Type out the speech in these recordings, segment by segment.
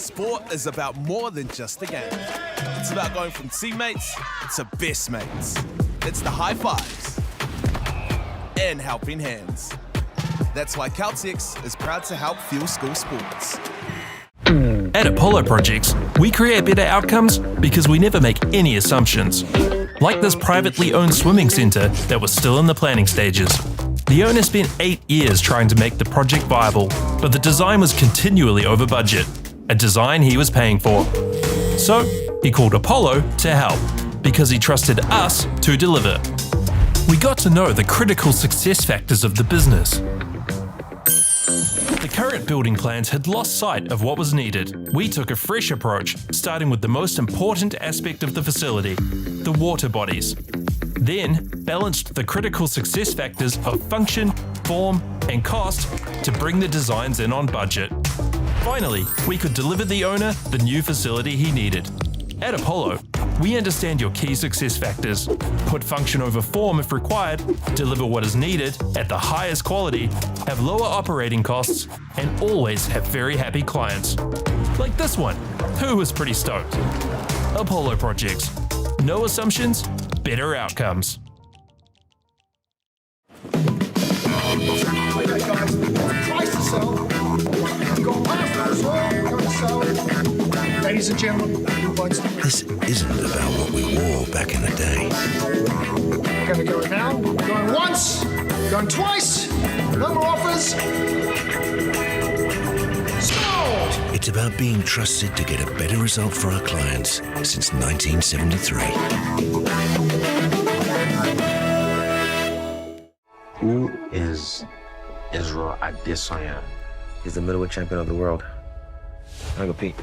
Sport is about more than just a game. It's about going from teammates to best mates. It's the high fives and helping hands. That's why Caltex is proud to help fuel school sports. At Apollo Projects, we create better outcomes because we never make any assumptions. Like this privately owned swimming centre that was still in the planning stages. The owner spent 8 years trying to make the project viable, but the design was continually over budget, a design he was paying for. So, he called Apollo to help, because he trusted us to deliver. We got to know the critical success factors of the business. The current building plans had lost sight of what was needed. We took a fresh approach, starting with the most important aspect of the facility, the water bodies. Then, balanced the critical success factors of function, form, and cost to bring the designs in on budget. Finally, we could deliver the owner the new facility he needed. At Apollo, we understand your key success factors, put function over form if required, deliver what is needed at the highest quality, have lower operating costs, and always have very happy clients. Like this one, who was pretty stoked. Apollo Projects. No assumptions, better outcomes. Okay, guys, twice to sell. Got milestones, got to sell. Ladies and gentlemen, this isn't about what we wore back in the day. We're going to go now. Going once, going twice. No more offers. Sold! It's about being trusted to get a better result for our clients since 1973. Who is Israel Adesanya? He's the middleweight champion of the world. I compete.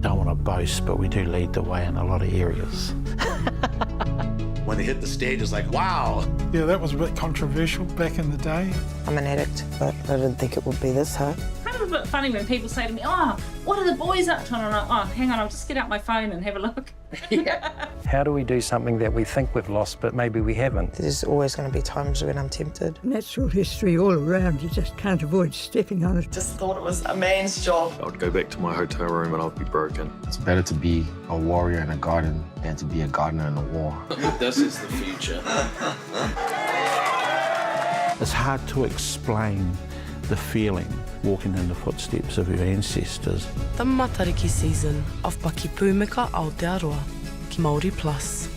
Don't want to boast, but we do lead the way in a lot of areas. When they hit the stage, it's like, wow. Yeah, that was a bit controversial back in the day. I'm an addict, but I didn't think it would be this hard. Kind of a bit funny when people say to me, oh, what are the boys up to? And I'm like, oh, hang on, I'll just get out my phone and have a look. How do we do something that we think we've lost, but maybe we haven't? There's always going to be times when I'm tempted. Natural history all around, you just can't avoid stepping on it. Just thought it was a man's job. I would go back to my hotel room and I'd be broken. It's better to be a warrior in a garden than to be a gardener in a war. This is the future. It's hard to explain the feeling walking in the footsteps of your ancestors. The matariki season of Paki Pūmeka Aotearoa ki MΑORI Plus.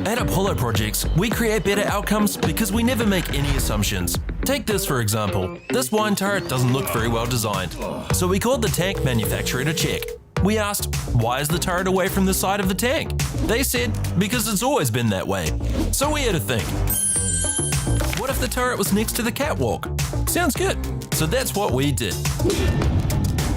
At Apollo Projects, we create better outcomes because we never make any assumptions. Take this for example. This wine turret doesn't look very well designed. So we called the tank manufacturer to check. We asked, why is the turret away from the side of the tank? They said, because it's always been that way. So we had to think. What if the turret was next to the catwalk? Sounds good. So that's what we did.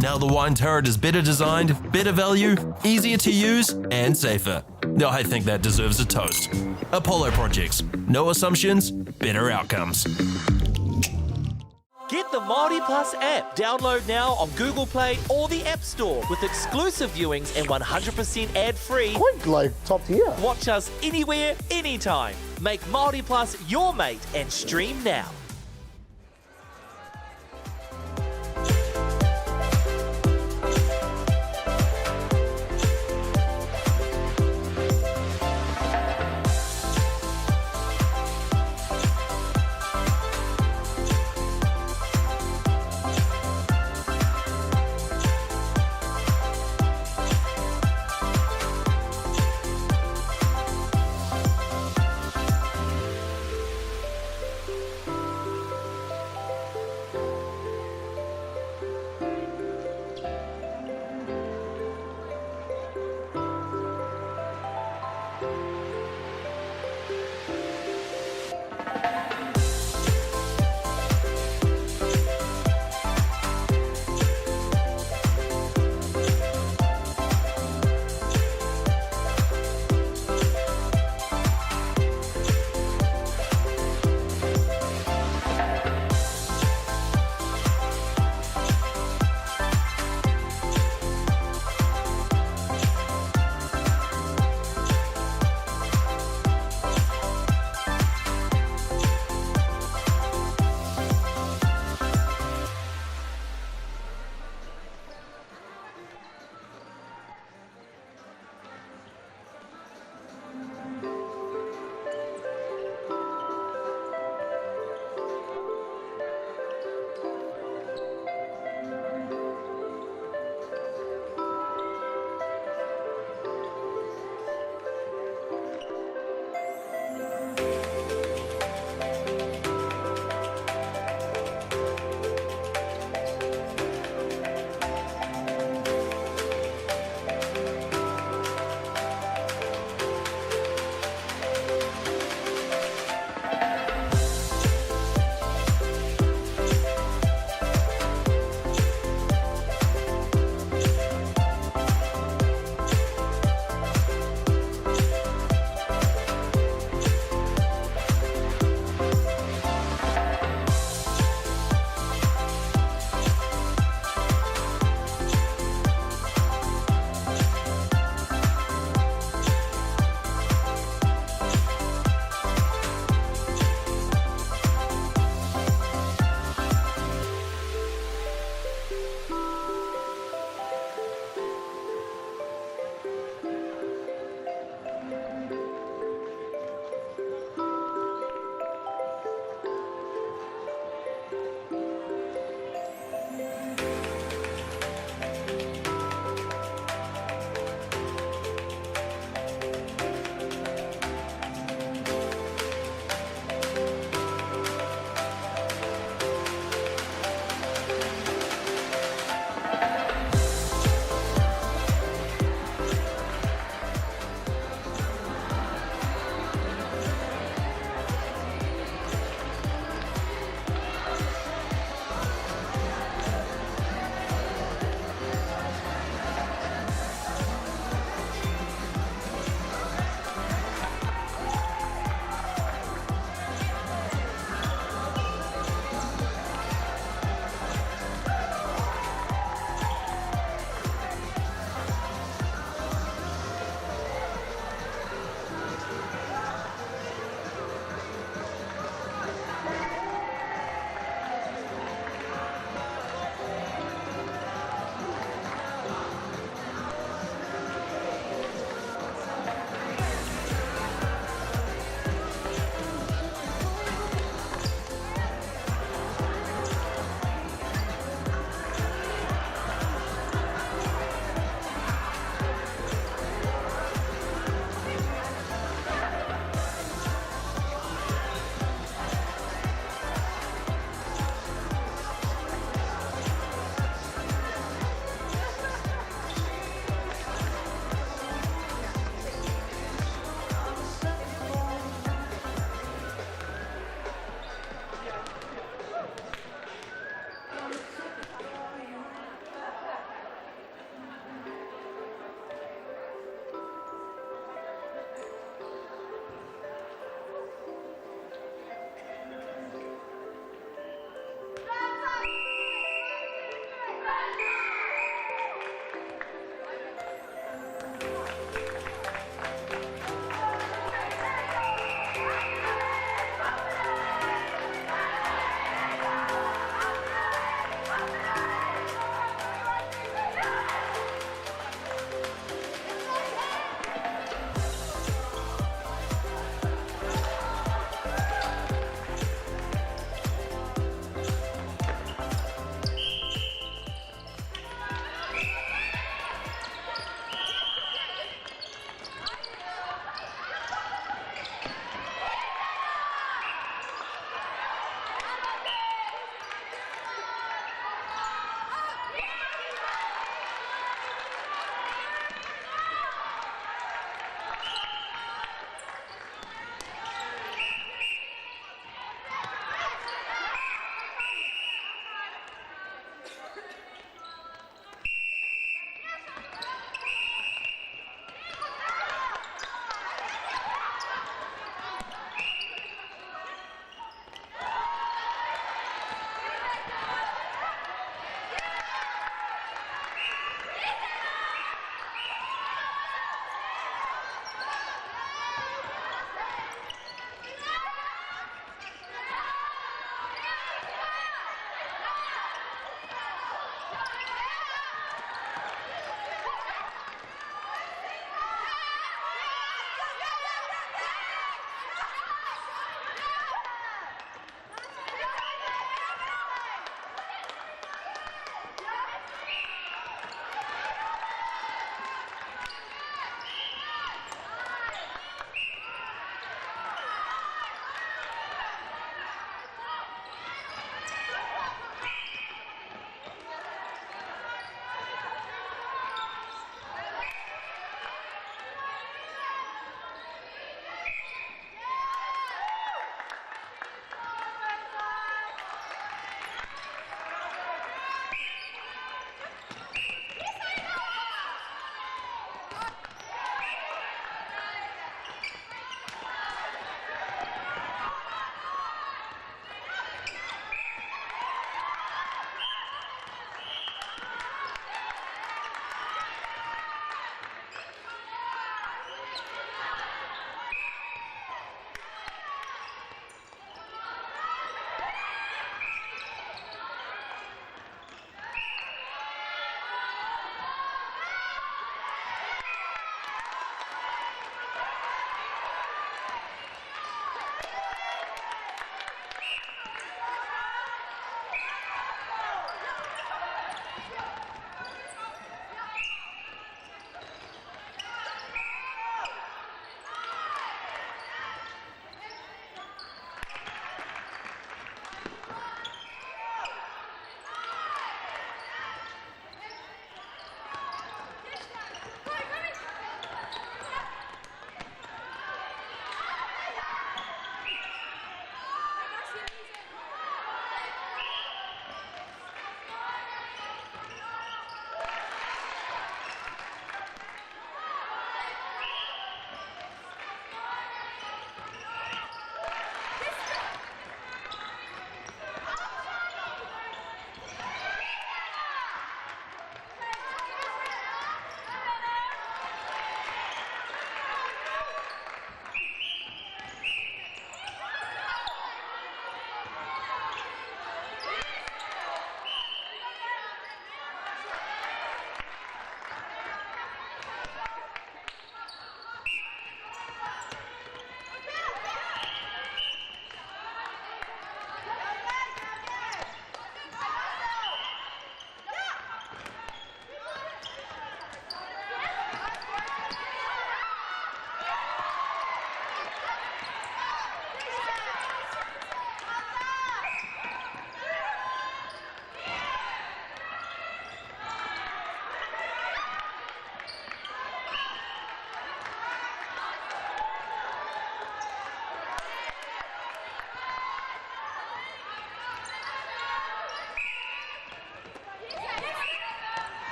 Now the wine turret is better designed, better value, easier to use, and safer. I think that deserves a toast. Apollo Projects. No assumptions, better outcomes. Get the MAORI Plus app. Download now on Google Play or the App Store with exclusive viewings and 100% ad-free. Quite like top tier. Watch us anywhere, anytime. Make MAORI Plus your mate and stream now.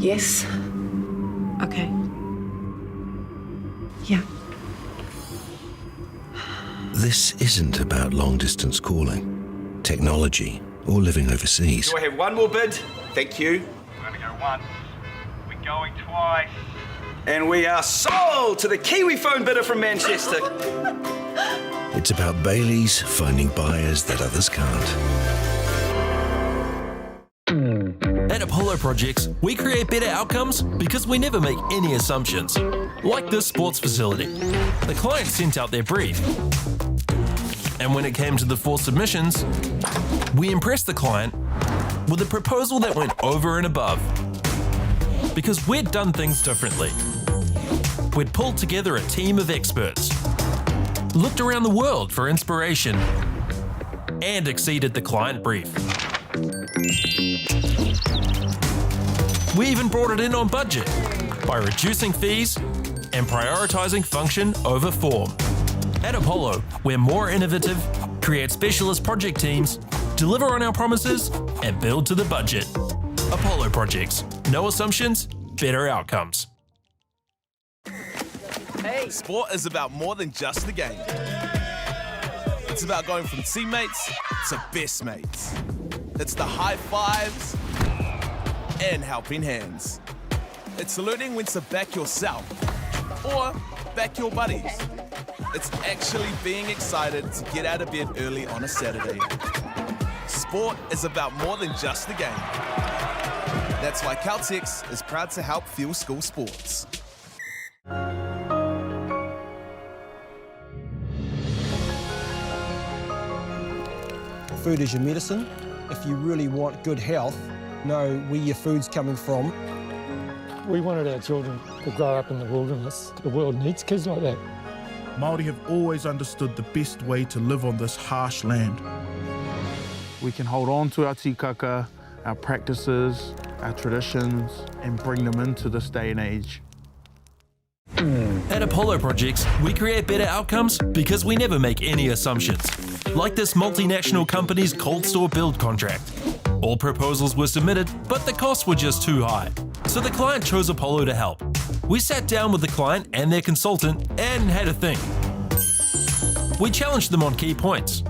Yes. Okay. Yeah. This isn't about long-distance calling, technology, or living overseas. Do I have one more bid? Thank you. We're going to go once. We're going twice. And we are sold to the Kiwi phone bidder from Manchester. It's about Bailey's finding buyers that others can't. At Apollo Projects, we create better outcomes because we never make any assumptions. Like this sports facility. The client sent out their brief. And when it came to the 4 submissions, we impressed the client with a proposal that went over and above. Because we'd done things differently. We'd pulled together a team of experts, looked around the world for inspiration, and exceeded the client brief. We even brought it in on budget by reducing fees and prioritizing function over form. At Apollo, we're more innovative, create specialist project teams, deliver on our promises, and build to the budget. Apollo Projects. No assumptions, better outcomes. Sport is about more than just a game. It's about going from teammates to best mates. It's the high fives and helping hands. It's learning when to back yourself or back your buddies. It's actually being excited to get out of bed early on a Saturday. Sport is about more than just a game. That's why Caltex is proud to help fuel school sports. Food is your medicine. If you really want good health, know where your food's coming from. We wanted our children to grow up in the wilderness. The world needs kids like that. Māori have always understood the best way to live on this harsh land. We can hold on to our tikaka, our practices, our traditions, and bring them into this day and age. At Apollo Projects, we create better outcomes because we never make any assumptions. Like this multinational company's cold store build contract. All proposals were submitted, but the costs were just too high. So the client chose Apollo to help. We sat down with the client and their consultant and had a think. We challenged them on key points.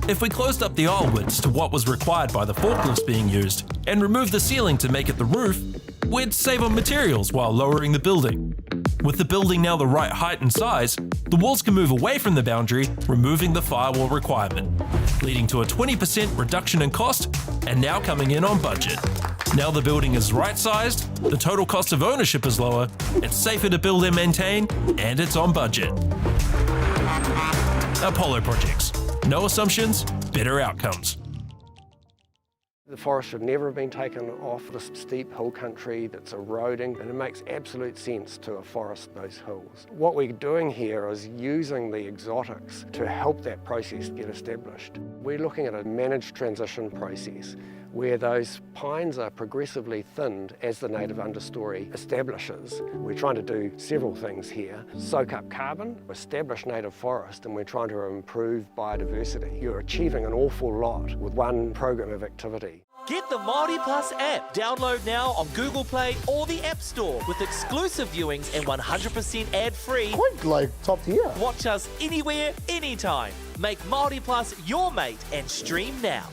If we closed up the aisle widths to what was required by the forklifts being used and removed the ceiling to make it the roof, we'd save on materials while lowering the building. With the building now the right height and size, the walls can move away from the boundary, removing the firewall requirement, leading to a 20% reduction in cost and now coming in on budget. Now the building is right-sized, the total cost of ownership is lower, it's safer to build and maintain, and it's on budget. Apollo Projects. No assumptions, better outcomes. The forest should never have been taken off this steep hill country that's eroding, and it makes absolute sense to afforest those hills. What we're doing here is using the exotics to help that process get established. We're looking at a managed transition process where those pines are progressively thinned as the native understory establishes. We're trying to do several things here. Soak up carbon, establish native forest, and we're trying to improve biodiversity. You're achieving an awful lot with one program of activity. Get the MAORI Plus app. Download now on Google Play or the App Store with exclusive viewings and 100% ad-free. Quite like top tier. Watch us anywhere, anytime. Make MAORI Plus your mate and stream now.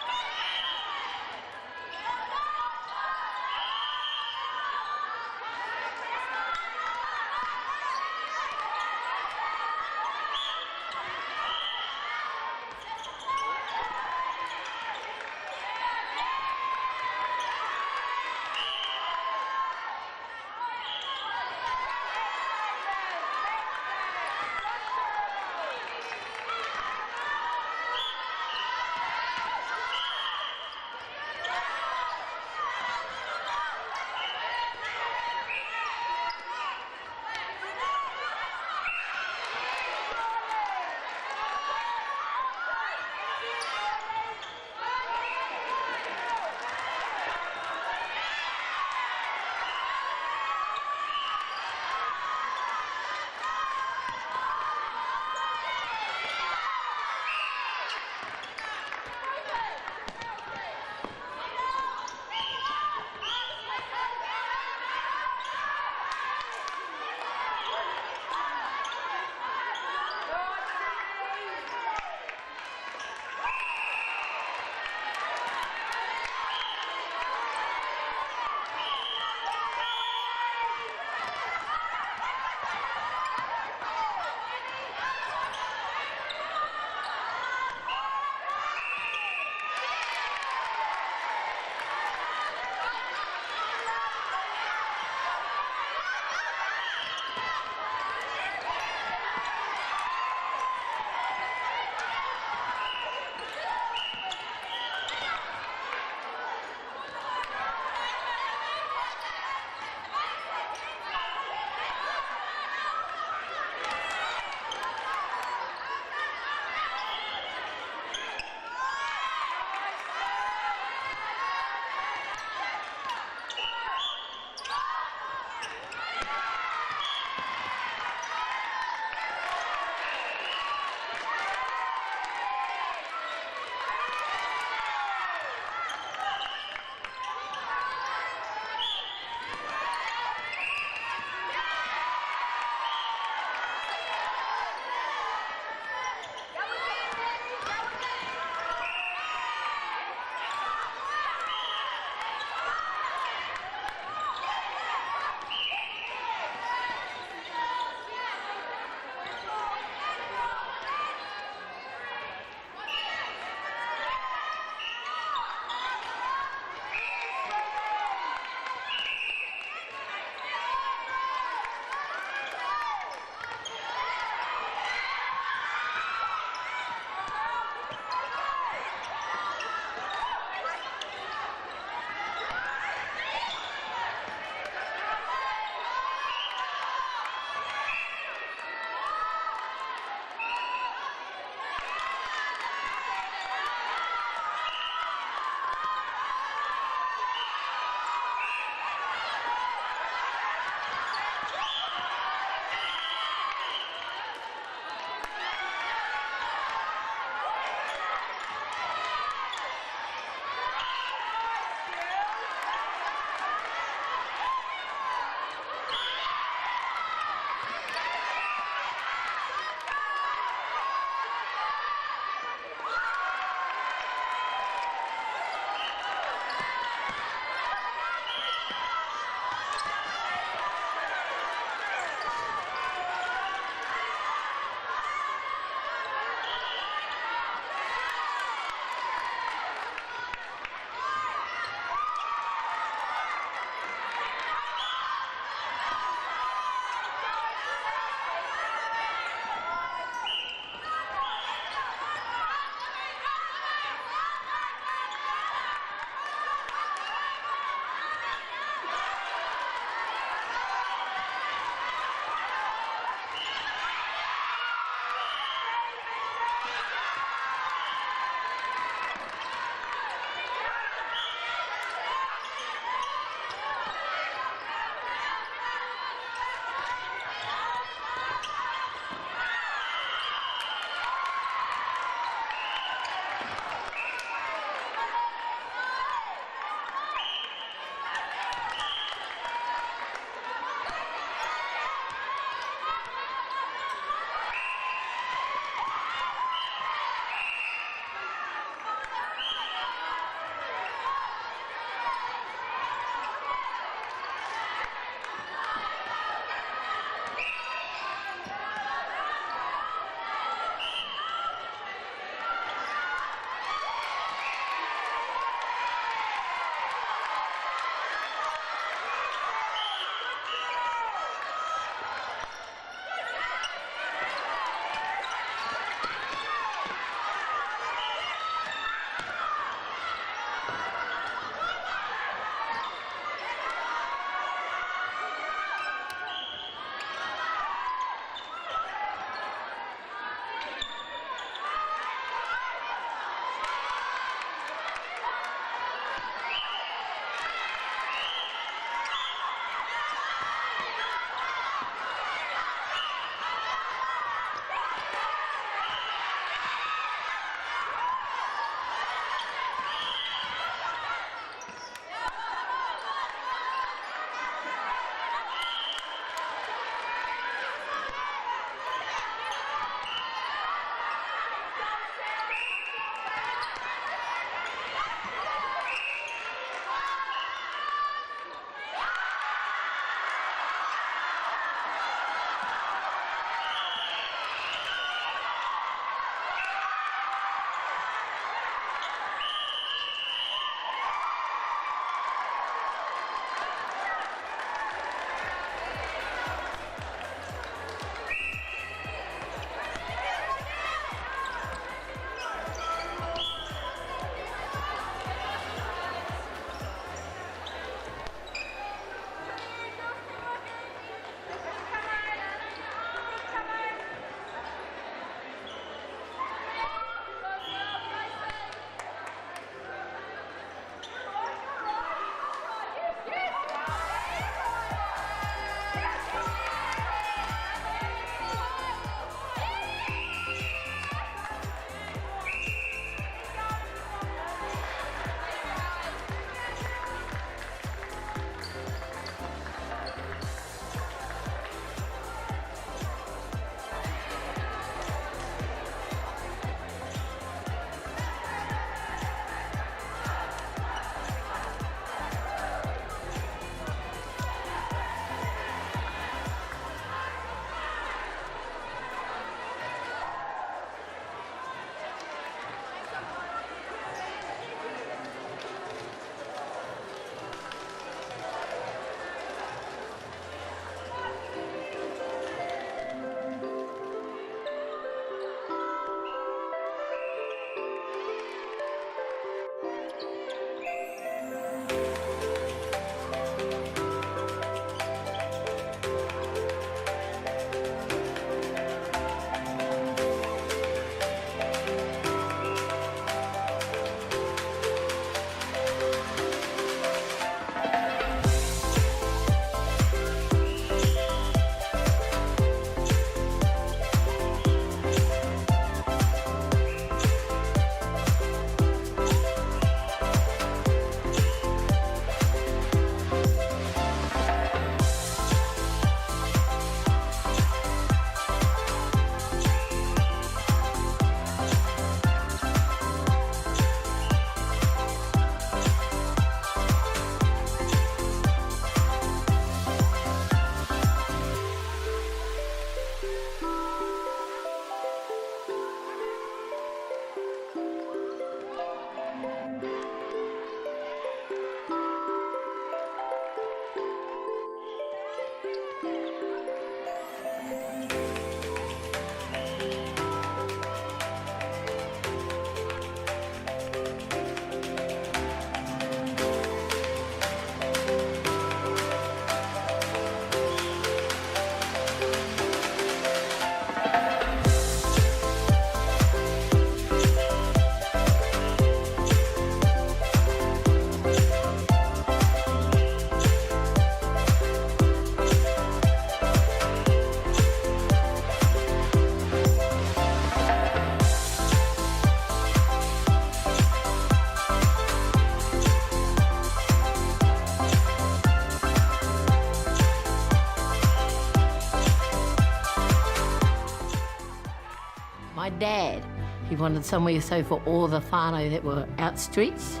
Dad. He wanted somewhere so for all the whānau that were out streets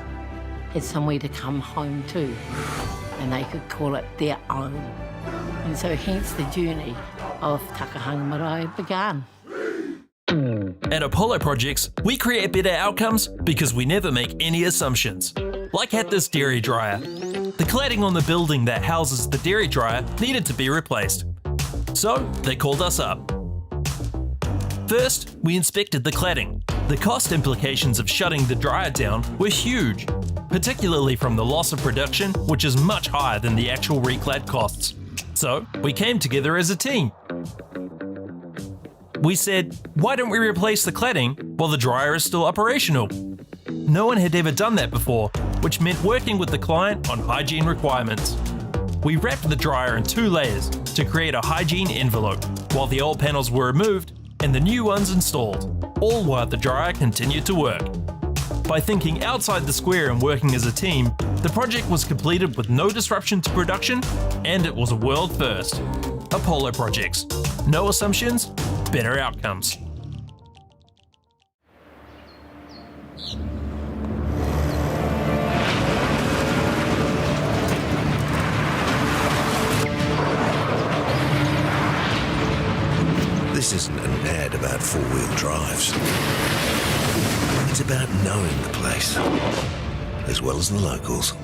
had somewhere to come home to, and they could call it their own. And so hence the journey of Takahanga Marae began. At Apollo Projects, we create better outcomes because we never make any assumptions. Like at this dairy dryer. The cladding on the building that houses the dairy dryer needed to be replaced. So they called us up. First, we inspected the cladding. The cost implications of shutting the dryer down were huge, particularly from the loss of production, which is much higher than the actual reclad costs. So we came together as a team. We said, why don't we replace the cladding while the dryer is still operational? No one had ever done that before, which meant working with the client on hygiene requirements. We wrapped the dryer in 2 layers to create a hygiene envelope, while the old panels were removed and the new ones installed, all while the dryer continued to work. By thinking outside the square and working as a team, the project was completed with no disruption to production, and it was a world first. Apollo Projects. No assumptions, better outcomes. This isn't an ad about four-wheel drives. It's about knowing the place, as well as the locals.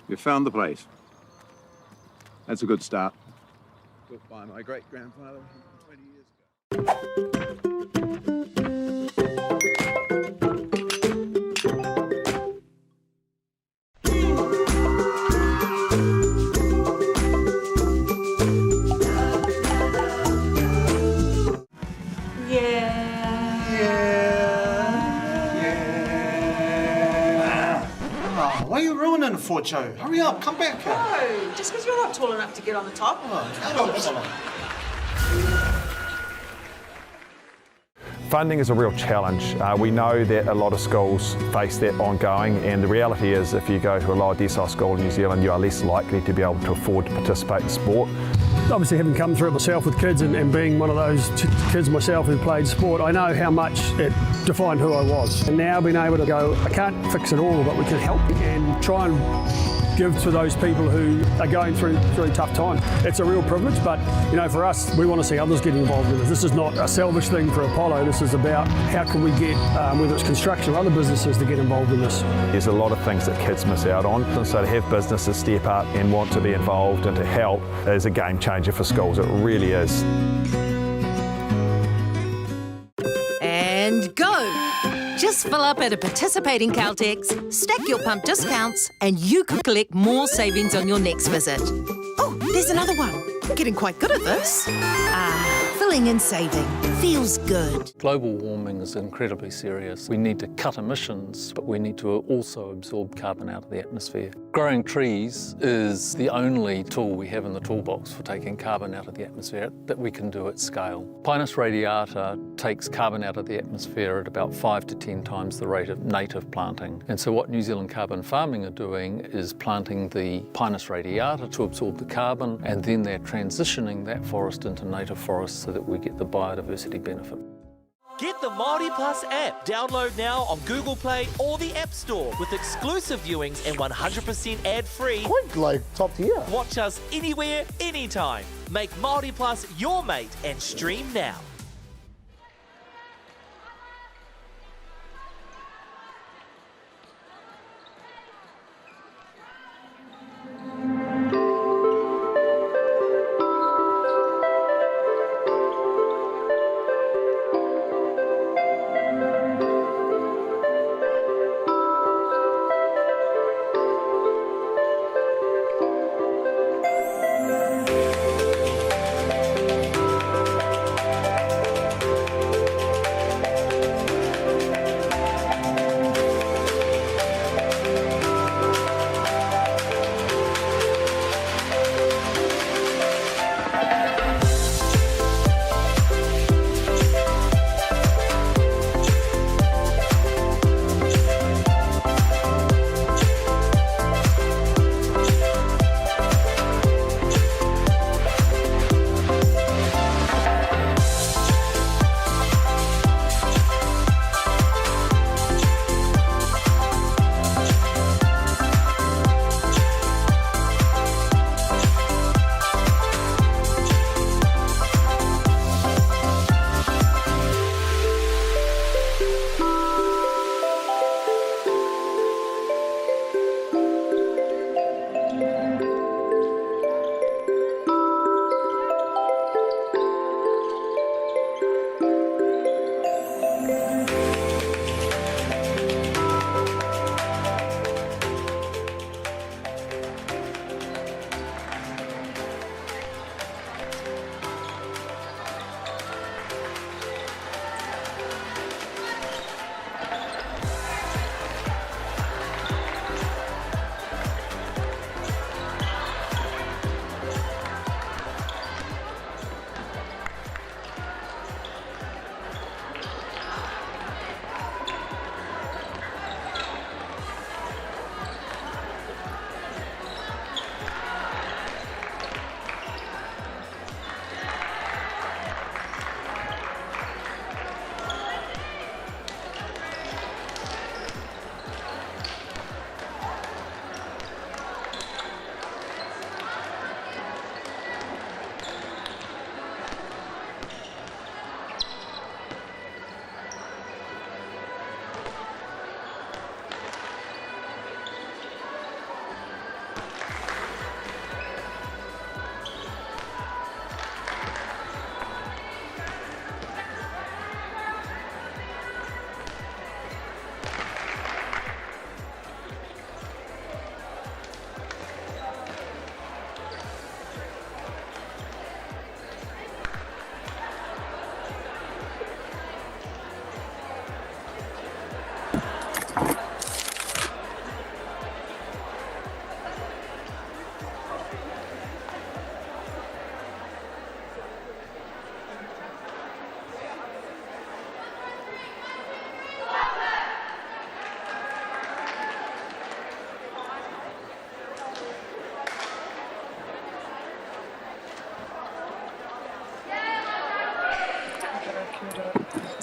You found the place. That's a good start. Built by my great-grandfather 20 years ago. Why are you ruining it for, Joe? Hurry up, come back here. No, just because you're not tall enough to get on the top. Funding is a real challenge. We know that a lot of schools face that ongoing, and the reality is if you go to a lower decile school in New Zealand, you are less likely to be able to afford to participate in sport. Obviously, having come through it myself with kids and being one of those kids myself who played sport, I know how much it defined who I was. And now being able to go, I can't fix it all, but we can help and try and give to those people who are going through really tough time. It's a real privilege, but you know, for us, we want to see others get involved in this. This is not a selfish thing for Apollo. This is about how can we get, whether it's construction or other businesses, to get involved in this. There's a lot of things that kids miss out on, and so to have businesses step up and want to be involved and to help is a game changer for schools. It really is. And go! Just fill up at a participating Caltex, stack your pump discounts, and you could collect more savings on your next visit. Oh, there's another one. I'm getting quite good at this. Filling and saving. Feels good. Global warming is incredibly serious. We need to cut emissions, but we need to also absorb carbon out of the atmosphere. Growing trees is the only tool we have in the toolbox for taking carbon out of the atmosphere that we can do at scale. Pinus radiata takes carbon out of the atmosphere at about 5 to 10 times the rate of native planting. And so what New Zealand Carbon Farming are doing is planting the Pinus radiata to absorb the carbon, and then they're transitioning that forest into native forests so that we get the biodiversity benefit. Get the MāORI Plus app. Download now on Google Play or the App Store with exclusive viewings and 100% ad-free. Quite like top tier. Watch us anywhere, anytime. Make MāORI Plus your mate and stream now.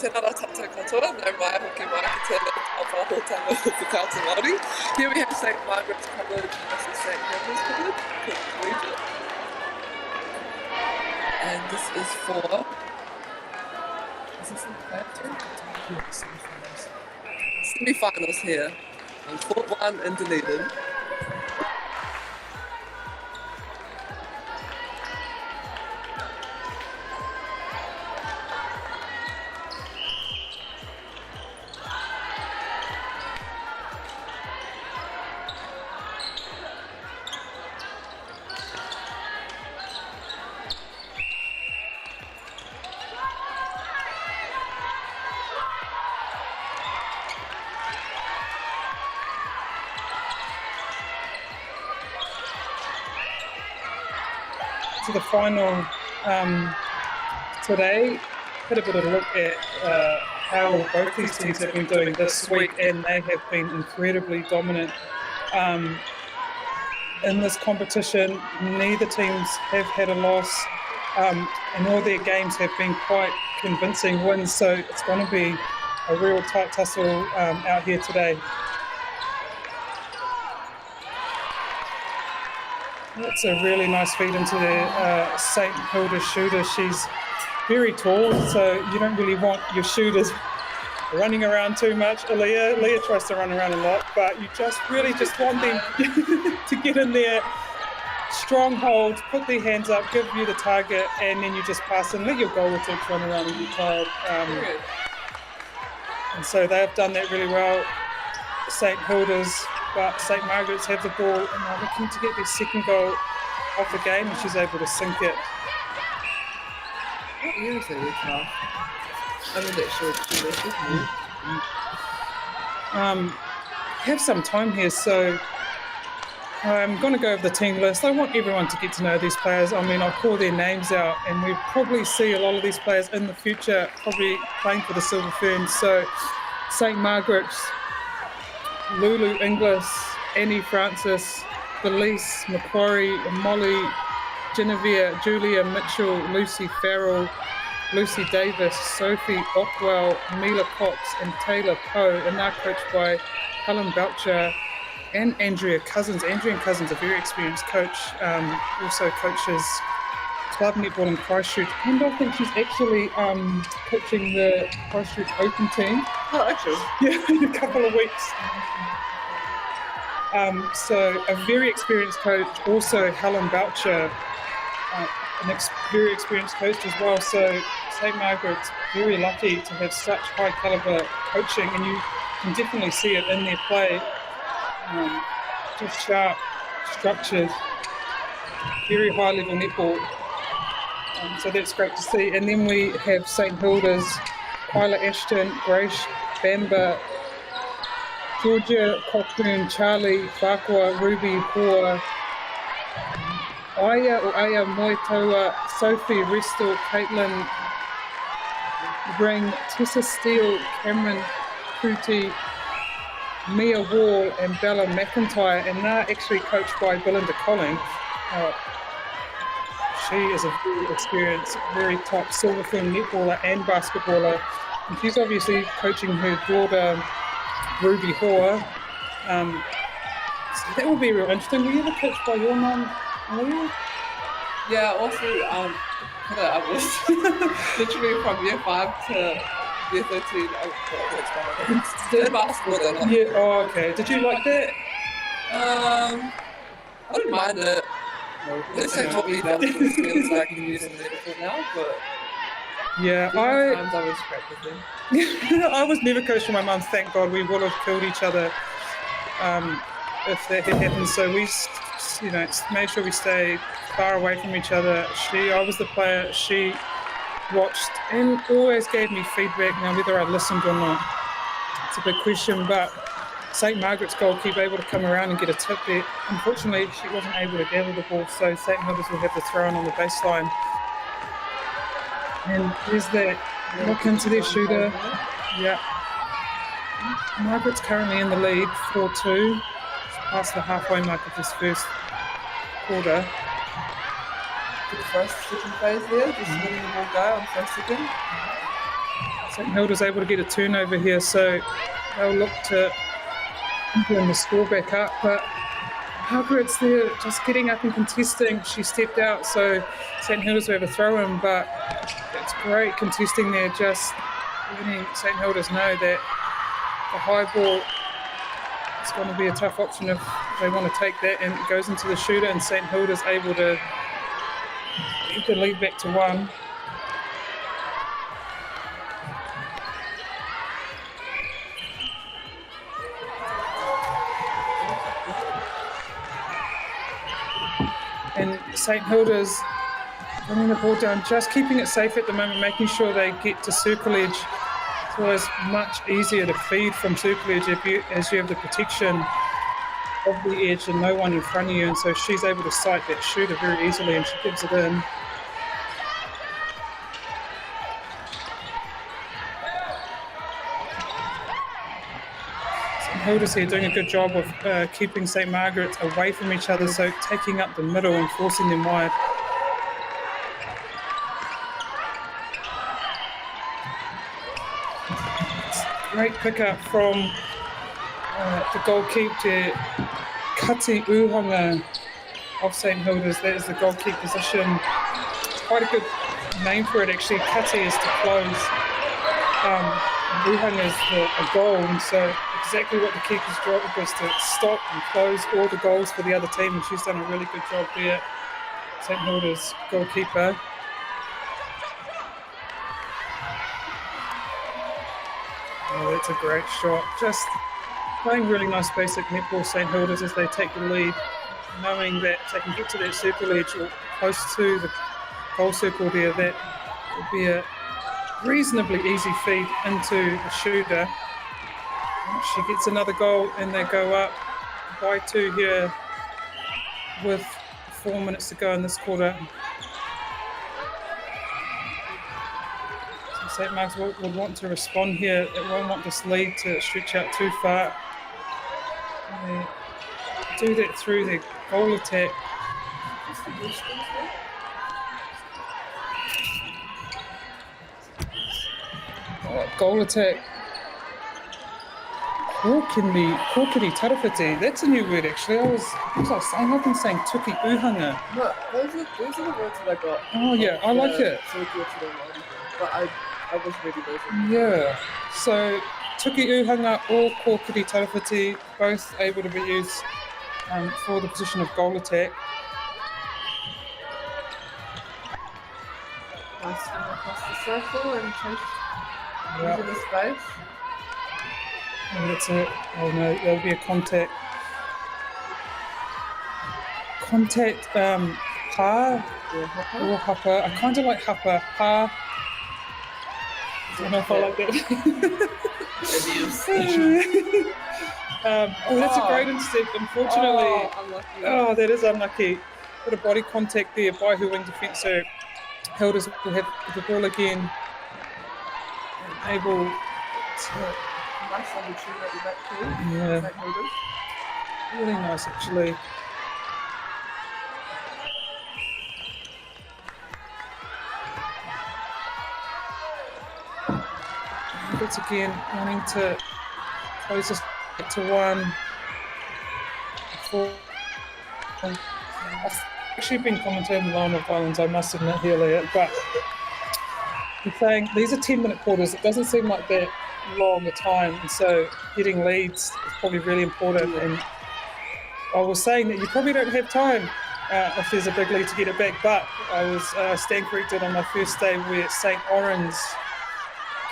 tēnā rā tātou katoa, nau mai hoki mai ki tēnā whahotanga of the Kāta Māori. Here we have St. Margaret's College and this is St. Henry's College, collegiate. And this is for... Is this in semi-finals? Semi-finals here on Court 1 in Dunedin. To the final today, had a bit of a look at how both these teams have been doing this week, and they have been incredibly dominant in this competition. Neither teams have had a loss, and all their games have been quite convincing wins, so it's going to be a real tight tussle out here today. That's a really nice feed into the St. Hilda's shooter. She's very tall, so you don't really want your shooters running around too much. Leah tries to run around a lot, but you just really just want them to get in there, strong hold, put their hands up, give you the target, and then you just pass and let your goal attempts run around and get tired. And so they have done that really well. St. Hilda's, but St. Margaret's have the ball and are looking to get their second goal off the game, and she's able to sink it. What year is it, Carl? I'm not sure Have some time here, so I'm going to go over the team list. I want everyone to get to know these players. I mean, I'll call their names out, and we probably see a lot of these players in the future probably playing for the Silver Ferns. So St. Margaret's, Lulu Inglis, Annie Francis, Belize, McQuarrie, Molly, Genevieve, Julia Mitchell, Lucy Farrell, Lucy Davis, Sophie Bockwell, Mila Cox and Taylor Poe, and they're coached by Helen Belcher and Andrea Cousins. Andrea Cousins, a very experienced coach, also coaches club netball in Christchurch, and I think she's actually coaching the Christchurch Open team. Oh, actually? Yeah, in a couple of weeks. So a very experienced coach, also Helen Belcher, very experienced coach as well. So St. Margaret's very lucky to have such high caliber coaching, and you can definitely see it in their play. Just sharp, structured, very high level netball. So that's great to see. And then we have St. Hilda's, Kyla Ashton, Grace Bamba, Georgia Cochran, Charlie Whakua, Ruby Hoa, Aya Moitoa, Sophie Restel, Caitlin Ring, Tessa Steele, Cameron Kuti, Mia Wall and Bella McIntyre, and they're actually coached by Belinda Colling. She is a very experienced, very top Silver Fern netballer and basketballer. And she's obviously coaching her daughter, Ruby Hoa. So that will be real interesting. Were you ever coached by your mum, Malia? Yeah, also, I was literally from year 5 to year 13. Did basketball then. Yeah, oh, okay. Did you like that? I don't mind it. It's like taught me that skills that I can use in netball now, but yeah, sometimes I was practicing. I was never coached by my mum, thank God. We would have killed each other if that had happened. So we, made sure we stayed far away from each other. I was the player. She watched and always gave me feedback. Now, whether I listened or not, it's a big question. But St. Margaret's goalkeeper able to come around and get a tip there. Unfortunately, she wasn't able to gather the ball, so St. Hilda's will have the throw in on the baseline. And there's that look into their shooter. Yeah. Margaret's currently in the lead, 4-2. Past the halfway mark of this first quarter. The first second phase there, just letting the ball go on first second. St Hilda's able to get a turnover here, so they'll look to bring the score back up. But Margaret's there just getting up and contesting. She stepped out, so St Hilda's will have a throw in, but it's great contesting there, just letting St Hilda's know that the high ball is going to be a tough option if they want to take that, and it goes into the shooter, and St Hilda's able to get the lead back to 1. And St Hilda's bringing the ball down, just keeping it safe at the moment, making sure they get to circle edge. It's always much easier to feed from circle edge as you have the protection of the edge and no one in front of you, and so she's able to sight that shooter very easily, and she gives it in. Hilda's here doing a good job of keeping St Margaret's away from each other, so taking up the middle and forcing them wide. Great pickup from the goalkeeper, Kati Uhanga of St Hilda's. That is the goalkeeper position. It's quite a good name for it actually. Kati is to close. Uhanga is a goal, and so exactly what the keeper's job is, to stop and close all the goals for the other team, and she's done a really good job there. St Hilda's goalkeeper. Oh, that's a great shot. Just playing really nice basic netball, St Hilda's, as they take the lead, knowing that if they can get to that circle edge or close to the goal circle there, that will be a reasonably easy feed into the shooter. She gets another goal and they go up by 2 here with 4 minutes to go in this quarter. So St Mark's would want to respond here. It won't want this lead to stretch out too far. And they do that through their goal attack. Goal attack. Kokiri tarawhiti. That's a new word actually. I was saying, I've been saying tuki uhanga. No, those are the words that I got. Oh yeah, I like it. But I was ready those. Yeah. So tuki uhanga or kokiri tarawhiti, both able to be used for the position of goal attack. Nice swing across the circle and change into the space. And that's it. Oh no, there'll be a contact. Contact, pa or hapa. I kind of like hapa. Pa. I don't know if I like that. Oh, that's a great intercept. Unfortunately, oh, that is unlucky. Bit of body contact there by her wing defence. So Hilda's will have the ball again. And able to. Nice on the tune at the back too. Yeah. Really nice actually. It's again wanting to close this to 1. I've actually been commentating the North Islands, I must admit here, Leah, but I'm saying these are 10-minute quarters. It doesn't seem like that long a time, and so getting leads is probably really important. And I was saying that you probably don't have time if there's a big lead to get it back, but I was stand corrected on my first day where St Orange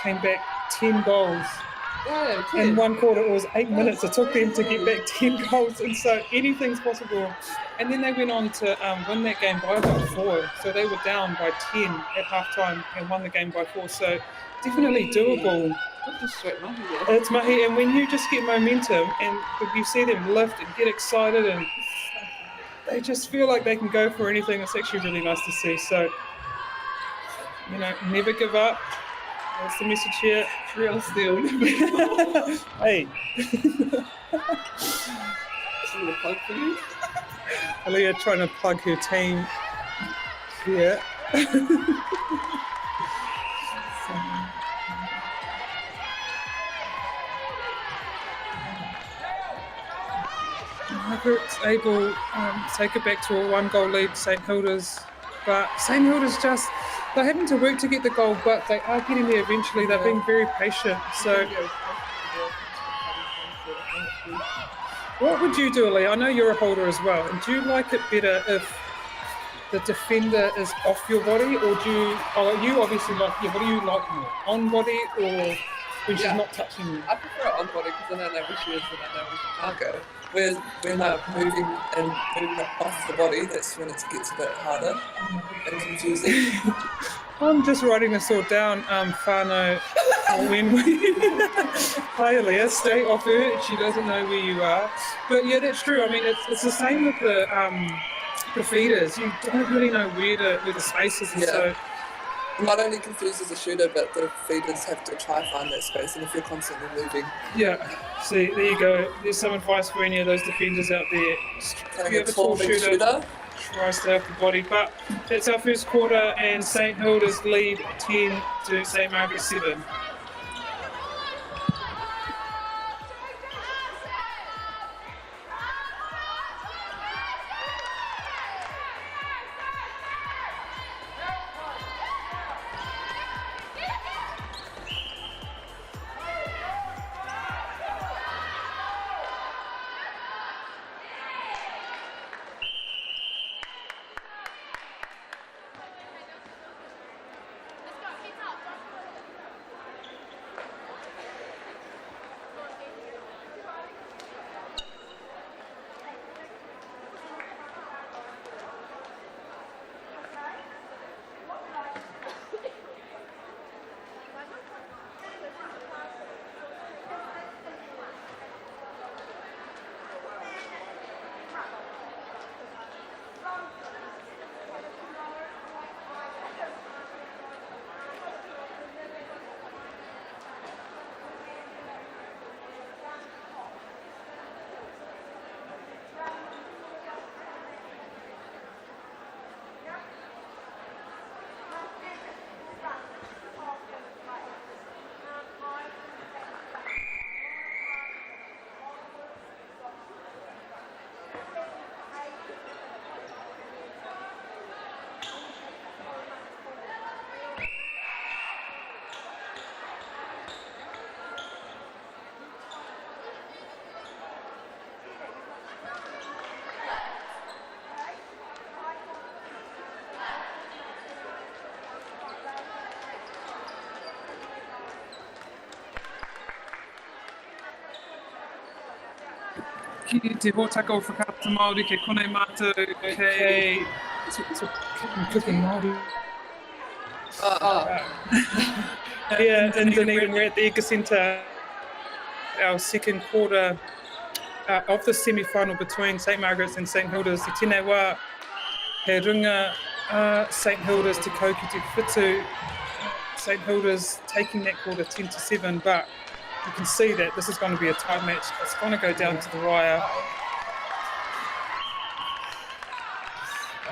came back 10 goals. Yeah, in 1 quarter. It was 8 minutes it took them to get back 10 goals, and so anything's possible. And then they went on to win that game by about 4, so they were down by 10 at halftime and won the game by 4, so definitely doable. It's mahi, and when you just get momentum and you see them lift and get excited and they just feel like they can go for anything, it's actually really nice to see. So, you know, never give up. That's the message here. Real steel. Hey. A plug for you. Aaliyah trying to plug her team here. Margaret's able to take it back to a 1-goal lead, St Hilda's. But St Hilda's just, they're having to work to get the goal, but they are getting there eventually. They're being very patient. So, what would you do, Ali? I know you're a holder as well. And do you like it better if the defender is off your body, or do you? Oh, you obviously like. Yeah, what do you like more? On body or when she's not touching you? I prefer it on body because I don't know where she is and I know where she can't go. Whereas when they're moving off the body, that's when it gets a bit harder and confusing. I'm just writing this all down, Whānau, when we play Leah, stay off her, she doesn't know where you are. But yeah, that's true. I mean, it's the same with the feeders. You don't really know where the space is, and so... Not only confuses the shooter, but the feeders have to try to find that space, and if you're constantly moving... Yeah, see, there you go. There's some advice for any of those defenders out there. If you have a tall shooter, try to stay off the body. But that's our first quarter, and St Hilda's lead 10 to St Margaret's 7. Ki te hōtaka o whakata Māori, ke kone mātou, kei... I'm clicking Māori. Yeah, in Dunedin, we're at the Edgar Centre, our second quarter of the semi-final between St Margaret's and St Hilda's. Te tēnei wā, he runga St Hilda's te kau ki te whitu. St Hilda's taking that quarter 10 to 7, but you can see that this is going to be a tight match. It's going to go down to the wire.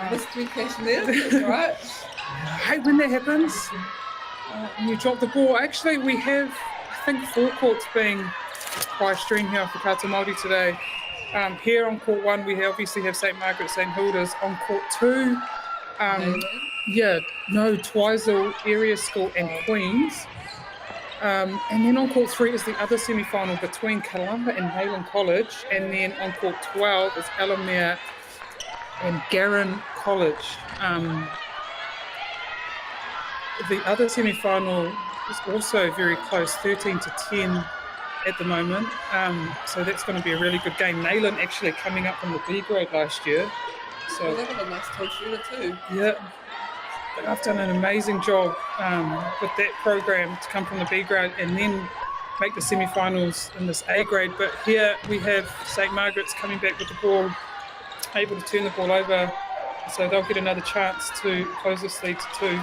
Mystery question there, that's right. I hate when that happens. When you drop the ball. Actually, we have, I think, 4 courts being by stream here for Kata Māori today. Here on court 1, we obviously have St Margaret's, St Hilda's. On court 2, Twizel Area School and Queens. And then on court 3 is the other semi-final between Kalamba and Nayland College. And then on court 12 is Alamere and Garran College. The other semi-final is also very close, 13 to 10 at the moment. So that's going to be a really good game. Nayland actually coming up from the B grade last year. So they've got a nice tall shooter too. Yeah. I've done an amazing job with that program to come from the B grade and then make the semi-finals in this A grade. But here we have St Margaret's coming back with the ball, able to turn the ball over, so they'll get another chance to close this lead to 2.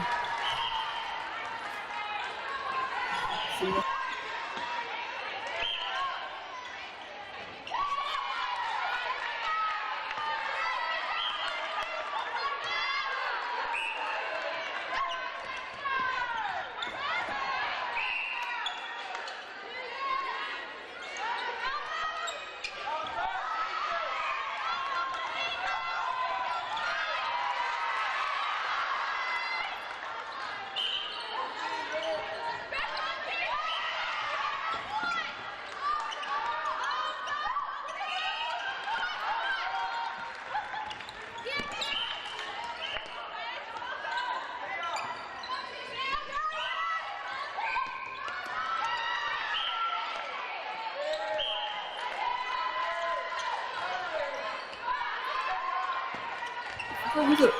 What was it?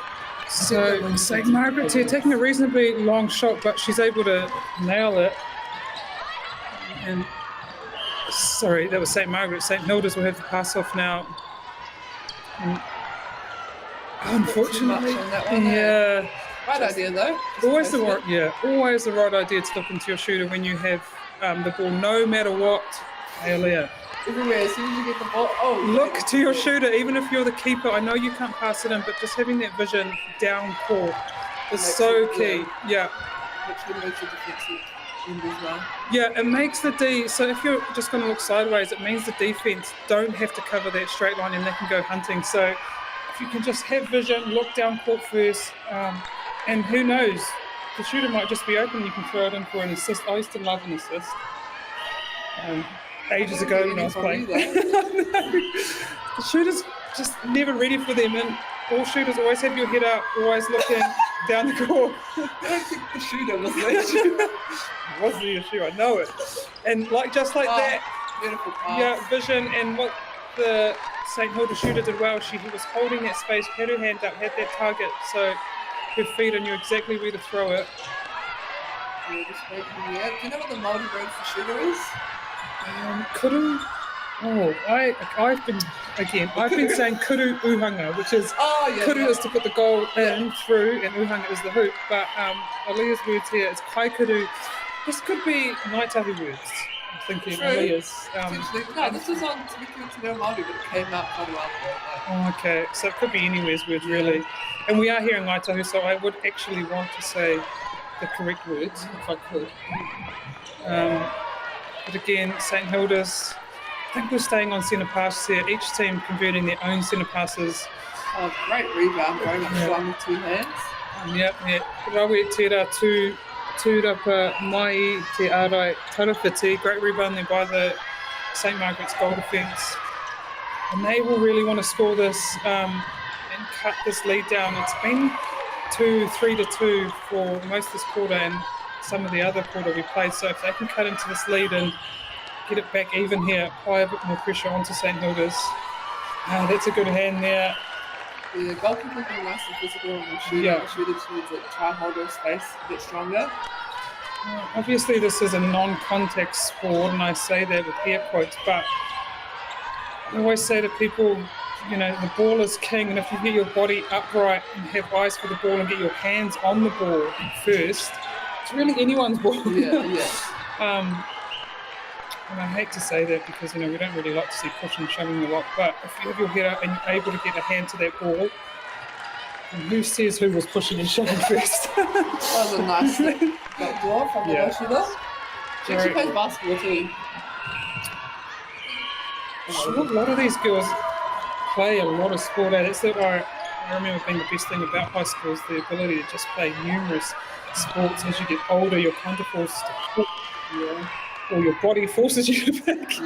So St. Margaret's here taking a reasonably long shot, but she's able to nail it. And sorry, that was St. Margaret. St. Hilda's will have to pass off now. And unfortunately, on that one, yeah. Right idea though. Always the right idea to look into your shooter when you have the ball, no matter what. Hey, Leah. Everywhere, as soon as you get the ball, Look to your shooter, even if you're the keeper. I know you can't pass it in, but just having that vision down court is so key. Yeah. Which makes the defensive end as well. Yeah, it makes the D, so if you're just going to look sideways, it means the defense don't have to cover that straight line and they can go hunting. So if you can just have vision, look down court first, and who knows, the shooter might just be open, you can throw it in for an assist. I used to love an assist. Ages ago when I was playing. The shooters just never ready for them, and all shooters always have your head up, always looking down the court. I don't think the shooter was the issue. It was the issue, I know it. And just like that, beautiful pass. Yeah, vision, and what the St. Hilda shooter did well, she was holding that space, had her hand up, had that target, so her feet knew exactly where to throw it. Yeah, just making the air. Do you know what the MāORI word for shooter is? Kuru. I've been saying kuru uhanga, which is kuru is to put the goal in through, and uhanga is the hoop. But Alia's words here is kai kuru. This could be Ngaitahi words. I'm thinking Alia's. No, this was on Te MāORI, but it came out quite a while ago. Okay, so it could be anywhere's words really. And we are here in Ngaitahi, so I would actually want to say the correct words if I could. But again, St. Hilda's, I think we're staying on centre passes here, each team converting their own centre passes. Oh, great rebound, very much strong with two hands. Yeah. Rawe te ra tūrapa mai te arai tarawhiti. Great rebound there by the St. Margaret's goal defence. And they will really want to score this and cut this lead down. It's been 3-2 for most of this quarter and some of the other quarter we played, so if they can cut into this lead and get it back even here, apply a bit more pressure onto St. Hilda's. That's a good hand there. The goalkeeper's been nice and physical on the shooter. The shooter just needs to try and hold their space a bit stronger. Obviously this is a non-contact sport, and I say that with air quotes, but I always say to people, the ball is king, and if you get your body upright and have eyes for the ball and get your hands on the ball first, it's really anyone's ball. And I hate to say that because, we don't really like to see pushing and shoving a lot, but if you have your head up and you're able to get a hand to that ball, then who says who was pushing and shoving first? That was a nice back door from the shooter. She actually plays basketball too. A lot of these girls play a lot of sport. That's what I remember being the best thing about high school is the ability to just play numerous sports. As you get older, you're kind of forced to quit. Or your body forces you to pick.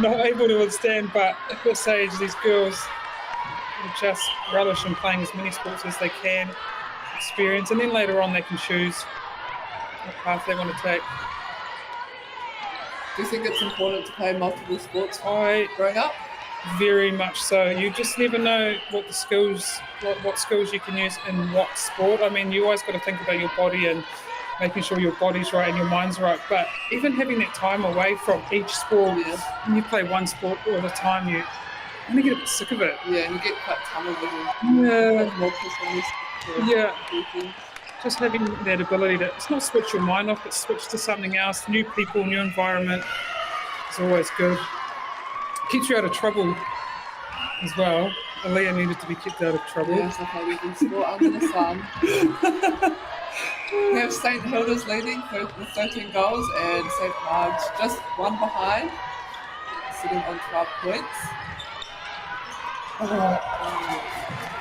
Not able to withstand, but at this age, these girls just relish in playing as many sports as they can, experience, and then later on they can choose what path they want to take. Do you think it's important to play multiple sports growing up? Very much so. You just never know what the skills, what skills you can use in what sport. I mean, you always got to think about your body and making sure your body's right and your mind's right. But even having that time away from each sport, when you play one sport all the time, you kind of get a bit sick of it. Yeah, and you get quite tunnel vision. Yeah. Just having that ability to, it's not switch your mind off, but switch to something else, new people, new environment. It's always good. Keeps you out of trouble as well. Aaliyah needed to be kept out of trouble. Yeah, it's okay, we can score under the sun. We have St. Hilda's leading with 13 goals and St. Marg's just one behind, sitting on 12 points.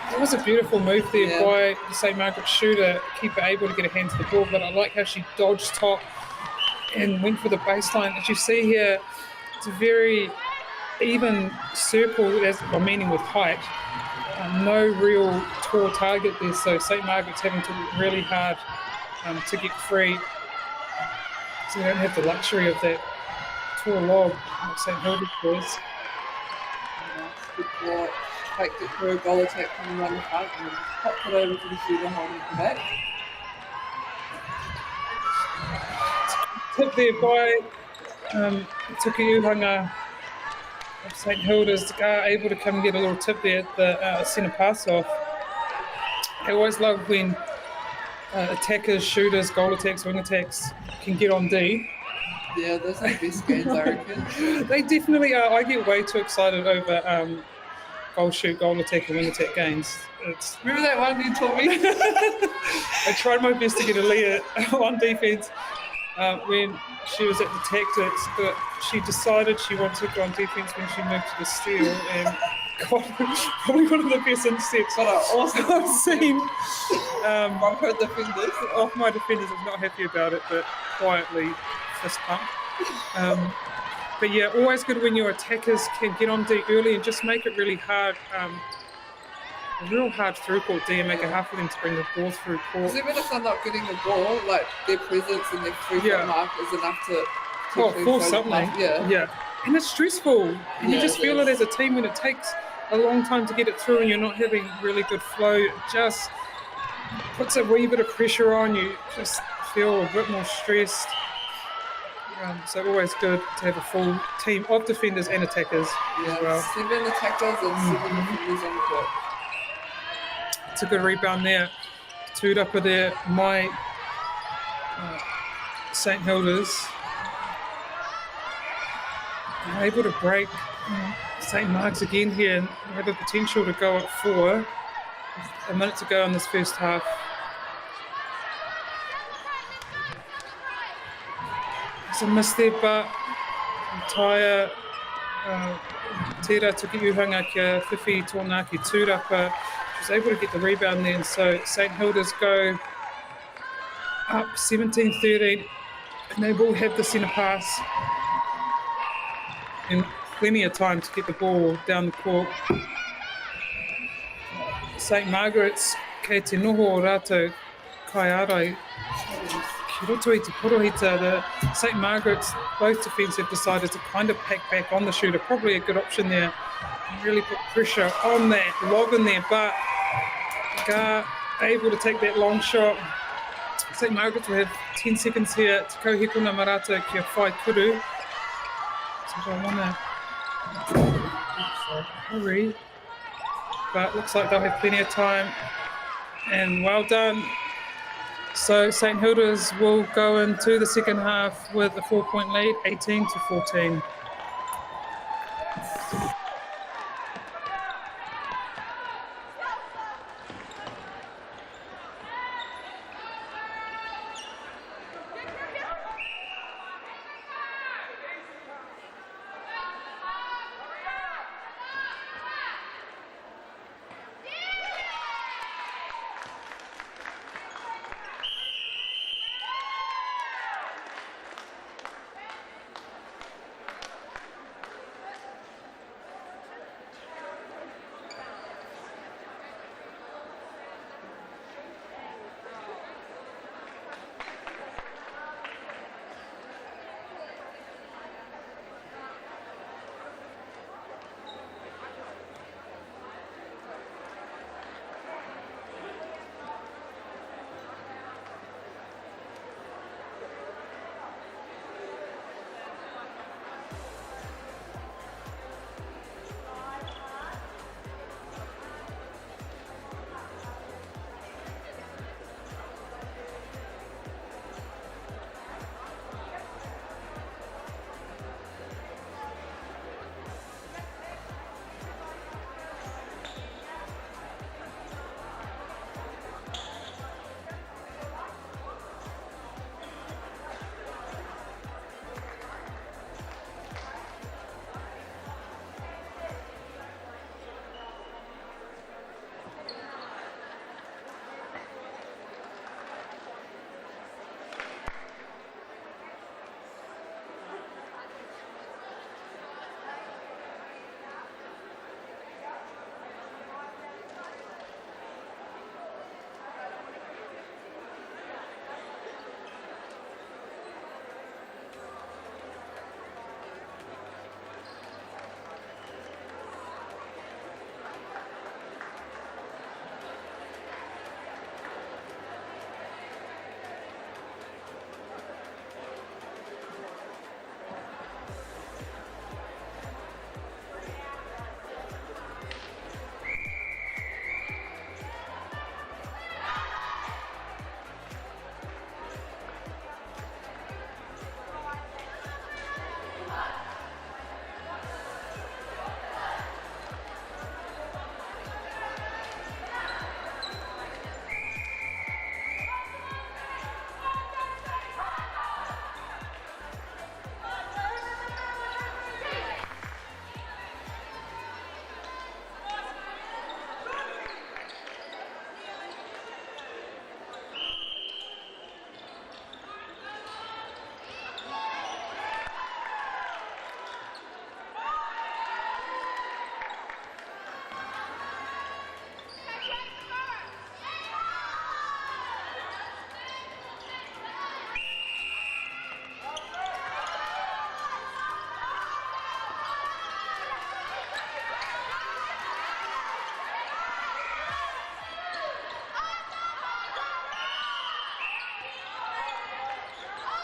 That was a beautiful move there by the St. Margaret shooter, keeper able to get a hand to the ball, but I like how she dodged top and went for the baseline. As you see here, it's a very even circle, meaning with height. No real tall target there, so St. Margaret's having to work really hard to get free. So they don't have the luxury of that tall lob like St. Hilda's does. Good ball. take it through a goal attack coming around the front and then pop it over to the shooter holding it back. Tip there by Tukiuhanga of St Hilda's, able to come and get a little tip there at the centre pass off. I always love when attackers, shooters, goal attacks, wing attacks can get on D. Yeah, those are the best games, I reckon. They definitely are. I get way too excited over goal shoot, goal attack, and wing attack games. Remember that one you taught me? I tried my best to get Aaliyah on defence when she was at the tactics, but she decided she wanted to go on defence when she moved to the steel, and God, probably one of the best intercepts I've seen. From her defenders. Off my defenders, I'm not happy about it, but quietly fist pump. But yeah, always good when your attackers can get on D early and just make it really hard. A real hard through court D and make it hard for them to bring the ball through court. Because even if they're not getting the ball, like their presence and their free-foot mark is enough to force something. Yeah. And it's stressful. And you just feel it as a team when it takes a long time to get it through and you're not having really good flow. It just puts a wee bit of pressure on you. Just feel a bit more stressed. So always good to have a full team of defenders and attackers as well. 7 attackers and 7 defenders on the court. It's a good rebound there. Tūrapa there, my St Hilda's. They're able to break St Mark's again here and have a potential to go up 4. With a minute to go in this first half. There's a miss there, but entire Tera Tukiuhanga kia Whiwhi Tōnaki Tūrapa was able to get the rebound there, and so St Hilda's go up 17-13, and they will have the centre pass and plenty of time to get the ball down the court. St Margaret's kei te noho o rātou kaiarai ki roto i te porohita. The St Margaret's, both defence have decided to kind of pack back on the shooter, probably a good option there, and really put pressure on that lob in there, but Gar able to take that long shot. St Margaret's will have 10 seconds here to kauhekona marata kia whai kuru. So I want to hurry, but looks like they'll have plenty of time, and well done. So St Hilda's will go into the second half with a 4-point lead, 18-14.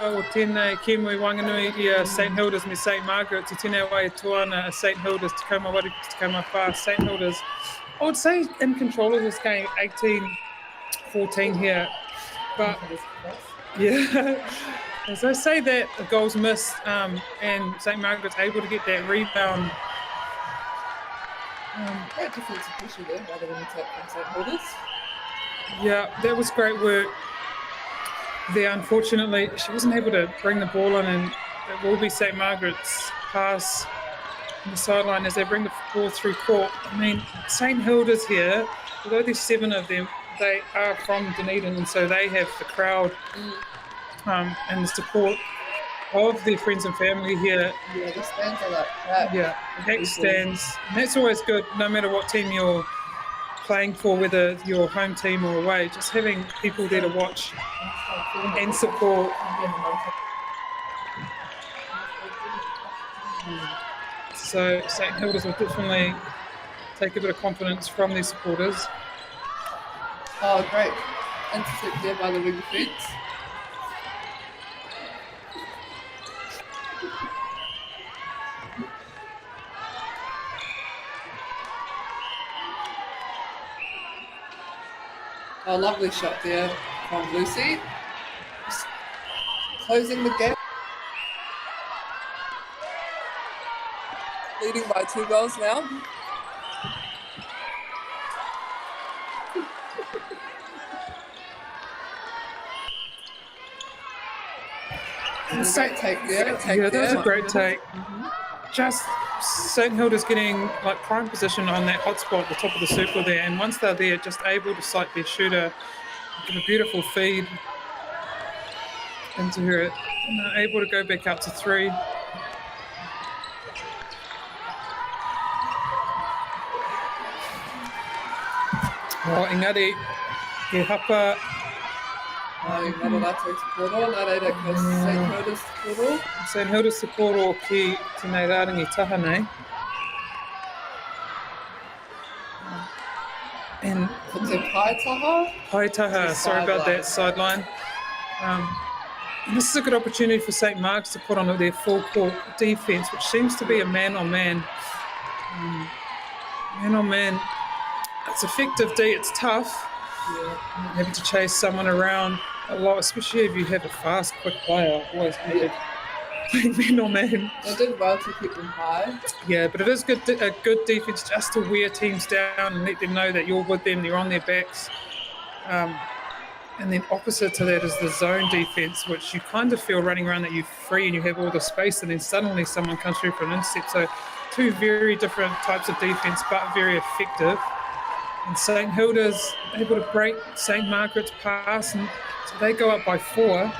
o tēnei Kiwi Wanganui i St Hilda's me St Margaret's, I tēnei wai tuana St Hilda's, Te Kaumawari, Te Kaumawha, St Hilda's. I would say in control of this game, 18-14 here, but yeah, as I say that the goal's missed and St Margaret's able to get that rebound. Great defensive pressure there by the wing attack from St Hilda's. Yeah, that was great work there. Unfortunately, she wasn't able to bring the ball in, and it will be St Margaret's pass on the sideline as they bring the ball through court. I mean, St Hilda's here, although there's 7 of them, they are from Dunedin, and so they have the crowd and the support of their friends and family here. Yeah, the stands are like that. Yeah, the stands. And that's always good, no matter what team you're playing for, whether you're home team or away, just having people there to watch and support. So St Hilda's will definitely take a bit of confidence from their supporters. Oh, great. Intercept there by the wing defence. Oh, lovely shot there from Lucy. Just closing the gap. Leading by 2 goals now. Great take there. Yeah, that was a great take. Just St Hilda's getting like prime position on that hot spot at the top of the circle there, and once they're there, just able to sight their shooter, give a beautiful feed into her, and they're able to go back up to 3. Oh, engari, he hapa. St Hilda's te koro ki tēnei rārangi taha nei. And Pai taha, sorry about that sideline. And this is a good opportunity for St Mark's to put on their full court defence, which seems to be a man-on-man. Man-on-man. It's effective D, it's tough. Yeah. Having to chase someone around a lot, especially if you have a fast, quick player. Always hated playing man-on-man. They did well to keep them high. Yeah, but it is a good defence just to wear teams down and let them know that you're with them, they're on their backs. And then opposite to that is the zone defence, which you kind of feel running around that you're free and you have all the space, and then suddenly someone comes through for an intercept. So 2 very different types of defence, but very effective. And St Hilda's able to break St Margaret's pass, and so they go up by 4.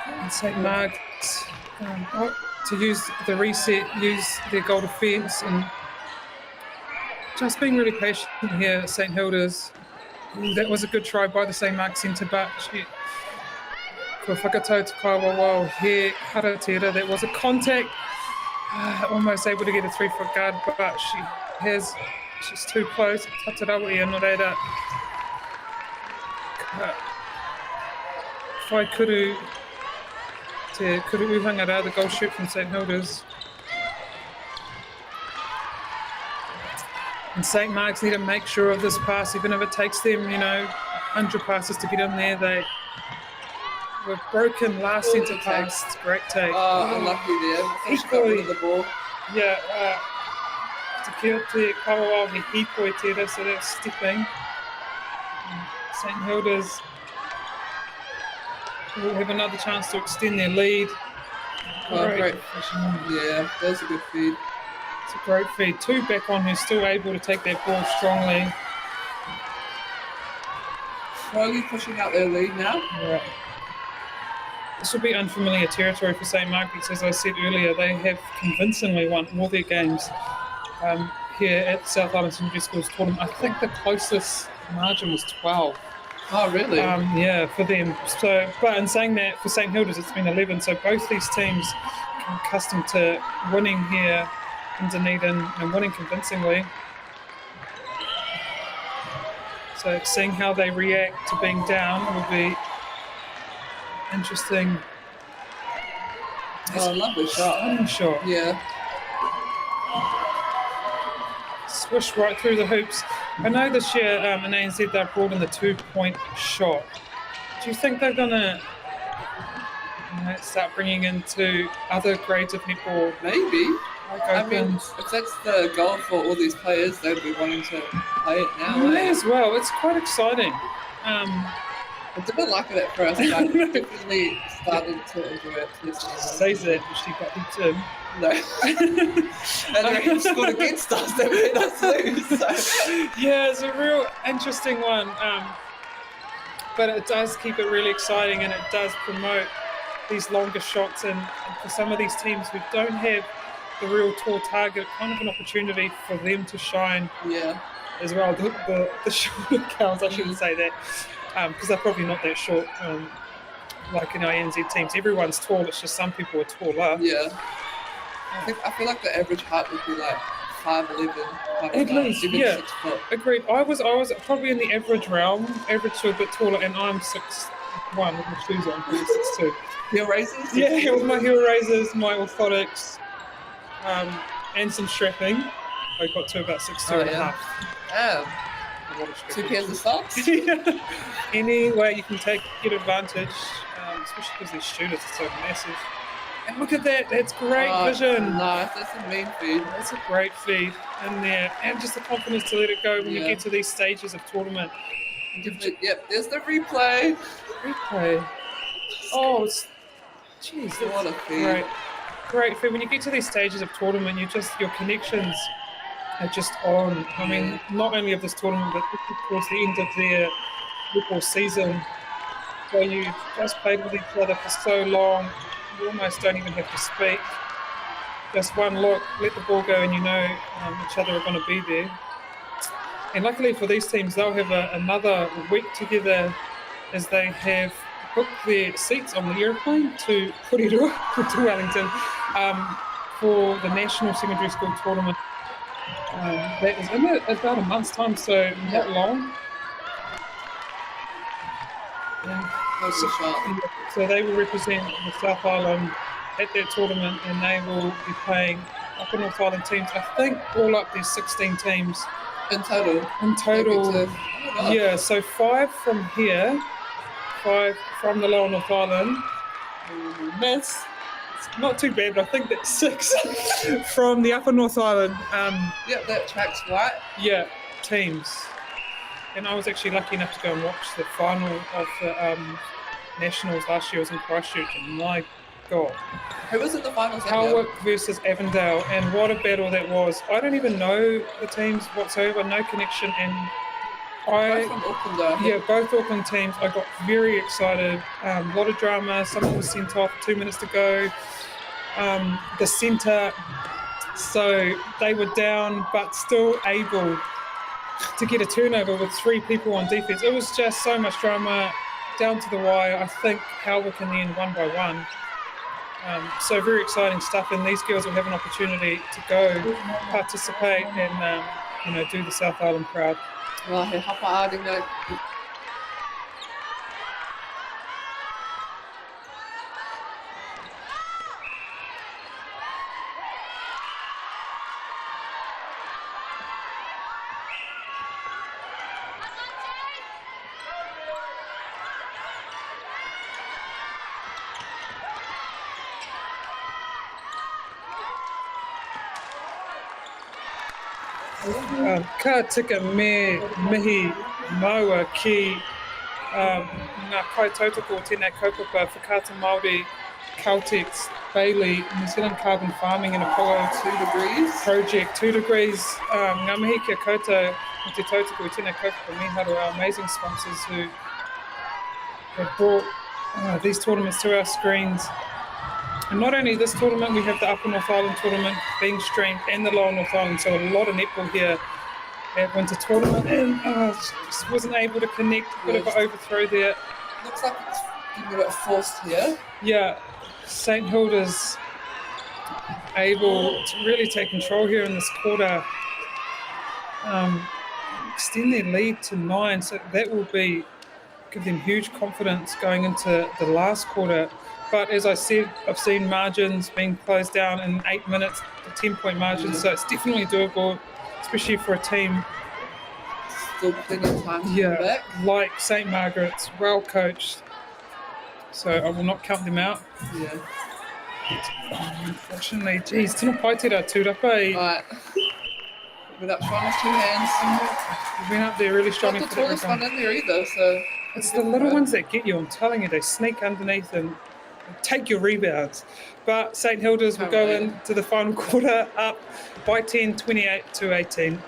And St Margaret's to use the reset, use their goal defence, and just being really patient here at St Hilda's. That was a good try by the St Mark's centre, but kua whakatau te kaiwawao he haratera. That was a contact, almost able to get a 3-foot guard, but she's too close. Tatarawa I anō reira. Whai kuru te kuru uhanga rā, the goal shoot from St Hilda's. And St Mark's need to make sure of this pass, even if it takes them, 100 passes to get in there. They were broken last centre pass. It's a great take. Oh, unlucky there. Fish got rid of the ball. Yeah, te kia te kawawao he hipoi tera, so that's stepping. St Hilda's will have another chance to extend their lead. Great. Yeah, that was a good feed. It's a great feed. 2 back on, who's still able to take that ball strongly. Slowly pushing out their lead now. Right. This will be unfamiliar territory for St Margaret's. As I said earlier, they have convincingly won all their games here at the South Island Secondary Schools tournament. I think the closest margin was 12. Oh, really? Yeah, for them. So, but in saying that, for St Hilda's, it's been 11. So both these teams are accustomed to winning here in Dunedin and winning convincingly. So seeing how they react to being down will be interesting. Oh, lovely shot. Stunning shot. Yeah. Swish right through the hoops. I know this year in ANZ they've brought in the 2-point shot. Do you think they're going to start bringing into other grades of netball? Maybe. I mean, Opens? if that's the goal for all these players, they'd be wanting to play it now. May as well. It's quite exciting. I didn't like it at first, but I definitely started to enjoy it. Says that, but she got hit in. No. And they scored against us, they made us lose. So. Yeah, it's a real interesting one. But it does keep it really exciting, and it does promote these longer shots. And for some of these teams who don't have the real tall target, kind of an opportunity for them to shine as well. The shorter counts, I shouldn't say that, because they're probably not that short. Like in our NZ teams, everyone's tall, it's just some people are taller. Yeah. I feel like the average height would be like 5'11", at least, even yeah. 6 foot. Agreed. I was probably in the average realm, average to a bit taller, and I'm 6'1" with my shoes on, 6'2". Heel raisers? Yeah, with my heel raisers, my orthotics, and some strapping. I got to about 6'2" and a half. 2 pairs of socks? Any way you can get advantage, especially because these shooters are so massive. And look at that, that's great vision. Nice, that's a mean feed. That's a great feed in there. And just the confidence to let it go when you get to these stages of tournament. Yep, there's the replay. Oh, jeez. What a feed. Great feed. When you get to these stages of tournament, your connections are just on. I mean, not only of this tournament, but towards the end of their football season, where you just played with each other for so long. You almost don't even have to speak. Just one look, let the ball go, and you know each other are going to be there. And luckily for these teams, they'll have another week together as they have booked their seats on the airplane to Wellington for the National Secondary School Tournament. That is in about a month's time, so not long. So they will represent the South Island at that tournament, and they will be playing Upper North Island teams. I think all up there's 16 teams in total. Yeah, so 5 from here, 5 from the Lower North Island. It's not too bad, but I think that's 6 from the Upper North Island. That tracks right. Yeah, teams. And I was actually lucky enough to go and watch the final of the Nationals last year. I was in Christchurch, and my God. Who was in the finals? Howick versus Avondale, and what a battle that was. I don't even know the teams whatsoever, no connection. And both from Auckland, though. Yeah, both Auckland teams. I got very excited. A lot of drama. Someone was sent off 2 minutes to go. The centre, so they were down, but still able to get a turnover with 3 people on defence. It was just so much drama, down to the wire. I think Howick in the end 1 by 1. So very exciting stuff, and these girls will have an opportunity to go participate and do the South Island proud. Well, he hapa aringa. Ka tika me mihi maua ki ngā kai tautoko o tēnei kaupapa whakata Māori, Caltex, Bailey, New Zealand Carbon Farming and Apollo 2 degrees Project 2 degrees. Ngā mihi kia koutou o te tautoko o tēnei kaupapa miharo, our amazing sponsors who have brought these tournaments to our screens. And not only this tournament, we have the Upper North Island tournament being streamed and the Lower North Island, so a lot of netball here at Winter Tournament, and just wasn't able to connect, a bit of an overthrow there. Looks like it's getting a bit forced here. Yeah, St Hilda's able to really take control here in this quarter. extend their lead to 9, so that will give them huge confidence going into the last quarter. But as I said, I've seen margins being closed down in 8 minutes, the 10-point margins, so it's definitely doable, especially for a team. Still plenty of time to come back. Like St. Margaret's, well coached. So I will not count them out. Yeah. Unfortunately, geez, tino paitera tūrapa. Right. Went up strong with 2 hands. Went up there really strong. Not the tallest one in there either, so... It's the little ones that get you, I'm telling you. They sneak underneath and take your rebounds. But St. Hilda's will go into the final quarter up by 10, 28-18.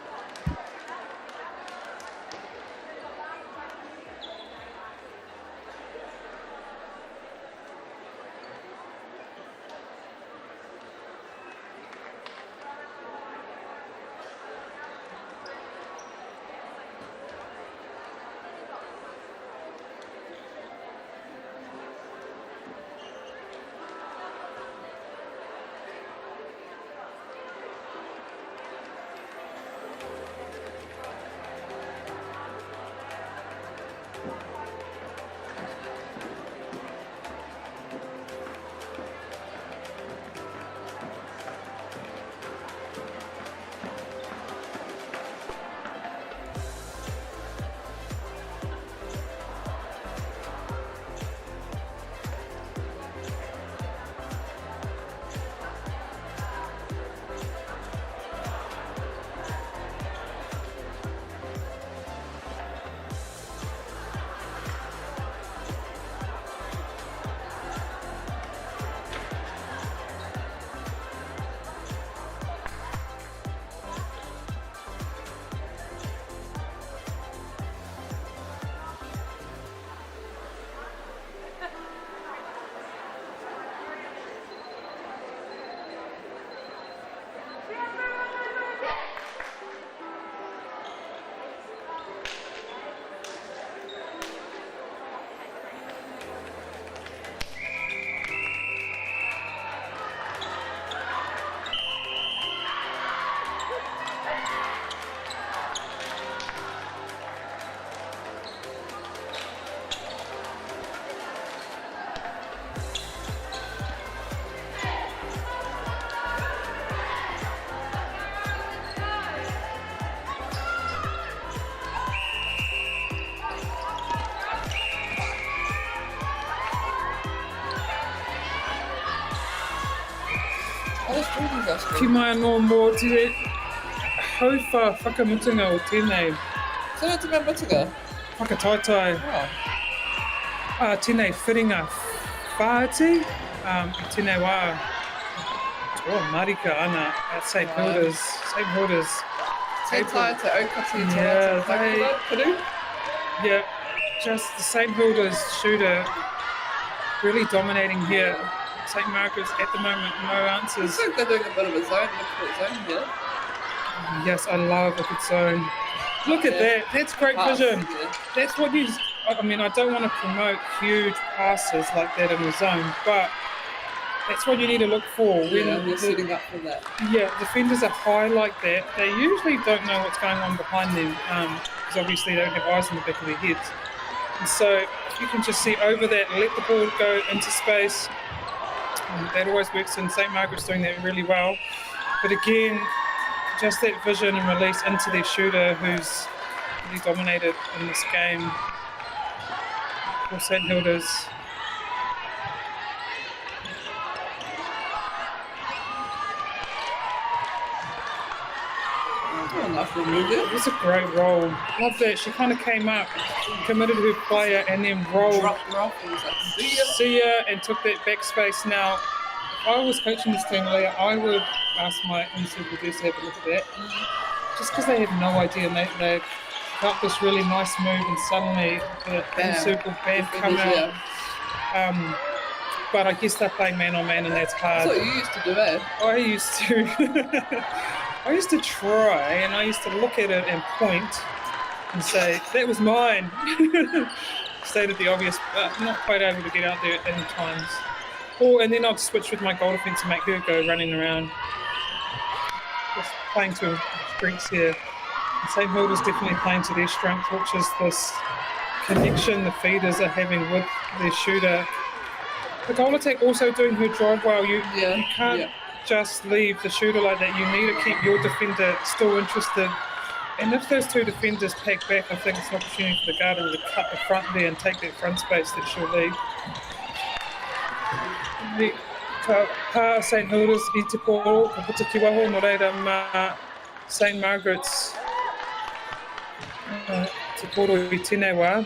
Ki mai anō mō te hauwha whakamutunga o tēnei. Tēnei te mutunga? Whakataitai. Tēnei whiringa whāti, tēnei wā. Marika ana at St. Hilda's. St. Hilda's. Te tai, te aukati, te yeah, just the St. Hilda's shooter really dominating here. St. Margaret's at the moment, no answers. Looks like they're doing a bit of a zone here. Yes, I love a good zone. Look at that. That's great vision. Yeah. That's what you... I mean, I don't want to promote huge passes like that in the zone, but that's what you need to look for. When you're setting up for that. Yeah, defenders are high like that. They usually don't know what's going on behind them, because obviously they don't have eyes in the back of their heads. And so if you can just see over that, let the ball go into space, that always works, and St. Margaret's doing that really well. But again, just that vision and release into their shooter who's really dominated in this game for St. Hilda's. It was a great roll. Love that. She kind of came up, committed her player, and then rolled. See ya, and took that backspace. Now, if I was coaching this team, Leah, I would ask my in-circle to have a look at that. Just because they have no idea, they got this really nice move, and suddenly the in-circle band come out. But I guess they're playing man-on-man, and that's hard. That's what you used to do, eh? I used to. I used to try, and I used to look at it and point and say, that was mine. Stated the obvious, but not quite able to get out there in times. And then I'd switch with my goal defence and make her go running around. Just playing to her strengths here. St Hilda's definitely playing to their strength, which is this connection the feeders are having with their shooter. The goal attack also doing her job well. You can't just leave the shooter like that. You need to keep your defender still interested. And if those two defenders pack back, I think it's an opportunity for the Garden to cut the front there and take that front space that she'll leave. Pa St Hilda's I te koro, ka puta ki waho, no reira ma St Margaret's te koro I tēnei wā.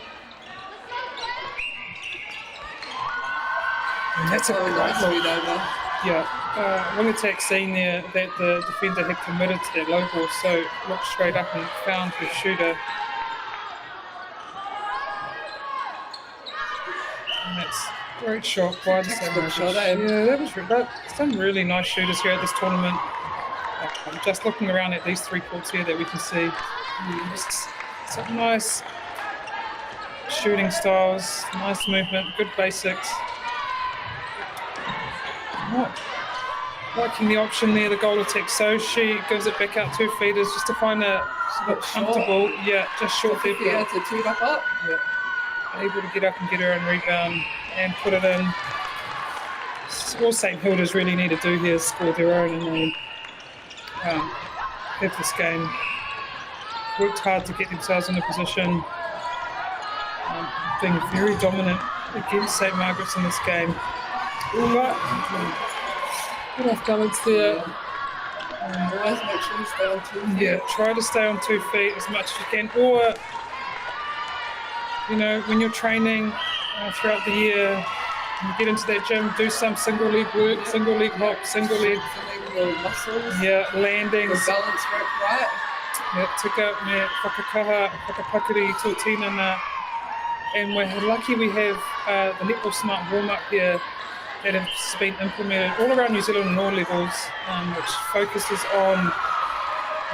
And that's a nice read over. Yeah, wing attack seen there that the defender had committed to that low ball, so looked straight up and found the shooter. And that's a great shot by the St Margaret's. Yeah, that was some really nice shooters here at this tournament. Just looking around at these three courts here that we can see, some nice shooting styles, nice movement, good basics. Liking the option there, the goal attack. So she gives it back out 2 feeders just to find a comfortable, just short there. Yeah, to tee back up. Yeah, able to get up and get her own rebound and put it in. All St Hilda's really need to do here is score their own, and they have this game. Worked hard to get themselves in a position, being very dominant against St Margaret's in this game. But good off balance there. Always make sure you stay on 2 feet. Yeah, try to stay on 2 feet as much as you can. Or, you know, when you're training throughout the year, you get into that gym, do some single leg work, single leg hop, single leg muscles. Yeah, landings. The balance work right. Yeah, tika me whakakaha, whakapakuri tō tinana. And we're lucky we have the Netball Smart warm-up here that has been implemented all around New Zealand on all levels, which focuses on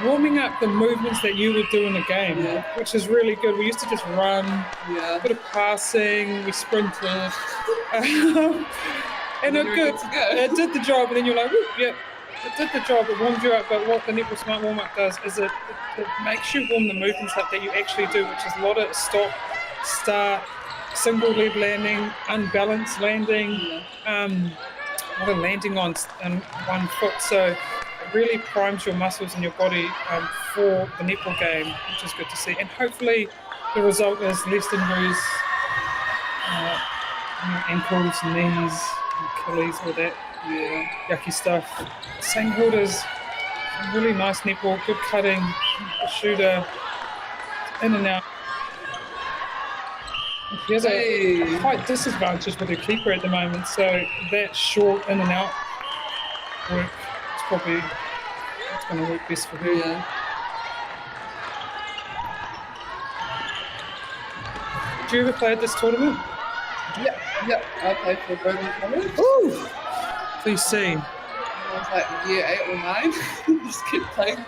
warming up the movements that you would do in a game, which is really good. We used to just run, a bit of passing, we sprinted, and it did the job, and then you're like, whoop, it did the job, it warmed you up. But what the Netball Smart warm-up does is it makes you warm the movements up that you actually do, which is a lot of stop, start, single leg landing, unbalanced landing, a lot of landing on 1 foot. So it really primes your muscles in your body for the netball game, which is good to see. And hopefully the result is less injuries, ankles, knees, Achilles, all that yucky stuff. St Hilda's really nice netball, good cutting, a shooter, in and out. She has a quite disadvantage with her keeper at the moment, so that short in and out work is probably going to work best for her. Yeah. Did you ever play at this tournament? Yeah. I played for Bowden College. Ooh! Please see. I was like year 8 or 9. Just kept playing.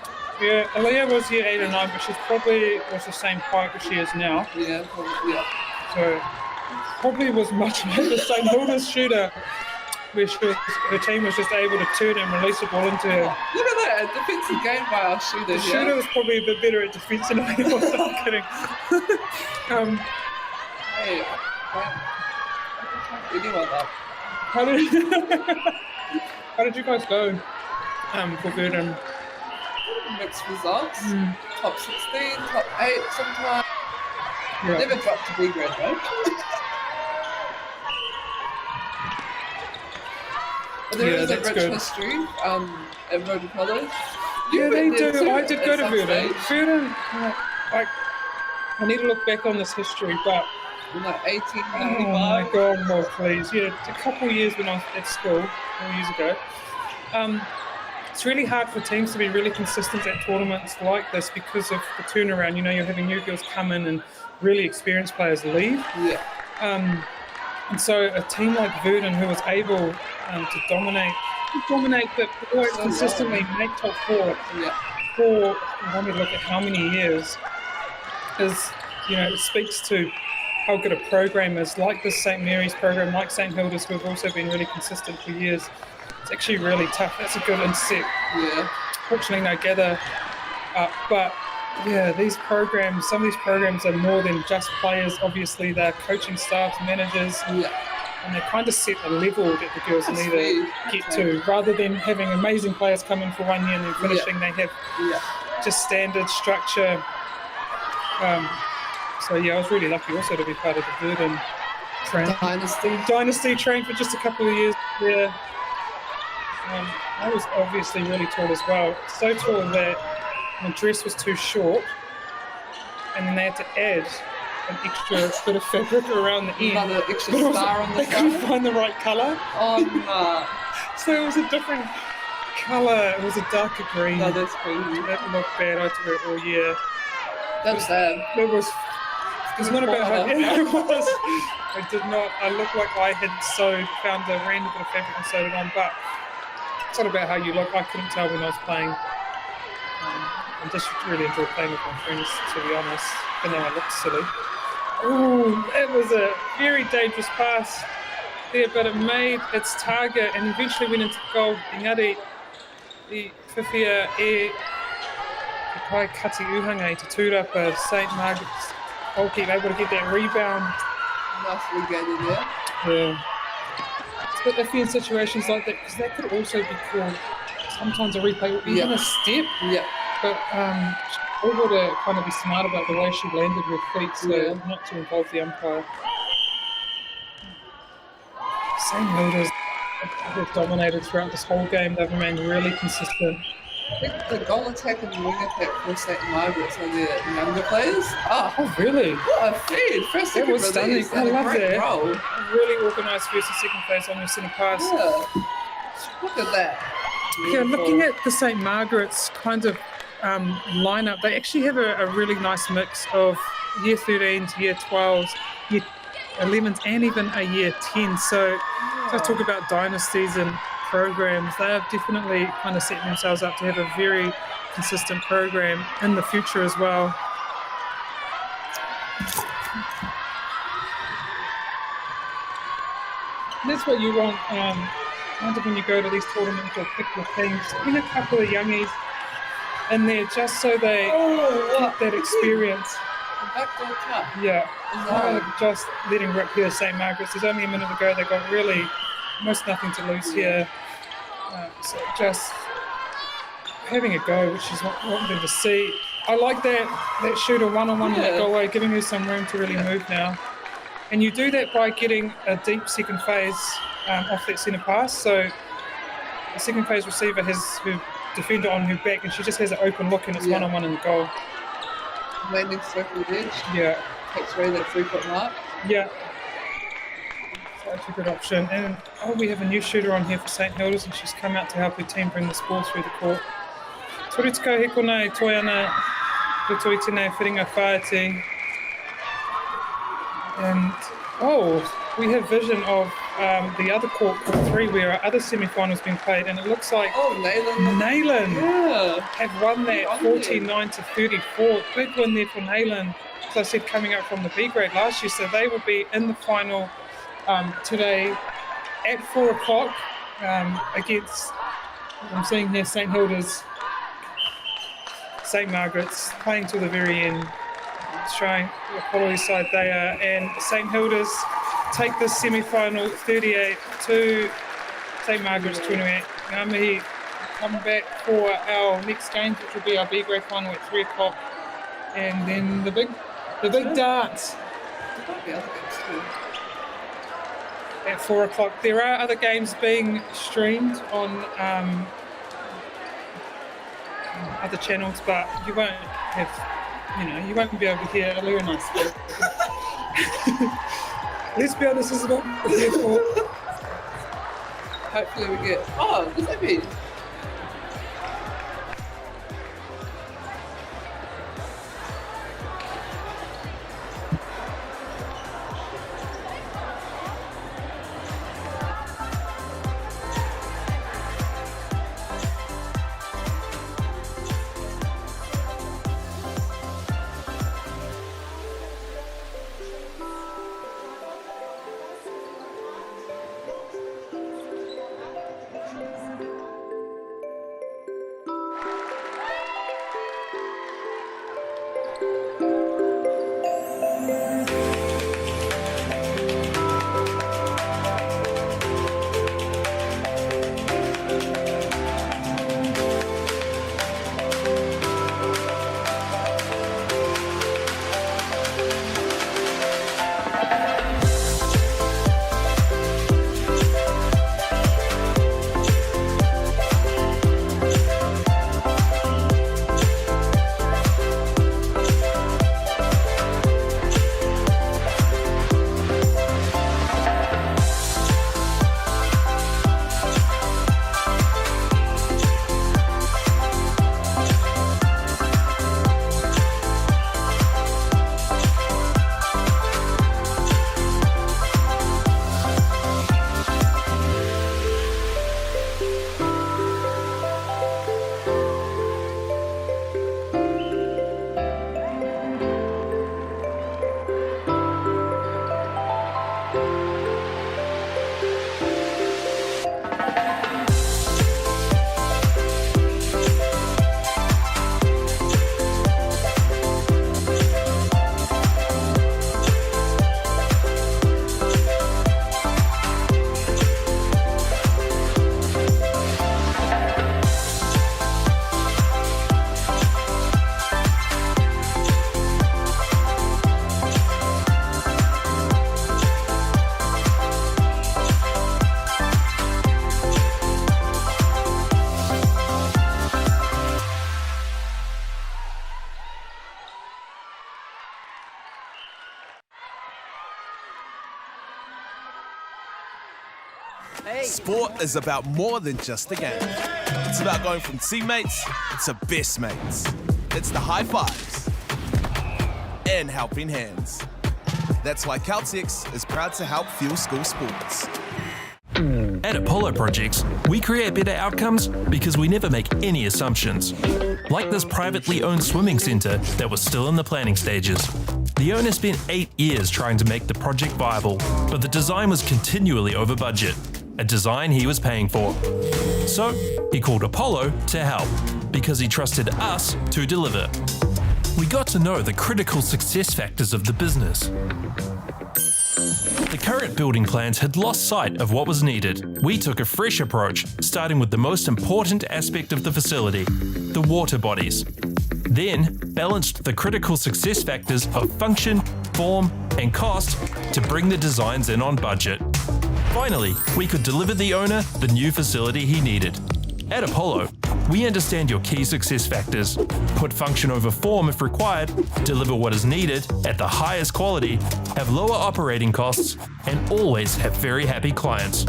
Yeah, Aaliyah was year 8 or 9, but she's probably was the same height as she is now. Yeah, probably, So probably was much like the St Hilda's shooter, where her team was just able to turn and release the ball into her. Look at that, a defensive game by our shooter. The shooter was probably a bit better at defence than I was. I'm kidding. Hey, anyone up? How did you guys go for Verdun? Mixed results. Top 16, top 8 sometimes. Yeah. Never dropped to B grade though. But there is a rich history at Bowden College. Yeah, they do. I did go to Verdun. Verdun, I need to look back on this history, but like 1895. Oh my God, well, please. Yeah, a couple of years when I was at school, 4 years ago. It's really hard for teams to be really consistent at tournaments like this because of the turnaround. You know, you're having new girls come in and really experienced players leave. Yeah. And so a team like Verdun, who was able to dominate, but always consistently make top 4 for, when we look at how many years, is, you know, it speaks to how good a program is, like the St Mary's program, like St Hilda's, who have also been really consistent for years. It's actually really tough. That's a good inset. Yeah. Fortunately, no gather up, but Yeah, some of these programs are more than just players. Obviously, they're coaching staff, managers, and they kind of set a level that the girls need to get to. Rather than having amazing players come in for 1 year and then finishing, they have just standard structure. So yeah, I was really lucky also to be part of the Dunedin Dynasty train for just a couple of years there. I was obviously really tall as well. So tall that my dress was too short, and then they had to add an extra bit of fabric around the end. Another extra star on the They couldn't find the right colour. Oh no! So it was a different colour. It was a darker green. No, that's crazy. It looked bad. I had to wear it all year. That's sad. It's not about how it was. I did not. I looked like I had found a random bit of fabric and sewed it on, but it's not about how you look. I couldn't tell when I was playing. I just really enjoyed playing with my friends, to be honest, even though I looked silly. Ooh, that was a very dangerous pass there, but it made its target and eventually went into goal. Engari, I whiwhia e kai kati uhanga I te tūrapa St. Margaret's goalkeeper, able to get that rebound. Nicely gathered there. Yeah. It's a bit iffy in situations like that because that could also be called sometimes a replay or even a step. Yeah. But we've got to kind of be smart about the way she landed with feet, so not to involve the umpire. St. Hilda's have dominated throughout this whole game. They've remained really consistent. I think the goal attack and the wing attack for St. Margaret's are the younger players. Oh, really? What a feed! First, that was stunning. I love that. Role. Really organised first and second phase on your centre pass. Yeah. Look at that. Yeah, looking at the St. Margaret's kind of lineup, they actually have a really nice mix of year 13s, year 12s, year 11s, and even a year 10. So to talk about dynasties and programs, they have definitely kind of set themselves up to have a very consistent program in the future as well. And that's what you want. When you go to these tournaments or pick your teams, in a couple of youngies in there just so they get that experience. Backdoor cut. Yeah. Just letting rip here, St. Margaret's. There's only a minute to go. They got really almost nothing to lose here. So just having a go, which is what I wanted to see. I like that shooter one-on-one in the goal, giving her some room to really move now. And you do that by getting a deep second phase off that centre pass. So the second phase receiver has her defender on her back and she just has an open look and it's one-on-one in the goal. Landing circle edge. Yeah. Takes away that 3-foot mark. Yeah. So that's a good option. And we have a new shooter on here for St. Hilda's and she's come out to help her team bring this ball through the court. Toritiko he konei toi ana rutui tēnei whiringa whaati. And we have vision of the other court 3 where our other semi-finals been played, and it looks like Nayland have won that 49-34. Big win there for Nayland, as I said, coming up from the B grade last year, so they will be in the final today at 4 o'clock against, I'm seeing here, St. Hilda's, St. Margaret's, playing till the very end. Showing what quality side they are, and St. Hilda's take this semi-final 38 to St. Margaret's 28. Ngā mihi come back for our next game, which will be our B grade final at 3 o'clock, and then the big dance at 4 o'clock. There are other games being streamed on other channels, but you won't have. You won't be able to hear Aluna speak. Let's be honest, this is what we're here for. Hopefully we get... does that mean? Sport is about more than just a game. It's about going from teammates to best mates. It's the high fives and helping hands. That's why Caltex is proud to help fuel school sports. At Apollo Projects, we create better outcomes because we never make any assumptions. Like this privately owned swimming centre that was still in the planning stages. The owner spent 8 years trying to make the project viable, but the design was continually over budget, a design he was paying for. So he called Apollo to help, because he trusted us to deliver. We got to know the critical success factors of the business. The current building plans had lost sight of what was needed. We took a fresh approach, starting with the most important aspect of the facility, the water bodies. Then balanced the critical success factors of function, form, and cost to bring the designs in on budget. Finally, we could deliver the owner the new facility he needed. At Apollo, we understand your key success factors, put function over form if required, deliver what is needed at the highest quality, have lower operating costs, and always have very happy clients.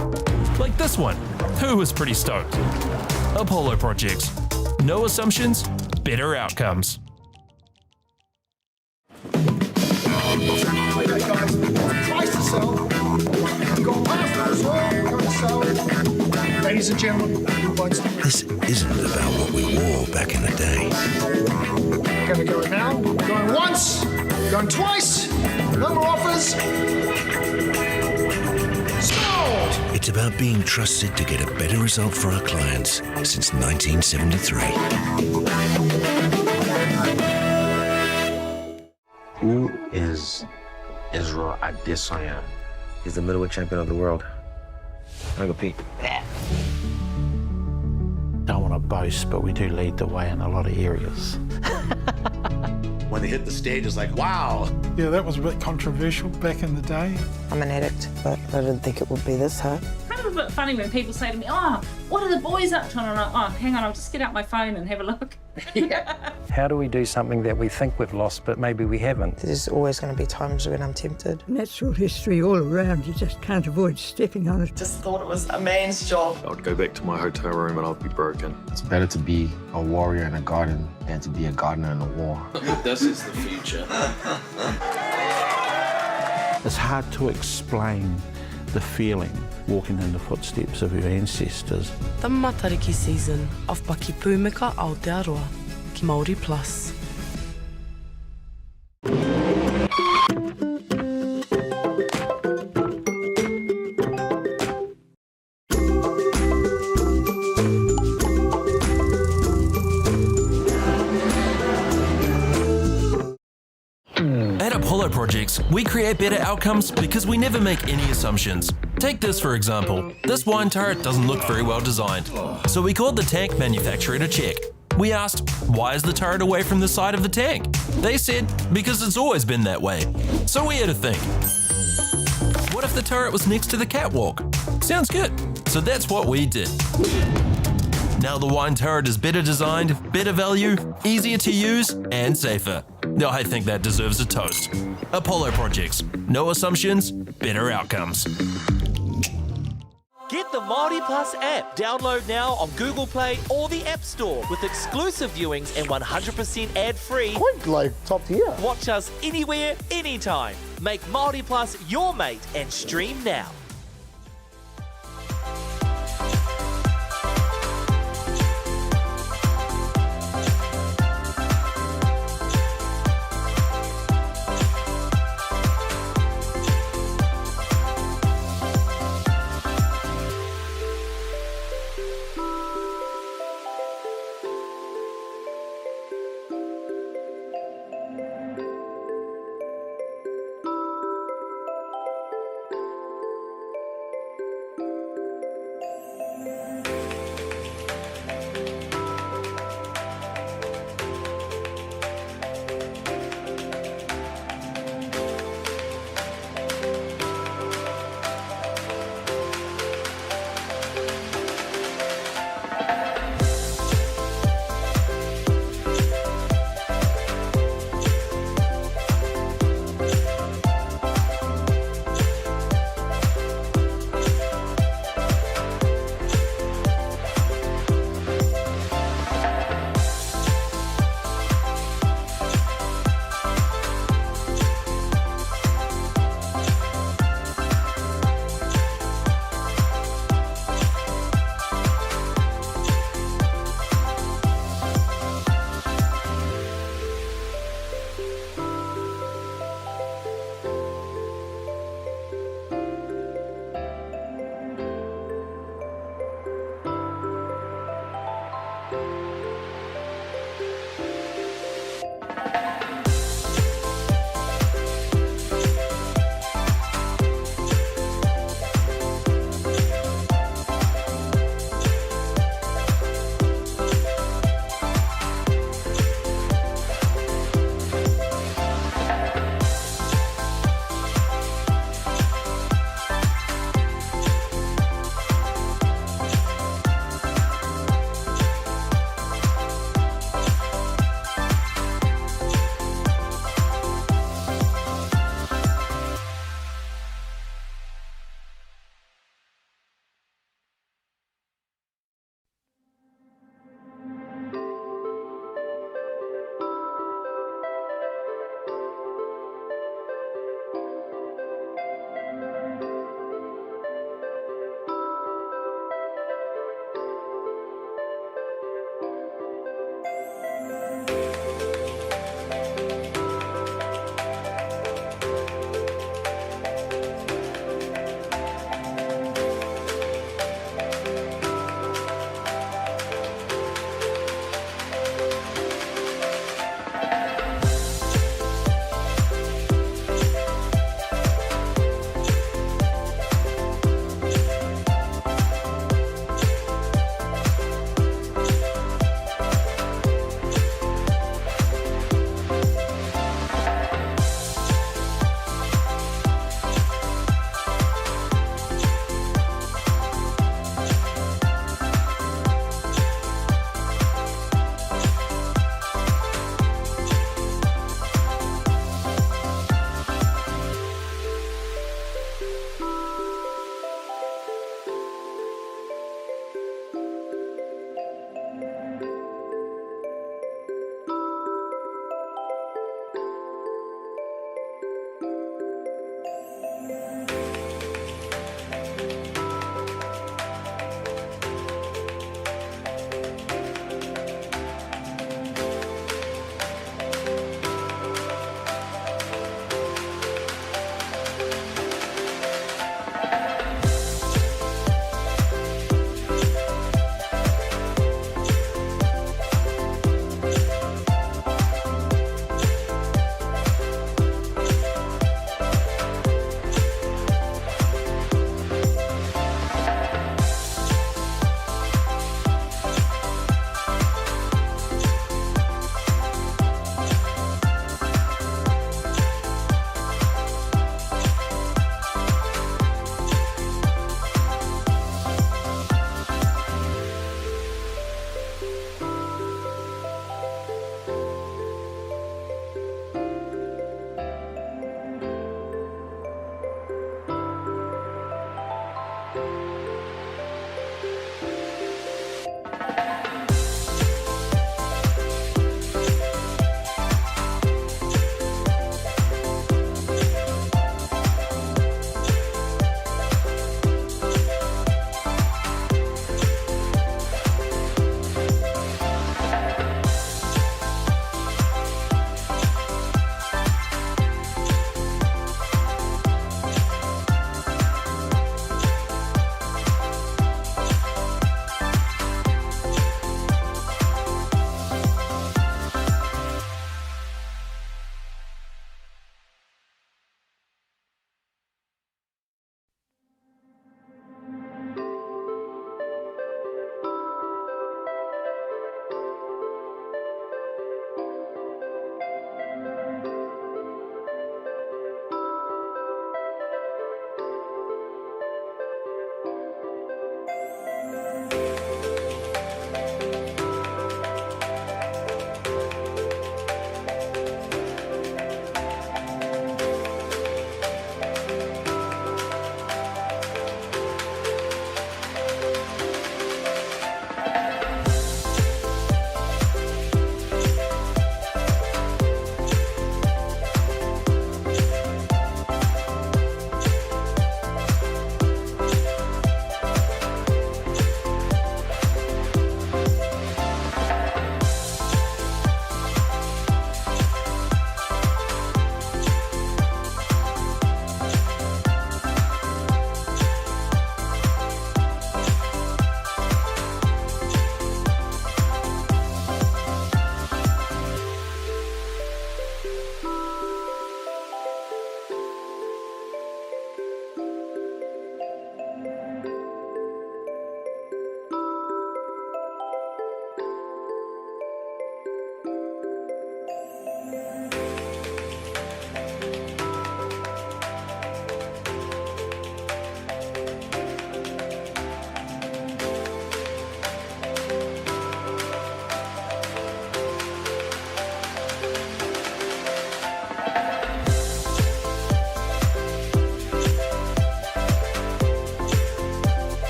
Like this one, who was pretty stoked. Apollo Projects. No assumptions, better outcomes. Okay, guys, price to sell. We've got milestones as well. Going to sell. Ladies and gentlemen, This isn't about what we wore back in the day. we're going to go now. Going once, going twice. No more offers. Sold! It's about being trusted to get a better result for our clients since 1973. Who is Israel Adesanya? He's the middleweight champion of the world. I'm gonna go pee. Don't want to boast, but we do lead the way in a lot of areas. When they hit the stage, it's like, wow. Yeah, that was a bit controversial back in the day. I'm an addict, but I didn't think it would be this hard. Kind of a bit funny when people say to me, oh, what are the boys up to? And I'm like, oh, hang on, I'll just get out my phone and have a look. How do we do something that we think we've lost, but maybe we haven't? There's always going to be times when I'm tempted. Natural history all around, you just can't avoid stepping on it. Just thought it was a man's job. I would go back to my hotel room and I'd be broken. It's better to be a warrior in a garden than to be a gardener in a war. This is the future. It's hard to explain the feeling walking in the footsteps of your ancestors. The Matariki season of Paki Pūmika Aotearoa ki MāORI Plus. At Apollo Projects, we create better outcomes because we never make any assumptions. Take this for example. This wine turret doesn't look very well designed. So we called the tank manufacturer to check. We asked, why is the turret away from the side of the tank? They said, because it's always been that way. So we had to think. What if the turret was next to the catwalk? Sounds good. So that's what we did. Now the wine turret is better designed, better value, easier to use, and safer. I think that deserves a toast. Apollo Projects. No assumptions, better outcomes. Get the MāORI Plus app. Download now on Google Play or the App Store with exclusive viewings and 100% ad-free. Quite like top tier. Watch us anywhere, anytime. Make MāORI Plus your mate and stream now.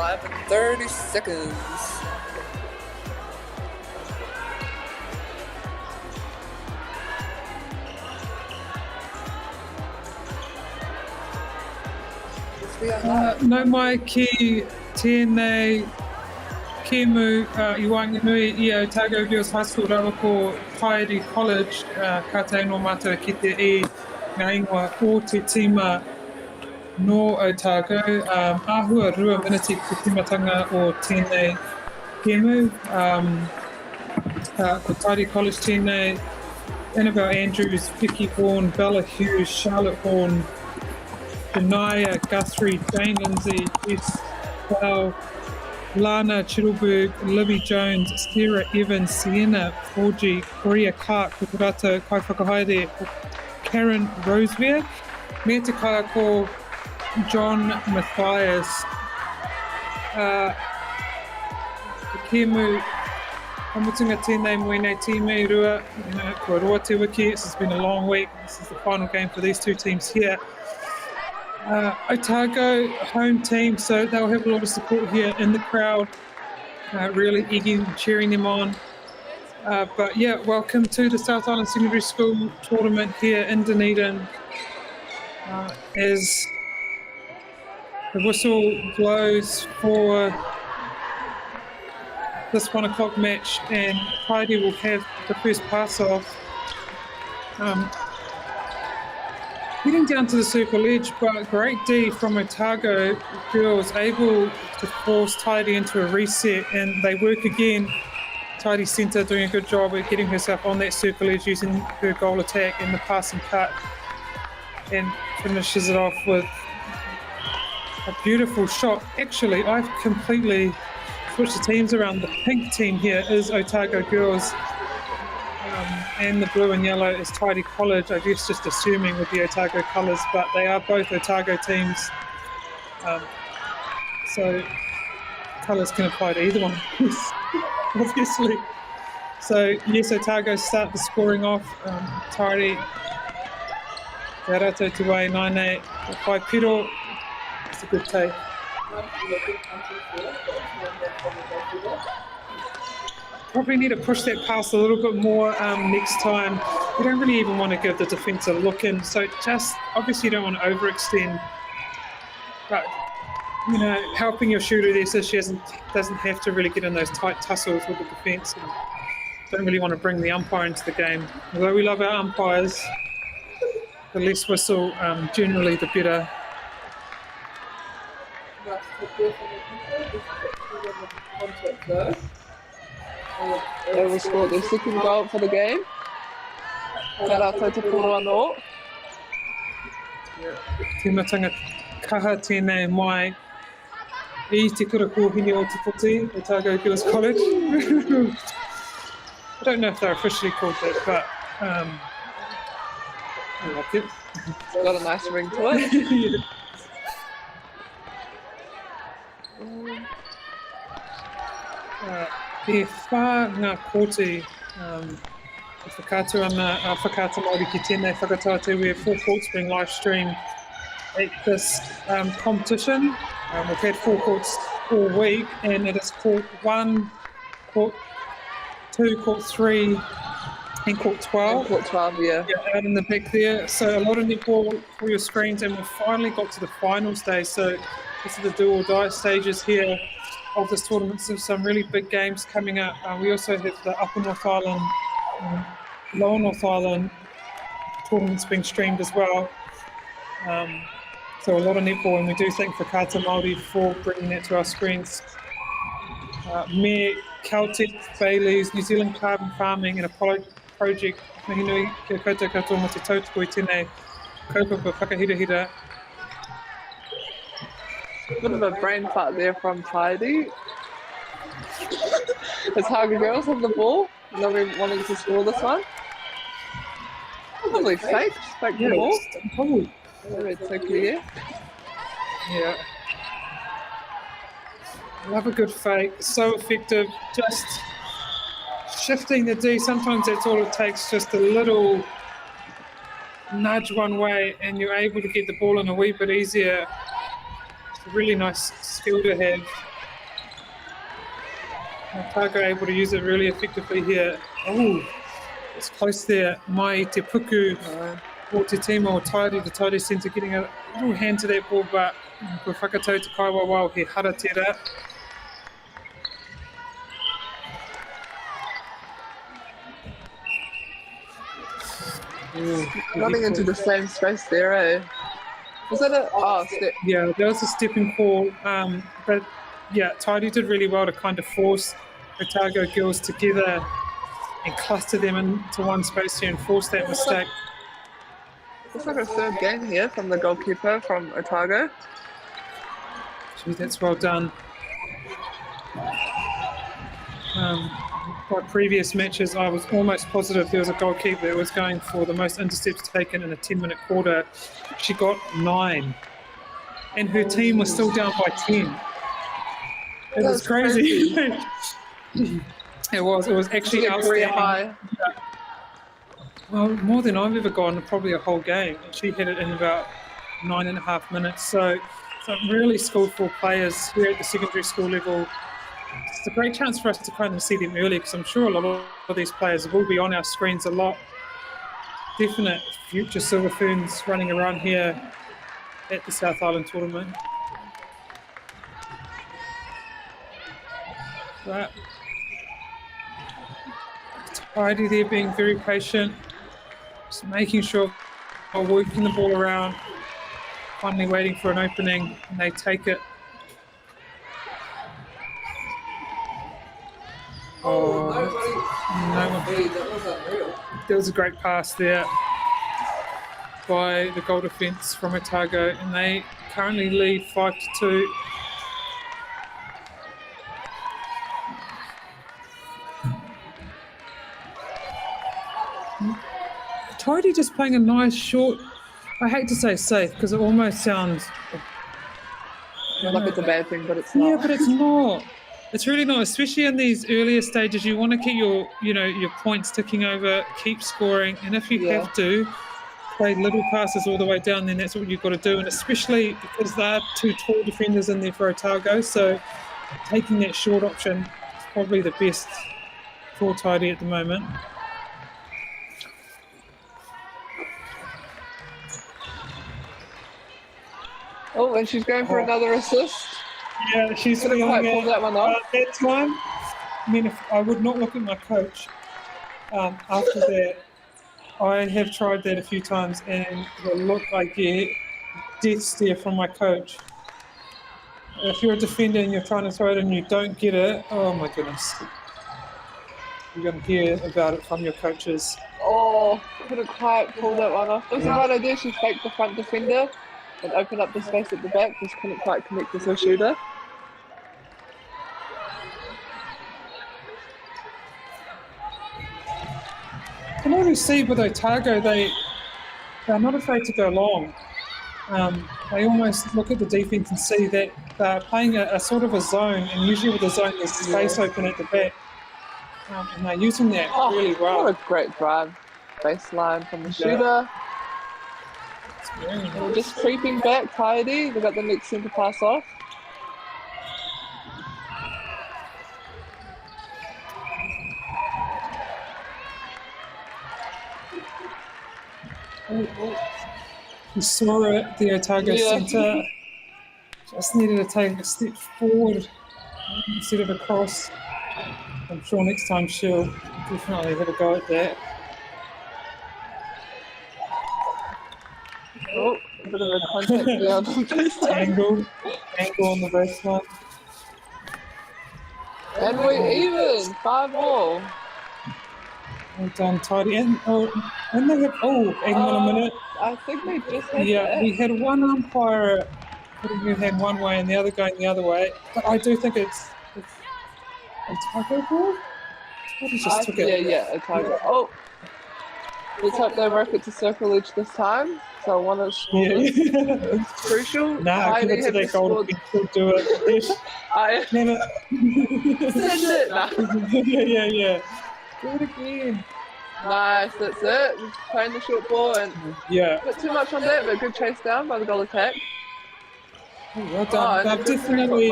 5 and 30 seconds. No mai ki tēnei kēmu I Whanganui I Otago Girls High School rawa ko Kairi College ka te no mātou ki te I ngā ingoa o te tima no Otago. Āhua rua miniti ki timatanga o tēnei kēmu. Ko Kairi College tēnei, Annabelle Andrews, Vicky Vaughan, Bella Hughes, Charlotte Vaughan, Benaya, Guthrie, Jane Lindsay, Jess Bell, Lana Chittleberg, Libby Jones, Sarah Evans, Sienna Forgy, Korea Clark, Kukurata, Kai Whakahaere, Karen Rosevear, me te kaia ko John Matthias, Kēmu, Hamutunga tēnei moenei tīmei rua, ko roa te wiki. This has been a long week. This is the final game for these two teams here. Otago, home team, so they'll have a lot of support here in the crowd, really egging, cheering them on. But yeah, welcome to the South Island Secondary School tournament here in Dunedin. As the whistle blows for this 1 o'clock match, and Heidi will have the first pass off. Getting down to the circle edge, but great D from Otago girls, able to force Tidy into a reset, and they work again. Tidy centre doing a good job at getting herself on that circle edge using her goal attack and the passing cut, and finishes it off with a beautiful shot. Actually, I've completely switched the teams around. The pink team here is Otago girls, and the blue and yellow is Tidy College, I guess just assuming with the Otago colours, but they are both Otago teams. So colours can apply to either one, obviously. So yes, Otago start the scoring off. Tidy, Te Rato Te Wai, 9-8, Whai Piro. It's a good take. Probably need to push that pass a little bit more next time. We don't really even want to give the defence a look in, so just obviously you don't want to overextend, but you know, helping your shooter there so she doesn't have to really get in those tight tussles with the defence. Don't really want to bring the umpire into the game. Although we love our umpires, the less whistle generally the better. They will score their second goal for the game. Te Rato Te Poro anō. Timatanga kaha tēnei mai I te kura kōhine o te poti, Otago Girls College. I don't know if they're officially called that, but I like it. It's got a nice ring to it. E whā ngā kōti, e whakātu ana, whakātu Māori ki tēnei whakatāte, we have 4 courts being live streamed at this competition. We've had 4 courts all week, and it is court 1, court 2, court 3, and court 12. And court 12, yeah. Out in the back there. So a lot of netball for your screens, and we've finally got to the final stage. So this is the do or die stages here of this tournament. So some really big games coming up. We also have the Upper North Island, Lower North Island tournaments being streamed as well. So a lot of netball, and we do thank Whakata Māori for bringing that to our screens. Me, Caltech, Bailey's, New Zealand Carbon Farming and Apollo Project, Mahinui, kia koutou katoa mo te tautoko I tēnei kaupapa whakahirahira. Bit of a brain fart there from Tidy. Otago girls have the ball. They'll be wanting to score this one. Probably fake the ball. Probably. It's okay. Yeah. Love a good fake. So effective. Just shifting the D. Sometimes that's all it takes. Just a little nudge one way, and you're able to get the ball in a wee bit easier. It's a really nice skill to have. Otago able to use it really effectively here. Oh, it's close there. Mai Te Puku or Te Tima or Tairi, the Tairi centre, getting a little hand to that ball, but ko whakatau te kaiwa wau he hara tera. Running into the same space there, eh? Was that a step? Yeah, that was a stepping call. But yeah, Tairi did really well to kind of force Otago girls together and cluster them into one space here and force that mistake. Looks like a third game here from the goalkeeper from Otago. Gee, that's well done. By previous matches, I was almost positive there was a goalkeeper that was going for the most intercepts taken in a 10-minute quarter. She got 9, and her team was still down by 10. It was crazy. It was actually outstanding. Well, more than I've ever gone, probably a whole game. She had it in about 9.5 minutes. So some really skillful players here at the secondary school level. It's a great chance for us to kind of see them early, because I'm sure a lot of these players will be on our screens a lot. Definite future Silver Ferns running around here at the South Island tournament. But Heidi there being very patient, just making sure while working the ball around, finally waiting for an opening, and they take it. Oh, no one. That was unreal. There was a great pass there by the goal defence from Otago, and they currently lead 5-2. Tidy just playing a nice short, I hate to say safe because it almost sounds like it's a bad thing, but it's not. Yeah, but it's not. It's really not, especially in these earlier stages. You want to keep your points ticking over, keep scoring, and if you have to play little passes all the way down, then that's what you've got to do. And especially because there are 2 tall defenders in there for Otago, so taking that short option is probably the best for Tidy at the moment. Oh, and she's going for another assist. Yeah, she's going to quite pull that one off. That time, I mean, if I would not look at my coach after that. I have tried that a few times, and the look I get, death stare from my coach. If you're a defender and you're trying to throw it and you don't get it, oh my goodness. You're going to hear about it from your coaches. Oh, couldn't quite pull that one off. That was the right idea. She faked the front defender and opened up the space at the back, just couldn't quite connect with her shooter. I can already see with Otago, they're not afraid to go long. They almost look at the defence and see that they're playing a sort of a zone, and usually with a zone there's space open at the back, and they're using that really well. What a great drive. Baseline from the shooter. And we're just creeping back, Tidy. They got the next centre pass off. You saw it, the Otago centre. Just needed to take a step forward instead of across. I'm sure next time she'll definitely have a go at that. Oh, a bit of a contact there on the baseline. Angle on the baseline. And we're even, 5-all. Well done, Tidy. And they have, hang on a minute. I think they just had that. We had one umpire putting her hand one way and the other going the other way. But I do think it's Otago ball? Tidy just took it. Yeah, Otago. Oh, let's hope they work it to circle edge this time. So one of it's crucial. Nah, give it to that goal. Still do it. Send it. Yeah. Do it again. Nice, that's it. Just playing the short ball and not too much on that, but good chase down by the goal attack. Well done. They've definitely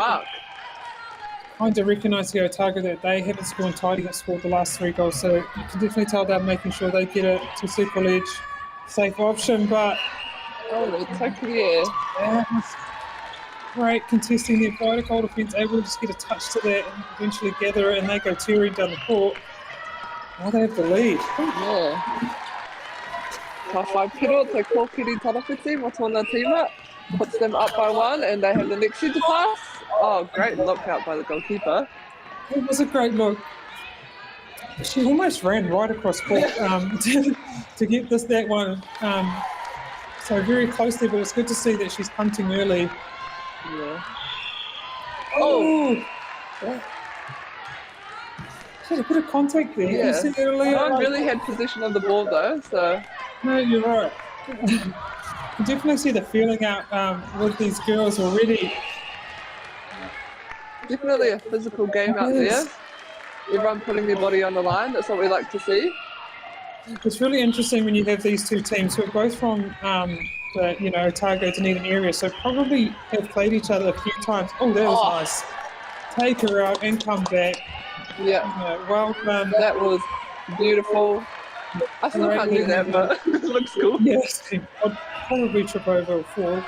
kind of recognise the Otago that they haven't scored and Tidy have scored the last 3 goals. So you can definitely tell they're making sure they get it to Circle Edge. Safe option, but... Oh, it's so clear. Yeah, great contesting their fighter goal defence, able to just get a touch to that and eventually gather it, and they go tearing down the court. Now they have the lead. Yeah. Ka whai piro te kōkiri tarawhiti mo tōna tīma. Puts them up by 1 and they have the next centre pass. Oh, great look out by the goalkeeper. It was a great look. She almost ran right across court to get that one. So very closely, but it's good to see that she's punting early. Yeah. Oh! She had a bit of contact there. Yeah. You see that earlier? No one really had possession of the ball though, so... No, you're right. You definitely see the feeling out with these girls already. Definitely a physical game out there. Everyone putting their body on the line. That's what we like to see. It's really interesting when you have these two teams who are both from the Otago, Dunedin area, so probably have played each other a few times. Oh, that was nice. Take her out and come back. Yeah. Well done. That was beautiful. I still can't do that, but it looks cool. Yes, I'd probably trip over or fall.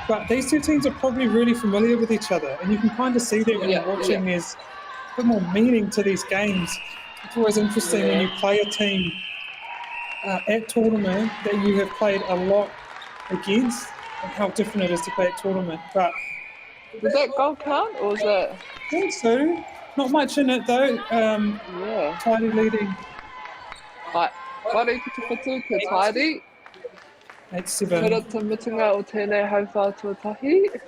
But these two teams are probably really familiar with each other, and you can kind of see that when you're watching. There's a bit more meaning to these games. It's always interesting when you play a team at tournament that you have played a lot against, and how different it is to play at tournament. But does that goal count, or is that? I think so. Not much in it though. Tidy leading. Right, whare ki te whatu, te Tidy. 8-7. Kura te mutunga o tēnei hauwhā tuatahi.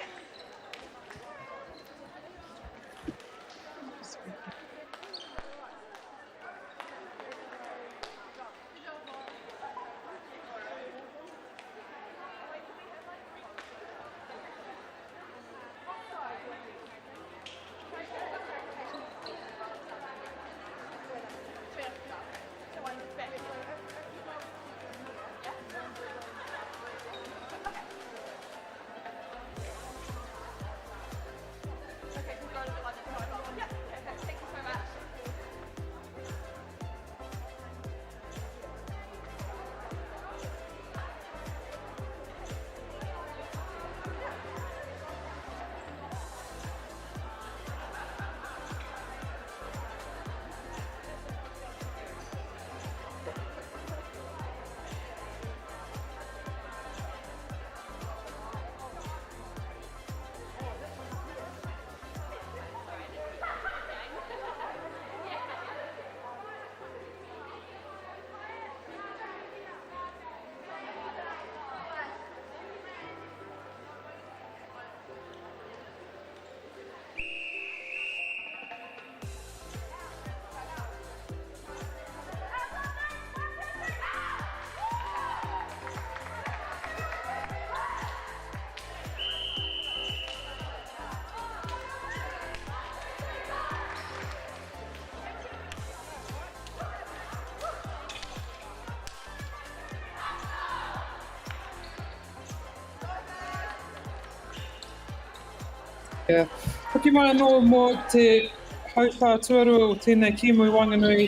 Hoki mai anō mō te hauwhā tuarua o tēnei Kimui Wanganui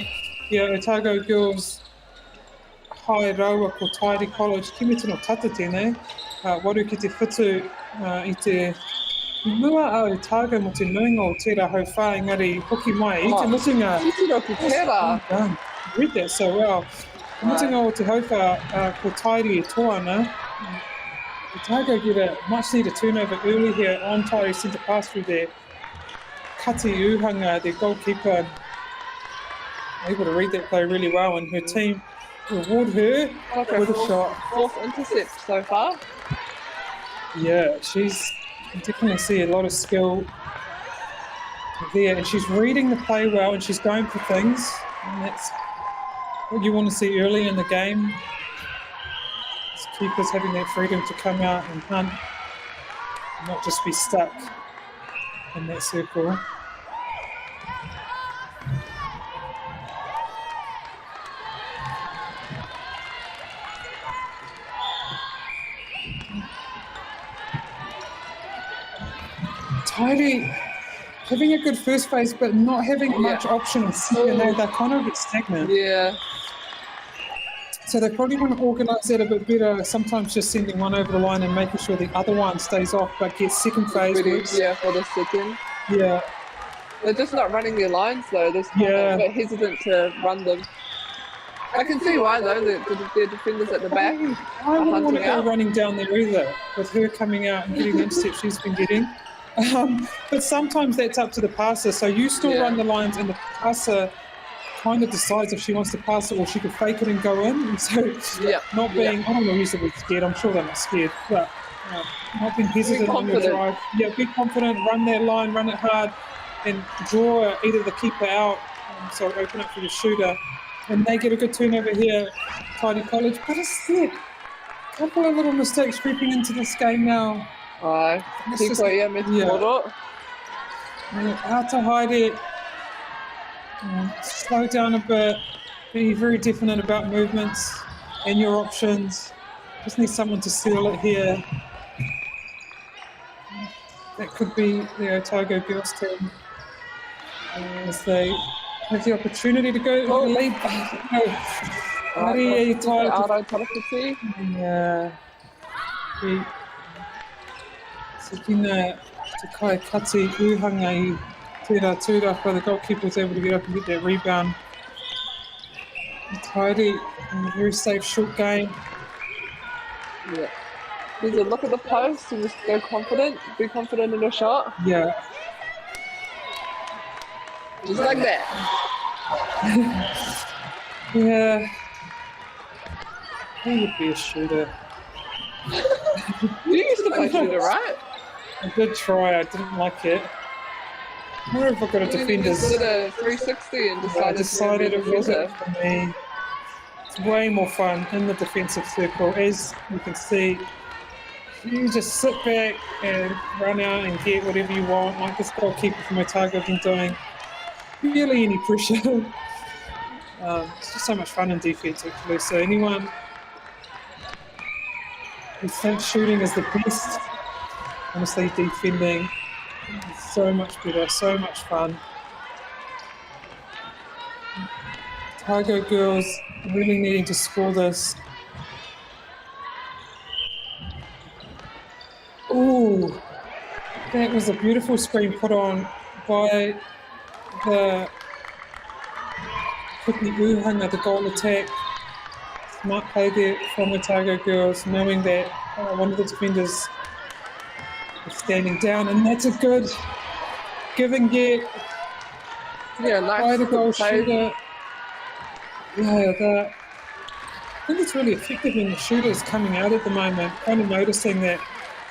i a Otago Girls High Raua ko Tidy College. Kimi tino tata tēnei. Waru ki te whutu i te mua a Otago mo te nuinga o tērā hauwhā, engari hoki mai i te mutunga. Tērā. Read that so well. Te mutunga o te hauwhā ko Tidy e toana. Otago get a much needed turnover early here on Tidy centre pass through there. Kati Uhanga, their goalkeeper, able to read that play really well, and her team reward her with a shot. Fourth intercept so far. Yeah, you can definitely see a lot of skill there, and she's reading the play well, and she's going for things, and that's what you want to see early in the game. Keepers having that freedom to come out and hunt, and not just be stuck in that circle. Tidy having a good first phase, but not having much option in second. They're kind of a bit stagnant. Yeah. So they probably want to organise that a bit better. Sometimes just sending one over the line and making sure the other one stays off, but gets second phase Ready, works. yeah, for the second. Yeah. They're just not running their lines though. They're kind of a bit hesitant to run them. I can see why though. The defenders at the back. I wouldn't want to go running down there either, with her coming out and getting the intercept she's been getting. But sometimes that's up to the passer. So you still run the lines, and the passer kind of decides if she wants to pass it or she could fake it and go in. And so not being, I don't know, use the word scared. I'm sure they're not scared, but not being hesitant on your drive. Yeah, be confident, run that line, run it hard, and draw either the keeper out, so open up for the shooter. And they get a good turnover here, Tidy College. But it's there. A couple of little mistakes creeping into this game now. Aye. Hard to hide it. Slow down a bit. Be very definite about movements and your options. Just need someone to seal it here. That could be the Otago girls team. As they have the opportunity to go to the lead. Yeah. Sakina Takai Kati Uhangai Tūra, but the goalkeeper was able to get up and get that rebound. Tidy in a very safe short game. Yeah. There's a look at the post and just go confident, be confident in your shot. Yeah. Just like that. Yeah. He would be a shooter. You used to play shooter, right? I did try, I didn't like it. I wonder if I got a defender's. You did a 360 and decided it wasn't for me. It's way more fun in the defensive circle. As you can see, you just sit back and run out and get whatever you want, like this goalkeeper from Otago has been doing. Barely any pressure. It's just so much fun in defense, actually. So anyone who thinks shooting is the best, honestly, defending is so much better, so much fun. Otago girls really needing to score this. Ooh, that was a beautiful screen put on by the Kuki Uhanga, the goal attack. Smart play there from Otago girls, knowing that one of the defenders is standing down, and that's a good give and get. Yeah, nice by the goal play. shooter. Yeah, that. I think it's really effective when the shooter is coming out at the moment, kind of noticing that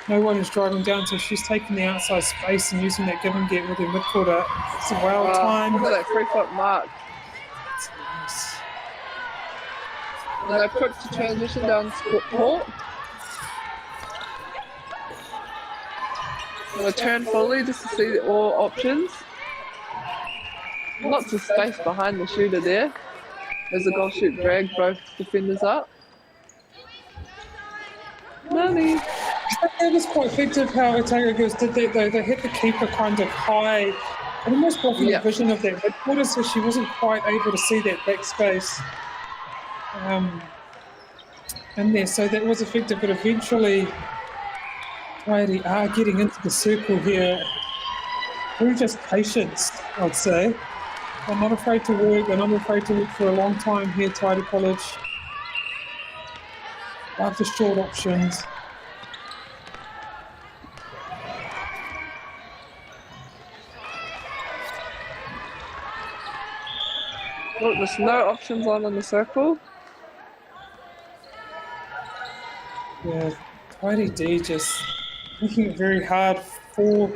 no one is driving down, so she's taking the outside space and using that give and get with her midfielder. It's a well timed. Look at that 3-foot mark. Nice. And they put the transition down court. I'm going to turn fully just to see all options. Lots of space behind the shooter there. As the goal shoot dragged both defenders up. Money. It was quite effective how Otago girls did that though. They hit the keeper kind of high and almost blocking the vision of that midfielder, so she wasn't quite able to see that back space in there. So that was effective, but eventually Coyote are getting into the circle here. Through just patience, I'd say. They're not afraid to work. They're not afraid to work for a long time here, Tidy College. Love the short options. Look, there's no options on in the circle. Yeah, Tidy D just making it very hard for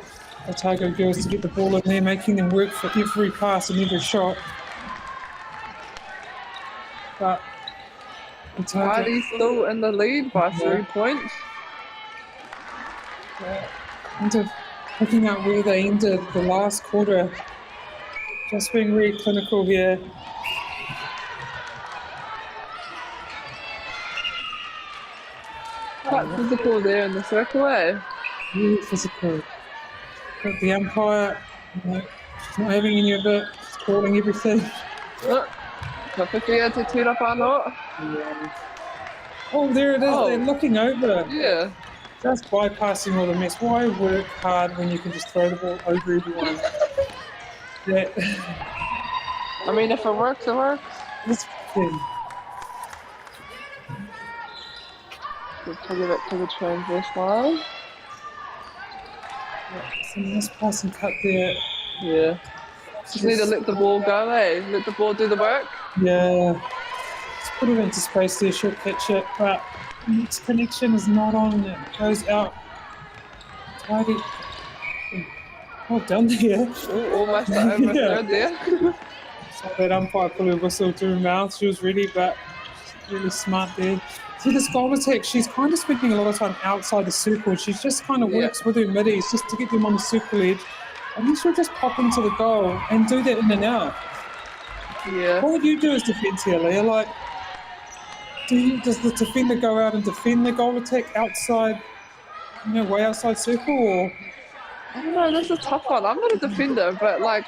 Otago girls to get the ball in there, making them work for every pass and every shot. But Tidy's still in the lead by 3 points. Kind of looking at where they ended the last quarter, just being really clinical here. Quite physical there in the circle, eh? Really physical. But the umpire No, she's not having any of it. She's calling everything. Ka whiwhia te tira whānau. Oh, there it is. Oh. They're looking over. Yeah. Just bypassing all the mess. Why work hard when you can just throw the ball over everyone? Yeah. I mean, if it works, it works. It's thing. We'll take it to the transverse line. Some nice passing cut there. Yeah. Just need to let the ball go, eh? Let the ball do the work. Yeah. Just put it into space there, she'll catch it, but its connection is not on. It goes out. Tidy. Well done there. Ooh, almost overthrown there. So that umpire put her whistle to her mouth. She was ready, but she's really smart there. See, this goal attack, she's kind of spending a lot of time outside the circle. She just kind of works with her middies just to get them on the circle edge. And then she'll just pop into the goal and do that in and out. Yeah. What would you do as defence here, Leah? Like, does the defender go out and defend the goal attack outside, way outside circle, or? I don't know, that's a tough one. I'm not a defender, but like,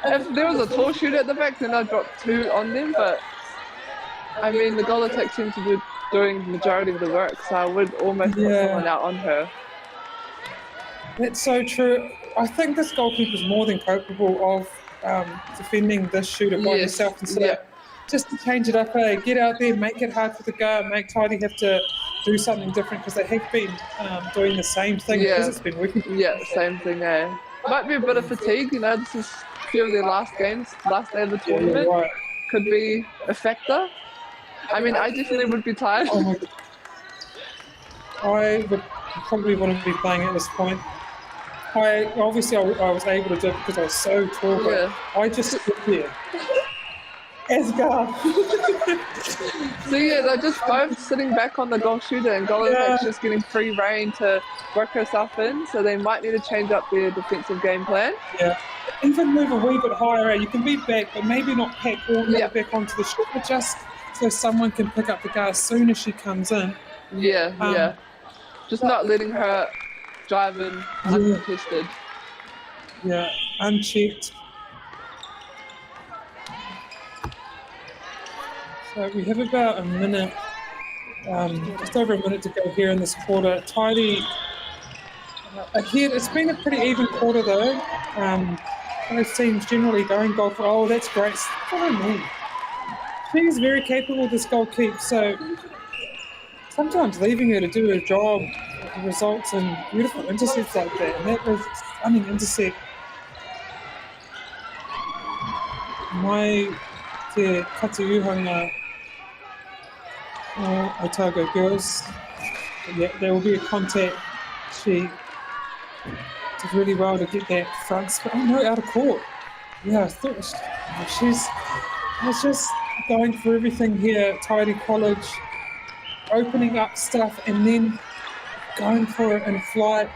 if there was a tall shooter at the back, then I'd drop 2 on them, but I mean, the goal attack seems to be doing the majority of the work, so I would almost put someone out on her. That's so true. I think this goalkeeper is more than capable of defending this shooter by herself. And so just to change it up, get out there, make it hard for the guard, make Tidy have to do something different, because they have been doing the same thing because it's been working. Yeah, same thing, eh? Might be a bit of fatigue, this is a few of their last games, last day of the tournament. Right. Could be a factor. I mean, I definitely would be tired. Oh my God. I would probably wouldn't be playing at this point. I was able to do it because I was so tall, but I just stood there. Edgar. So yeah, they're just both sitting back on the goal shooter, and goal attack's just getting free reign to work herself in, so they might need to change up their defensive game plan. Yeah. Even move a wee bit higher. You can be back, but maybe not pack all the way back onto the shooter, just so someone can pick up the guard as soon as she comes in. Yeah. Just not letting her drive in uncontested. Yeah, unchecked. So we have about a minute, just over a minute to go here in this quarter. Tidy ahead. It's been a pretty even quarter though. Both teams generally going goal for. Oh, that's great. What I mean. She's very capable of this goal keep, so sometimes leaving her to do her job results in beautiful intercepts like that, and that was a stunning intercept. Mai te katuuhanga Otago girls. Yeah, there will be a contact. She did really well to get that front spin. Oh no, out of court. Yeah, I thought she's just going for everything here. Tidy College, opening up stuff and then going for it in flight.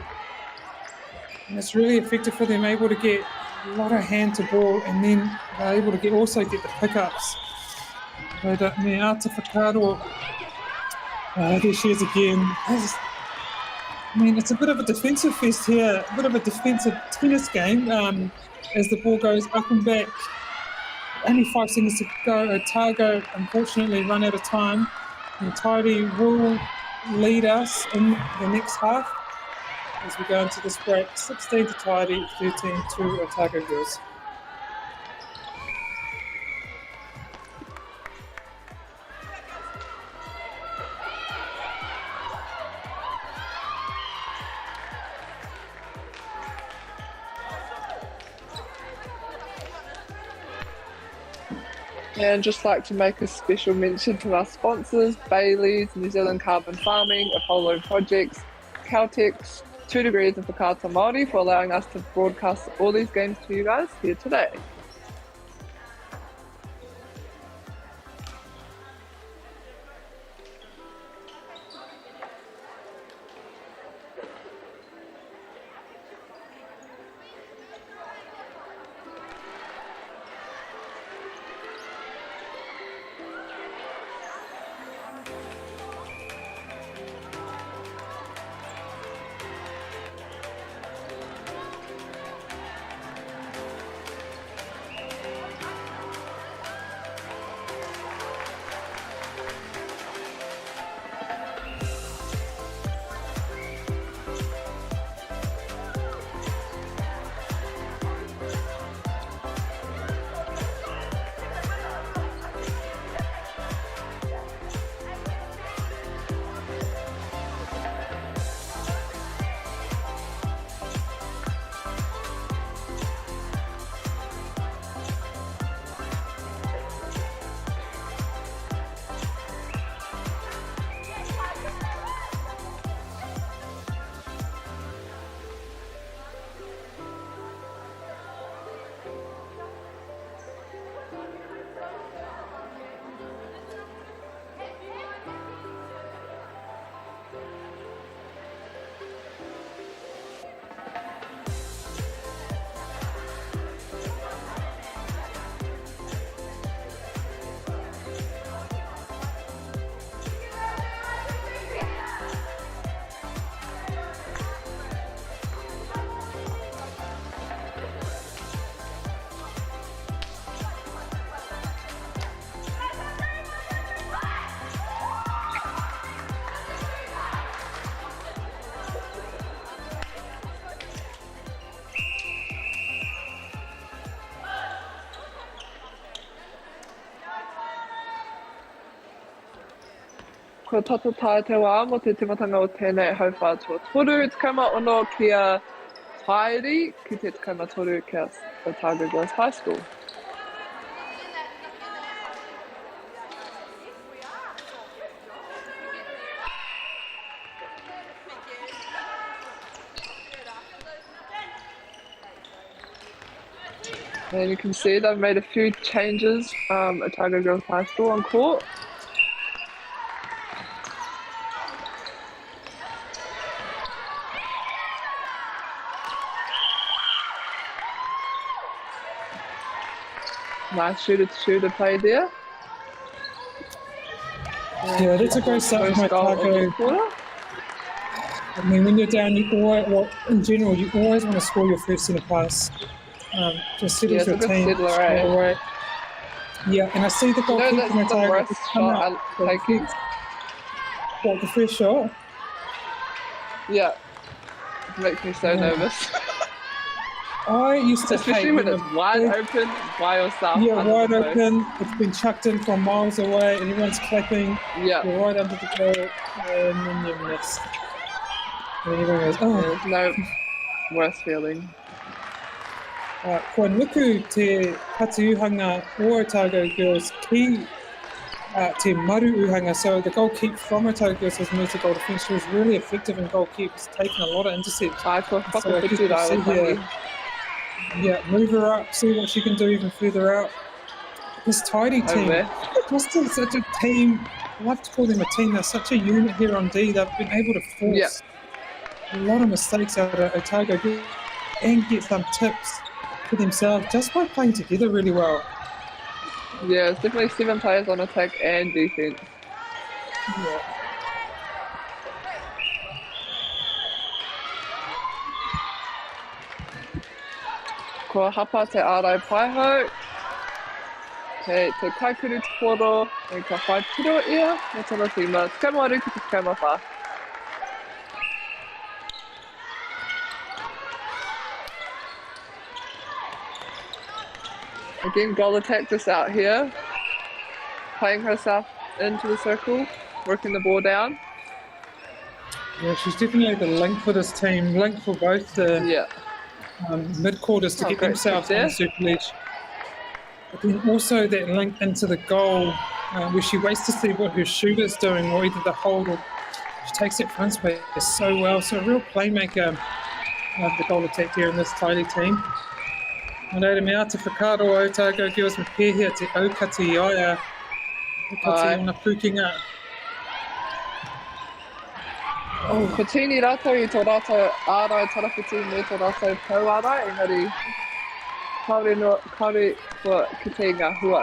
And it's really effective for them, able to get a lot of hand to ball, and then they're able to also get the pickups. But Meata Whakaaro, there she is again. It's a bit of a defensive fest here, a bit of a defensive tennis game as the ball goes up and back. Only 5 seconds to go. Otago, unfortunately, run out of time. And Tidy will lead us in the next half as we go into this break. 16 to Tidy, 13 to Otago girls. And just like to make a special mention to our sponsors, Bailey's, New Zealand Carbon Farming, Apollo Projects, Caltex, 2 Degrees and Whakaata Māori for allowing us to broadcast all these games to you guys here today. Ko tata tae te wā mo te timatanga o tēnei hauwhātua toru, te kauma ono kia haere ki te kauma toru kia Otago Girls High School. And you can see they've made a few changes at Otago Girls High School on court. Nice shooter play there. Yeah, that's a great start from Otago. I mean, when you're down, you always, well, in general, you always want to score your first centre pass. Just settles your team straight away. Yeah, and I see the goalkeeper from Otago come out. What, the first shot? Yeah, it makes me so nervous. I used to especially hate when it's wide open by yourself. Yeah, wide open. It's been chucked in from miles away, and everyone's clapping. Yeah, you're right under the goal, and then you miss. And everyone goes, "Oh." There's no worse feeling. Kua nuku te patu-uhanga o Otago Girls ki te maru-uhanga. So the goal keep from Otago Girls has moved to goal defence. She was really effective in goal keep. It's taken a lot of intercepts. Yeah, move her up, see what she can do even further out. This tidy team, just such a team, I love to call them a team, they're such a unit here on D. They've been able to force a lot of mistakes out of Otago and get some tips for themselves just by playing together really well. Yeah, it's definitely 7 players on attack and defence. Yeah. Ko hapa te ārai paiho, te kaikuru te poro, e ka whai piro ia, me tana tima, te kaimāru ki te kaimawha. Again, goal attack just out here, playing herself into the circle, working the ball down. Yeah, she's definitely the link for this team, link for both the mid-quarters to get themselves on the super ledge. But then also that link into the goal where she waits to see what her shooter's doing, or either the hold or she takes that front space so well. So a real playmaker of the goal attack here in this tidy team. Nō reira mea te whakaaro o Otago Girls me pēhea te aukati iaia. Aukati ona pukinga. Ko tēnei rātou I tō rātou ārai tarawhiti me tō rātou pauara, engari kaore kua kite ngā hua.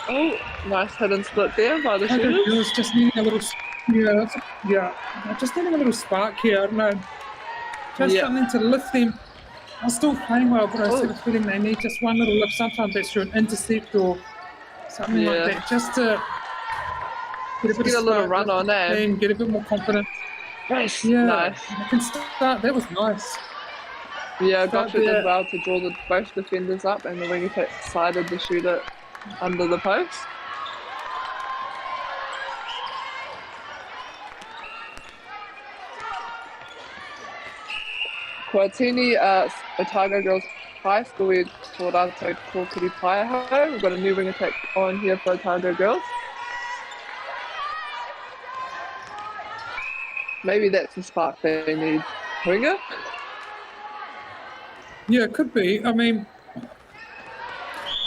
Oh, nice hit and split there by the shooters. Just needing a little, just needing a little spark here. I don't know, just something to lift them. I'm still playing well, but I sort of feeling they need just one little lift. Sometimes that's through an intercept or something like that, just to get a little run on that. And get a bit more confident. Nice, nice. I can start. That was nice. Yeah, Gotcha did well to draw both defenders up, and the wing attack sided the shooter under the post. Kua tini Otago Girls High School, we're tō rātou kōkiri paiho. We've got a new wing attack on here for Otago Girls. Maybe that's the spark they need. Winger? Yeah, it could be. I mean,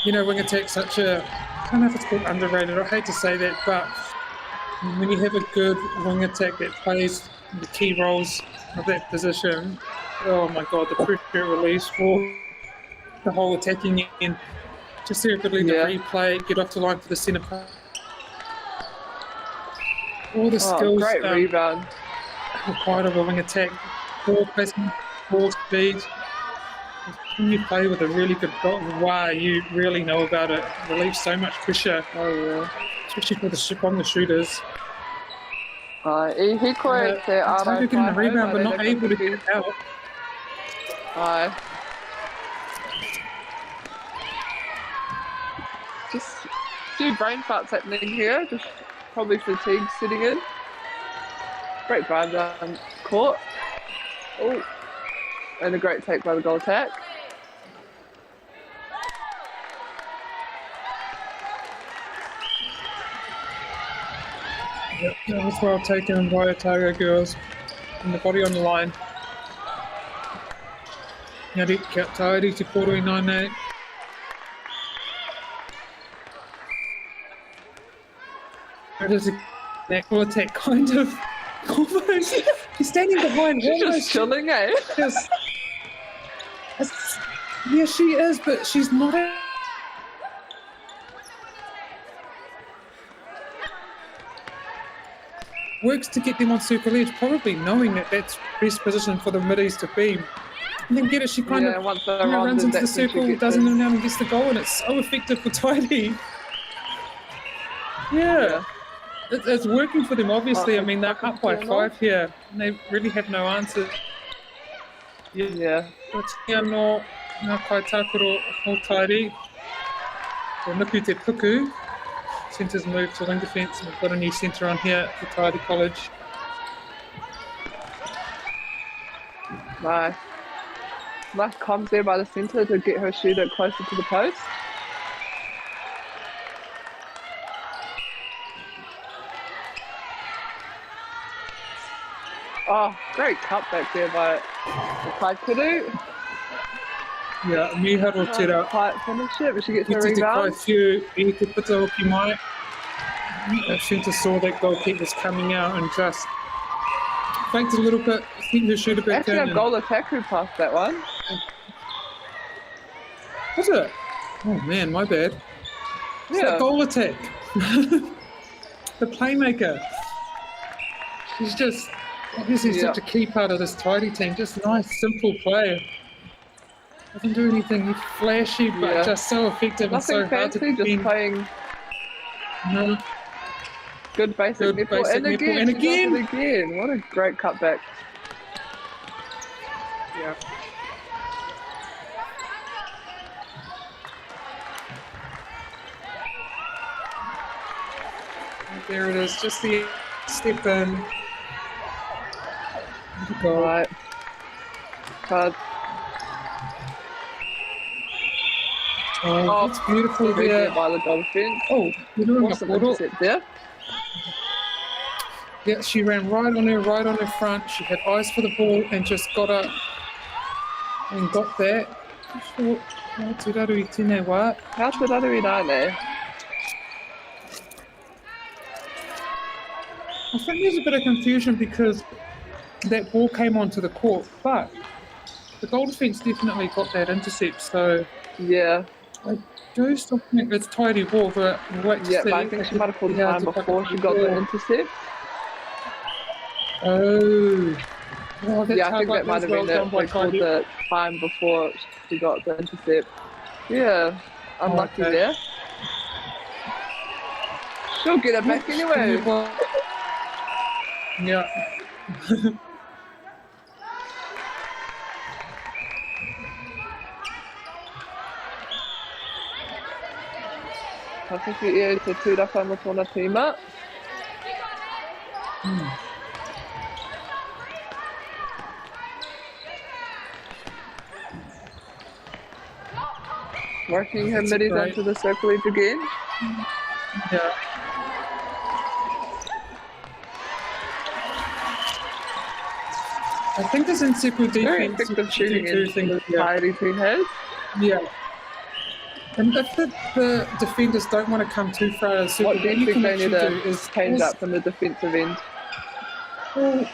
you know, wing attack's such a, I don't know if it's called underrated, I hate to say that, but when you have a good wing attack that plays the key roles of that position, oh my God, the pressure it relieves for the whole attacking end. Just their ability to replay, get off the line for the centre pass. All the skills great rebound. Required of a wing attack, ball placement, ball speed. When you play with a really good goal, wow, you really know about it. It relieves so much pressure, especially for the shooters. He quite getting the rebound but not able to get it out. Bye. Just a few brain farts happening here. Just probably fatigue sitting in. Great drive down court. Oh, and a great take by the goal attack. Yep, that was well taken by Otago girls. And the body on the line. Ngari kia tauri te koroi nānei. It is a netball attack kind of almost. He's standing behind. She's just chilling, eh? Yeah, she is, but she's not. Works to get them on circle edge, probably knowing that that's best position for the middies to be. And then get it, she kind of runs into the circle, does an and gets the goal, and it's so effective for Tidy. Yeah. It's working for them, obviously. I mean, they're up by 5 here, and they really have no answer. Yeah. No kai tākoro o Tidy. So Nuku te puku. Centre's moved to wing defence, and we've got a new centre on here for Tidy College. Nice. Nice comms there by the centre to get her shooter closer to the post. Oh, great cutback there by the Kaikudu. Yeah, Miharu tira. Quiet finish it, but she gets her Te rebound. kai whiu, I te puta hoki mai. Centre saw that goalkeeper was coming out and just faked a little bit. I think the shooter back Actually, a goal attack who passed that one. Was it? Oh man, my bad. It's that goal attack. The playmaker. She's just obviously such a key part of this Tidy team. Just nice, simple play. Doesn't do anything flashy, but just so effective. Nothing and so hard to fancy, just defend. playing No. good basic netball. basic And netball. again, And she does again. it again. What a great cutback. Yeah. There it is, just the step in. Goal. Right. Oh, that's beautiful great there. by the dolphin. Oh, you're doing Awesome a photo. intercept there. Yeah, she ran right on her front. She had eyes for the ball and just got up and got that. How te raru I tēnei wā? How te raru I rānei? I think there's a bit of confusion because that ball came onto the court, but the goal defence definitely got that intercept, so yeah. I do still think it's Tidy ball, but we'll wait to see. But I think she might have called time before she got the intercept. Oh. Oh, that's Yeah, I think that might have been it. They called the time before she got the intercept. Yeah, unlucky there. She'll get it back anyway. Yeah. I think it is the tūraka no tōna tīma. Working her middies onto the circle edge again. Yeah. I think this in circle defense. Very effective shooting in the Tidy team has. Yeah. And if the defenders don't want to come too far out of the circle, What do you think they need to change up from the defensive end? Well,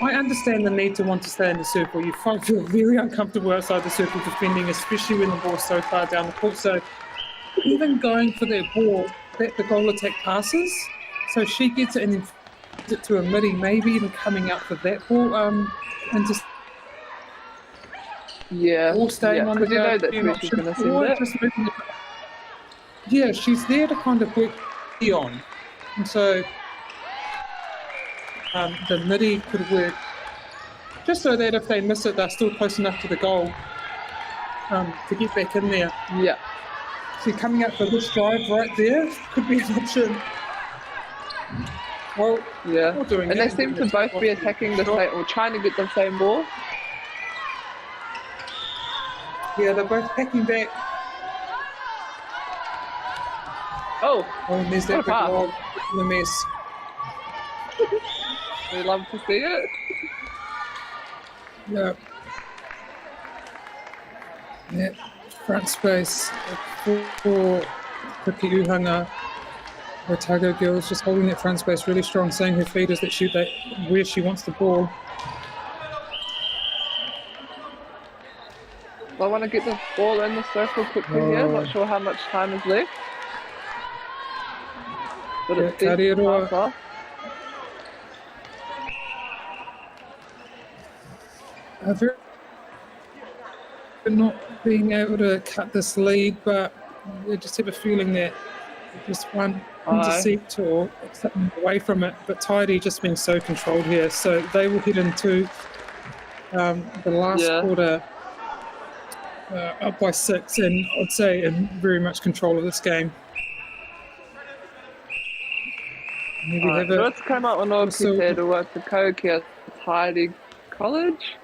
I understand the need to want to stay in the circle. You feel very uncomfortable outside the circle defending, especially when the ball's so far down the court. So even going for that ball, that the goal attack passes, so she gets it and then feeds it to a midi, maybe even coming out for that ball, and just or staying on the because you know guard, that's where she's going to send or it. just moving it. Yeah, she's there to kind of work on, and so the midi could work just so that if they miss it, they're still close enough to the goal to get back in there. Yeah. See, coming up for this drive right there could be an option. Well, yeah. Doing and they seem to both be attacking the same, or trying to get the same ball. Yeah, they're both packing back. Oh, and there's that big log in the mess. We love to see it. Yeah. Yeah, front space for Kuki Uhanga. Otago girls just holding that front space really strong, saying her feet is that shoot that where she wants the ball. I want to get the ball in the circle quickly here. Not sure how much time is left. But it's decent pass off. Very not being able to cut this lead, but I just have a feeling that just one intercept or something away from it. But Tidy just being so controlled here, so they will head into the last quarter up by 6, and I'd say in very much control of this game. Let's come up on all to work the Coke here. Tidy College.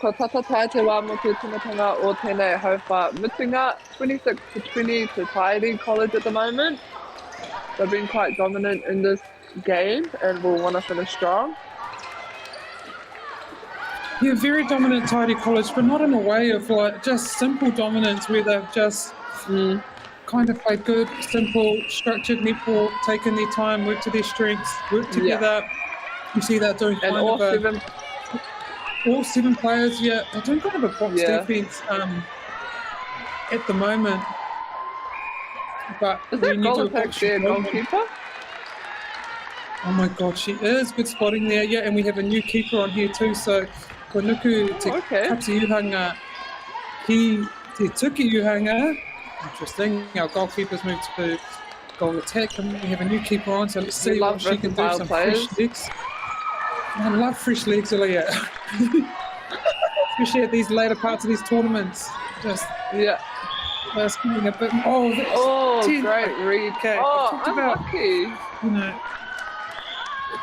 Ko tata te wā mo te tumatanga o tēnei hauwha mutunga, 26-20 to Tidy College at the moment. They've been quite dominant in this game and will want to finish strong. Yeah, very dominant Tidy College, but not in a way of like just simple dominance where they've just kind of played good, simple, structured netball, taken their time, worked to their strengths, worked together. You see that doing kind of all 7 players, they're doing kind of a box defense at the moment. But is that Golopek their goalkeeper? Oh my God, she is. Good spotting there. Yeah, and we have a new keeper on here too. So, Wanuku te Kapsi Uhanga, he te Tuki Uhanga. Interesting. Our goalkeepers moved to goal attack, and we have a new keeper on. So let's see what she can do. Some fresh legs. I love fresh legs, Aaliyah. Especially at these later parts of these tournaments. Just getting a bit. Great read. Okay, talked about, you know,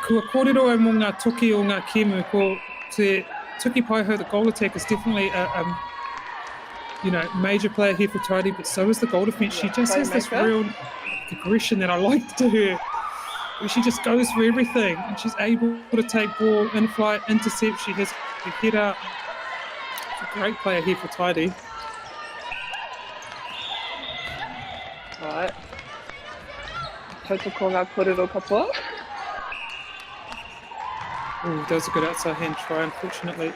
kua kōrero e mō ngā toki o ngā kēmu, ko te tuki paiho, the goal attack is definitely a major player here for Tidy, but so is the goal defense. She just has this real aggression that I like to her, where she just goes for everything, and she's able to take ball, in-flight, intercept. She has a head up. She's a great player here for Tidy. Right. Total ko ngā kōrero katoa. Oh, that was a good outside hand try, unfortunately.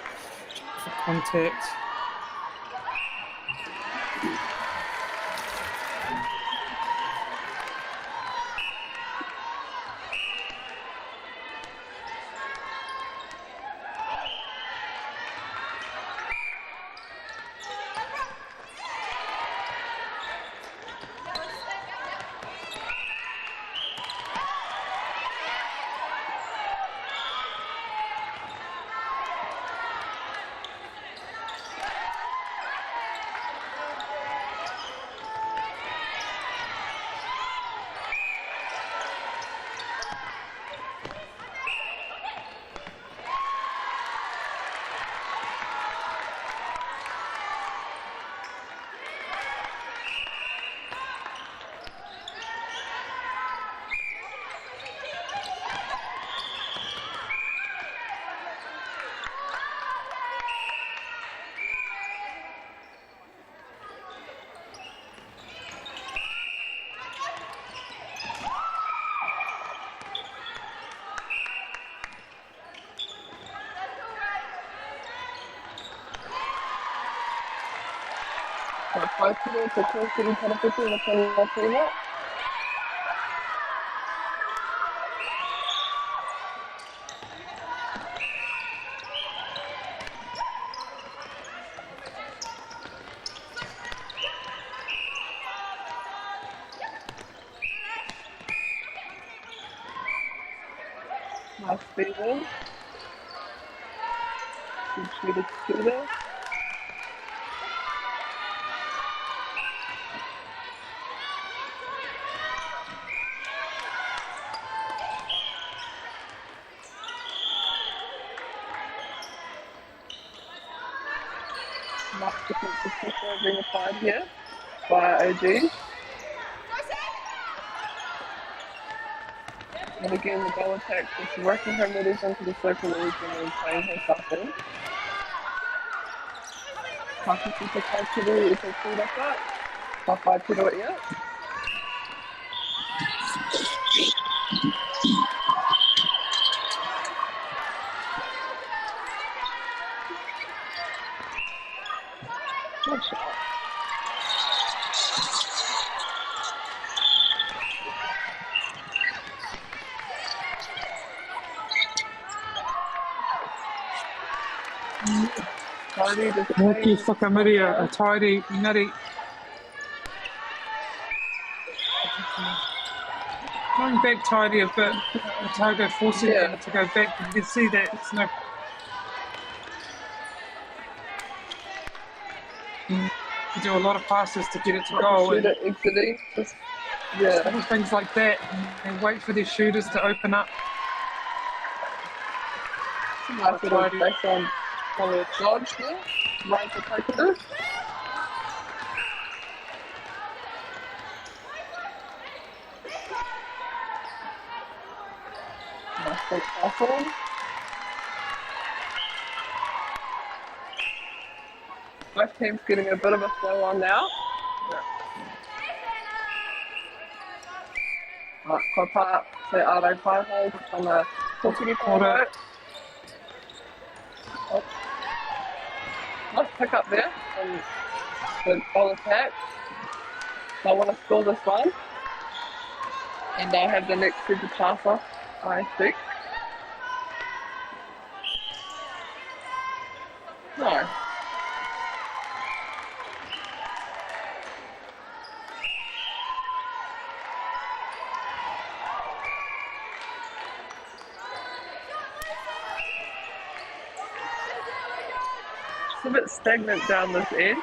For contact. 5kg to 2kg parapiti in the Palapina. Nice breathing. Good shooter scooter. Nice defensive pressure being applied here by OG. And again, the goal attack is working her middles into the circle edge and then playing herself in. Pakisita Kaituru is a food up that. Papa Tiro here. Good shot. Hoki Whakamaria, a tidy, nutty. Going back tidy a bit, Otago forcing them to go back. You can see that it's no. To do a lot of passes to get it to go. Shoot it exiting. Just, yeah. Things like that. And wait for their shooters to open up. Nice little based on the dodge there. Right for Kaituru. Nice big pass on. Both teams getting a bit of a flow on now. Right, Kopa, se Arai Paiho, on the Tokiri Paiho. Nice pick up there from the ball attack. I want to score this one. And I have the next super passer, I think. No. It's a bit stagnant down this end.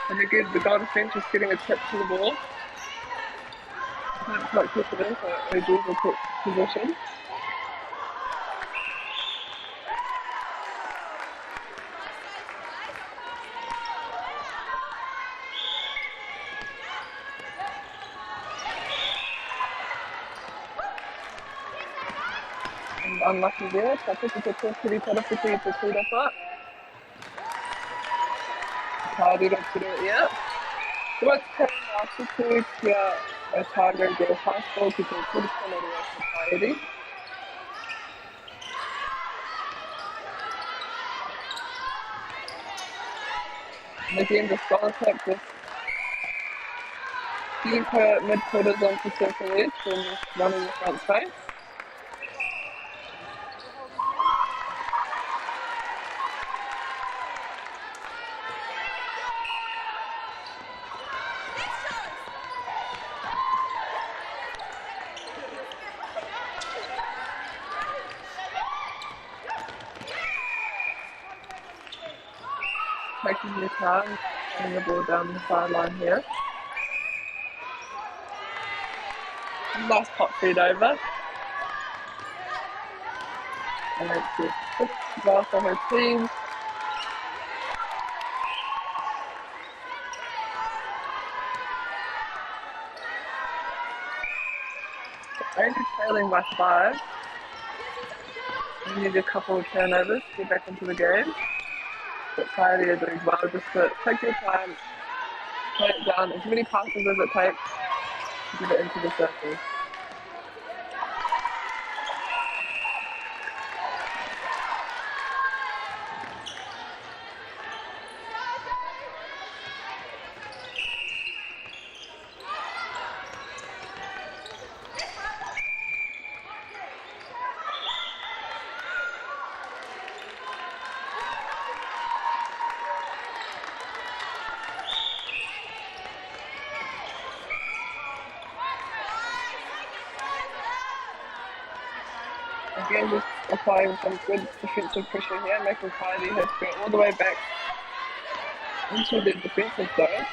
And again, the goal defense is getting a tip to the ball. Can't quite keep it in, so OG will put position. And unlucky there, Tapiti to Kiri Tarapiti to clean up up. Tidied up to do it yet. So what's coming after two here, a target get a pass ball to put it on the rest of Tidy. And again, the skull attack just keep her mid-quarters onto circle edge and just running the front space. Taking your time, putting the ball down the sideline here. Nice pop feed over. And it's a good ball for her team. Only trailing by 5. We need a couple of turnovers to get back into the game. But Coyote are doing well, just to take your time, play it down, as many passes as it takes to get it into the circle. Again, just applying some good defensive pressure here, making Kylie have to go all the way back into the defensive zone.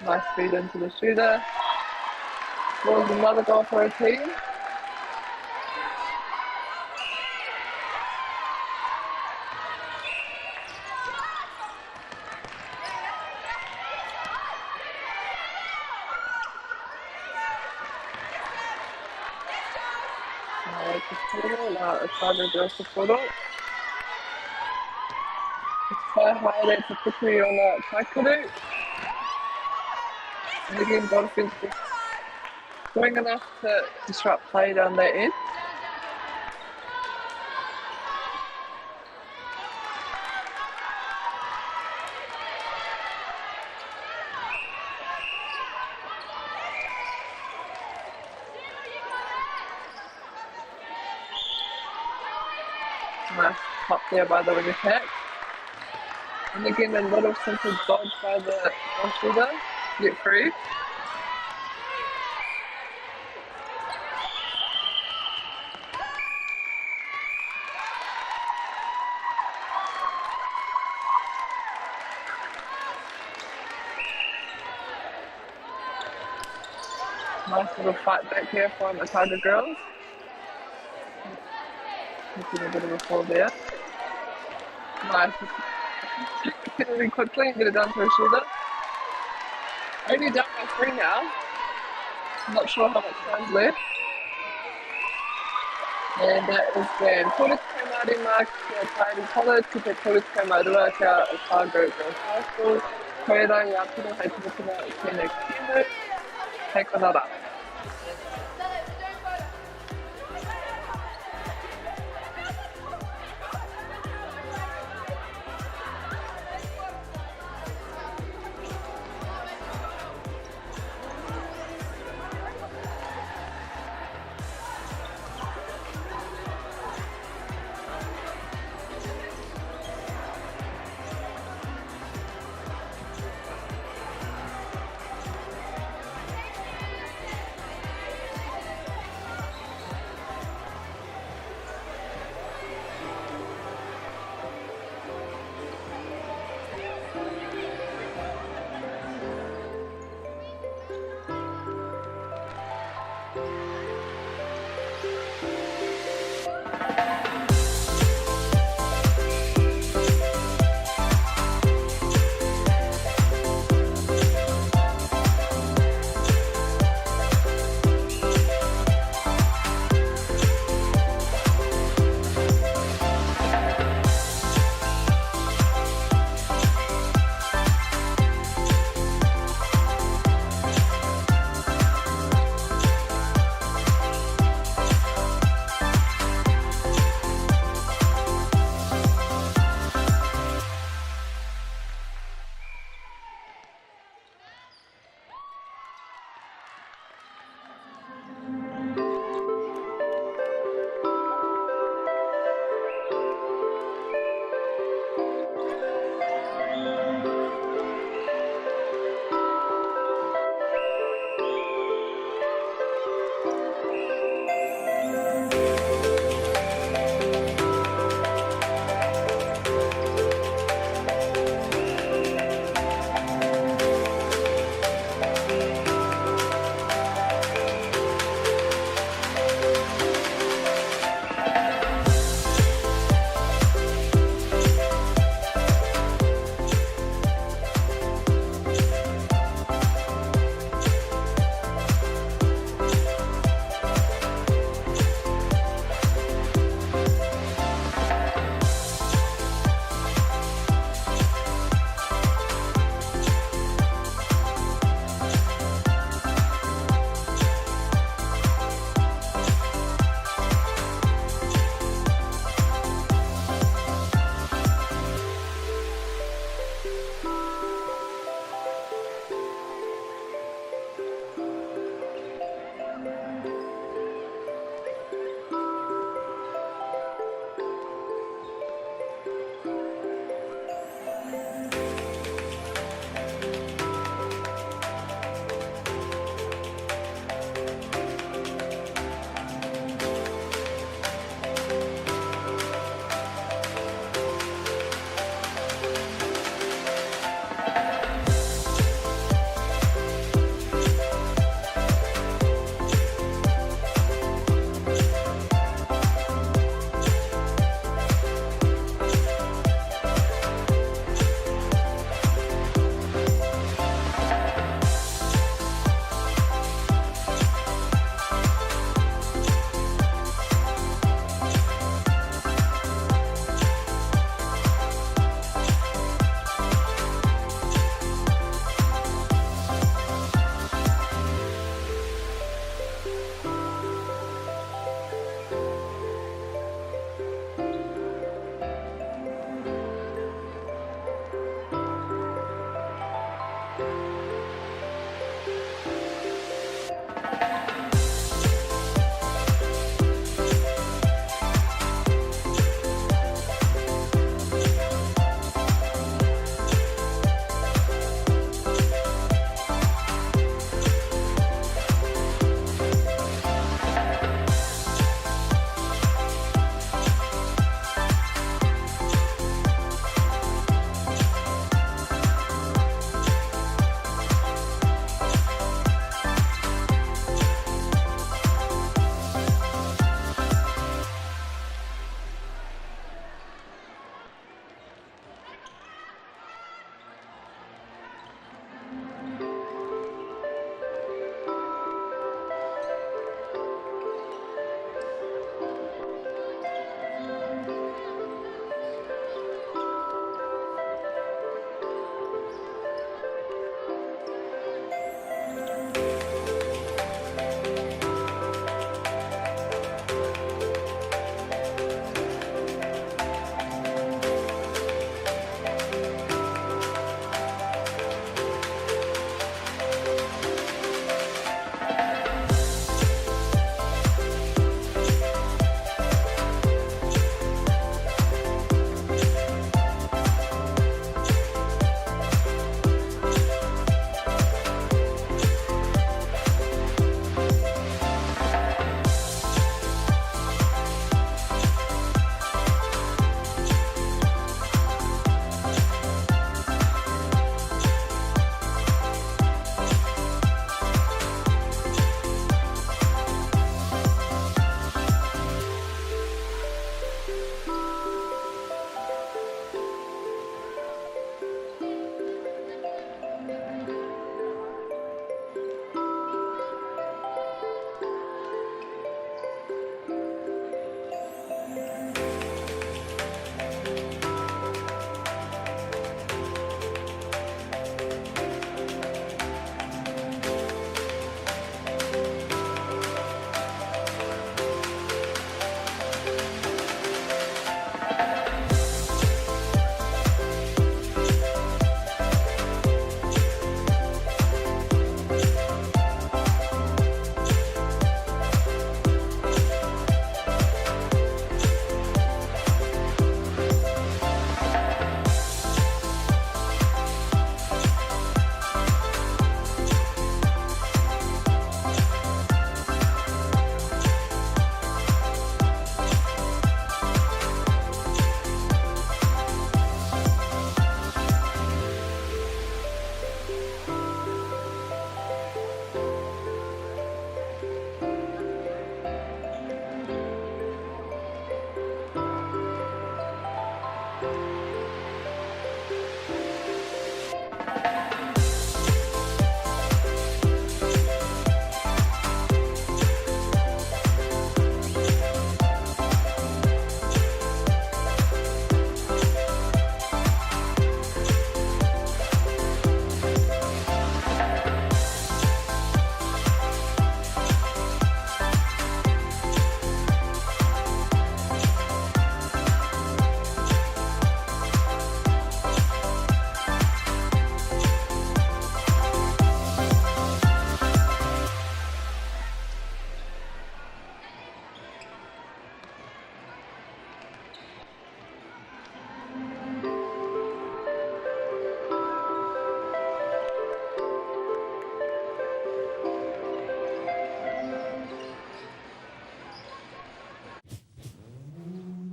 Nice feed into the shooter. Scores another goal for a team. Now it's harder to to photo. It's quite high there to quickly on the taikuru. And again, Dolphins just doing enough to disrupt play down that end. Nice pop there by the wing attack. And again, a lot of simple dodge by the shooter to get free. Nice little fight back here from the Tiger girls. Making a bit of a fall there. Nice. Get it really quickly and get it down to a shooter. Only down by 3 now. Not sure how much time's left. And that is then Tōreke Māori mark kia Tairi College, ki te Tōreke Maurua kia Otago Girls High School. Koera ngā piro hei tumakina i tēnei kēmu. Hei konara.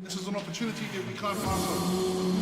This is an opportunity that we can't pass on.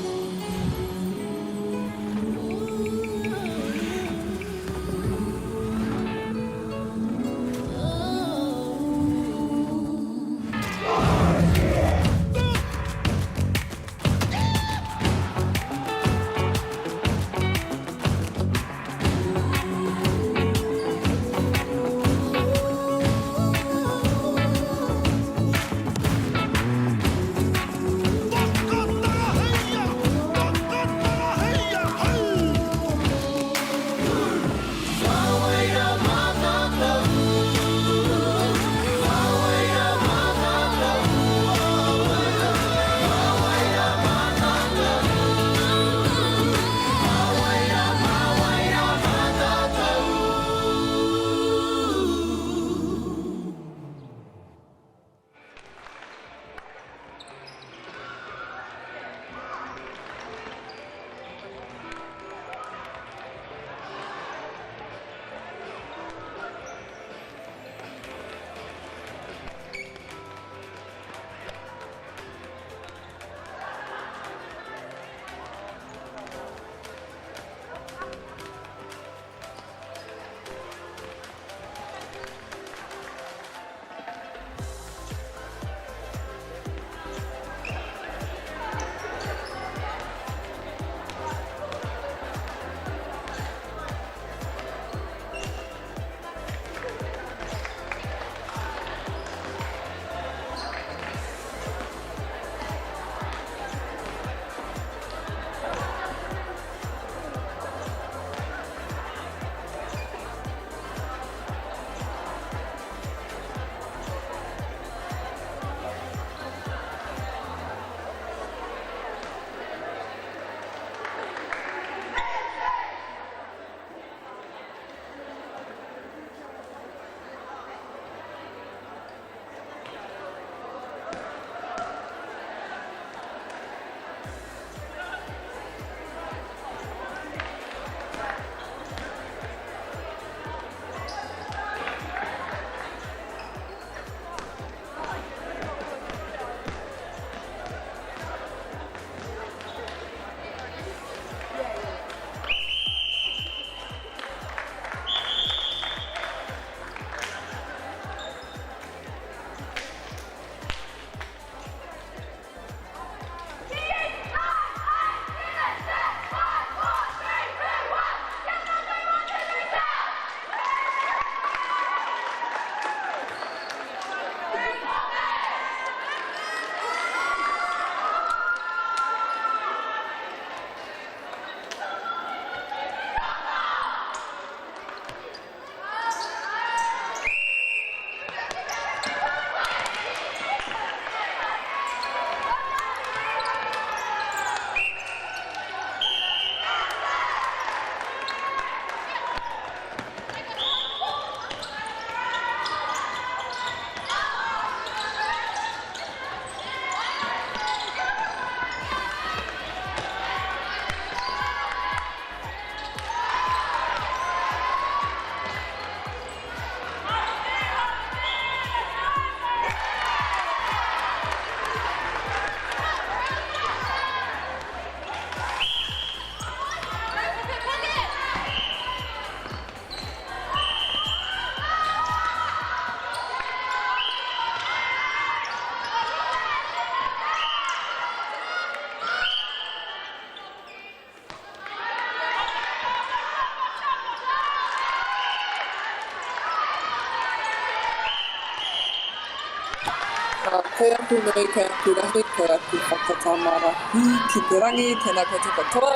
Kei aku nui, kei aku rahi, kei aku whakatamarahi ki te rangi, tēnā koutou katoa.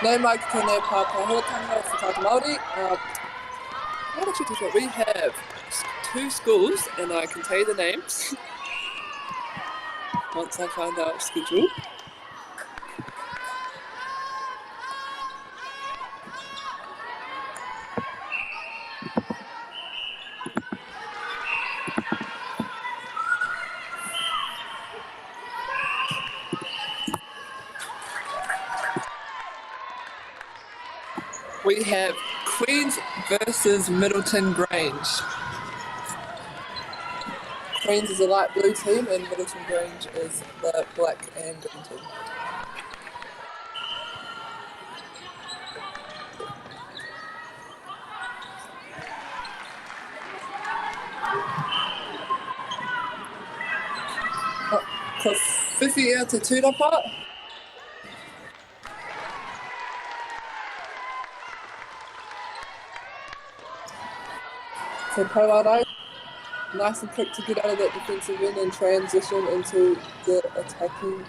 Nau mai ki tēnei pāpahotanga o Whakata Māori. What actually do we have 2 schools, and I can tell you the names once I find our schedule. We have Queens versus Middleton Grange. Queens is a light blue team and Middleton Grange is the black and green team. Ka whiwhi ia te tūrapa. So Kauarai, nice and quick to get out of that defensive end and transition into the attacking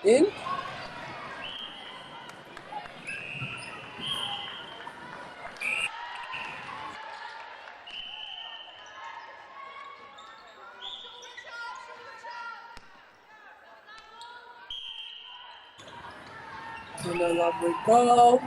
end. And a lovely goal.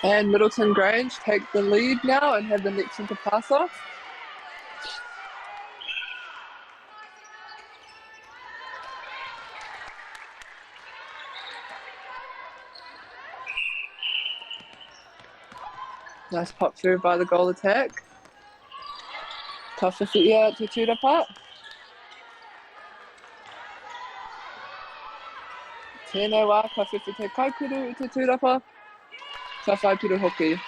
And Middleton Grange take the lead now and have the next one to pass off. Nice pop through by the goal attack. Ka whiwhi ia te tūrapa. Tēnei wā, ka whiwhi te kaukuru i te tūrapa. Ka whai piro hoki.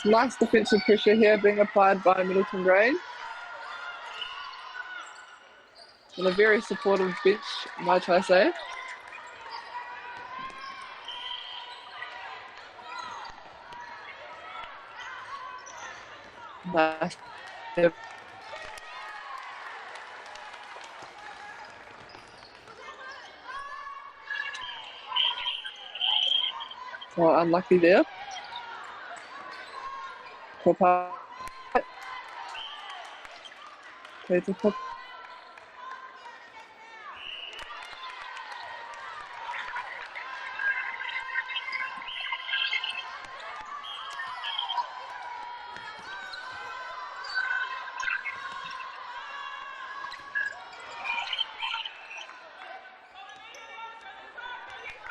Nice defensive pressure here being applied by Middleton Grange. And a very supportive bench, might I say. Nice. So unlucky there. Kopa.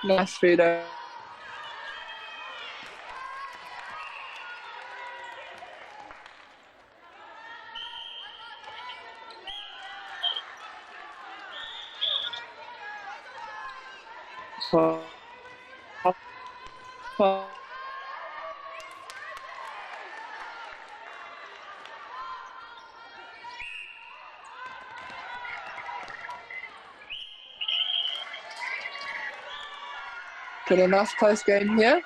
Nice feeder. Got a nice close game here.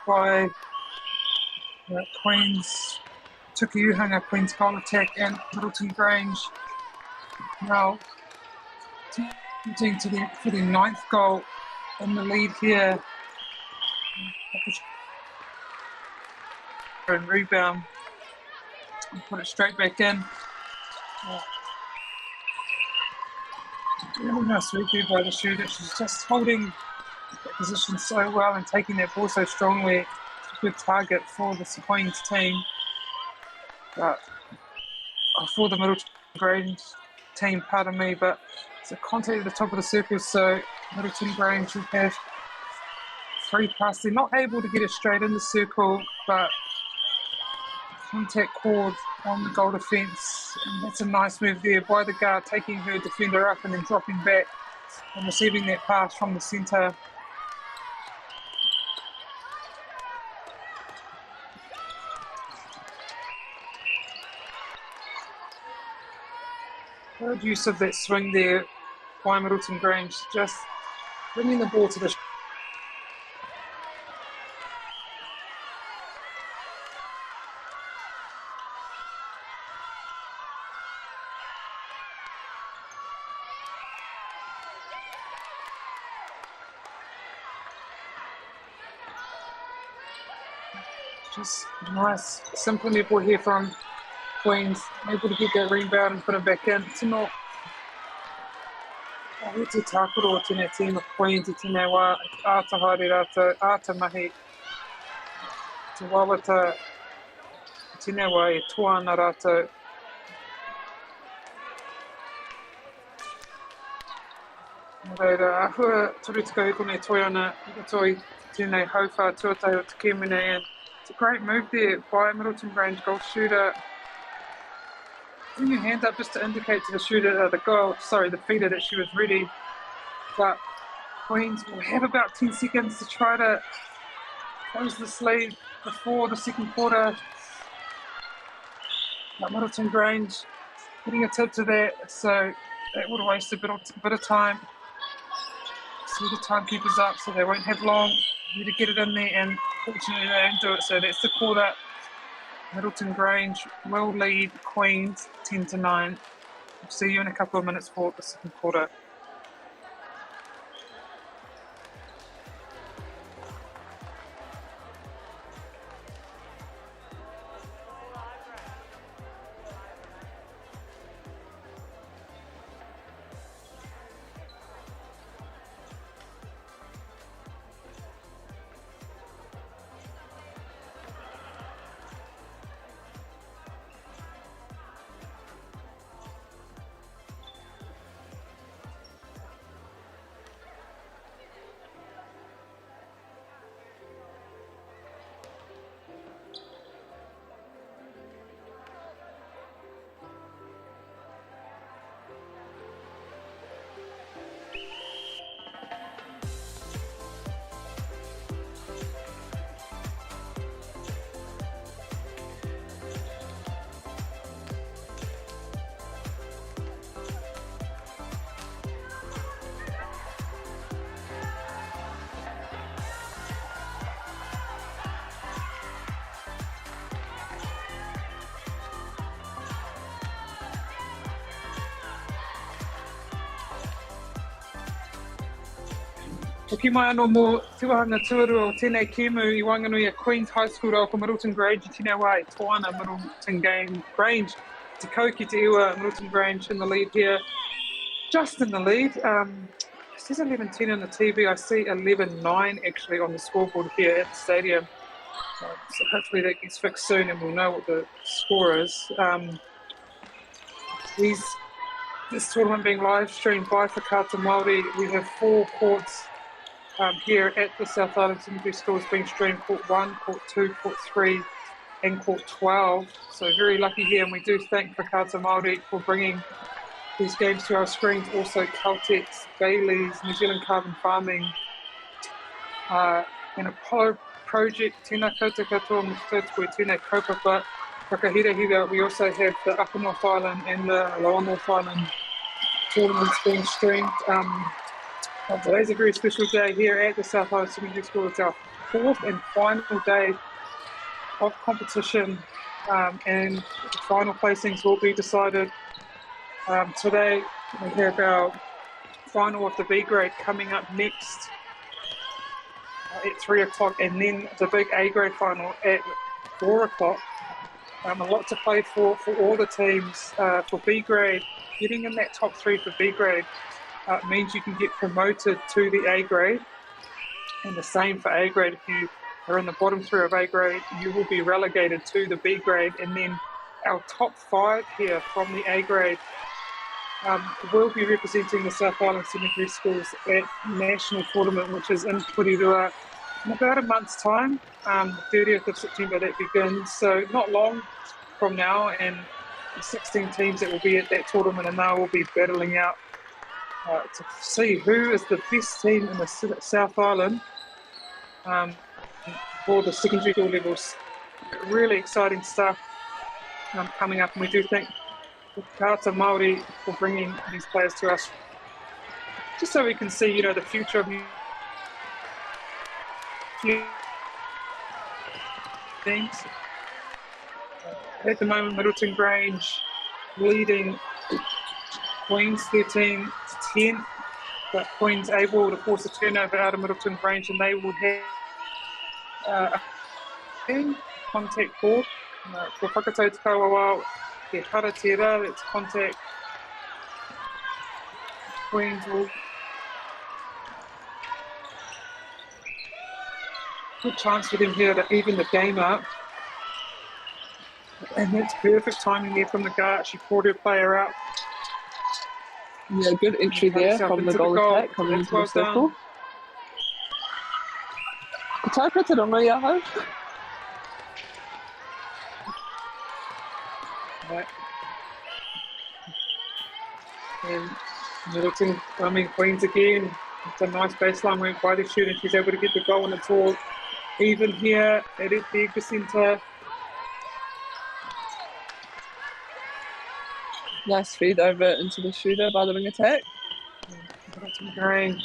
by Queen's Tukiuhanga, Queen's goal attack, and Middleton Grange now attempting for the 9th goal in the lead here. And rebound and put it straight back in. Really nice read there by the shooter. She's just holding that position so well and taking that ball so strongly. It's a good target for the Queen's team. But for the Middleton Grange team, pardon me, but it's a contact at the top of the circle, so Middleton Grange will have 3 passes. They're not able to get it straight in the circle, but contact called on the goal defence, and that's a nice move there by the guard, taking her defender up and then dropping back and receiving that pass from the centre. Good use of that swing there by Middleton Grange, just bringing the ball to the just nice, simple netball here from Queens, able to get that rebound and put it back in. Tino, te tākoro o tēnei team of Queens, I tēnei wā, āta haere rātou, āta mahi, te wawata, tēnei wā e toa ana rātou. Reira, ahua turutika e konei toi ana, ika toi tēnei hauwha tuatai o te kemene, and it's a great move there by Middleton Grange goal shooter. Bring your hand up just to indicate to the shooter, the feeder, that she was ready. But Queens will have about 10 seconds to try to close this lead before the second quarter. But Middleton Grange getting a tip to that, so that would waste a bit of time. See the timekeepers up, so they won't have long. Need to get it in there, and fortunately they don't do it, so that's the quarter. Middleton Grange will lead Queens 10-9. We'll see you in a couple of minutes for the second quarter. Toki mai anō mō tuahanga tuarua o tēnei kēmu I Wanganui a Queen's High School rau ko Middleton Grange I tēnei wā e toana Middleton Grange. Te kau ki te iwa Middleton Grange in the lead here. Just in the lead. It says 11-10 on the TV. I see 11-9 actually on the scoreboard here at the stadium. So hopefully that gets fixed soon and we'll know what the score is. This tournament being live streamed by Whakaata Māori. We have 4 courts here at the South Island Secondary Schools being streamed, Court 1, Court 2, Court 3 and Court 12. So very lucky here, and we do thank Whakaata Māori for bringing these games to our screens. Also Caltex, Bailey's, New Zealand Carbon Farming, and Apollo Project, tēnā koutou katoa mo te tautua tēnei kaupapa, whakahirahira. We also have the Upper North Island and the Lower North Island tournaments being streamed. Today's a very special day here at the South Island Secondary School. It's our fourth and final day of competition, and the final placings will be decided today. We have our final of the B grade coming up next at 3 o'clock, and then the big A grade final at 4 o'clock. A lot to play for all the teams. For B grade, getting in that top 3 for B grade means you can get promoted to the A grade, and the same for A grade. If you are in the bottom 3 of A grade, you will be relegated to the B grade, and then our top 5 here from the A grade will be representing the South Island Secondary Schools at National Tournament, which is in Porirua in about a month's time. The 30th of September that begins, so not long from now, and the 16 teams that will be at that tournament, and they will be battling out to see who is the best team in the South Island for the secondary school levels. Really exciting stuff coming up, and we do thank Kata Māori for bringing these players to us, just so we can see, you know, the future of teams. At the moment, Middleton Grange leading Queens 13-10, but Queens able to force a turnover out of Middleton Grange, and they will have a contact board. For Whakatau Te Kauawau, Te Haratira, that's contact. Queens will good chance for them here to even the game up. And that's perfect timing there from the guard. She caught her player out. Yeah, good entry there from the goal attack coming into the circle. Kataipata rongo iaho. Right. And Middleton, Queens again. It's a nice baseline work by the shooter. She's able to get the goal, and it's all even here at the Edgar Centre. Nice feed over into the shooter by the wing attack. Grange.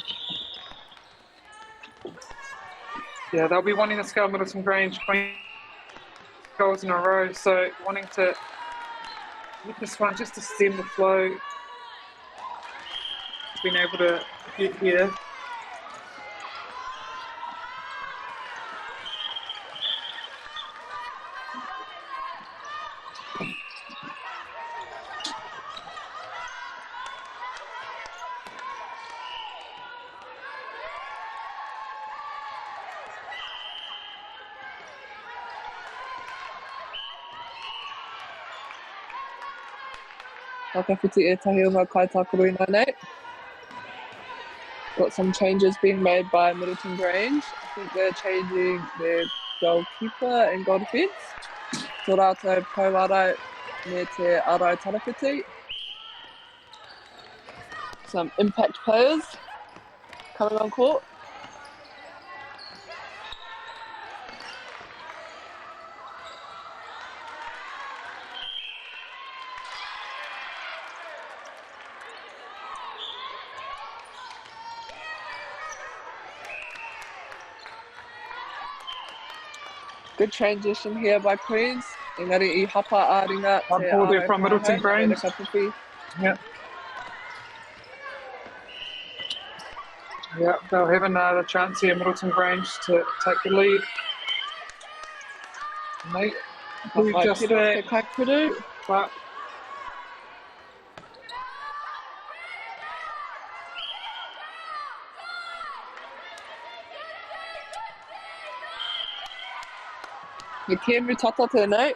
Yeah, they'll be wanting to scale Middleton Grange 20 goals in a row, so wanting to get this one just to stem the flow. Being able to get here. Whakawhiti e tahi o ngā kaitākuru i nei. Got some changes being made by Middleton Grange. I think they're changing their goalkeeper and goal defence. Tō rātou Pauarai me te Arai Tarakiti. Some impact players coming on court. Good transition here by Queens. Engari I hapa āringa te one ball there from Middleton Grange. Yeah. Yeah, they'll have another chance here, Middleton Grange, to take the lead. Mate, we've just that, but Me Cameron tata tēnei.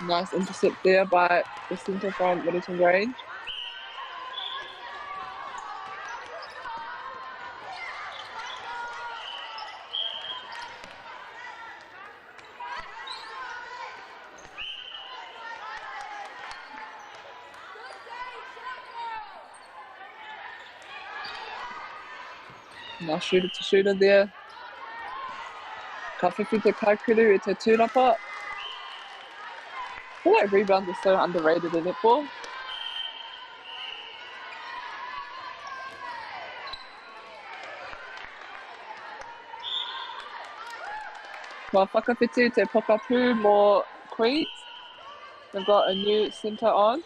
Nice intercept there by the centre from Middleton Grange. Nice shooter to shooter there. Ka whiwhi te kaukuru e te tūrapa. I feel like rebounds are so underrated in netball. Kua whakawhiti te pokapū mō Queens. They've got a new centre on.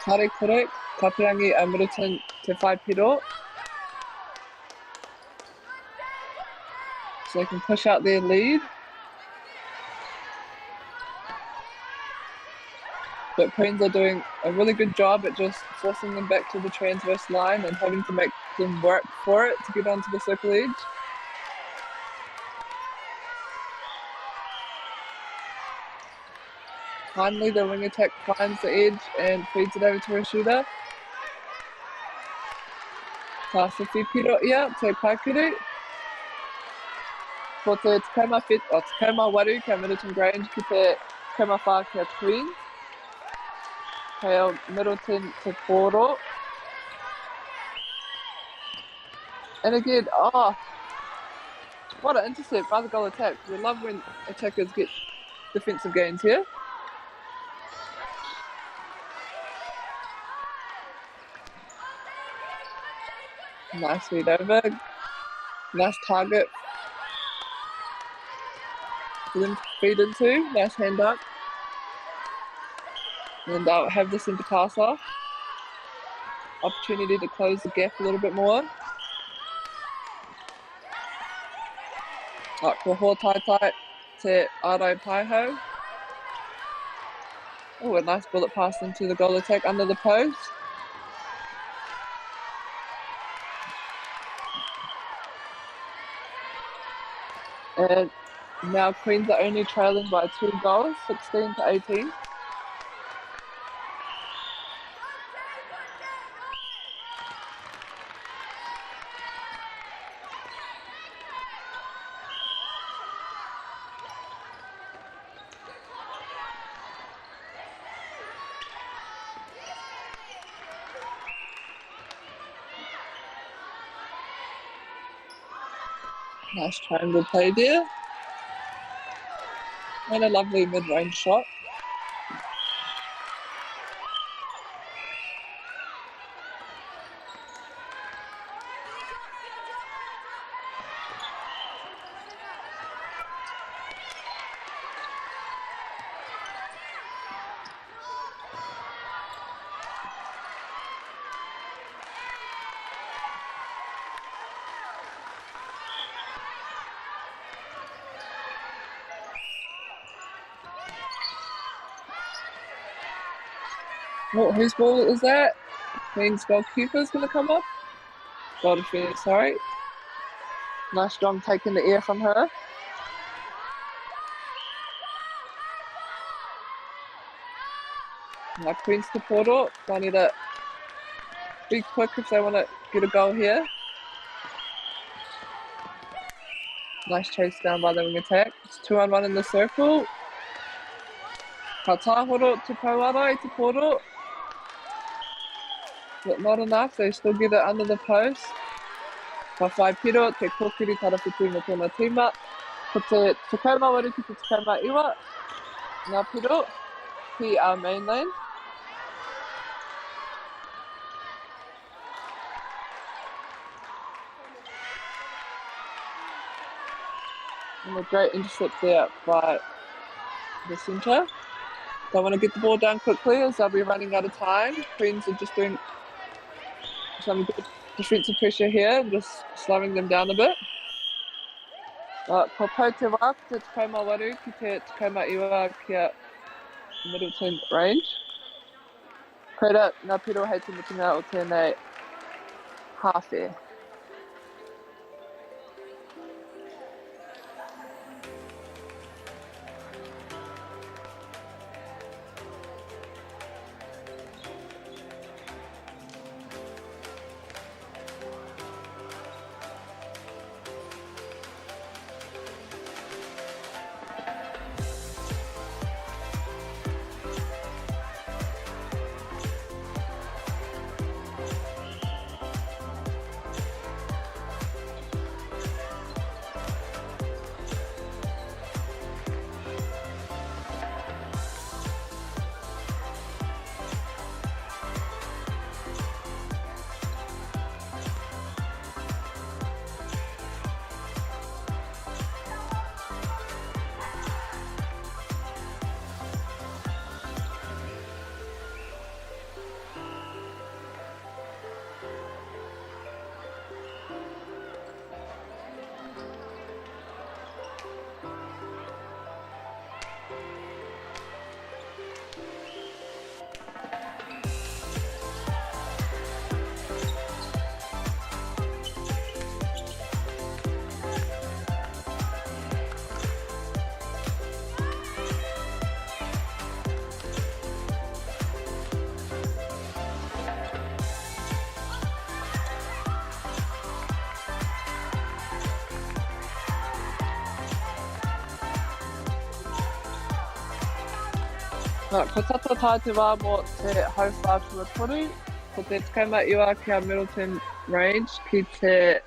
Tare kore, Kapirangi a Middleton te whai piro. So they can push out their lead. But Queens are doing a really good job at just forcing them back to the transverse line and having to make them work for it to get onto the circle edge. Finally, the wing attack finds the edge and feeds it over to a shooter. Tā whiwhi piro ia, te paikuru. Ko te tekoma waru kia Middleton Grange ki te tekoma whā kia Queens. Kei o Middleton te poro. And again, what an intercept by the goal attack. We love when attackers get defensive gains here. Nice read over. Nice target for them to feed into. Nice hand up. And they'll have the centre pass off. Opportunity to close the gap a little bit more. Ko ho tai te Arai Paiho. Oh, a nice bullet pass into the goal attack under the post. And now Queens are only trailing by 2 goals, 16-18. Nice triangle play there. And a lovely mid-range shot. Oh, whose ball is that? Queen's goalkeeper's going to come up. Goal defence, sorry. Nice strong take in the air from her. Now Queen's to Porto. They need to be quick if they want to get a goal here. Nice chase down by the wing attack. It's 2-on-1 in the circle. Ka tāhoro te Pauara te Porto. But not enough, they still get it under the post. Ka whai piro, te kōkiri tarawhiti me tōna tīma. Ko te tekoma waru ki te tekoma iwa. Ngā piro, ki our mainland. And a great intercept there by the centre. They want to get the ball down quickly as they'll be running out of time. Queens are just doing some good defensive pressure here and just slowing them down a bit. Ko pau te wā, te tekoma waru ki te tekoma iwa kia Middleton Range. Koera, ngā piro hei te mutunga o tēnei hāwhe. Ko tata tā te wā mō te hauwhātua toru, ko te tikaima kia Middleton Range ki te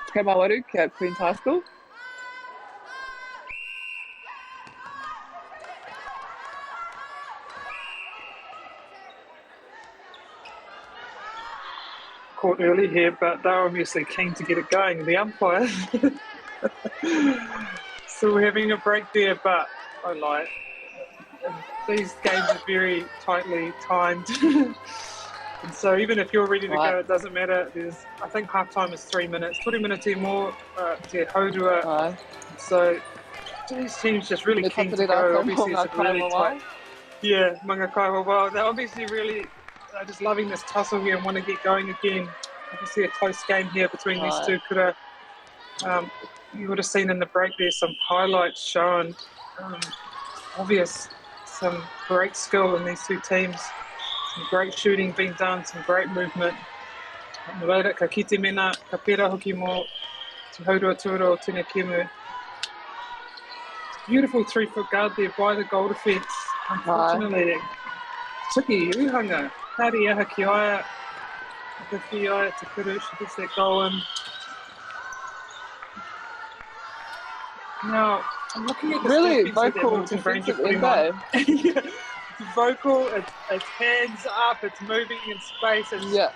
tikaima kia Queen's High School. Caught early here, but they're obviously keen to get it going, the umpires. So we're having a break there, but I like these games are very tightly timed. And so even if you're ready to go, it doesn't matter. I think half time is 3 minutes, 20 minutes or more te haurua. So these teams just really keen to go. Obviously it's a really tight. Yeah, manga kaiwa wā. They're obviously really just loving this tussle here and want to get going again. Obviously a close game here between these two. You would have seen in the break there some highlights shown. Obvious, some great skill in these two teams. Some great shooting being done, some great movement. Reira, ka kite mena, ka pera hoki mō te haurua tuara o tēnei kemu. Beautiful 3-foot guard there by the goal defence. Unfortunately, Tiki Uhanga, Tari aha ki aia, the Fiai to Kuru, she gets that goal in. Now, I'm looking at this really vocal defensive Edgar. Yeah, it's vocal, it's hands up, it's moving in space, it's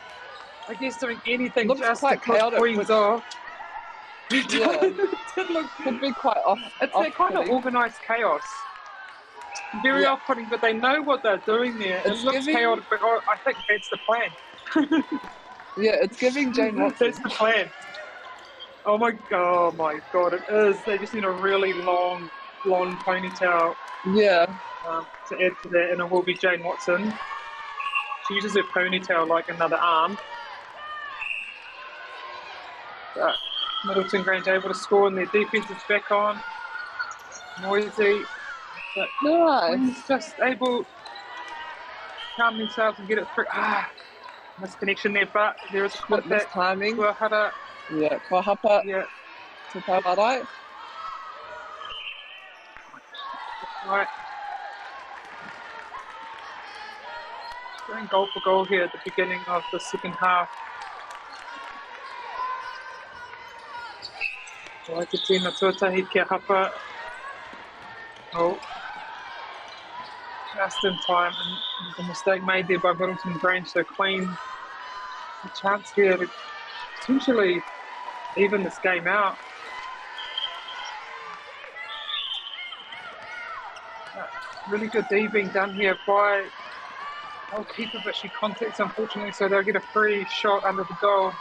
I guess doing anything looks just quite to put chaotic, Queens off. Yeah, could be quite off. It's that kind of organised chaos. Very off-putting, but they know what they're doing there. It looks chaotic, but I think that's the plan. Yeah, it's giving Jane Watson. That's the plan. Oh my god, it is. They just need a really long blonde ponytail. Yeah. To add to that, and it will be Jane Watson. She uses her ponytail like another arm. But Middleton Grange able to score, and their defense is back on. Noisy. But Queen's just able to calm themselves and get it through. Misconnection there, but there is contact. Timing. Kuahara. Yeah, Kuahapa. Yeah. Te Taumarai. Right. Going goal for goal here at the beginning of the second half. Waikatina tuatahi kia hapa. Oh. Just in time, and the mistake made there by Middleton Grange, so Queen a chance here to potentially even this game out. Really good D being done here by goalkeeper, but she contacts unfortunately, so they'll get a free shot under the goal.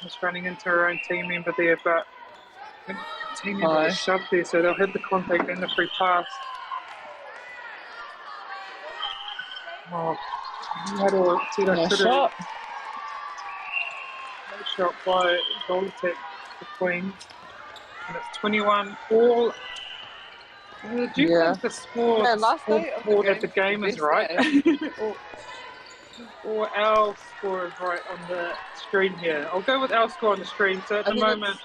Just running into her own team member there, but the team member is shoved there, so they'll hit the contact and the free pass. Oh, nice shot. Nice shot by goal attack for Queens. And it's 21 all. Do you think the score at the game is right? or our score is right on the screen here? I'll go with our score on the screen. So at the moment,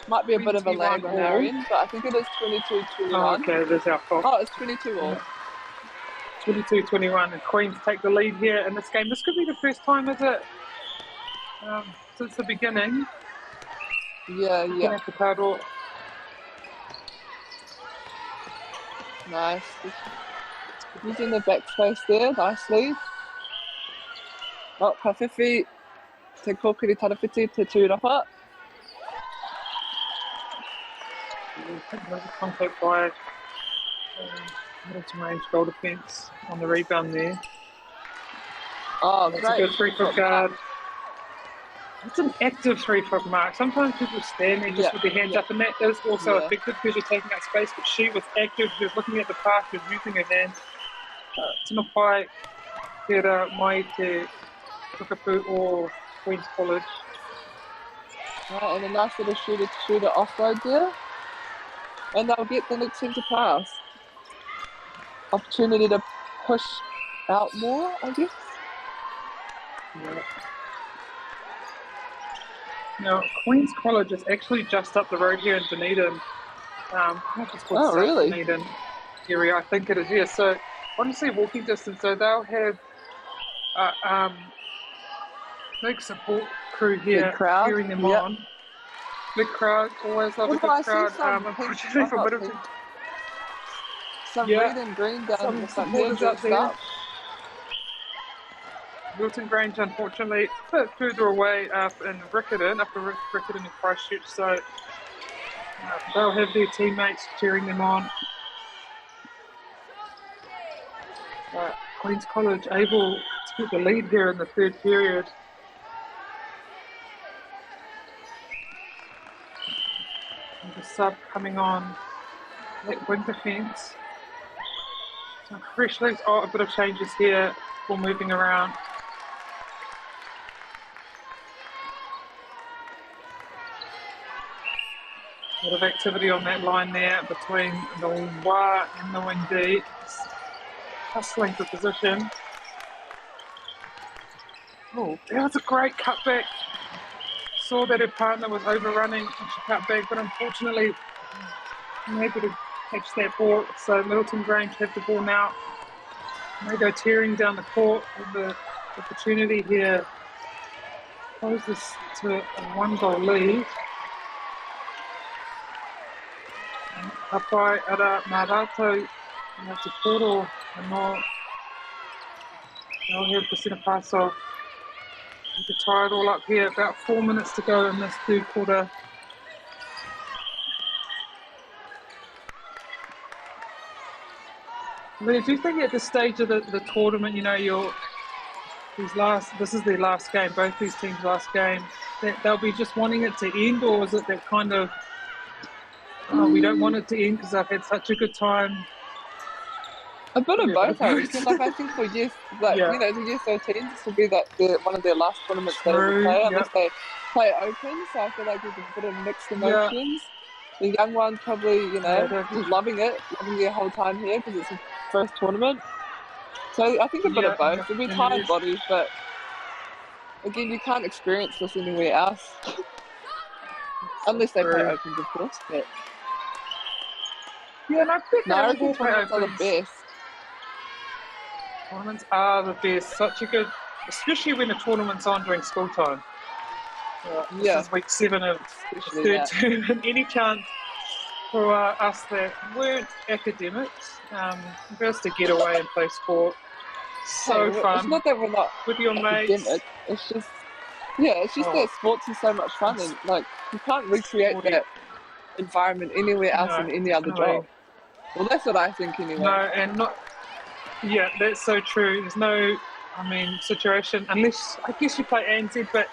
might be a bit of a lag on our end, but I think it is 22-21. Oh, okay, that's our fault. Oh, it's 22 all. 22-21, and Queens take the lead here in this game. This could be the first time, is it? Since the beginning. Yeah. At the paddle. Nice. Using the backspace there nicely. Oh, Kawhiwhi, te kōkiri tarawhiti, te tūrapa. Contact by Middleton Range goal defence on the rebound there. Oh, that's great. a good 3-foot guard. It's an active 3-foot mark. Sometimes people stand there just with their hands up, and that is also effective because you're taking up space, but she was active. She was looking at the pass, she was using her hands. Tino pai, tera mai te tukapu o Queen's College. Oh, and a nice little shooter offload there. And they'll get the next team to pass. Opportunity to push out more, I guess. Yeah. Now, Queen's College is actually just up the road here in Dunedin. I think it's called South really? Dunedin area, I think it is, yeah. So, honestly, walking distance, so they'll have big support crew here Big crowd, cheering them yep. on. Big crowd, always love a Also, I good see crowd. some Unfortunately for Middleton. Some red and green down some in the front supporters here out dressed there. up. Milton Grange, unfortunately, a bit further away up in Riccarton, up in Riccarton and Christchurch, so they'll have their teammates cheering them on. Queen's College able to get the lead here in the third period. And the sub coming on that wing defence. Some fresh legs, a bit of changes here for moving around. A lot of activity on that line there between the Wā and the wing D. Hustling for position. Oh, that was a great cutback. Saw that her partner was overrunning and she cut back, but unfortunately unable to catch that ball. So Middleton Grange have the ball now. And they go tearing down the court with the opportunity here. Close this to a 1-goal lead. Hapai ara mā rātou ngā te koro anō. They'll have the centre pass off. You can tie it all up here. About 4 minutes to go in this third quarter. Lee, do you think at this stage of the tournament, you know, this is their last game, both these teams' last game, that they'll be just wanting it to end, or is it that kind of, we don't want it to end because I've had such a good time? A bit of both, I reckon. Like, I think for years, like, you know, the year 13, this will be like one of their last tournaments they will play, unless they play open. So I feel like there's a bit of mixed emotions. The young ones probably, you know, just loving their whole time here because it's the first tournament. So I think a bit of both. It'll be tired bodies, but again, you can't experience this anywhere else. Unless they play opens, of course. But yeah, and I think I reckon tournaments are the best. Tournaments are the best. Such a good, especially when the tournament's on during school time. This is week 7 of third term, and any chance for us that weren't academics, for us to get away and play sport. So fun. It's not that we're not with your mates. It's just, that sports is so much fun, and like you can't recreate that environment anywhere else in any other job. Well, that's what I think anyway. No, and not. Yeah, that's so true. There's no, situation unless I guess you play ANZ, but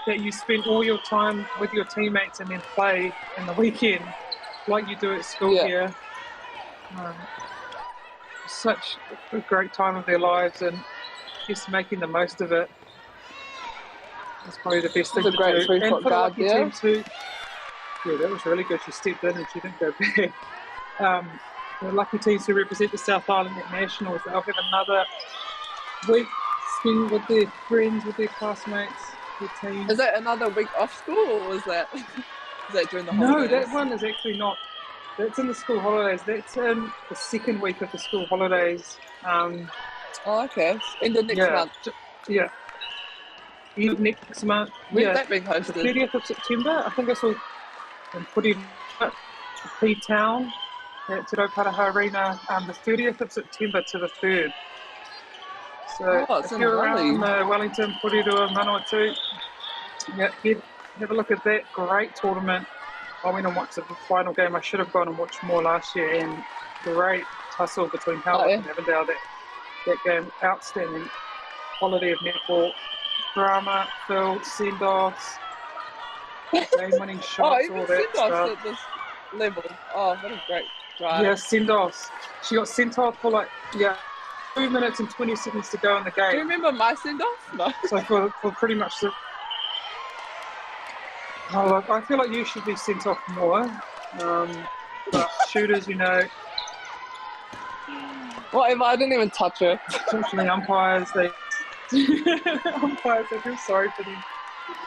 that you spend all your time with your teammates and then play in the weekend like you do at school here. Such a great time of their lives, and just making the most of it. That's probably the best thing to do. And for the lucky team too. Yeah, that was really good. She stepped in and she didn't go back. The lucky teams who represent the South Island at Nationals, they'll have another week spent with their friends, with their classmates, their teams. Is that another week off school, or is that during the No, holidays? that one is actually not. That's in the school holidays. That's in the second week of the school holidays. Okay. In the next month. Yeah. Next month. When's that being hosted? The 30th of September. I think that's all in P-Town at Te Rauparaha Arena. The 30th of September to the 3rd. So if you're around Wellington, Porirua, Manawatu, have a look at that great tournament. I went and watched the final game. I should have gone and watched more last year, and great tussle between Howard and Avondale. That game, outstanding quality of netball, drama, Phil, send-offs, game-winning shots, all that stuff. At this level. Oh, what a great drive. Yeah, send-offs. She got sent off for 2 minutes and 20 seconds to go in the game. Do you remember my send-off? No. So for pretty much the... Oh, look, I feel like you should be sent off more. But shooters, Whatever, I didn't even touch her. Unfortunately, umpires, they feel sorry for them.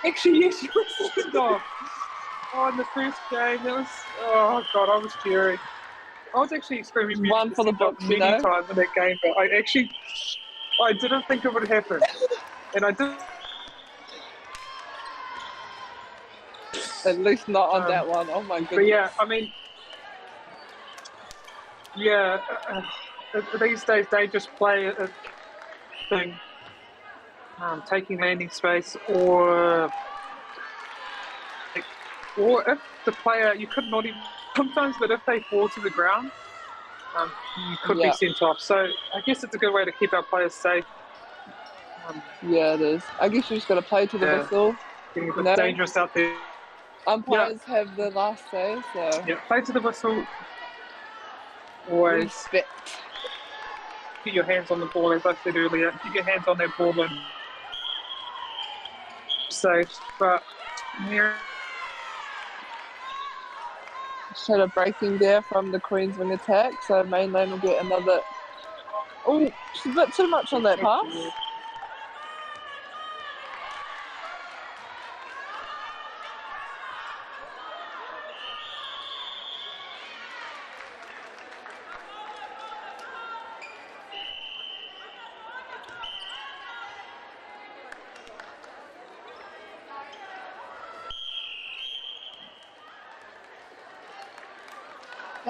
Actually, yes, you were sent off. Oh, in the first game, that was, oh God, I was cheering. I was actually screaming one for the books, many times in that game, but I didn't think it would happen. And I did. At least not on that one. Oh my goodness. But yeah, I mean, yeah, these days they just play a thing, taking landing space, or if the player, you could not even, sometimes, but if they fall to the ground, you could be sent off. So I guess it's a good way to keep our players safe. Yeah, it is. I guess you just got to play to the whistle. Getting a bit dangerous out there. Umpires have the last say, so. Yeah, play to the whistle. Always. Respect. Get your hands on the ball, as I said earlier. Get your hands on that ball and safe. But yeah. Showed a breaking there from the Queen's wing attack, so Mainland will get another. Oh, she's a bit too much on that pass.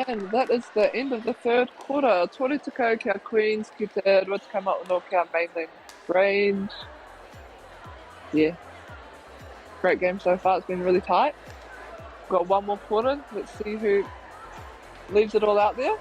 And that is the end of the third quarter. Tore Tuko kia Queens, ki te Rotukama no kia Mainland Range. Yeah. Great game so far. It's been really tight. Got one more quarter. Let's see who leaves it all out there.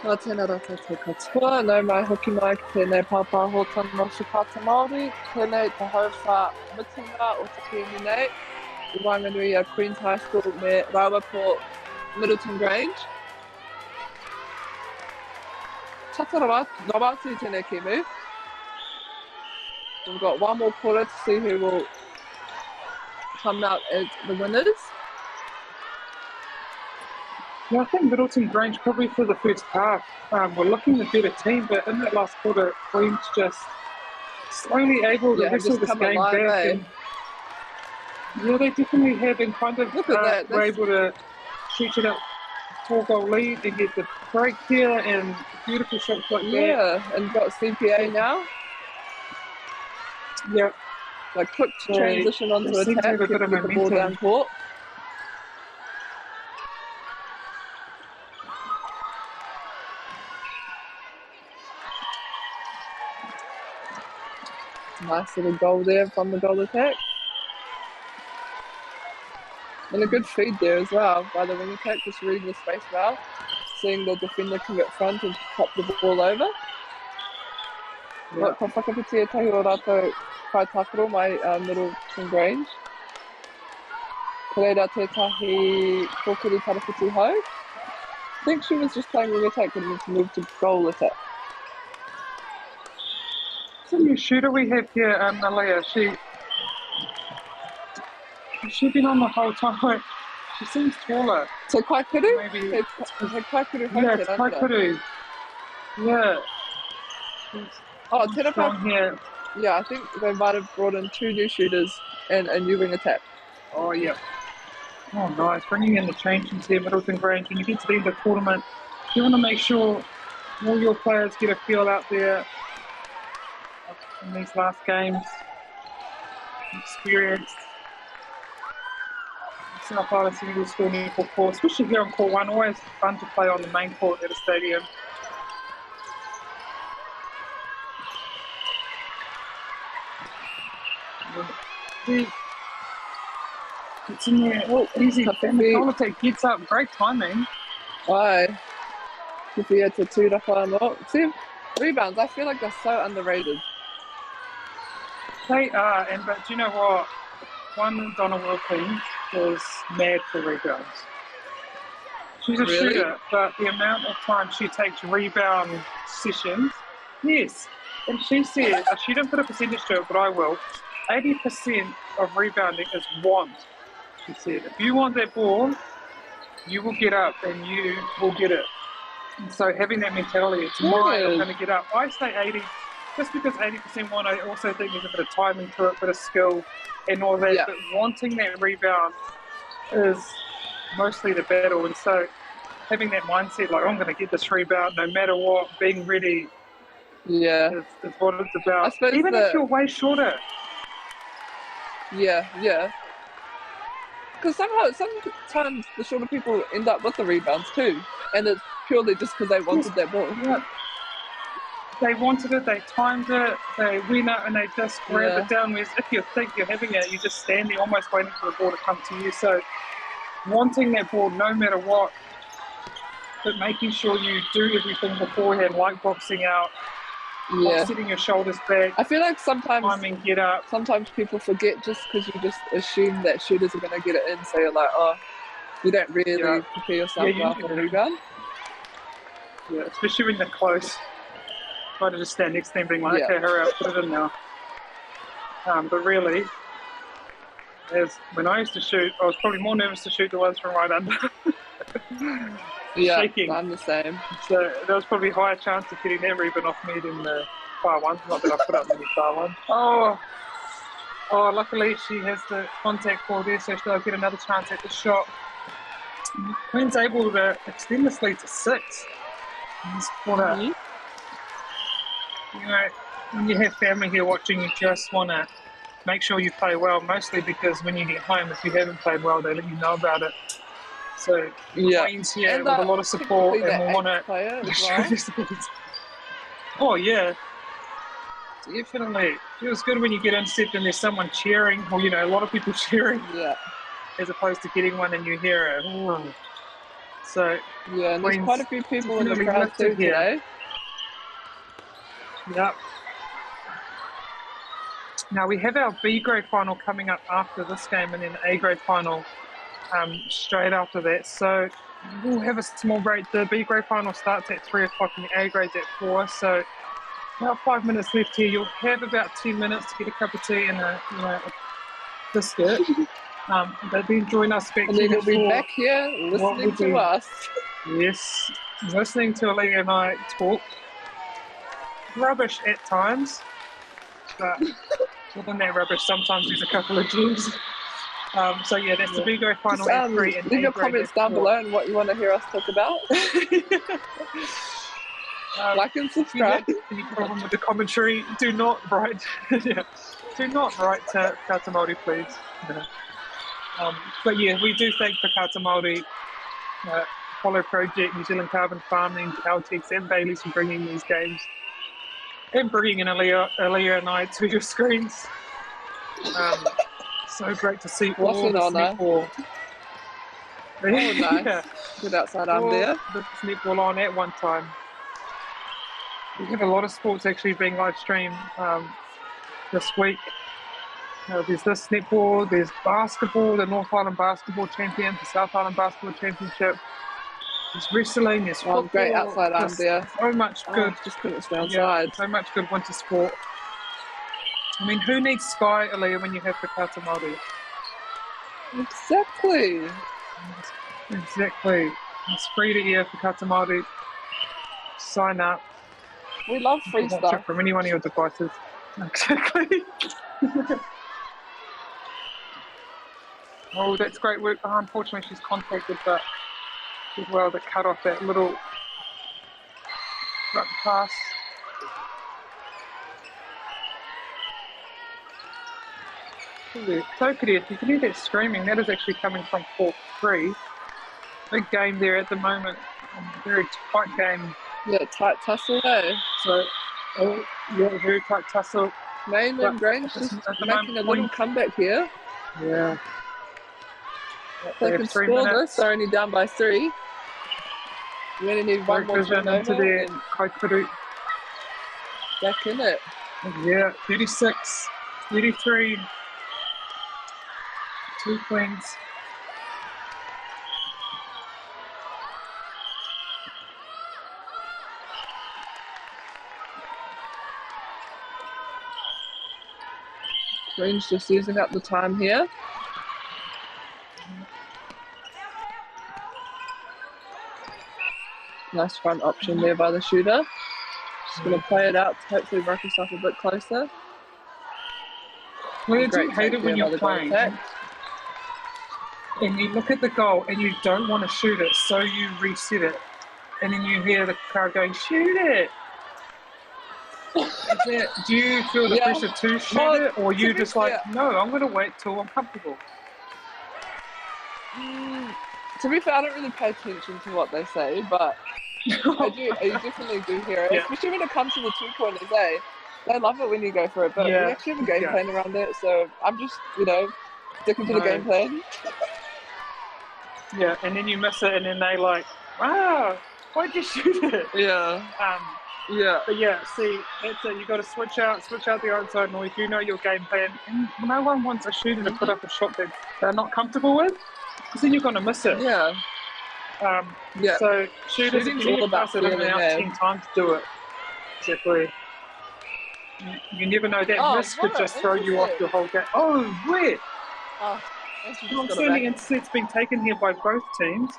Ka tēnā rata te katoa, nau mai hoki mai ki tēnei pāpā hōtana no Shikata Māori, tēnei te hauwha mitinga o te kēni nei, I Whanganui a Queen's High School me Rawa Port Middleton Grange. Tata rawatu I tēnei kēmu. We've got one more quarter to see who will come out as the winners. Yeah, I think Middleton Grange probably for the first half were looking the better team, but in that last quarter, Queen's just slowly able to wrestle this game back. And, yeah, they definitely have, and kind of were able to stretch it up 4-goal lead and get the break here and beautiful shots like that. Yeah, and got CPA now. Yeah. Like quick transition onto attack, get the ball down court. Nice little goal there from the goal attack. And a good feed there as well by the wing attack, just reading the space well. Seeing the defender come at front and pop the ball over. Ka whakapitia tahi o rātou kaitakaro mai Middleton Grange. Ka reira tētahi kōkiri tarawhiti hau. I think she was just playing wing attack and then moved to goal attack. It's a new shooter we have here, Alea. She's been on the whole time. She seems taller. So Kaikuru? Maybe. Kaikuru Yeah, it's Kaikuru. Yeah. Oh, Te Strong here. Yeah, I think they might have brought in 2 new shooters and a new wing attack. Oh, yeah. Oh, nice. Bringing in the changes here, Middleton Grange. When you get to the end of the tournament, you want to make sure all your players get a feel out there in these last games. Experienced. South Island Single School Netball court, especially here on court 1. Always fun to play on the main court at a stadium. It's in there. Oh, easy. Politics gets up. Great timing. Aye. If we had to toot up on up. See, rebounds, I feel like they're so underrated. They are, but do you know what? One Donna Wilkins was mad for rebounds. She's a shooter, but the amount of time she takes rebound sessions, yes. And she said, she didn't put a percentage to it, but I will. 80% of rebounding is want. She said, if you want that ball, you will get up and you will get it. And so having that mentality, it's mine, I'm going to get up. I say 80, just because 80% want, I also think there's a bit of timing to it, a bit of skill and all that. But wanting that rebound is mostly the battle. And so having that mindset, like, I'm going to get this rebound no matter what, being ready is what it's about. Even if you're way shorter. Yeah. Because sometimes the shorter people end up with the rebounds too, and it's purely just because they wanted that ball. Yeah. They wanted it, they timed it, they went up and they just grabbed it down. Whereas if you think you're having it, you just stand there almost waiting for the ball to come to you. So wanting that ball no matter what, but making sure you do everything beforehand, like boxing out, like setting your shoulders back. I feel like sometimes timing, get up. Sometimes people forget just because you just assume that shooters are going to get it in, so you're like, oh, you don't really prepare yourself well for the rebound. Yeah, especially when they're close. Try to just stand next to them being like, okay, hurry up, put it in now. But really, when I used to shoot, I was probably more nervous to shoot the ones from right under. Shaking. I'm the same. So there was probably a higher chance of getting that rebound off me than the far ones. Not that I put up many far ones. Oh, luckily she has the contact ball there, so she'll get another chance at the shot. Queen's able to extend this lead to 6 in this quarter. You know, when you have family here watching, you just want to make sure you play well, mostly because when you get home, if you haven't played well, they let you know about it. So Queen's here with a lot of support, and we'll want to show their support. Oh yeah, definitely. It feels good when you get intercept and there's someone cheering, or a lot of people cheering. As opposed to getting one and you hear it. So and there's quite a few people in the crowd too today. Yep. Now we have our B grade final coming up after this game, and then the A grade final straight after that. So we'll have a small break. The B grade final starts at 3 o'clock and the A grade's at 4. So about 5 minutes left here. You'll have about 10 minutes to get a cup of tea and a biscuit. But then join us back and here. And then you'll be back here listening to us. Yes, listening to Aaliyah and I talk. Rubbish at times, but within that rubbish, sometimes there's a couple of gems. So yeah, that's the B grade final at 3. And leave your comments down below and what you want to hear us talk about. Like and subscribe. If you have any problem with the commentary, do not write. Do not write to Kata Māori, please. But yeah, we do thank the Kata Māori Follow Project, New Zealand Carbon Farming, Caltex and Bailey's for bringing these games and bringing in Aaliyah and I to your screens. So great to see all this netball. Oh, nice. Good outside arm there. This netball on at one time. We have a lot of sports actually being live streamed this week. There's this netball, there's basketball, the North Island Basketball Champions, the South Island Basketball Championship. There's wrestling, there's football. Great outside arm there. So much good. Just couldn't stay outside. So much good winter sport. I mean, who needs Sky, Aaliyah, when you have the Kata Māori? Exactly. It's free to air for Kata Māori. Sign up. We love free Watch stuff. it from any one of your devices. Exactly. Oh, that's great work. Oh, unfortunately, she's contacted, but as well to cut off that little front pass. So Kadir, you can hear that screaming. That is actually coming from court 3. Big game there at the moment. Very tight game. Yeah, tight tussle there. So, oh, yeah, very tight tussle. Mainland Grange just making a little comeback here. Yeah. They can score this. They're only down by 3. We only need one more turnover. There. Back in it. Yeah, 36, 33. 2 Queens. Queens just using up the time here. Nice front option there by the shooter. Just going to play it out to hopefully work herself a bit closer. Well, I do hate it when you're playing and you look at the goal and you don't want to shoot it, so you reset it. And then you hear the crowd going, shoot it! Do you feel the pressure to shoot it, or you just like, no, I'm going to wait till I'm comfortable? To be fair, I don't really pay attention to what they say, but I definitely do hear it, especially when it comes to the 2-pointers, eh? They love it when you go for it, but we actually have a game plan around it, so I'm just, sticking to the game plan. Yeah, and then you miss it, and then they like, wow, why'd you shoot it? Yeah. But yeah, see, that's it. You got to switch out the outside noise. You know your game plan, and no one wants a shooter to put up a shot that they're not comfortable with, because then you're going to miss it. Yeah. So shooters, if you need to pass it in and out 10 times, do it. Exactly. You never know, that miss could just throw you off your whole game. Oh, where? Outstanding intercepts being taken here by both teams.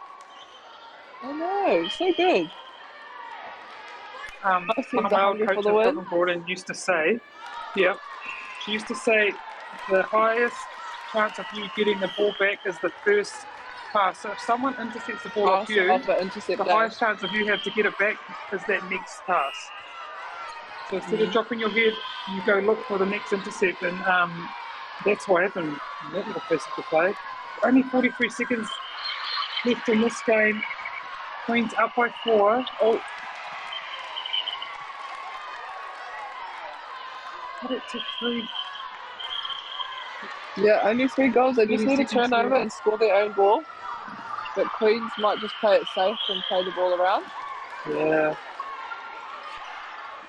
I know, so good. One of my old coaches, Robin Gordon, used to say, she used to say the highest chance of you getting the ball back is the first pass. So if someone intercepts the ball off you, the highest chance of you have to get it back is that next pass. So instead of dropping your head, you go look for the next intercept, and that's what happened in that little piece of the play. Only 43 seconds left in this game. Queens up by 4. Oh. Cut it to 3. Yeah, only 3 goals. They just need to turn over and score their own ball. But Queens might just play it safe and play the ball around. Yeah.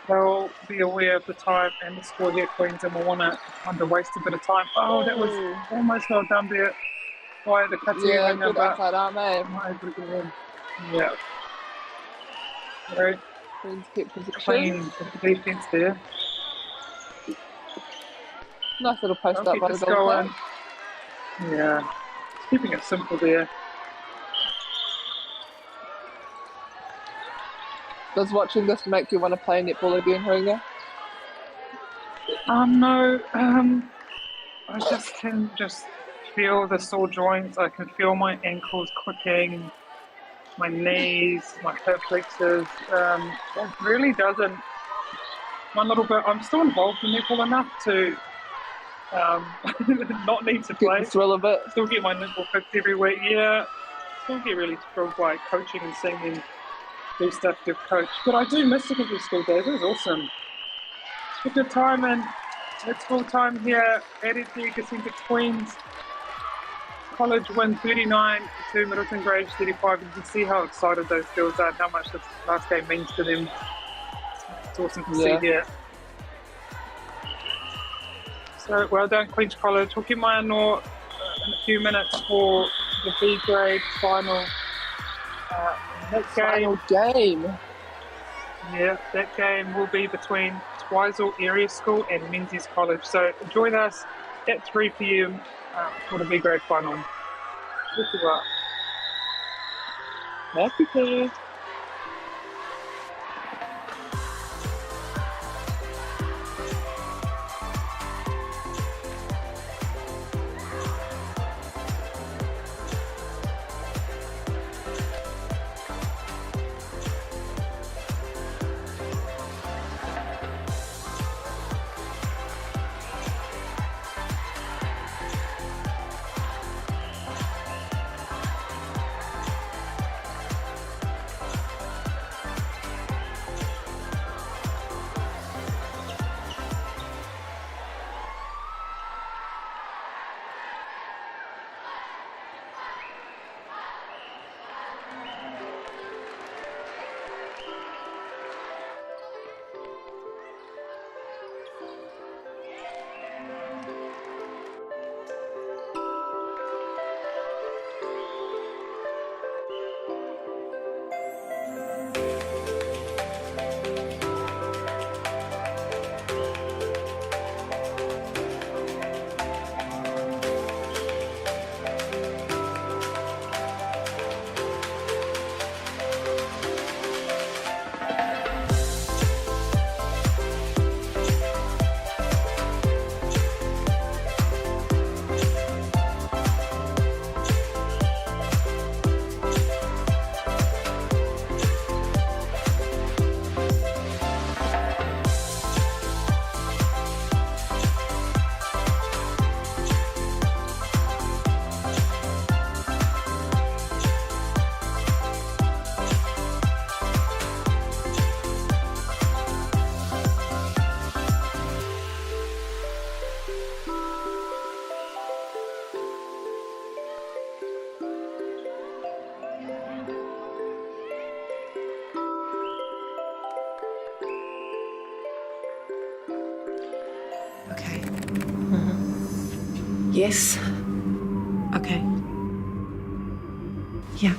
They'll be aware of the time and the score here, Queens, and will want to waste a bit of time. Oh, that was almost well done there by the Katia. Yeah, good outside arm, eh? Yeah. Very Queens keep position. clean defense there. Nice little post up by the goalkeeper. Yeah, keeping it simple there. Does watching this make you want to play netball again, Haringa? No. I can feel the sore joints. I can feel my ankles clicking, my knees, my hip flexors. It really doesn't. One little bit. I'm still involved in netball enough to not need to play. Get the thrill of it. Still get my netball fix every week. Yeah. Still get really thrilled by coaching and seeing them do stuff to coach. But I do miss secondary school days. It was awesome. It's a good time, and it's full time here at Edgar Centre. Queens College win 39 to Middleton Grange 35. You can see how excited those girls are and how much this last game means to them. It's awesome to see here. So well done, Queens College. We'll keep my eye on in a few minutes for the B grade final. Final game. Yeah, that game will be between Twizel Area School and Menzies College. So join us at 3 p.m. For the B grade final. Good luck. Happy day. Okay. Yes. Okay. Yeah.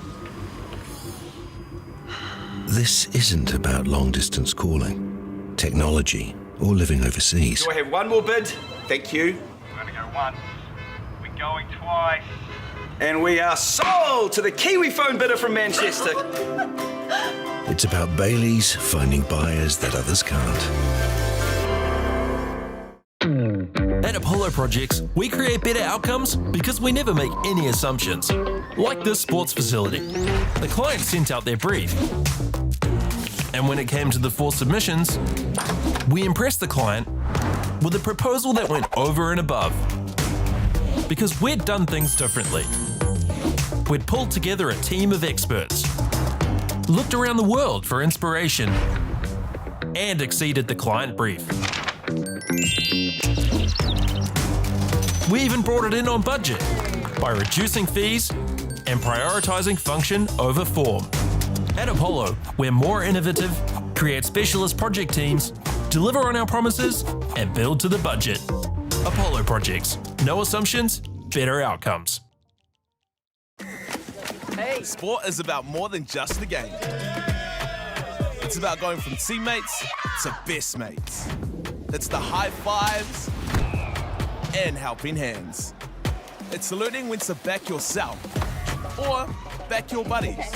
This isn't about long-distance calling, technology, or living overseas. Do I have one more bid? Thank you. We're going to go once. We're going twice. And we are sold to the Kiwi phone bidder from Manchester. It's about Bailey's finding buyers that others can't. At Apollo Projects, we create better outcomes because we never make any assumptions. Like this sports facility. The client sent out their brief. And when it came to the 4 submissions, we impressed the client with a proposal that went over and above. Because we'd done things differently. We'd pulled together a team of experts, looked around the world for inspiration, and exceeded the client brief. We even brought it in on budget by reducing fees and prioritizing function over form. At Apollo, we're more innovative, create specialist project teams, deliver on our promises, and build to the budget. Apollo Projects. No assumptions, better outcomes. Hey, sport is about more than just a game. It's about going from teammates to best mates. It's the high fives and helping hands. It's learning when to back yourself or back your buddies.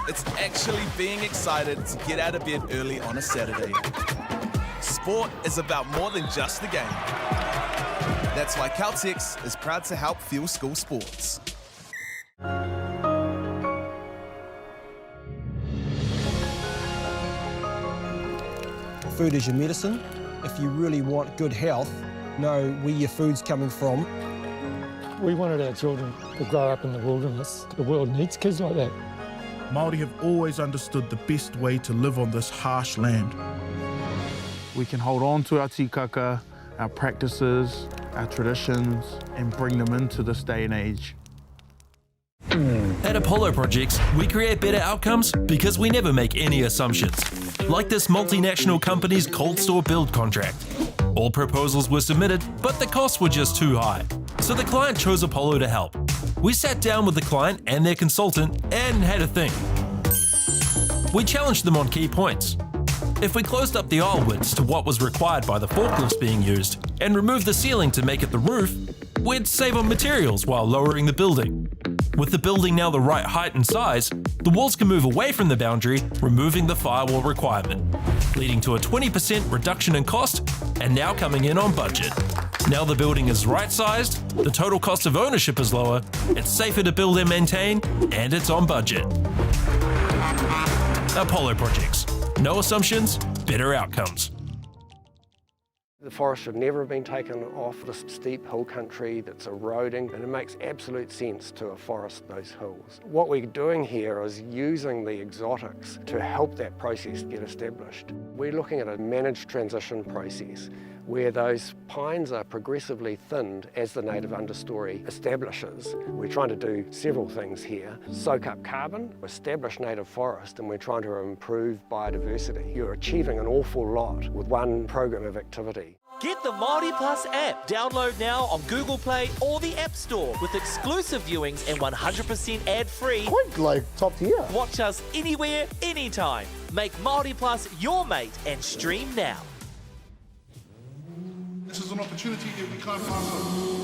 It's actually being excited to get out of bed early on a Saturday. Sport is about more than just a game. That's why Caltex is proud to help fuel school sports. Food is your medicine. If you really want good health, know where your food's coming from. We wanted our children to grow up in the wilderness. The world needs kids like that. Māori have always understood the best way to live on this harsh land. We can hold on to our tikaka, our practices, our traditions, and bring them into this day and age. At Apollo Projects, we create better outcomes because we never make any assumptions. Like this multinational company's cold store build contract. All proposals were submitted, but the costs were just too high. So the client chose Apollo to help. We sat down with the client and their consultant and had a think. We challenged them on key points. If we closed up the aisle widths to what was required by the forklifts being used and removed the ceiling to make it the roof, we'd save on materials while lowering the building. With the building now the right height and size, the walls can move away from the boundary, removing the firewall requirement, leading to a 20% reduction in cost and now coming in on budget. Now the building is right-sized, the total cost of ownership is lower, it's safer to build and maintain, and it's on budget. Apollo Projects. No assumptions, better outcomes. The forest should never have been taken off this steep hill country that's eroding, and it makes absolute sense to afforest those hills. What we're doing here is using the exotics to help that process get established. We're looking at a managed transition process where those pines are progressively thinned as the native understory establishes. We're trying to do several things here. Soak up carbon, establish native forest, and we're trying to improve biodiversity. You're achieving an awful lot with one program of activity. Get the MāORI Plus app. Download now on Google Play or the App Store with exclusive viewings and 100% ad-free. Quite like top tier. Watch us anywhere, anytime. Make MāORI Plus your mate and stream now. This is an opportunity that we can't pass up.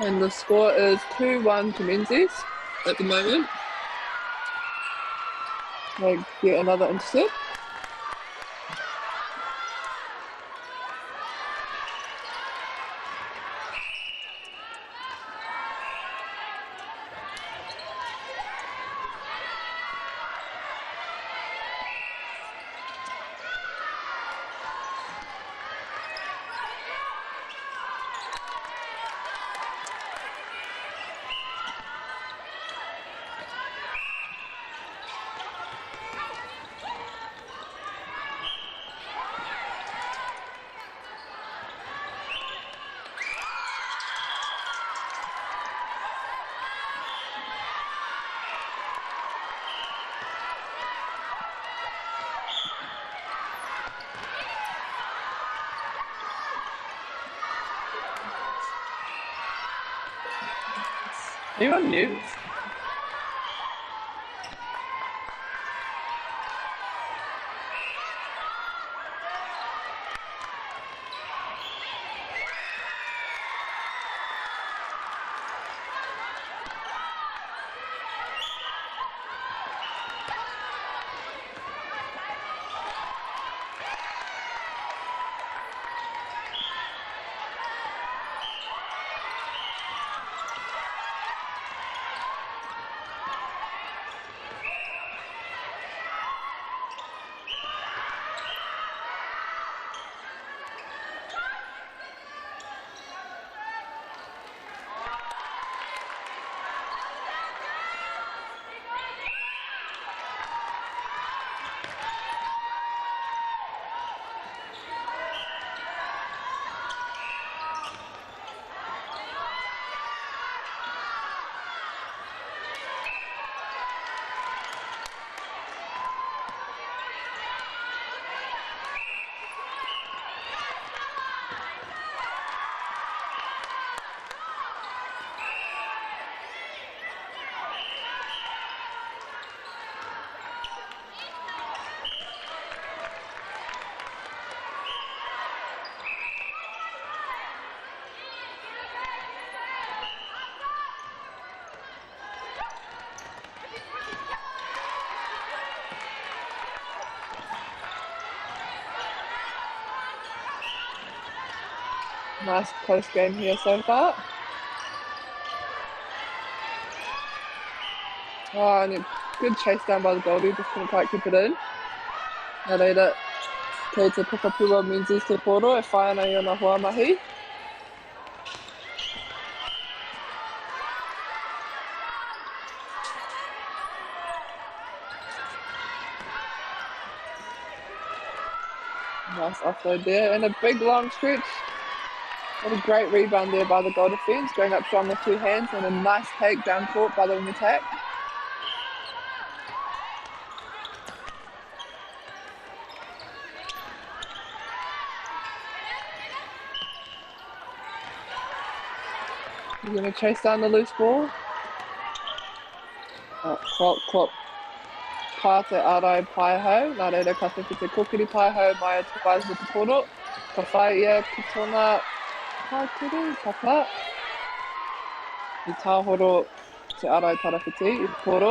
And the score is 2-1 to Menzies at the moment. They get another intercept. Are you on mute? Nice close game here so far. Oh, and a good chase down by the goalie, just couldn't quite keep it in. Nā reira, kei te Pukapua Menzies te poro e whāna i ona hoa mahi. Nice offload there, and a big long stretch. What a great rebound there by the goal defence, going up strong with two hands, and a nice take down court by the wing attack. You're going to chase down the loose ball. Klop. Pā te arai paihau, nā reira ka whiwhi te kokiri paihau mai a te waizu te poro. Ka whai ia ki tōna kākiri, papa. I tāhoro te arai tarawhiti i te poro.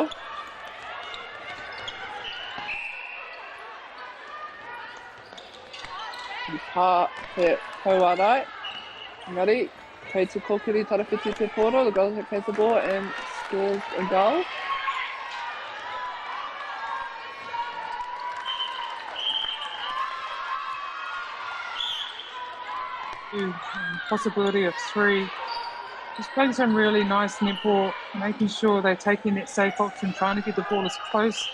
I pā te hauarai. Engari, kei te kokiri tarawhiti te poro, the goal takes the ball and scores a goal. Possibility of 3. Just playing some really nice netball, making sure they're taking that safe option, trying to get the ball as close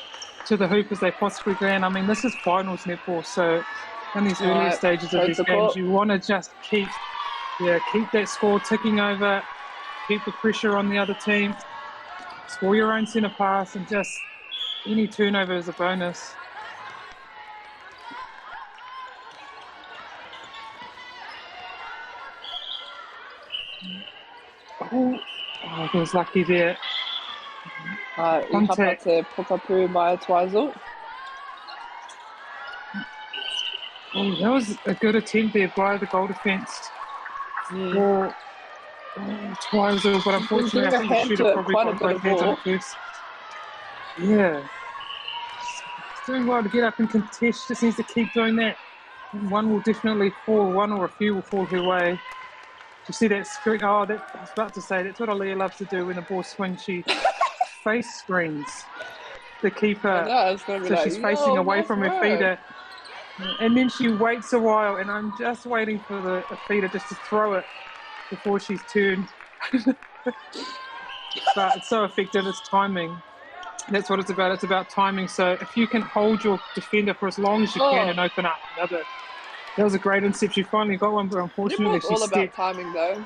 to the hoop as they possibly can. I mean, this is finals netball, so in these earlier stages of these games, you want to just keep that score ticking over, keep the pressure on the other team, score your own centre pass, and just any turnover is a bonus. Oh, he was lucky there. Contact. Te Pukapū mai Twaizu. Oh, that was a good attempt there by the goal defence. twice, but unfortunately, I think the shooter probably got both hands on the first. Yeah. He's doing well to get up and contest, just needs to keep doing that. One will definitely fall, one or a few will fall her way. You see that screen? Oh, I was about to say, that's what Aaliyah loves to do when the ball swings. She face screens the keeper. So she's facing away from her feeder. And then she waits a while, and I'm just waiting for the feeder just to throw it before she's turned. But it's so effective, it's timing. That's what it's about. It's about timing. So if you can hold your defender for as long as you can and open up another. That was a great intercept. She finally got one, but unfortunately she stepped. It's all about timing, though.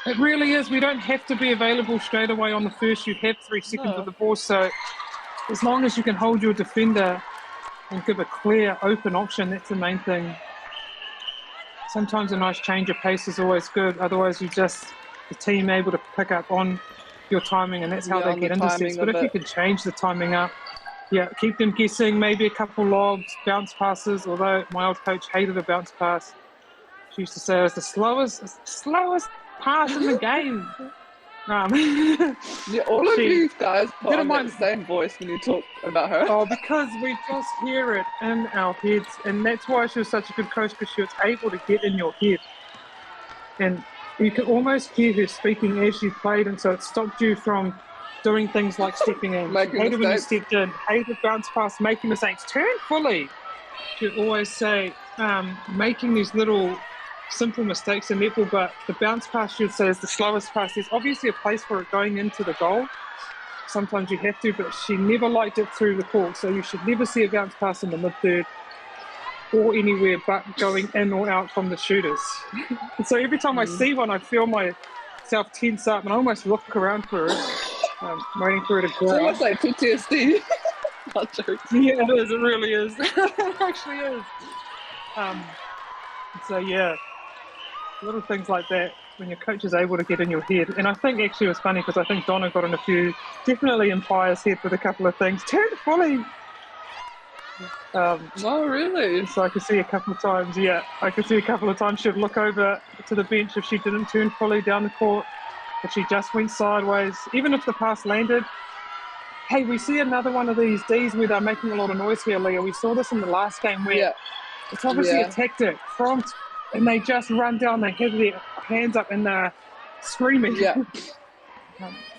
It really is. We don't have to be available straight away on the first. You have 3 seconds with the ball. So as long as you can hold your defender and give a clear, open option, that's the main thing. Sometimes a nice change of pace is always good. Otherwise, the team able to pick up on your timing, and that's how they get intercepts. But if you can change the timing up, keep them guessing, maybe a couple lobs, bounce passes, although my old coach hated a bounce pass. She used to say it was the slowest pass in the game. All of you guys put on the same voice when you talk about her. Oh, because we just hear it in our heads, and that's why she was such a good coach, because she was able to get in your head. And you could almost hear her speaking as she played, and so it stopped you from doing things like stepping in. Hated when you stepped in, hated bounce pass, making mistakes, turn fully. She'd always say, making these little simple mistakes in netball, but the bounce pass, she'd say, is the slowest pass. There's obviously a place for it going into the goal. Sometimes you have to, but she never liked it through the court. So you should never see a bounce pass in the mid-third or anywhere but going in or out from the shooters. And so every time I see one, I feel myself tense up, and I almost look around for it, waiting for it to go. It's almost like PTSD. Not joking. Yeah, it is. It really is. It actually is. So yeah, little things like that when your coach is able to get in your head. And I think actually it was funny because I think Donna got in a few, definitely in Pire's head with a couple of things. Turn fully. Oh, really? So I could see a couple of times, she'd look over to the bench if she didn't turn fully down the court, if she just went sideways, even if the pass landed. Hey, we see another one of these Ds where they're making a lot of noise here, Leah. We saw this in the last game where it's obviously a tactic, front, and they just run down, they have their hands up and they're screaming. Yeah.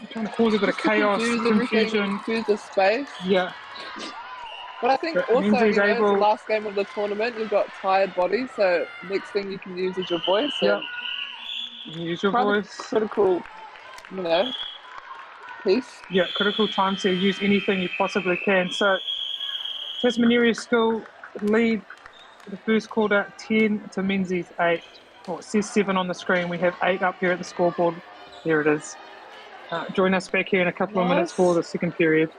Trying to cause a bit of chaos, confusion. Confuse the space. Yeah. But I think also, it's the last game of the tournament, you've got tired bodies, so next thing you can use is your voice. Yeah. Use your voice. Critical, piece. Yeah, critical time to use anything you possibly can. So, Tasmania School lead the first quarter 10 to Menzies 8. Well, it says 7 on the screen. We have 8 up here at the scoreboard. There it is. Join us back here in a couple of minutes for the second period.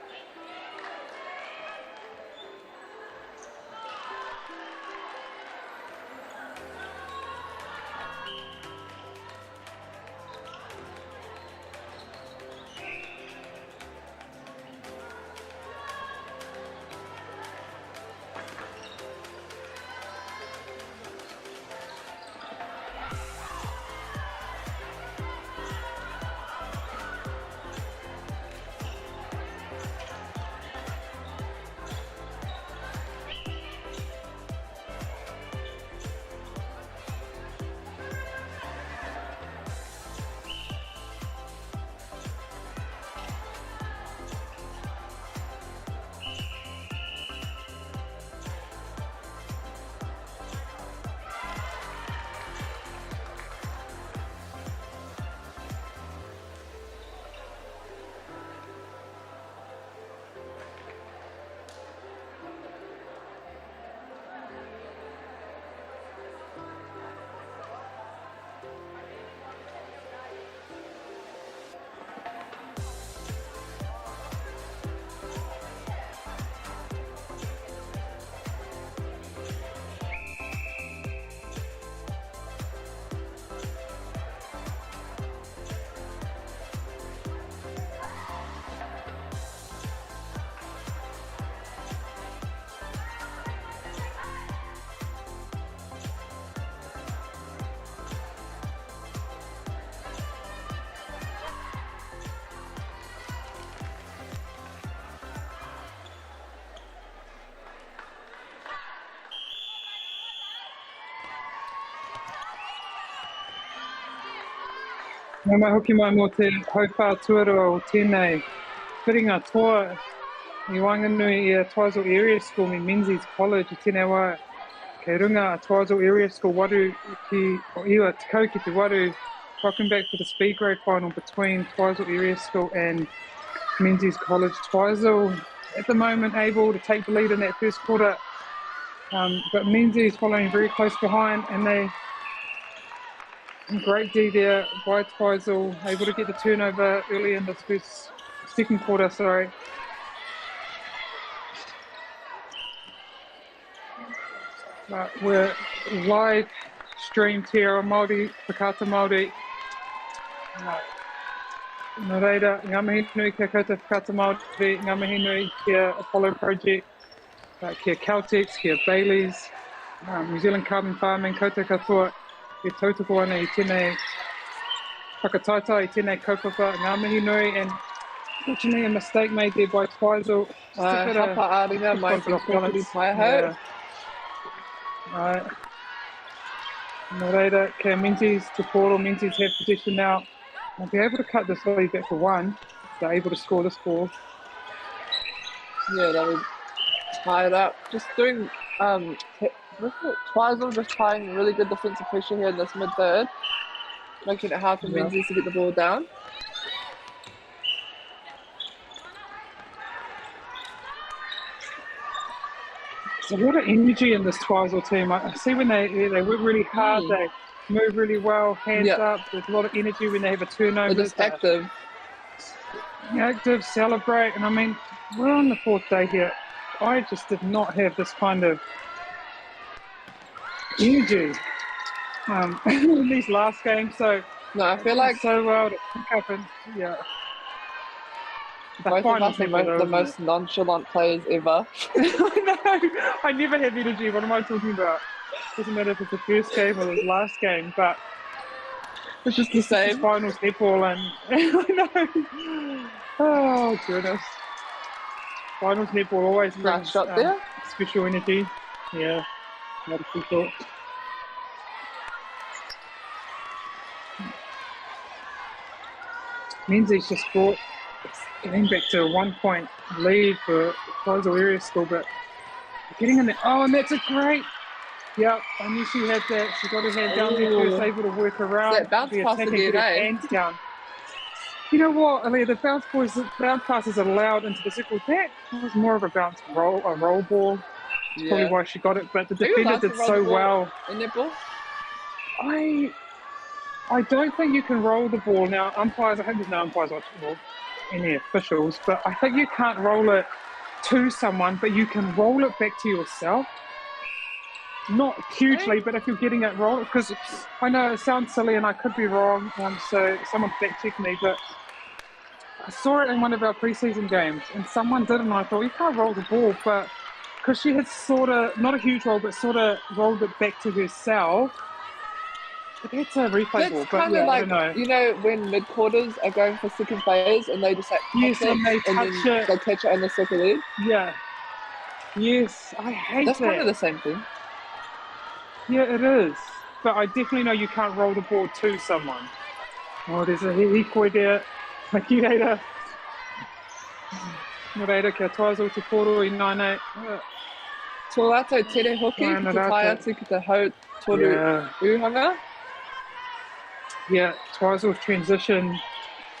Ngā mai hoki mai mō te haupā tuarua o tēnei whiringa toa i Wanganui i a Twizel Area School me Menzies College I tēnei wā. Kei runga a Twizel Area School waru ki o iwa tekau ki te waru. Welcome back to the speed grade final between Twizel Area School and Menzies College. Twizel at the moment able to take the lead in that first quarter, but Menzies following very close behind, and they great D there by Twizel, able to get the turnover early in this second quarter, sorry. We're live streamed here on Māori, Whakata Māori. Nā reira, ngā mihi nui kia koutou Whakata Māori, ngā mihi nui kia Apollo Project, kia Caltex, kia Bailey's, New Zealand Carbon Farming, koutou katoa, e tautoko ana I tēnei whakataita, I tēnei kaupapa, ngā mihi nui, and fortunately a mistake made there by Twizel. Hapa āringa mai te kōpiri pai hau. Nā reira, kia Menzies te poro, Menzies have possession now. They'll be able to cut this lead back for one. They're able to score this ball. Yeah, they would tie it up. Just doing, Twizel just trying really good defensive pressure here in this mid-third, making it hard for Menzies to get the ball down. There's a lot of energy in this Twizel team. I see when they work really hard, they move really well, hands up. There's a lot of energy when they have a turnover. They're just active. Active, celebrate. And I mean, we're on the fourth day here. I just did not have this kind of energy in these last games. So no, I feel like so well to pick up and both of us are the most nonchalant players ever. I know. I never have energy. What am I talking about? Doesn't matter if it's the first game or the last game, but it's just the same. It's finals netball, and I know. Oh goodness. Finals netball always brings shot there. Special energy. Yeah, not a cool thought. Menzies just brought getting back to a 1 point lead for Twizel Area School, but getting in there. Oh, and that's a great. Yep, I knew she had that. She got her hand down there first, able to work around. That bounce pass again, hands down. You know what, Aaliyah, the bounce passes allowed into the circle. That was more of a roll ball. That's probably why she got it, but the defender did so well. In netball? I don't think you can roll the ball. Now, umpires, I hope there's no umpires watching, any officials, but I think you can't roll it to someone, but you can roll it back to yourself. Not hugely, but if you're getting it wrong, because I know it sounds silly and I could be wrong, so someone fact check me, but I saw it in one of our preseason games and someone did it and I thought, you can't roll the ball, but because she had sort of, not a huge roll, but sort of rolled it back to herself. But that's a replay ball, but yeah, like, I don't know. You know, when mid-quarters are going for second players and they just like yes, and they catch it on the second leg. Yeah. Yes, I hate That's that. kind of the same thing. Yeah, it is. But I definitely know you can't roll the ball to someone. Oh, there's a hikoi there. Maki reira. Nō reira kia Twizel te poro I 9-8. Tō rātou tere hoki, ki te tai atu ki te hau toru uhanga. Yeah, Twizel's transition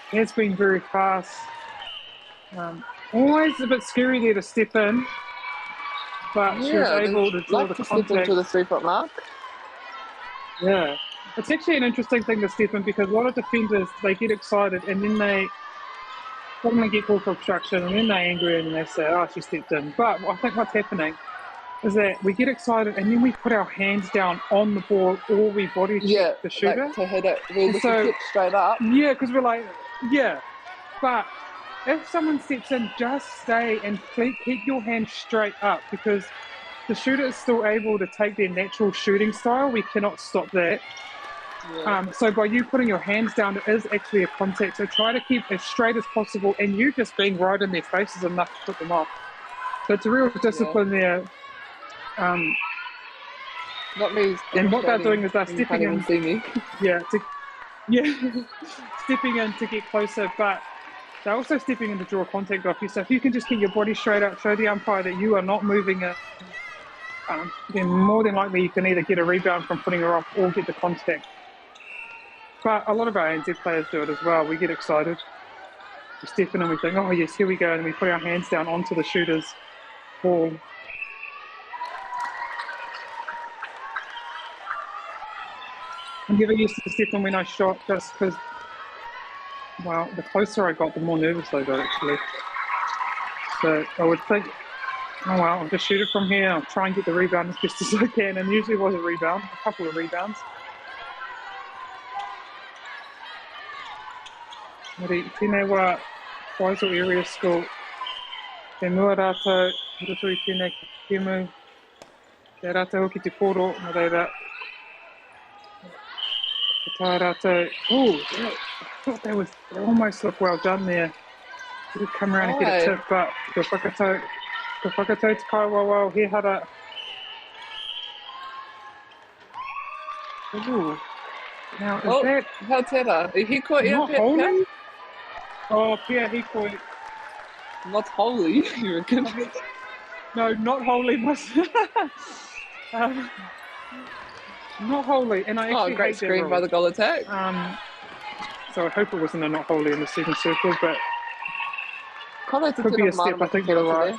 has been very fast. Always a bit scary there to step in, but she was able to draw the contact. Step into the 3-foot mark. Yeah, it's actually an interesting thing to step in because a lot of defenders, they get excited and then they suddenly get called for obstruction and then they're angry and they say, oh, she stepped in. But I think what's happening is that we get excited and then we put our hands down on the ball or we body check the shooter. Like to hit it, we just hit straight up. Yeah, because we're like, yeah. But if someone steps in, just stay and keep your hands straight up because the shooter is still able to take their natural shooting style. We cannot stop that. Yeah. So by you putting your hands down, it is actually a contact. So try to keep as straight as possible and you just being right in their faces enough to put them off. So it's a real discipline there. Not me. And what they're doing is they're stepping in. See me. Yeah, Yeah, stepping in to get closer, but they're also stepping in to draw contact off you. So if you can just keep your body straight up, show the umpire that you are not moving it, then more than likely you can either get a rebound from putting her off or get the contact. But a lot of our ANZ players do it as well. We get excited. We step in and we think, oh yes, here we go, and we put our hands down onto the shooter's ball. I never used to step in when I shot just because, well, the closer I got, the more nervous I got actually. So I would think, oh well, I'll just shoot it from here, I'll try and get the rebound as best as I can, and usually it was a rebound, a couple of rebounds. Tēnei wā Waizo Area School, te mua rātou, rutui tēnei kemu, te rātou ki te koro, nā reira. Te tā rātou, I thought that almost looked well done there. Did come around and get a tip, but ka whakatau te kaiwawao, he hara. Ooh. Now, is that... Hau tērā, he caught you not holy? Oh, Pia, he caught... Not holy, you reckon? No, not holy. Not holy, and I actually great screen by the goal attack. So I hope it wasn't a not holy in the second circle, but could be a step, I think you're right.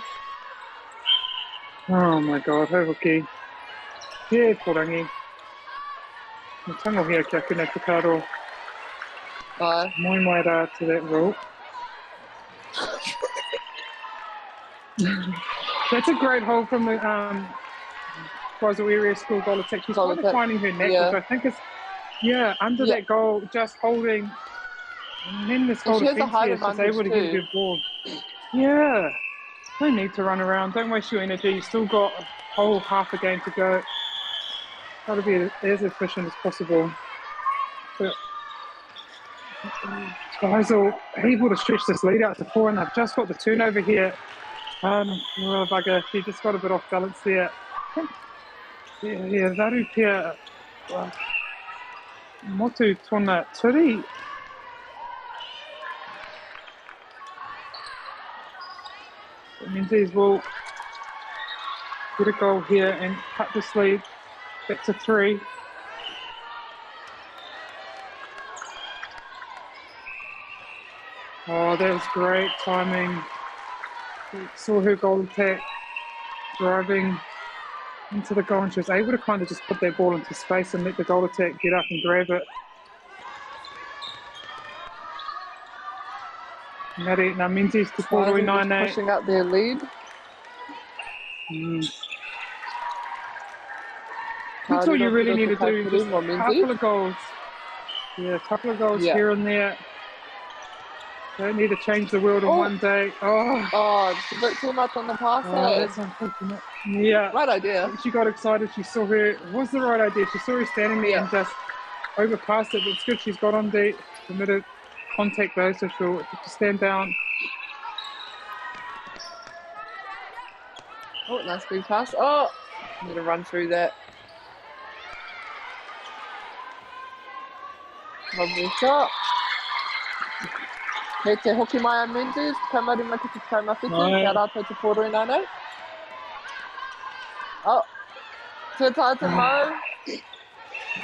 Oh my god, hau hoki. He porangi. Me tango hea kia kune whakaro. Moi mai rā to that rule. That's a great hold from the Waizo Area School goal attack. She's kind of finding her neck, which I think is, under that goal, just holding. And then this whole defense here is just able to get a good ball. Yeah. No need to run around. Don't waste your energy. You've still got a whole half a game to go. Try to be as efficient as possible. But Waizo able to stretch this lead out to 4, and they've just got the turnover here. Bugger, she just got a bit off balance there. Varu pia motu tōna turi. That means these will get a goal here and cut this lead back to 3. Oh, that was great timing. We saw her goal attack driving into the goal, and she was able to kind of just put that ball into space and let the goal attack get up and grab it. Now Menzies to Poroi 9-8. Pushing up their lead. That's all you really need to do. Just a couple of goals. Yeah, a couple of goals here and there. Don't need to change the world in one day. It's a bit too much on the pass. That's unfortunate. Yeah. Right idea. She got excited. She saw her. It was the right idea. She saw her standing there and just overpassed it. But it's good. She's got on deep. Committed contact though, so she'll stand down. Oh, nice big pass. Need to run through that. Lovely shot. He te hoki mai a Menzies, kaumari mai ki te taumawhiti, kia rātou te Poroi 9-8. Te tai te mau.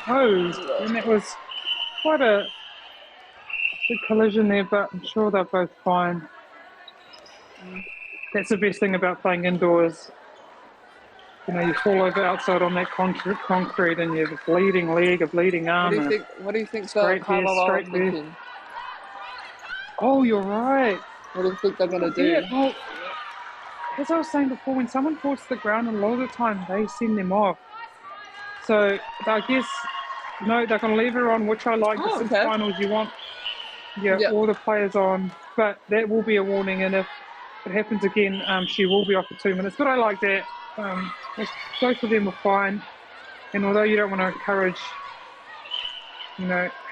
And it was quite a big collision there, but I'm sure they're both fine. That's the best thing about playing indoors. You know, you fall over outside on that concrete and you have a bleeding leg, a bleeding arm. What do you think the Kaiwawa is thinking? Oh, you're right. What do you think they're going to do? Yeah, well, as I was saying before, when someone falls to the ground, a lot of the time they send them off. So I guess, no, they're going to leave her on, which I like. The finals, you want all the players on. But that will be a warning, and if it happens again, she will be off for 2 minutes. But I like that. Both of them were fine. And although you don't want to encourage,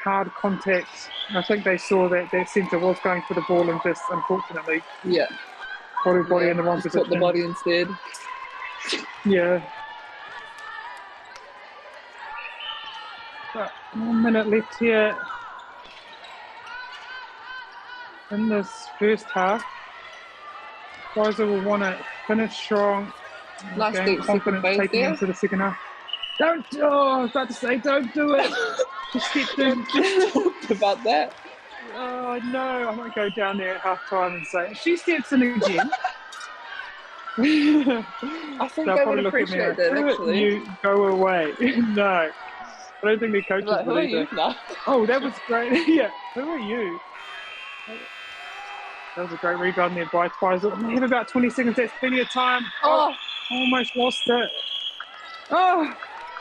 hard contact, I think they saw that that centre was going for the ball and just, unfortunately, put her body in the wrong position. Put the body instead. Yeah. But 1 minute left here. in this first half. Kaiser will want to finish strong, Nice gain deep confidence second base taking there. into the second half. I was about to say, don't do it. Just stepped in. Just talked about that. Oh no, I might go down there at half time and say, she steps in again. I think They'll they probably would look at me appreciate like, that, actually. you go away. No, I don't think their coaches Like, who would are either. you? No. Oh, that was great. Yeah, who are you? That was a great rebound there by Twizel. We have about 20 seconds. That's plenty of time. Oh, almost lost it. Oh,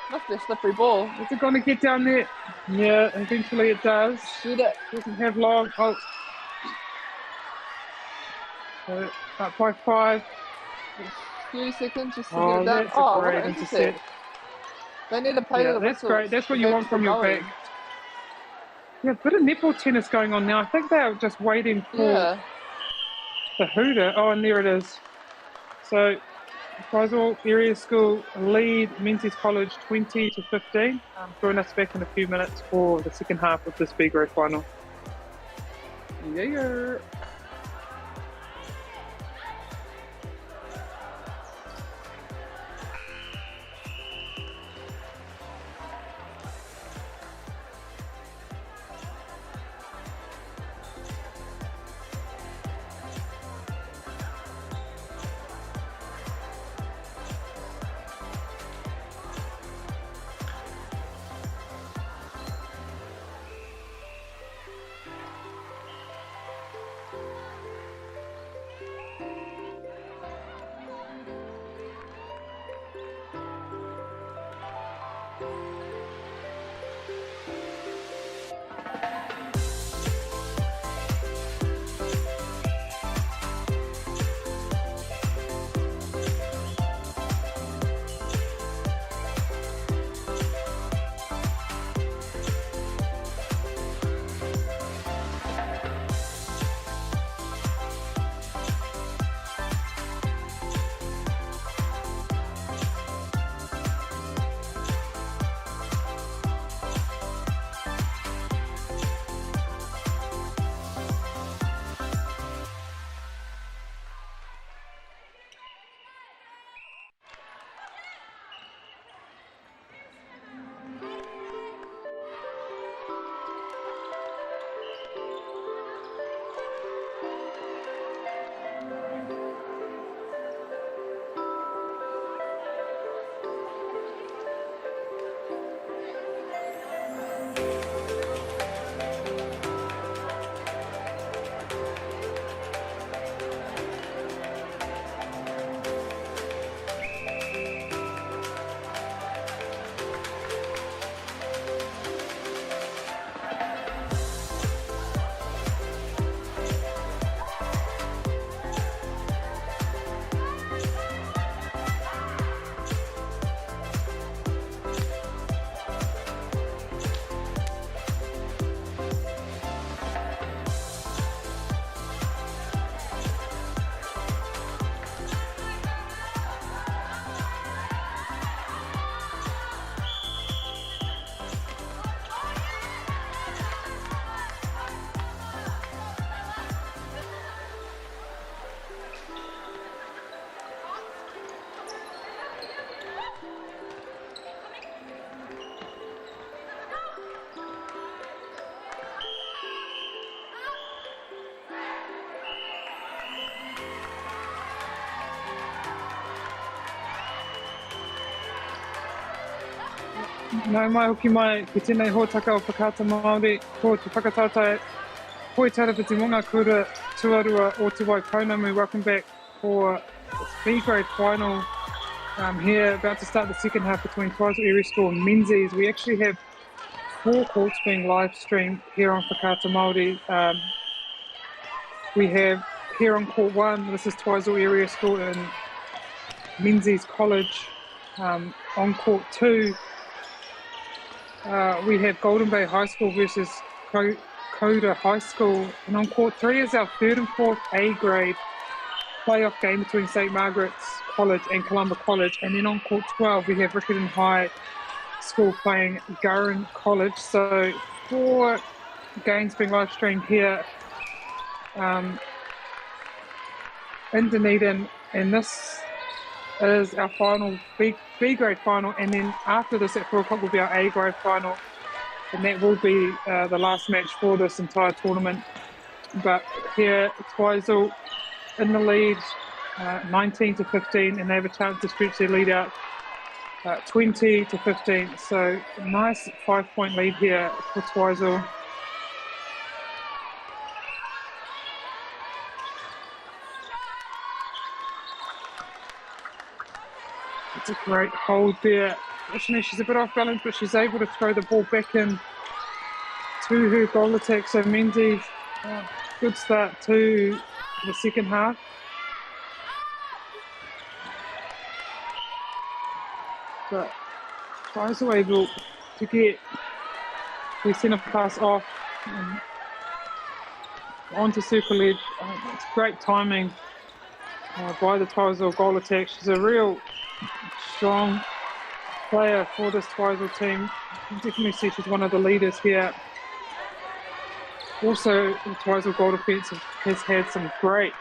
must be a slippery ball. is it going to get down there? Yeah, eventually it does. Shoot it. Doesn't have long. Oh. Up by 5. A few seconds just to Oh, get it down. that's Oh, a what great an intercept. They need to play Yeah, the that's whistles. great. That's what The you game's want from still your going. back. Yeah, a bit of netball tennis going on now. I think they're just waiting for the hooter. Oh, and there it is. So, Twizel Area School lead Menzies College 20-15. Join us back in a few minutes for the second half of this B grade final. Yeah. Nau mai hoki mai, ki tēnei hōtaka o whakaata Māori, ko te whakatautai hoi tarawhiti monga kura tuarua o te wai Pounamu. Welcome back for this B grade final here, about to start the second half between Twizel Area School and Menzies. We actually have 4 courts being live streamed here on Whakaata Māori. We have here on court 1, this is Twizel Area School in Menzies College. On court 2, we have Golden Bay High School versus Coda High School. And on court 3 is our 3rd and 4th A grade playoff game between St. Margaret's College and Columba College. And then on court 12, we have Riccarton High School playing Gurrin College. So 4 games being live streamed here in Dunedin, and this is our final B grade final, and then after this at 4 o'clock will be our A grade final, and that will be the last match for this entire tournament. But here, Twizel in the lead, 19-15, and they have a chance to stretch their lead out 20-15. So nice 5-point lead here for Twizel. It's a great hold there. She's a bit off balance, but she's able to throw the ball back in to her goal attack. So Menzies, good start to the second half. But Twizel able to get the centre pass off onto circle edge. It's great timing by the Twizel goal attack. She's a real strong player for this Twizel team. You can definitely see she's one of the leaders here. Also, the Twizel goal defence has had some great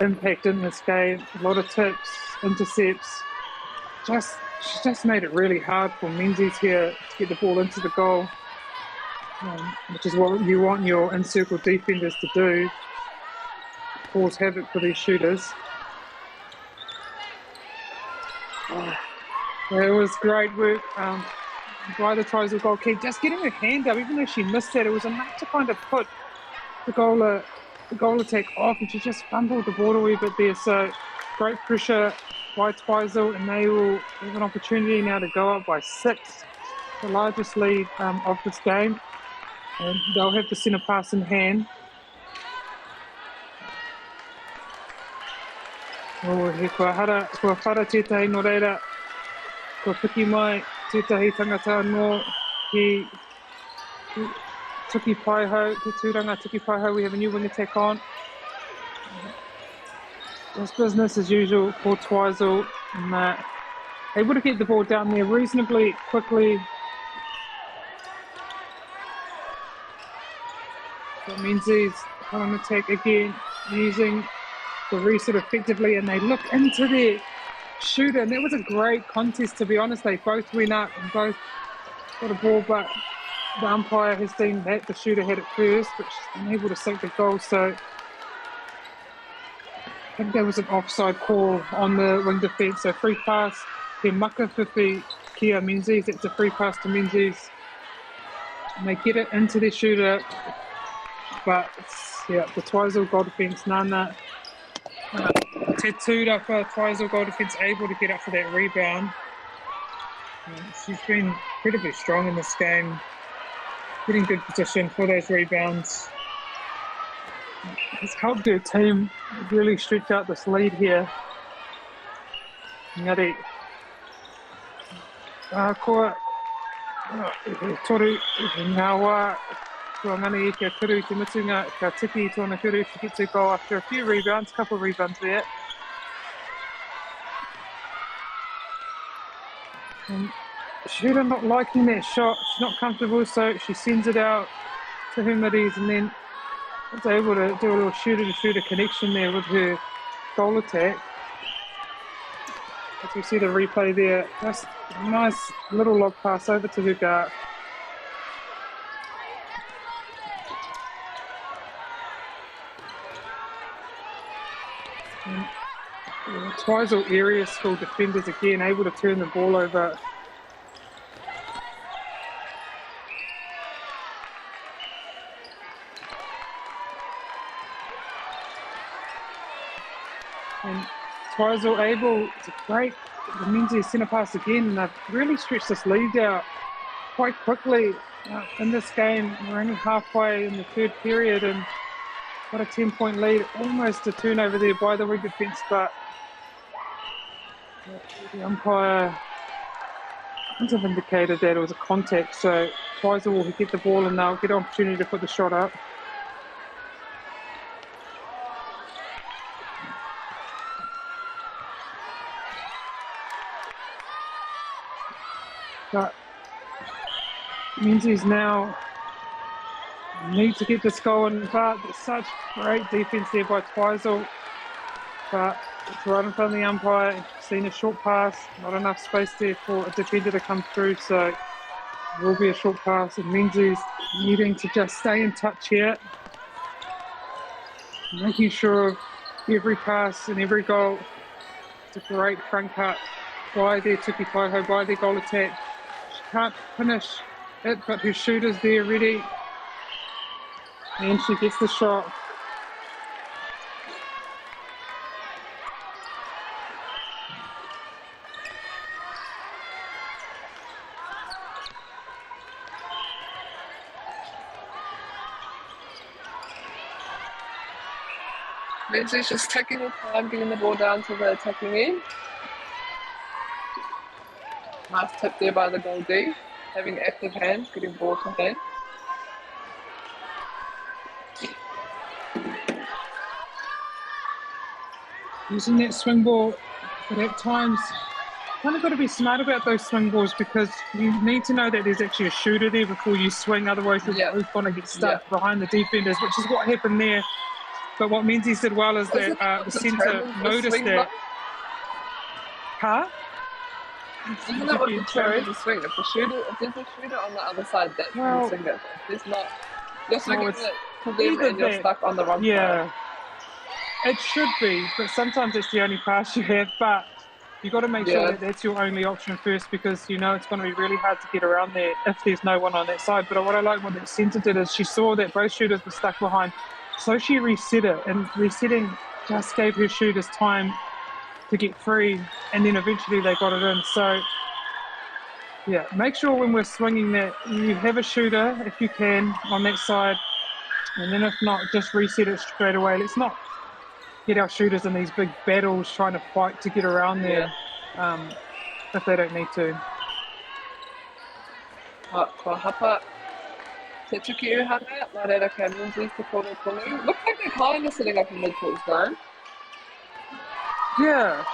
impact in this game. A lot of tips, intercepts. She's just made it really hard for Menzies here to get the ball into the goal, which is what you want your in-circle defenders to do, cause havoc for these shooters. It was great work by the Twizel goalkeeper, just getting her hand up, even though she missed it. It was enough to kind of put the goal attack off, and she just fumbled the ball a wee bit there. So great pressure by Twizel, and they will have an opportunity now to go up by 6, the largest lead of this game. And they'll have the centre pass in hand. He kua whara tētahi no reira, kua piki mai tētahi tangata no ki Tuki Paiho, ki tūranga Tuki Paiho. We have a new wing attack on. Just business as usual for Twizel, and able to get the ball down there reasonably quickly. So Menzies on attack again, using the reset effectively, and they look into their shooter, and that was a great contest, to be honest. They both went up and both got a ball, but the umpire has seen that the shooter had it first, but she's unable to sink the goal. So I think there was an offside call on the wing defence. So free pass, He maka whiwhi kia Menzies. It's a free pass to Menzies. And they get it into their shooter, but yeah, the Twizel goal defence, Nana Te Tura for Twizel goal defence, able to get up for that rebound. She's been incredibly strong in this game, getting good position for those rebounds. It's helped her team really stretch out this lead here. Ngari koa toru ngā wā kua ngana I kia kuru te mutunga ka tiki I tōna kuru to get to goal after a few rebounds, couple of rebounds there. Shooter not liking that shot, she's not comfortable, so she sends it out to Humidis, and then is able to do a little shooter-to-shooter connection there with her goal attack. As we see the replay there, just a nice little lob pass over to her guard. Twizel area school defenders again able to turn the ball over. And Twizel able to break the Menzies centre pass again, and they've really stretched this lead out quite quickly in this game. We're only halfway in the third period and got a 10-point lead, almost a turnover there by the wing defence, but the umpire must have indicated that it was a contact, so Twizel will get the ball and they'll get an opportunity to put the shot up. But Menzies now Need to get this going, but there's such great defence there by Twizel. But it's right in front of the umpire. Seen a short pass, not enough space there for a defender to come through, so it will be a short pass. And Menzies needing to just stay in touch here, making sure of every pass and every goal. It's a great front cut by their Tuki Taiho, by their goal attack. She can't finish it, but her shooter's there ready. And she gets the shot. Menzies just taking her time, getting the ball down to the attacking end. Nice tip there by the goalie, having active hands, getting ball to hand. Using that swing ball, but at times, kind of got to be smart about those swing balls because you need to know that there's actually a shooter there before you swing, otherwise you're both going to get stuck behind the defenders, which is what happened there. But what Menzies did well is that the centre noticed that. Huh? Isn't that what determines the swing? If there's a shooter on the other side, that's when the swing goes. There's not. You're swinging it to them and you're stuck on the wrong side. It should be, but sometimes it's the only pass you have. But you got to make sure that that's your only option first, because you know it's going to be really hard to get around there if there's no one on that side. But what I like what that centre did is she saw that both shooters were stuck behind, so she reset it, and resetting just gave her shooters time to get free, and then eventually they got it in. So yeah, make sure when we're swinging that you have a shooter if you can on that side, and then if not, just reset it straight away. Let's not get our shooters in these big battles trying to fight to get around there if they don't need to. Kua hapa te tuki uhanga, nā reira kia Menzies te kōrero tonu. Looks like they're kind of sitting up in midfield zone. Yeah.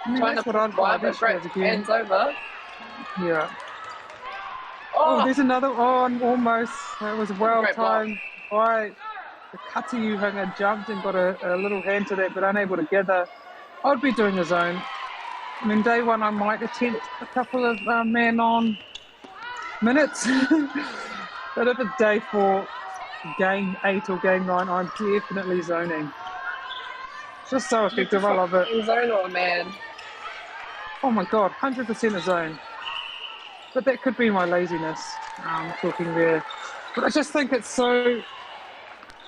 Trying to push wide, but Brett hands over. Yeah. Oh, there's another on, almost. That was well timed. Right. The Katiyu Hunga jumped and got a little hand to that, but unable to gather. I'd be doing the zone. I mean, day one, I might attempt a couple of man-on minutes. But if it's day 4, game 8 or game 9, I'm definitely zoning. It's just so effective. I love it. A zone or a man? Oh my God, 100% a zone. But that could be my laziness talking there. But I just think it's so...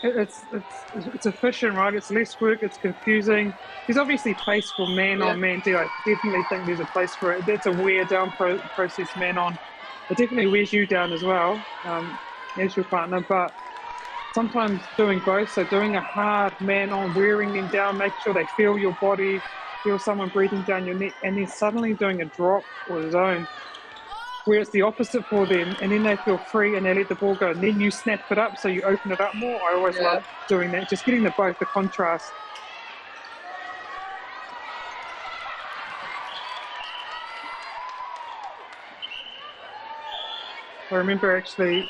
It's efficient, right? It's less work, it's confusing. There's obviously place for man-on-man too. I definitely think there's a place for it. That's a wear-down process, man-on. It definitely wears you down as well, as your partner, but sometimes doing both, so doing a hard man-on, wearing them down, make sure they feel your body, feel someone breathing down your neck, and then suddenly doing a drop or a zone, where it's the opposite for them, and then they feel free and they let the ball go, and then you snap it up so you open it up more. I always love doing that, just getting the contrast. I remember actually,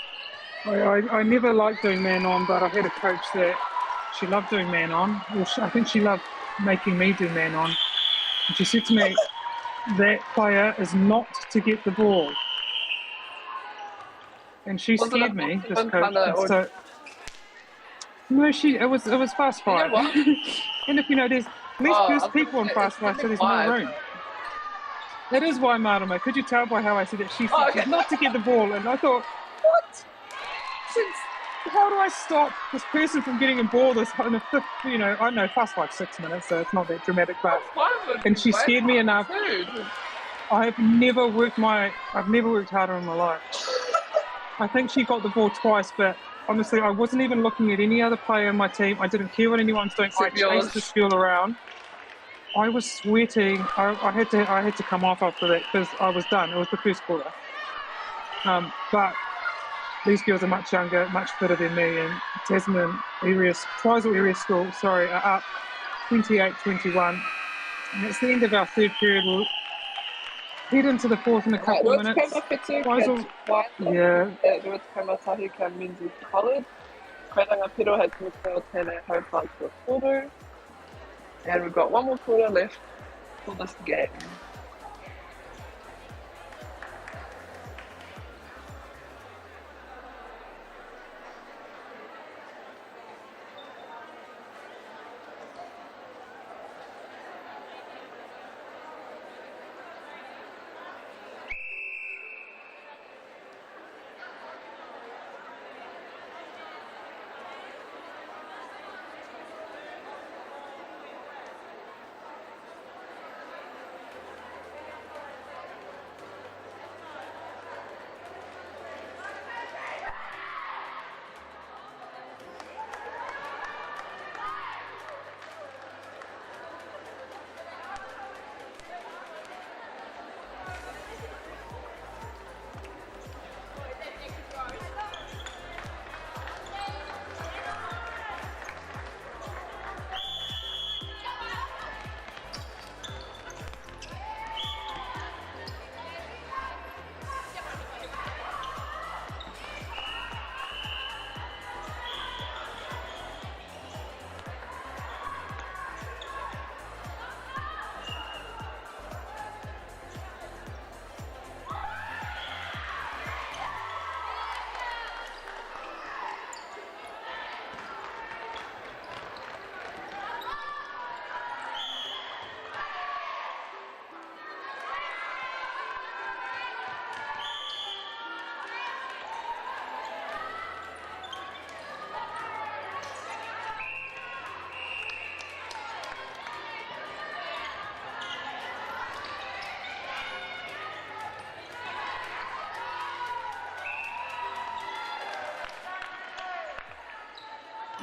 I never liked doing man-on, but I had a coach that she loved doing man-on. I think she loved making me do man-on. And she said to me, that player is not to get the ball. And she scared me, this coach. So, no, it was fast fight. You know what? And if you know, there's less first people in fast fight, so there's more room. That is why, Marama. Could you tell by how I said it? She said she's not to get the ball, and I thought, what? How do I stop this person from getting a ball in a fifth? You know, I know fast fight 6 minutes, so it's not that dramatic. But and she scared me enough. I've never worked harder in my life. I think she got the ball twice, but honestly, I wasn't even looking at any other player in my team. I didn't care what anyone's doing. I chased this girl around. I was sweating. I had to come off after that because I was done. It was the first quarter. But these girls are much younger, much fitter than me, and Twizel area school, are up 28-21. And it's the end of our third period. head into the fourth in a couple of minutes. Twizel, yeah. With Kamatahi ka Menzies College. Koetanga Piro has Mukau Tene Hopeful for a quarter. And we've got one more quarter left for this game.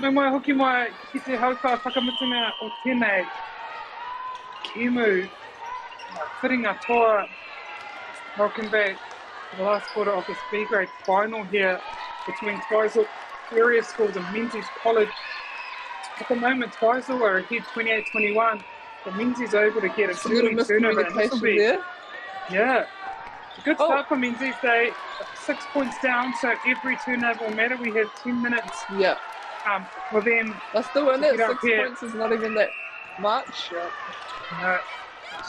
Me mai hoki mai ki te hauka whakamutunga o tēnei. Kemu, whiringa toa. Welcome back to the last quarter of this B grade final here between Twizel area schools and Menzies College. At the moment, Twizel are ahead 28-21. But Menzies are able to get a early turnover. And this will be, yeah, a good start for Menzies. They 6 points down, so every turnover will matter. We have 10 minutes. Yeah. For them, that's still in it. 6 points is not even that much. No,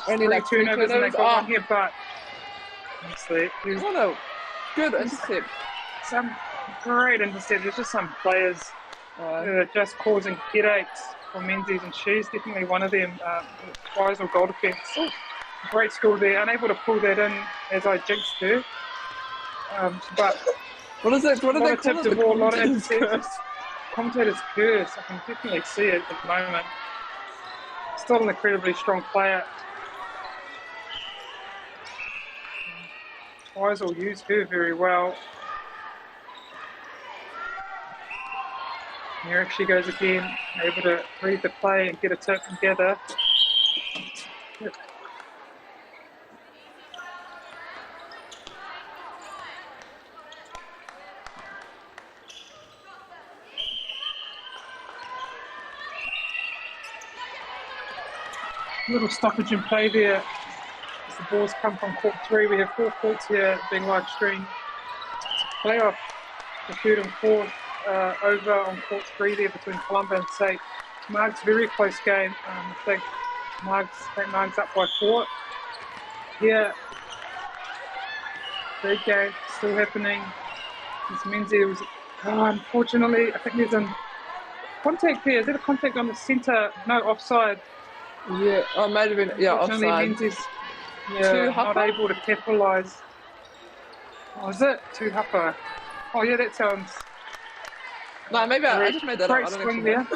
only like 3 turnovers. And they got one here, but honestly, good intercept. Some great intercept. There's just some players who are just causing headaches for Menzies, and she's definitely one of them. Twizel goal defence. Great school there, unable to pull that in as I jinxed her. But what is it? What are they called? A lot of intercepts. Commentator's curse, I can definitely see it at the moment. Still an incredibly strong player. Twizel use her very well. Here she goes again, able to read the play and get a tip and gather. Little stoppage in play there as the balls come from court 3. We have 4 courts here being live streamed. Playoff, the third and fourth over on court 3 there between Columba and St. Marg's. Very close game. I think St. Marg's up by 4. Here, big game still happening. This Menzies, unfortunately, I think there's a contact there. Is there a contact on the centre? No, offside. Yeah, it might have been, offside. Menzies, not able to capitalise. Oh, is it? Too hupper. Oh, yeah, that sounds... No, maybe I just made that up. Great swing there.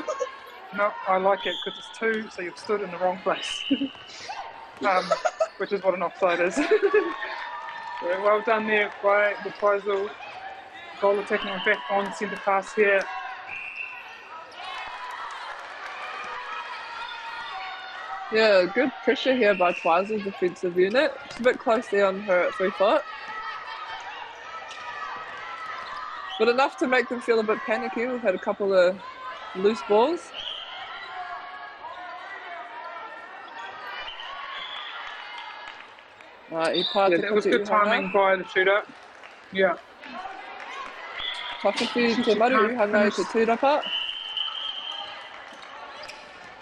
No, I like it because it's 2, so you've stood in the wrong place. Which is what an offside is. Yeah, well done there by the Twizel. Goal attacking and back on centre pass here. Yeah, good pressure here by Twizel's defensive unit. It's a bit close there on her 3 foot. But enough to make them feel a bit panicky. We've had a couple of loose balls. Right, Yeah, that was good timing by the shooter. Yeah. Whakawhi te maruuhanga te tūrapa.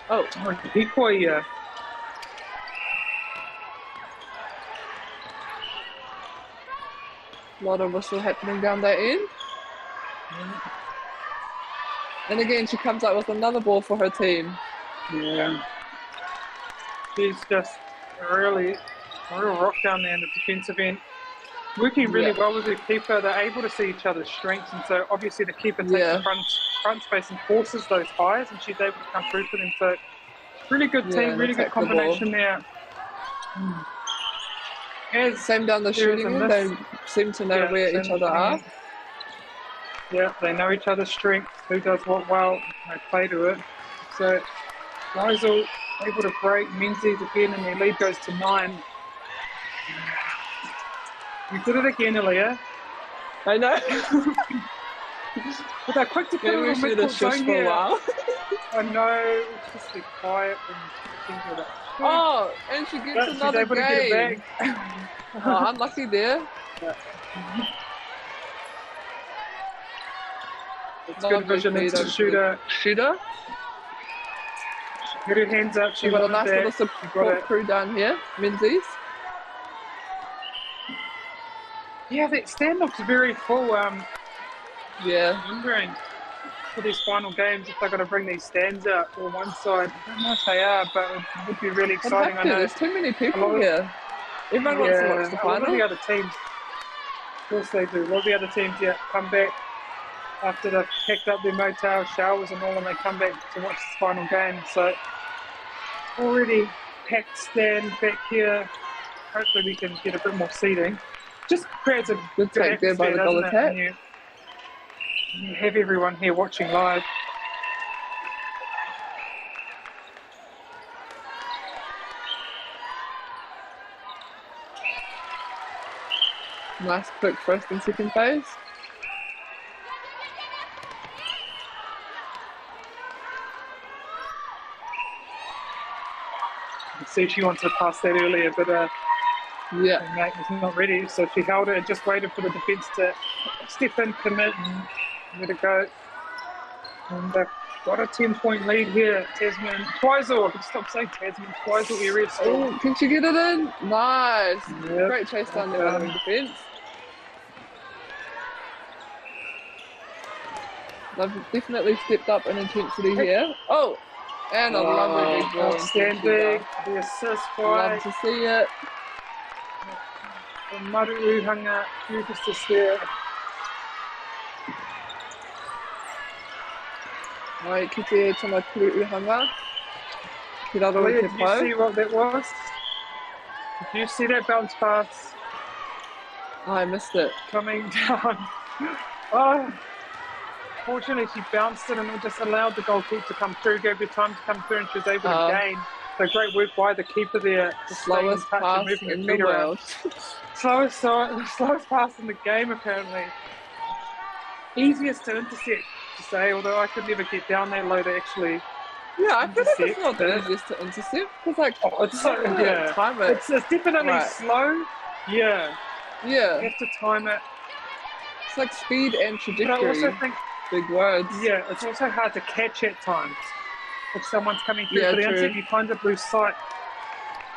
Oh. Hikoi, yeah. A lot of whistle happening down that end. And again, she comes up with another ball for her team. Yeah. She's just a real rock down there in the defensive end. Working really well with her keeper. They're able to see each other's strengths, and so obviously the keeper takes the front space and forces those highs, and she's able to come through for them. So really good team, really good combination there. Same down the shooting end, they seem to know where each other are. Yeah, they know each other's strengths, who does what well, and they play to it. So Liesel able to break Menzies again, and their lead goes to 9. You did it again, Aaliyah. I know. But they're quick to put it on mid-court zone here. I know, it's just be quiet and think of it. Oh, and she gets another able game. To get it back. Unlucky there. It's good vision into the shooter. Shooter. Get her hands up. She got a nice little support crew down here. Menzies. Yeah, that stand looks very full. Wondering for these final games if they're going to bring these stands out or one side. I don't know if they are, but it would be really exciting. I know there's too many people here. Everyone wants to watch the final. A lot of the other teams, of course they do. A lot of the other teams, come back after they've packed up their motel showers and all, and they come back to watch this final game. So already packed stand back here. Hopefully we can get a bit more seating. Just creates a good take there by the goal attack. You have everyone here watching live. Nice quick first and second phase. You see she wants to pass that earlier, but Nate was not ready, so she held it and just waited for the defence to step in, commit, and let it go. And they've got a 10-point lead here. Tasman, Twizel, I can stop saying Tasman, Twizel area. Oh, can she get it in? Nice. Yep. Great chase down there by the defence. They've definitely stepped up in intensity here. Oh, and a lovely big ball. Outstanding. The assist by. Love to see it. The Maruuhanga, beautiful assist there. Right, kite tama Maruuhanga. Did you see what that was? Did you see that bounce pass? Oh, I missed it. Coming down. Oh. Fortunately, she bounced it and it just allowed the goalkeeper to come through, gave her time to come through, and she was able to gain. So great work by the keeper there. The slowest pass in the world. Slowest pass in the game, apparently. Easiest to intercept, to say, although I could never get down that low to actually. Yeah, I feel like it's not the easiest to intercept. It's like, it's so, time it. It's definitely slow. Yeah. Yeah. You have to time it. It's like speed and trajectory. But I also think. Big words. Yeah, it's also hard to catch at times. If someone's coming through for the intercept, you kind of lose sight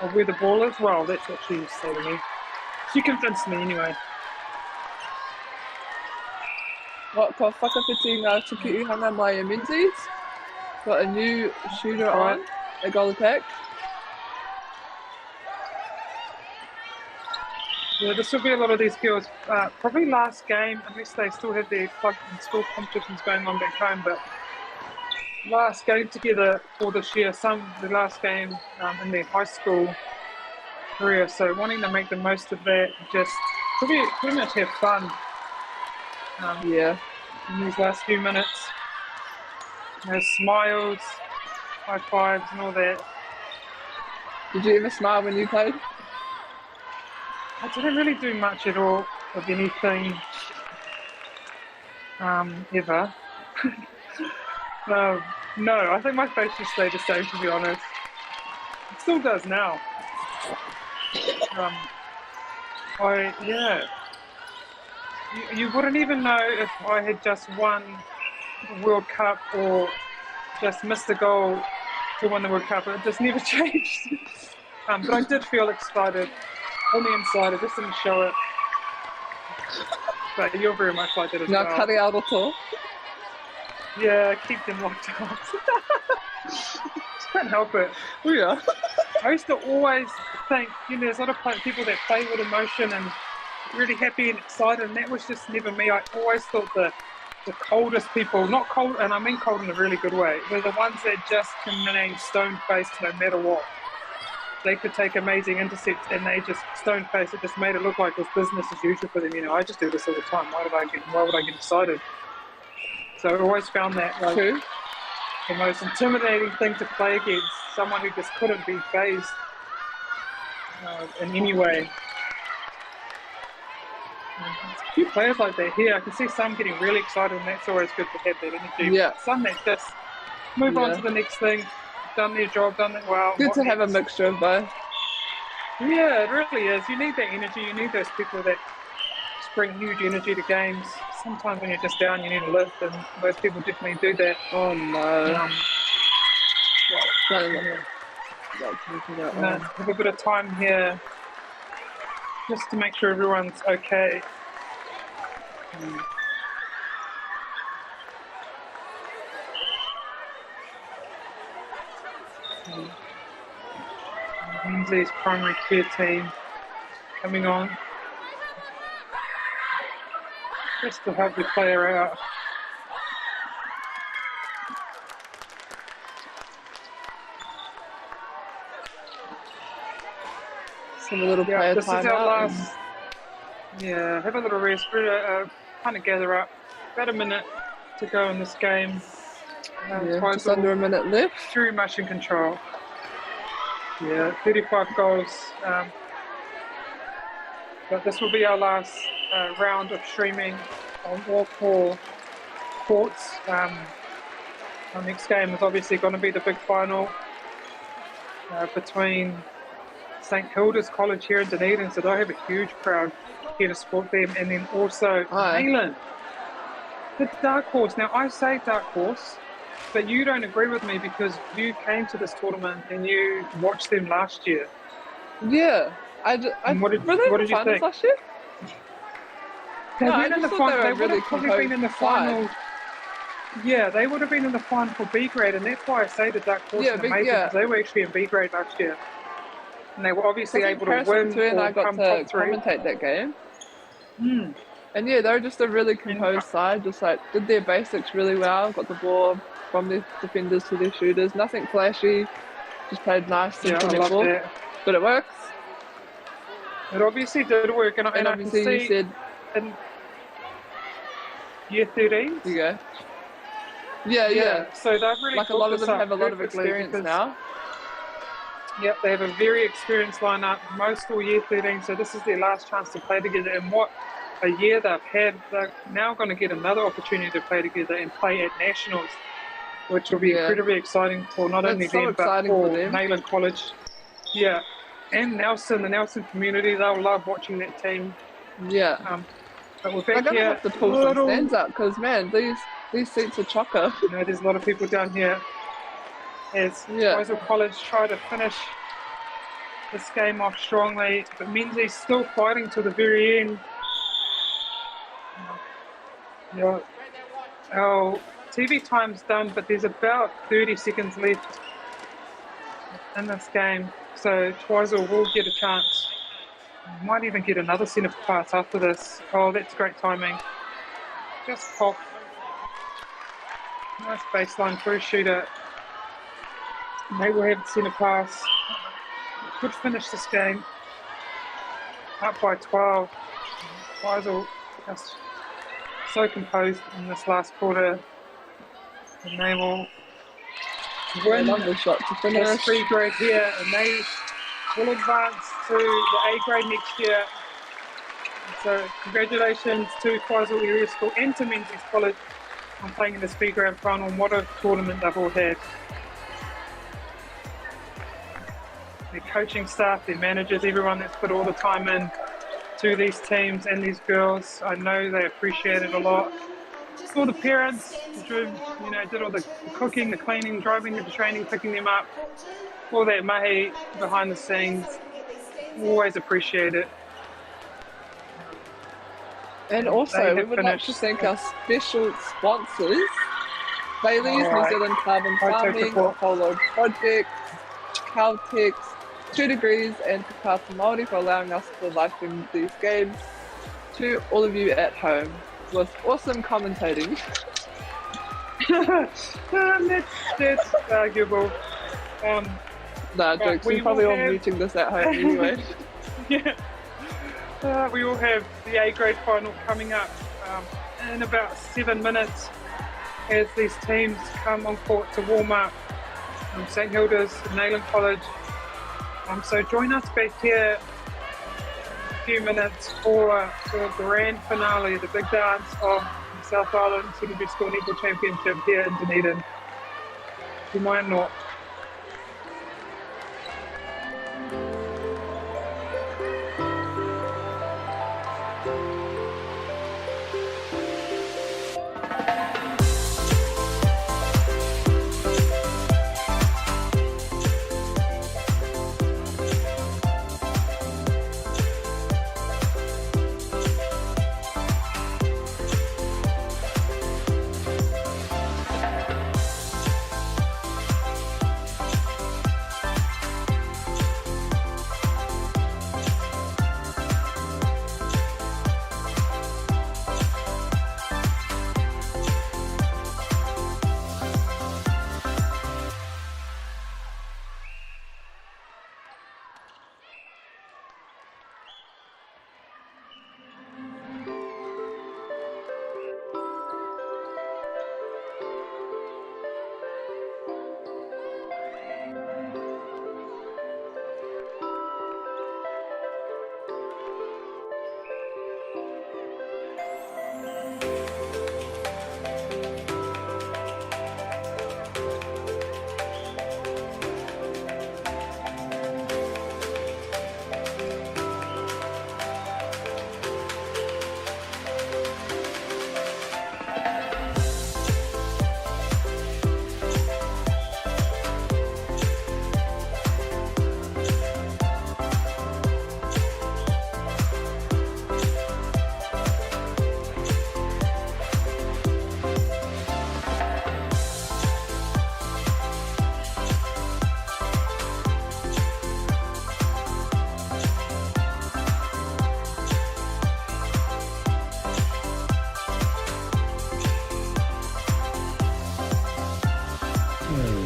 of where the ball is. Well, that's what she used to say to me. She convinced me anyway. What, ka whakawhiti ngā tukiuhanga mai Menzies. Got a new shooter on, a goal attack. Yeah, this will be a lot of these girls. Probably last game, unless they still have their club and school competitions going on back home, but last game together for this year, the last game in their high school career, so wanting to make the most of that, just pretty much have fun. In these last few minutes. Smiles, high fives and all that. Did you ever smile when you played? I didn't really do much at all of anything ever. No, I think my face just stayed the same, to be honest. It still does now. Yeah. You wouldn't even know if I had just won the World Cup or just missed a goal to win the World Cup. It just never changed. But I did feel excited on the inside. I just didn't show it. But you're very much like that as well. Now cutting out all. Yeah, keep them locked out. Just can't help it. Oh, yeah. I used to always think, there's a lot of people that play with emotion and really happy and excited, and that was just never me. I always thought the coldest people, not cold, and I mean cold in a really good way, were the ones that just can remain stone-faced no matter what. They could take amazing intercepts and they just stone-faced. It just made it look like it was business as usual for them. I just do this all the time. Why would I get excited? So I always found that the most intimidating thing to play against, someone who just couldn't be phased in any way. There's a few players like that here. I can see some getting really excited, and that's always good to have that energy. Yeah. Some that just move on to the next thing, done their job, done it well. Good to have a mixture of both. Yeah, it really is. You need that energy. You need those people that just bring huge energy to games. Sometimes when you're just down, you need to lift, and those people definitely do that. Oh no. Have a bit of time here just to make sure everyone's okay. Lindsay's primary care team coming on just to help the player out. Some little player this time is our out. last. Yeah, have a little rest. We're kind of gather up. About a minute to go in this game. Just under a minute left. Very much in control. Yeah, 35 goals. But this will be our last round of streaming on all 4 courts. Our next game is obviously going to be the big final between St Hilda's College here in Dunedin, so they'll have a huge crowd here to support them, and then also Nayland, the dark horse. Now I say dark horse, but you don't agree with me because you came to this tournament and you watched them last year. Yeah, what did you think? Last year? They would have probably been in the final. Yeah, they would have been in the final for B grade, and that's why I say the dark horse is amazing, because they were actually in B grade last year. And they were obviously able to win and I or got come to top 3. commentate that game. And yeah, they were just a really composed side, just like did their basics really well, got the ball from their defenders to their shooters, nothing flashy, just played nice, simple netball. But it works. It obviously did work, and obviously I can see you said in year 13. You go. Yeah. So they've really like a lot of them have a lot of experience now. Yep, they have a very experienced lineup, most all year 13, so this is their last chance to play together. And what a year they've had. They're now going to get another opportunity to play together and play at Nationals, which will be incredibly exciting for not only them, but for Nayland College. Yeah, and Nelson, the Nelson community, they'll love watching that team. Yeah. But we're back They're here. have to pull some stands up, because, man, these seats are chocker. There's a lot of people down here. As Twizel College try to finish this game off strongly, but Menzies still fighting to the very end. Our TV time's done, but there's about 30 seconds left in this game, so Twizel will get a chance. Might even get another centre pass after this. Oh, that's great timing. Just pop. Nice baseline for a shooter. They will have the centre pass. Could finish this game. Up by 12. Twizel just so composed in this last quarter. And they will win the shot to finish. this B grade here, and they will advance to the A grade next year. So congratulations to Twizel Area School and to Menzies College on playing in this B grade final. What a tournament they've all had. Their coaching staff, their managers, everyone that's put all the time in to these teams and these girls. I know they appreciate it a lot. All the parents did all the cooking, the cleaning, driving them to training, picking them up, all that mahi behind the scenes. Always appreciate it. And also, we would like to thank our special sponsors, Bailey's, New Zealand Carbon Farming, Apollo Project, Caltex, 2 Degrees, and Takata MāORI for allowing us to live stream these games to all of you at home with awesome commentating. That's arguable. Nah, jokes. We're probably all muting this at home anyway. Yeah. We will have the A grade final coming up in about 7 minutes as these teams come on court to warm up. St Hilda's, Nayland College. So join us back here in a few minutes for the grand finale, the big dance of the South Island Secondary School Netball Championship here in Dunedin. You might not.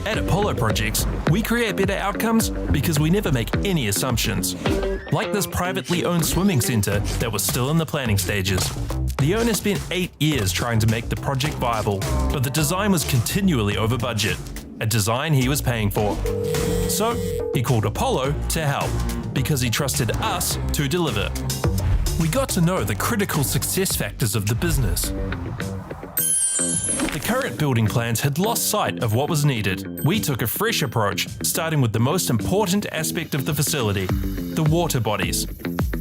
At Apollo Projects, we create better outcomes because we never make any assumptions. Like this privately owned swimming centre that was still in the planning stages. The owner spent 8 years trying to make the project viable, but the design was continually over budget, a design he was paying for. So he called Apollo to help, because he trusted us to deliver. We got to know the critical success factors of the business. The current building plans had lost sight of what was needed. We took a fresh approach, starting with the most important aspect of the facility, the water bodies.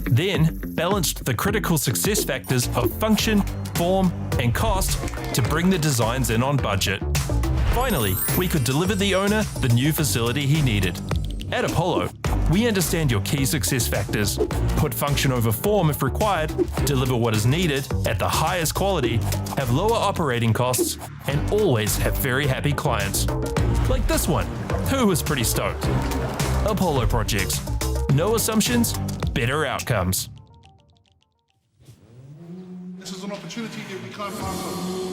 Then balanced the critical success factors of function, form, and cost to bring the designs in on budget. Finally, we could deliver the owner the new facility he needed. At Apollo, we understand your key success factors, put function over form if required, deliver what is needed at the highest quality, have lower operating costs, and always have very happy clients. Like this one, who was pretty stoked. Apollo Projects. No assumptions, better outcomes. This is an opportunity that we can't pass up.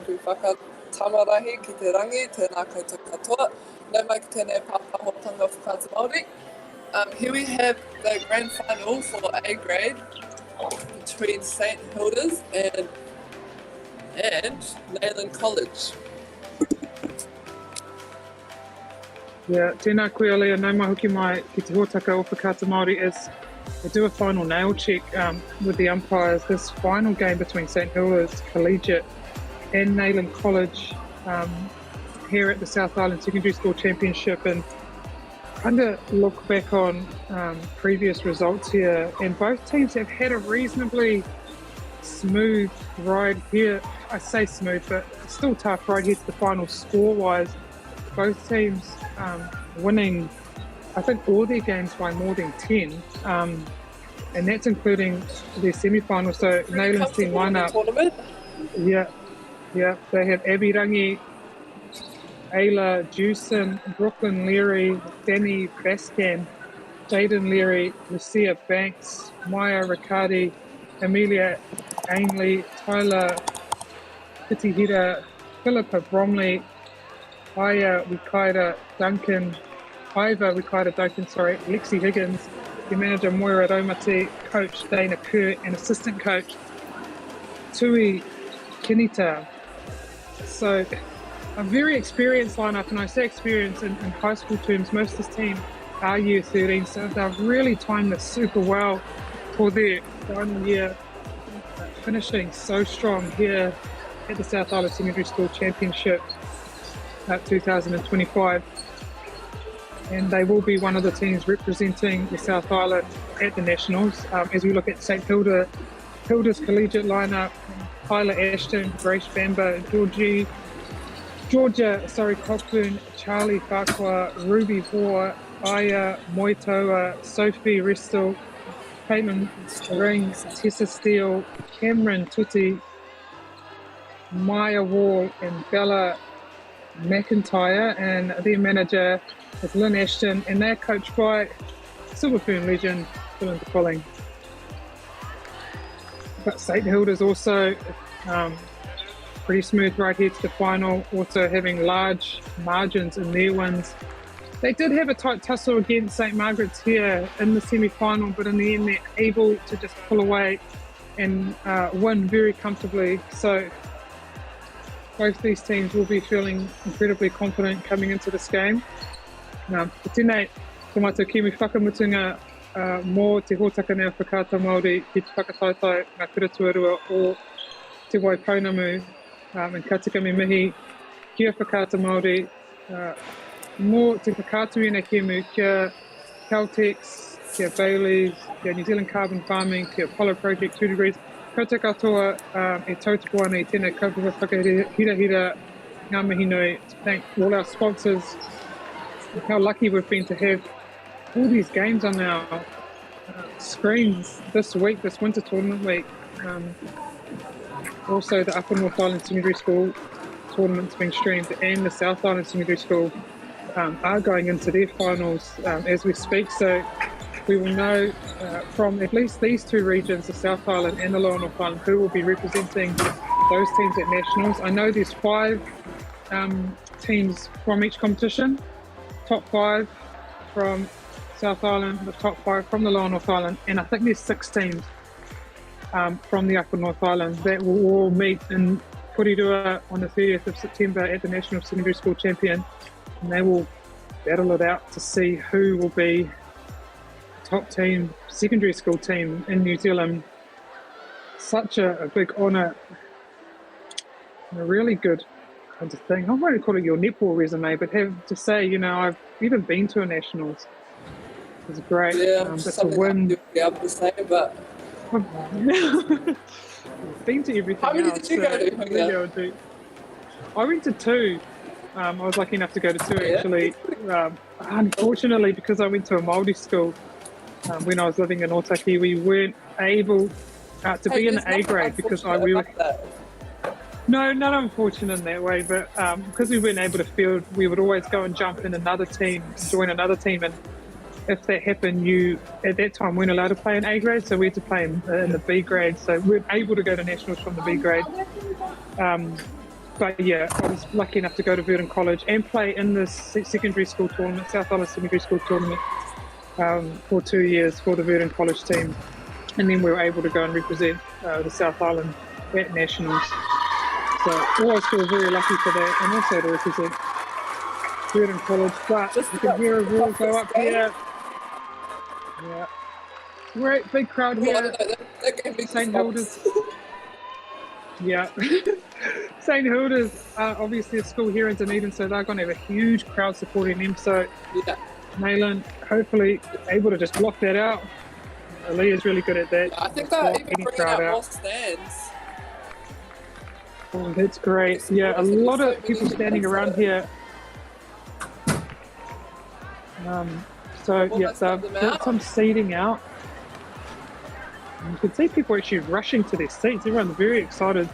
ku whakatamarahi ki te rangi, tēnā koutou katoa. Nau mai ki tēnei pāpahotanga whakata Māori. Here we have the grand final for A grade between St Hilda's and Nayland College. Yeah, tēnā koe Alea, nau mai hoki mai ki te hōtaka o whakata Māori is they do a final nail check with the umpires. This final game between St Hilda's Collegiate and Nayland College here at the South Island Secondary School Championship, and kind of look back on previous results here, and both teams have had a reasonably smooth ride here. I say smooth, but still tough ride here to the final score-wise. Both teams winning, I think, all their games by more than 10, and that's including their semi-final. So Nayland's team lineup, they have Abby Rangi, Ayla Jewson, Brooklyn Leary, Danny Bascan, Jaden Leary, Lucia Banks, Maya Riccardi, Amelia Ainley, Tyler Pitihira, Philippa Bromley, Iva Wikaida Duncan, Lexi Higgins, the manager Moira Raumati, coach Dana Kerr, and assistant coach Tui Kinita. So a very experienced lineup, and I say experience in high school terms. Most of this team are year 13, so they've really timed this super well for their final year, finishing so strong here at the South Island Secondary School Championship 2025. And they will be one of the teams representing the South Island at the Nationals. As we look at St Hilda's collegiate lineup, Kyla Ashton, Grace Bamba, Georgia Cockburn, Charlie Farquhar, Ruby Hoare, Aya Moitoa, Sophie Ristel, Caitlin Rings, Tessa Steele, Cameron Tutti, Maya Wall, and Bella McIntyre, and their manager is Lynn Ashton, and they're coached by Silverfern legend Dylan DePulling. But St Hilda's also pretty smooth right here to the final, also having large margins in their wins. They did have a tight tussle against St Margaret's here in the semi-final, but in the end they're able to just pull away and win very comfortably. So both these teams will be feeling incredibly confident coming into this game. Tēnei, tomato kiwi whakamutunga mō te hōtaka nea whakata Māori ki te whakatautau ngā kura tuarua o te Waipounamu and katikami mihi kia whakata Māori mō te whakatuina kemu kia Caltex, kia Bailey's, kia New Zealand Carbon Farming, kia Apollo Project 2 Degrees. Koutou katoa e tautoko ana I tēnei kaupapa whakahirahira ngā mihi nui, to thank all our sponsors. How lucky we've been to have all these games on our screens this week, this winter tournament week. Also the Upper North Island Secondary School tournament's being streamed, and the South Island Secondary School are going into their finals as we speak. So we will know from at least these two regions, the South Island and the Lower North Island, who will be representing those teams at Nationals. I know there's 5 teams from each competition. Top 5 from South Island, the top 5 from the Lower North Island, and I think there's 6 teams from the Upper North Island that will all meet in Porirua on the 30th of September at the National Secondary School Champion, and they will battle it out to see who will be the top team, secondary school team in New Zealand. Such a big honour, and a really good kind of thing. I won't call it your netball resume, but have to say, you know, I've even been to a Nationals. It's great. Yeah, that's a win. You'll be able to say, but I've been to everything. How many else, did you go to? I went to 2. I was lucky enough to go to 2 actually. Unfortunately, because I went to a Māori school when I was living in Otaki, we weren't able to be in the A grade because we were. No, not unfortunate in that way, but because we weren't able to field, we would always go and jump in another team, join another team, and if that happened, you at that time weren't allowed to play in A grade, so we had to play in the B grade. So we weren't able to go to Nationals from the B grade. But yeah, I was lucky enough to go to Verdon College and play in this secondary school tournament, South Island Secondary School Tournament, for 2 years for the Verdon College team. And then we were able to go and represent the South Island at Nationals. So always feel very lucky for that, and also to represent Verdon College. But you can hear a roar go up here. Yeah. Great big crowd here. St. Hilda's. Yeah. St. Hilda's obviously a school here in Dunedin, so they're going to have a huge crowd supporting them. So Nayland hopefully able to just block that out. Aaliyah's really good at that. I think they're even bringing out more stands. Oh, that's great. Yeah, a lot of people standing around here. So yeah, they've got some seating out. And you can see people actually rushing to their seats. Everyone's very excited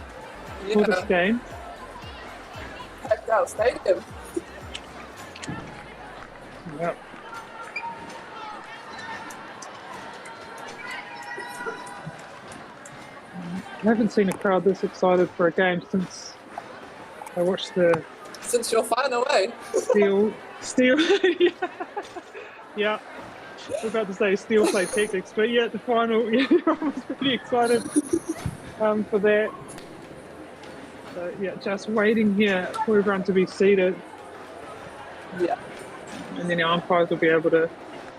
for this game. Packed out stadium. Yep. I haven't seen a crowd this excited for a game since I watched the... Since your final, eh? Steel. Yeah. I was about to say Steel play tactics, but yeah, the final, yeah, I was pretty excited for that. So yeah, just waiting here for everyone to be seated. Yeah. And then our umpires will be able to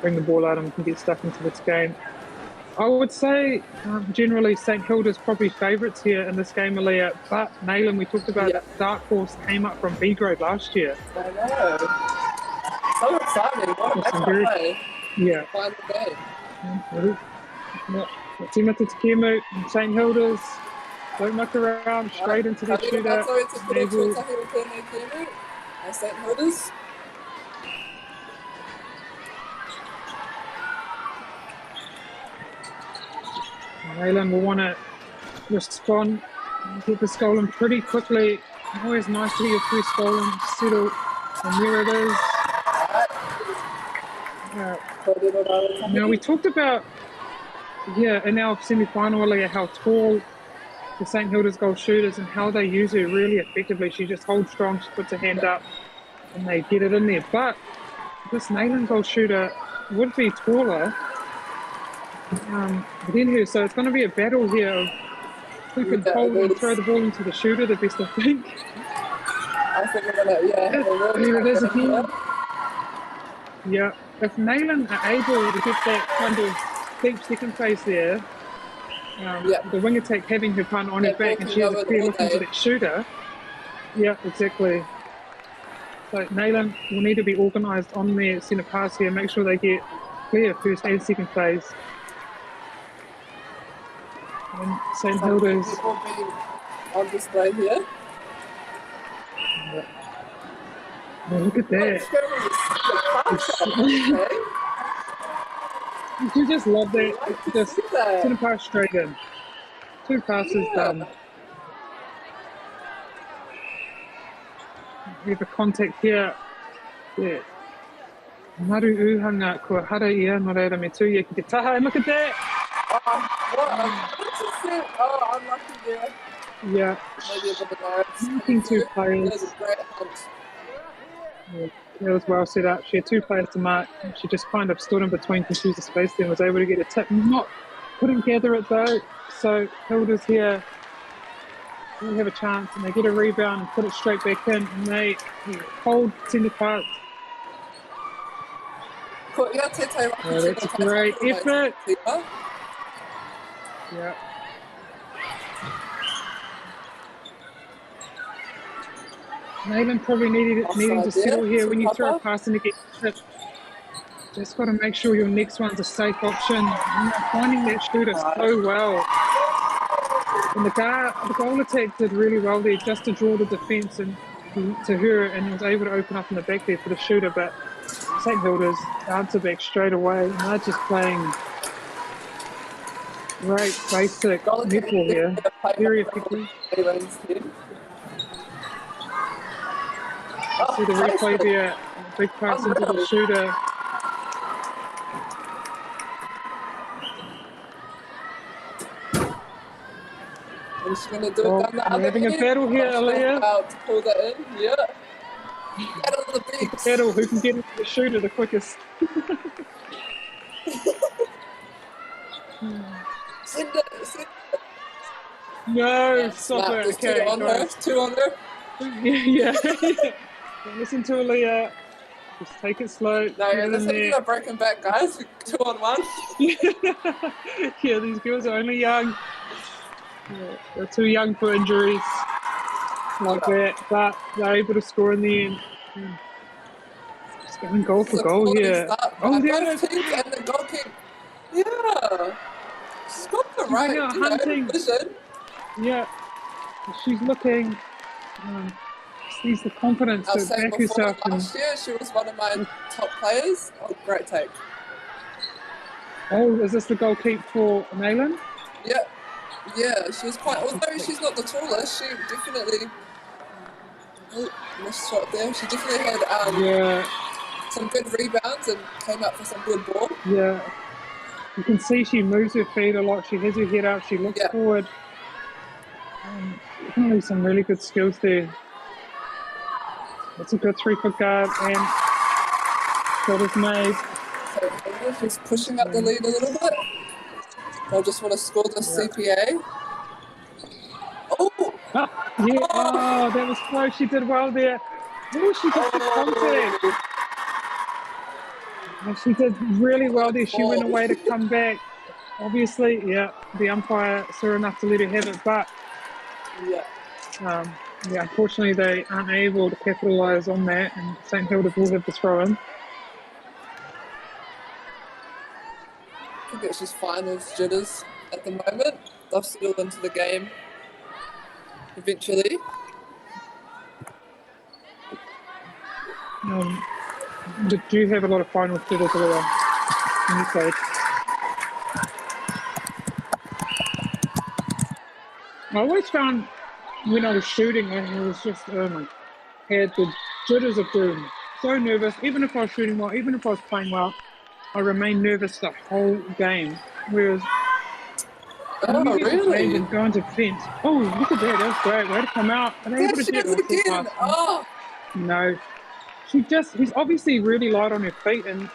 bring the ball out and we can get stuck into this game. I would say generally St. Hilda's probably favourites here in this game, Aaliyah, but Nayland, we talked about Dark Horse came up from B grade last year. I know. So exciting. What a match to play. Yeah. Final game. Timothy Takemu and St. Hilda's. Don't muck around, straight into the shootout. St. Hilda's. Nayland will want to respond and get this goal in pretty quickly. Always nice to get your first goal and settle. And there it is. Now we talked about, in our semi-final, how tall the St. Hilda's goal shooters and how they use her really effectively. She just holds strong, she puts her hand up, and they get it in there. But this Nayland goal shooter would be taller than her, so it's going to be a battle here of who can hold and throw the ball into the shooter the best, I think. I think we're going to, Here it is again. Yeah, if Nayland are able to get that kind of deep second phase there, the wing attack having her punt on her back and she has a clear look into that shooter. Yeah, exactly. So Nayland will need to be organised on their centre pass here, make sure they get clear first and second phase. And St. Hilda's on display here. Yeah. Oh, look at that. You just love that. Just centre pass straight in. 2 passes done. We have a contact here. Yeah. Maru uhanga kua hara ia no reira me tuia ki te taha. And look at that. Oh, unlucky there. Yeah. Maybe a bit of Marking 2 players. That was a great hunt. Yeah, that was well set up. She had 2 players to mark. She just kind of stood in between, confused the space, then was able to get a tip. Couldn't gather it though. So Hilda's here. They have a chance and they get a rebound and put it straight back in. And they hold centre part. That's a great effort. Yeah. Nayland probably needing to settle here when you throw a pass and it gets tipped. Just got to make sure your next one's a safe option. And you're finding that shooter so well. And the goal attack did really well there just to draw the defence and to her, and was able to open up in the back there for the shooter. But St. Hilda's answer back straight away, and they're just playing great basic netball here. Very effective. See the replay there, big pass into the shooter. And She's going to do it Oh, down the we're other having a end. battle here, Not sure Aaliyah. how to pull that in. Yeah. Battle of the beaks. Battle, who can get into the shooter the quickest. Send it. No, stop Snap, it. there's Okay, two on her. guys. Two on her. Yeah. Don't listen to Aaliyah. Just take it slow. No, Get it that's in how you there. got broken back, guys. 2 on 1. Yeah, these girls are only young. Yeah, they're too young for injuries like that, but they're able to score in the end. Just going goal for goal here. Oh, there it is. Teams and the goal kick. Yeah. She's got the right, hunting. vision. Yeah. She's looking. Sees the confidence I was to saying back before, herself. last year she was one of my top players. Oh, great take. Oh, is this the goal keep for Nayland? Yeah. Yeah, she was quite, although she's not the tallest, she definitely, missed shot there. She definitely had some good rebounds and came up for some good ball. Yeah. You can see she moves her feet a lot. She has her head up. She looks forward. Definitely some really good skills there. That's a good 3-foot guard, and shot is made. So she's pushing up the lead a little bit. I just want to score the CPA. Oh! Yeah, oh, that was close. She did well there. Oh, she got the contact. Oh, she did really well there. She went away to come back. Obviously, the umpire saw enough to let her have it, but unfortunately they aren't able to capitalise on that, and St Hilda's will have the throw-in. I think it's just fine with jitters at the moment. They'll settle into the game eventually. Do you have a lot of final jitters around when you played? I always found when I was shooting, I was just, had the jitters of doom. So nervous, even if I was shooting well, even if I was playing well, I remained nervous the whole game. Whereas, when you get the change and go into defense, oh, look at that, that's great, way to come out. And able to get again. Oh. No, he's obviously really light on her feet, and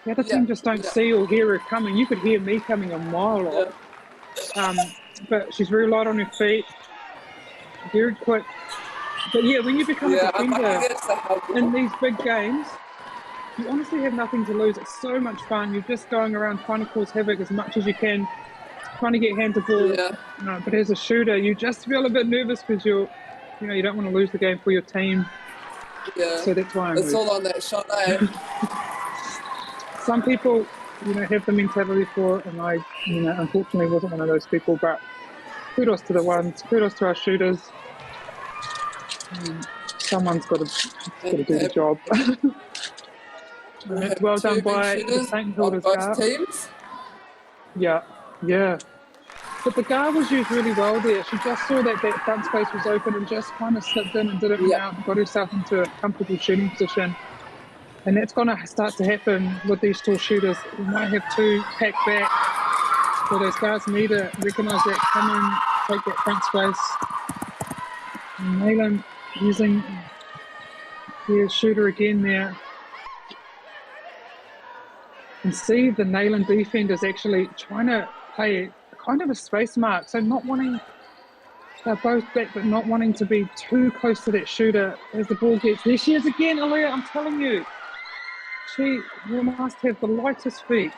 the other team just don't see or hear her coming. You could hear me coming a mile off. But she's very light on her feet, very quick. But yeah, when you become a defender in these big games, you honestly have nothing to lose. It's so much fun. You're just going around trying to cause havoc as much as you can, trying to get hand to ball. But as a shooter, you just feel a bit nervous because you don't want to lose the game for your team. Yeah. So that's why it's all on that shot, eh? Some people, have the mentality for it, and I, unfortunately wasn't one of those people, but kudos to the ones, kudos to our shooters. Someone's got to do the job. Well done by the St Hilda's guard. Teams. Yeah. But the guard was used really well there. She just saw that front space was open and just kind of slipped in and did it out and got herself into a comfortable shooting position. And that's going to start to happen with these tall shooters. We might have two packed back. So those guys need to recognise that, come in, take that front space. And Nayland using the shooter again there. And see the Nayland defenders actually trying to play kind of a space mark. So not wanting, they're both back, but not wanting to be too close to that shooter as the ball gets. There she is again, Aaliyah, I'm telling you. She must have the lightest feet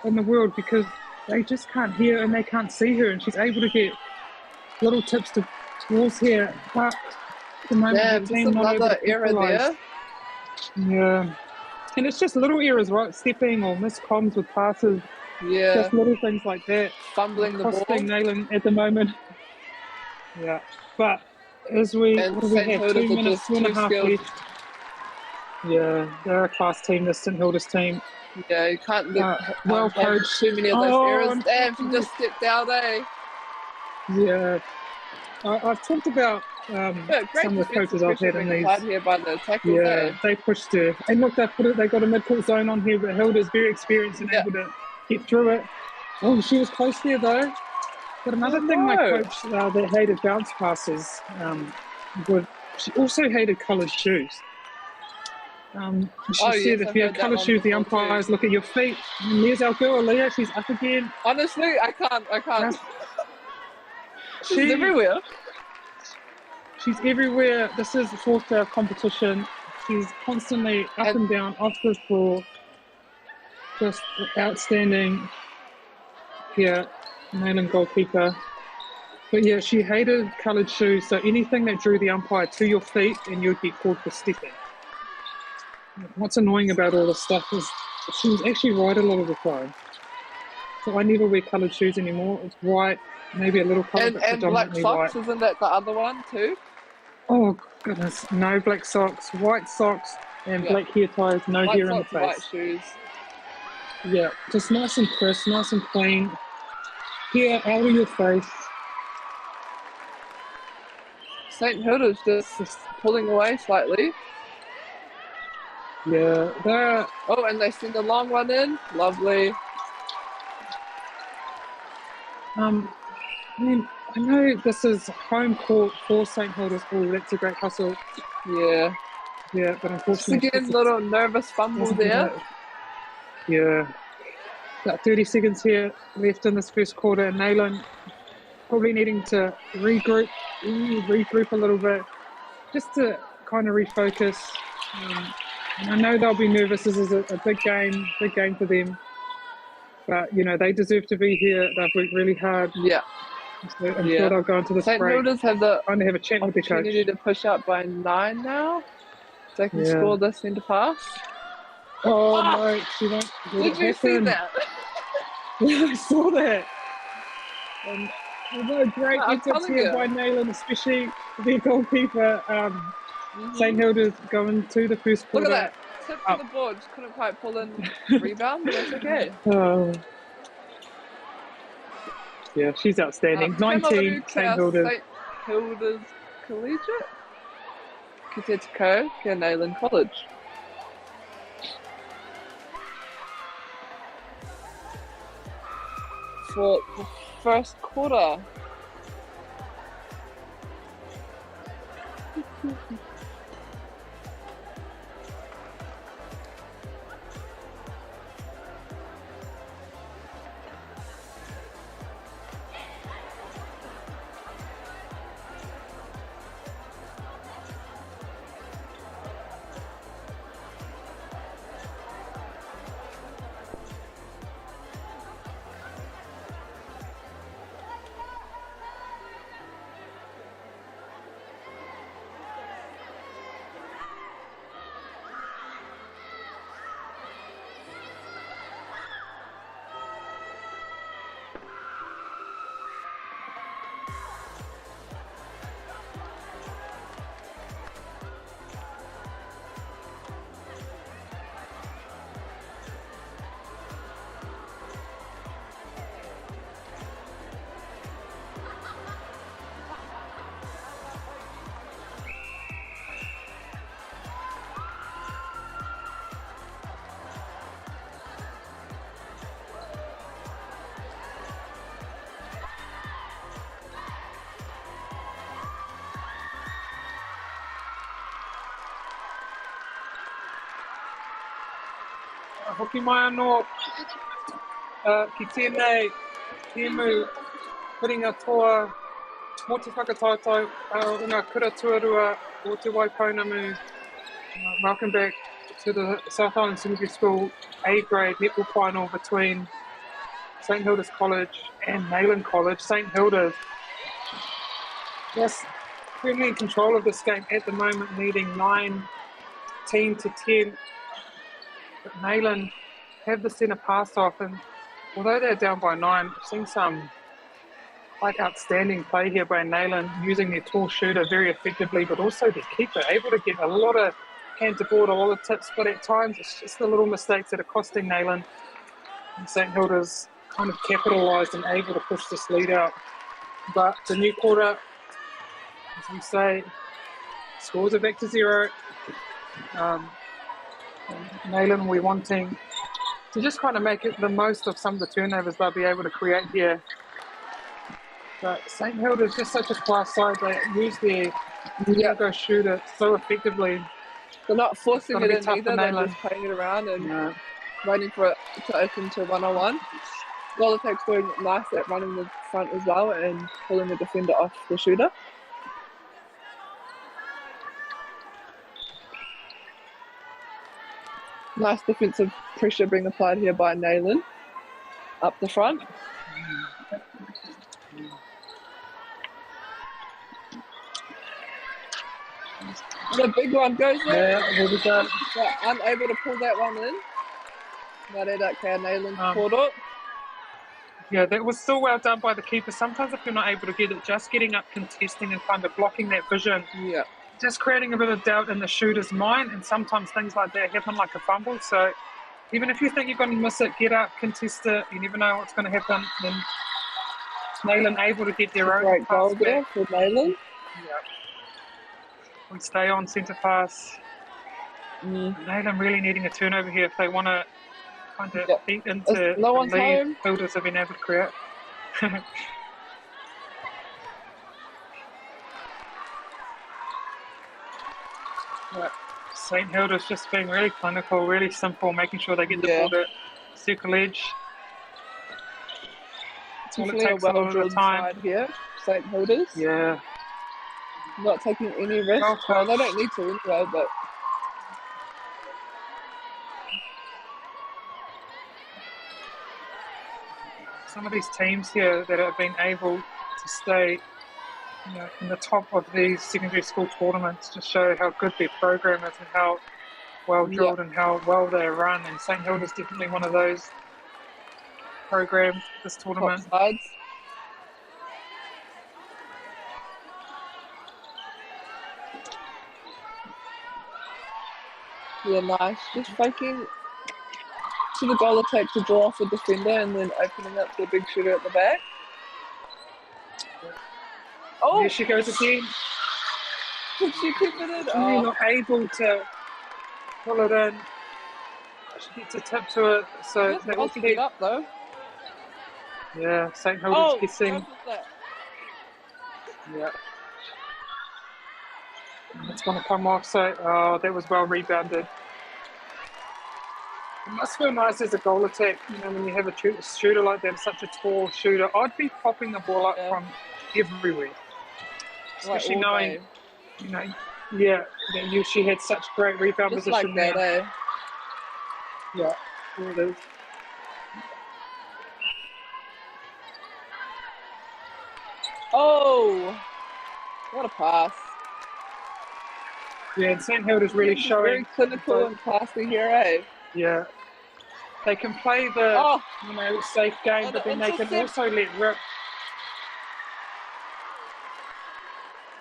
in the world because they just can't hear and they can't see her, and she's able to get little tips towards here. But at the moment, the team not able to error there. Yeah. And it's just little errors, right? Stepping or missed comms with passes. Yeah. Just little things like that. Fumbling the ball. Costing Nayland at the moment. Yeah. But as we have 2 minutes, 2.5 left. Yeah, they're a class team, the St Hilda's team. Yeah, you can't well coached. Too many of those errors. Damn, she just stepped out, eh? Yeah. I've talked about some of the coaches I've had in these. Here by the tackles, they pushed her. And look, they got a mid-court zone on here, but Hilda's very experienced and able to get through it. Oh, she was close there though. But another thing my coach that hated bounce passes she also hated coloured shoes. She said if you had coloured shoes, the umpires look at your feet. And there's our girl, Leah. She's up again. Honestly, I can't. She's everywhere. She's everywhere. This is the fourth day of competition. She's constantly up and down, off the floor. Just outstanding. Yeah, Nayland goalkeeper. But yeah, she hated coloured shoes, so anything that drew the umpire to your feet and you'd get called for stepping. What's annoying about all this stuff is she was actually right a lot of the time. So I never wear coloured shoes anymore. It's white, maybe a little colour, but And black predominantly socks, white. isn't that the other one too? Oh goodness, no black socks, white socks and black hair ties, no White hair in the socks, face. white shoes. Yeah, just nice and crisp, nice and clean. Hair out of your face. St. Hilda's just pulling away slightly. Yeah, that. Oh, and they send a long one in. Lovely. I mean, I know this is home court for St. Hilda's. Oh, that's a great hustle. Yeah. Yeah, but unfortunately... Just again, little nervous fumble there. Yeah. About 30 seconds here left in this first quarter, and Nayland probably needing to regroup a little bit, just to kind of refocus. And I know they'll be nervous. This is a big game for them. But, you know, they deserve to be here. They've worked really hard. Yeah. So I'm sure they'll go into this St. break. Hilda's have the trying to have a chat with the coach. opportunity to push up by 9 now. So they can score this centre pass. Oh, no, she won't. Did you see that? Yeah, I saw that. And although great I'm efforts telling here you. by Nayland, especially the goalkeeper, St. Hilda's going to the first Look quarter. at that. Tip to the board. Just couldn't quite pull in rebound, but that's okay. Oh. Yeah, she's outstanding. 19, St. Hilda's. St. Hilda's Collegiate. Kitetiko, Nayland College. For the first quarter. Hoki mai anō, ki tēnei, tēmu, whiringa toa, mō te whakatautau, o ngā kura tuarua o te Waipounamu. Welcome back to the South Island Secondary School A-grade netball final between St. Hilda's College and Nayland College. St. Hilda's, yes, firmly in control of this game at the moment, leading 19 to 10. But Nayland have the centre pass off, and although they're down by 9, I've seen some quite outstanding play here by Nayland, using their tall shooter very effectively, but also their keeper, able to get a lot of hand to board, a lot of tips, but at times it's just the little mistakes that are costing Nayland. And St. Hilda's kind of capitalised and able to push this lead out. But the new quarter, as we say, scores are back to 0. Nayland, we're wanting to just kind of make it the most of some of the turnovers they'll be able to create here. But St Hilda's just such a class side. They use their go shooter so effectively. They're not forcing It's it gonna be in tough either, for they're Nayland. just playing it around and waiting for it to open to 1-on-1. Golotek's doing nice at running the front as well and pulling the defender off the shooter. Nice defensive pressure being applied here by Nayland up the front. The big one goes there. They're unable to pull that one in. Nayland pulled it. Yeah, that was still well done by the keeper. Sometimes if you're not able to get it, just getting up, contesting and kind of blocking that vision. Yeah. Just creating a bit of doubt in the shooter's mind, and sometimes things like that happen like a fumble. So even if you think you're going to miss it, get up, contest it. You never know what's going to happen. And Nayland able to get their own great pass goal there back. for Nayland. Yeah. We stay on centre pass. Nayland really needing a turnover here if they want to kind of eat into no the one's lead home. Builders have been able to create. St Hilda's just being really clinical, really simple, making sure they get the ball to circle edge. It's all it definitely a takes a lot of the well-drilled time. side here, St Hilda's. Yeah. Not taking any risks. Well, they don't need to anyway, but some of these teams here that have been able to stay in the top of these secondary school tournaments just show how good their program is and how well drilled and how well they run. And St Hilda's definitely one of those programs this tournament. Top sides. Yeah, nice. Just faking to the goal attack to draw off the defender and then opening up the big shooter at the back. Oh! Here she goes again. Did she keep it in? Really not able to pull it in. She gets a tip to it, so Just that wants will to keep. get up though. Yeah, St Hilda's guessing. Yeah. It's going to come off, so that was well rebounded. It must feel nice as a goal attack, when you have a shooter like that, such a tall shooter. I'd be popping the ball up from everywhere. Especially knowing, that she had such great rebound just position like that, there. Yeah, there it is. Oh! What a pass. Yeah, and St Hilda's really showing. Very clinical and classy here, eh? Yeah. They can play the safe game, but then they can also let rip.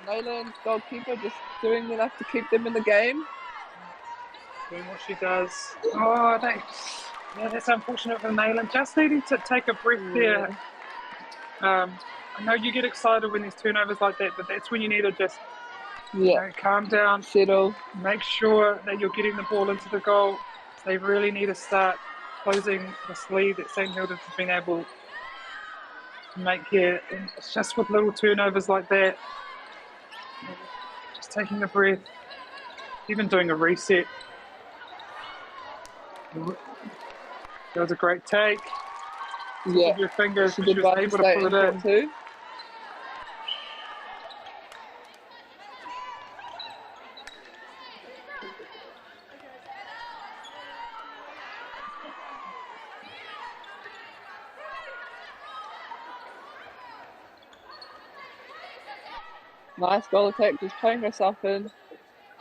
Nayland, goalkeeper, just doing enough to keep them in the game. Doing what she does. Oh, that's unfortunate for Nayland. Just needing to take a breath there. I know you get excited when there's turnovers like that, but that's when you need to just calm down, settle, make sure that you're getting the ball into the goal. They really need to start closing this lead that St Hilda's has been able to make here. And it's just with little turnovers like that, just taking a breath, even doing a reset. That was a great take. Yeah, with your fingers, she she did was able to pull it in. Too. Nice goal attack, just playing herself in,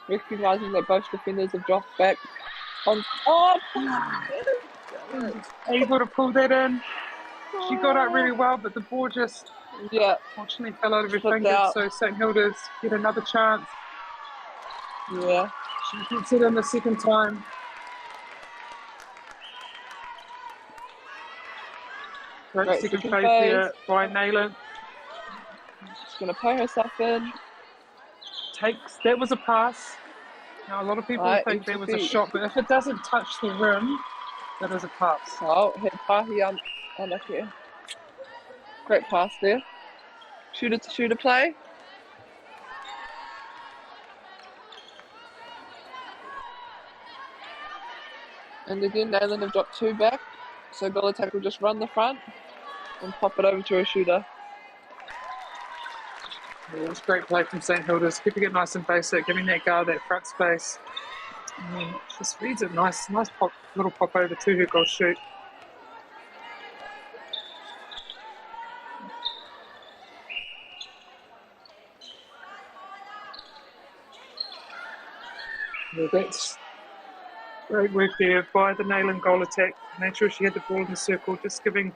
recognising that both defenders have dropped back. Able to pull that in. She got out really well, but the ball just fortunately fell out of her fingers. So St Hilda's get another chance. Yeah. She gets it in the second time. Great second phase here by Nayland. She's going to play herself in. That was a pass. Now, a lot of people think that was a shot, but if it doesn't touch the rim, that is a pass. Oh, hit Pahi unlucky. Great pass there. Shooter to shooter play. And again, Nayland have dropped 2 back. So goal attack will just run the front and pop it over to a shooter. Yeah, that's great play from St Hilda's, keeping it nice and basic, giving that guard that front space. And then just reads it nice pop, little pop over to her goal shoot. Yeah, that's great work there by the Nayland goal attack. Made sure she had the ball in the circle, just giving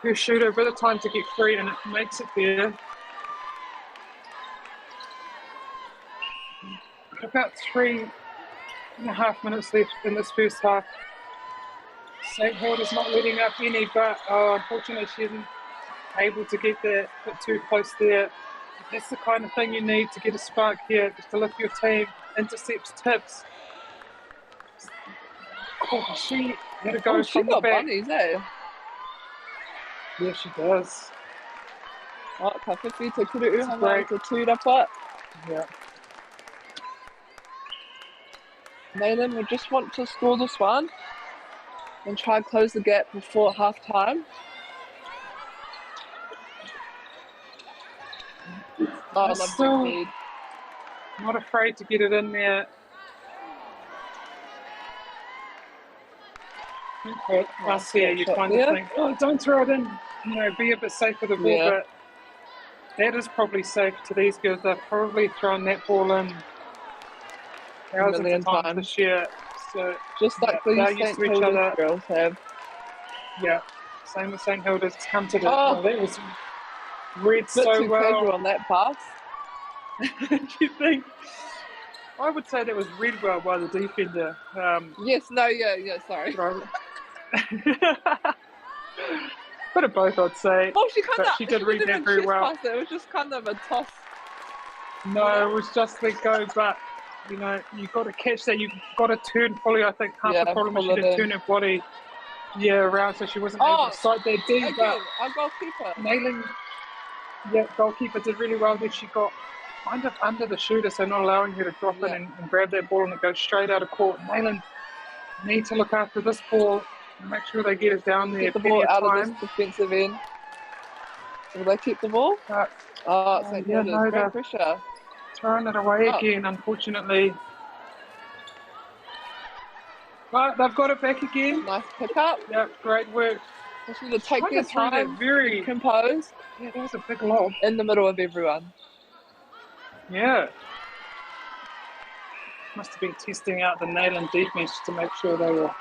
her shooter a bit of time to get free, and it makes it there. About 3.5 minutes left in this first half. St Hilda's not letting up any, but unfortunately she isn't able to get there a bit too close there. That's the kind of thing you need to get a spark here, just to lift your team. Intercepts, tips. Oh, she had to go she from the got back. bunnies, eh? Yeah, she does. Oh, ka whiwhi te kuru uhanga te tūrapa. Yeah. Nayland will just want to score this one and try and close the gap before half time. Oh, I love Still lead. not afraid to get it in there. Okay, us here, you kind of think, oh, don't throw it in. You know, be a bit safe with the ball, but that is probably safe to these girls. They've probably thrown that ball in thousands of times this year. So just like they're these used St to each Hilda's other. girls have. Yeah, same with St Hilda's. It's come to the. Oh, that was read bit so too well. casual on that pass. Do you think? I would say that was read well by the defender. Yes, no, yeah, sorry. Bit of both, I'd say. Oh, but she did read that very well. It was just kind of a toss. No, it was just let go, but you know, you got to catch that. You've got to turn fully. I think half the problem is she didn't turn her body around, so she wasn't able to sight that deep. Again, but our goalkeeper. Nailing, goalkeeper did really well there. She got kind of under the shooter, so not allowing her to drop in and grab that ball, and it goes straight out of court. Nayland need to look after this ball and make sure they get it down there. Get the ball out of this defensive end. Will they keep the ball? St. Hilda's, great pressure. Throwing it away again, unfortunately. But they've got it back again. Nice pick up. Yeah, great work. Just need to take their time, very compose. Yeah, that was a big lob. In the middle of everyone. Yeah. Must have been testing out the Nayland defense to make sure they were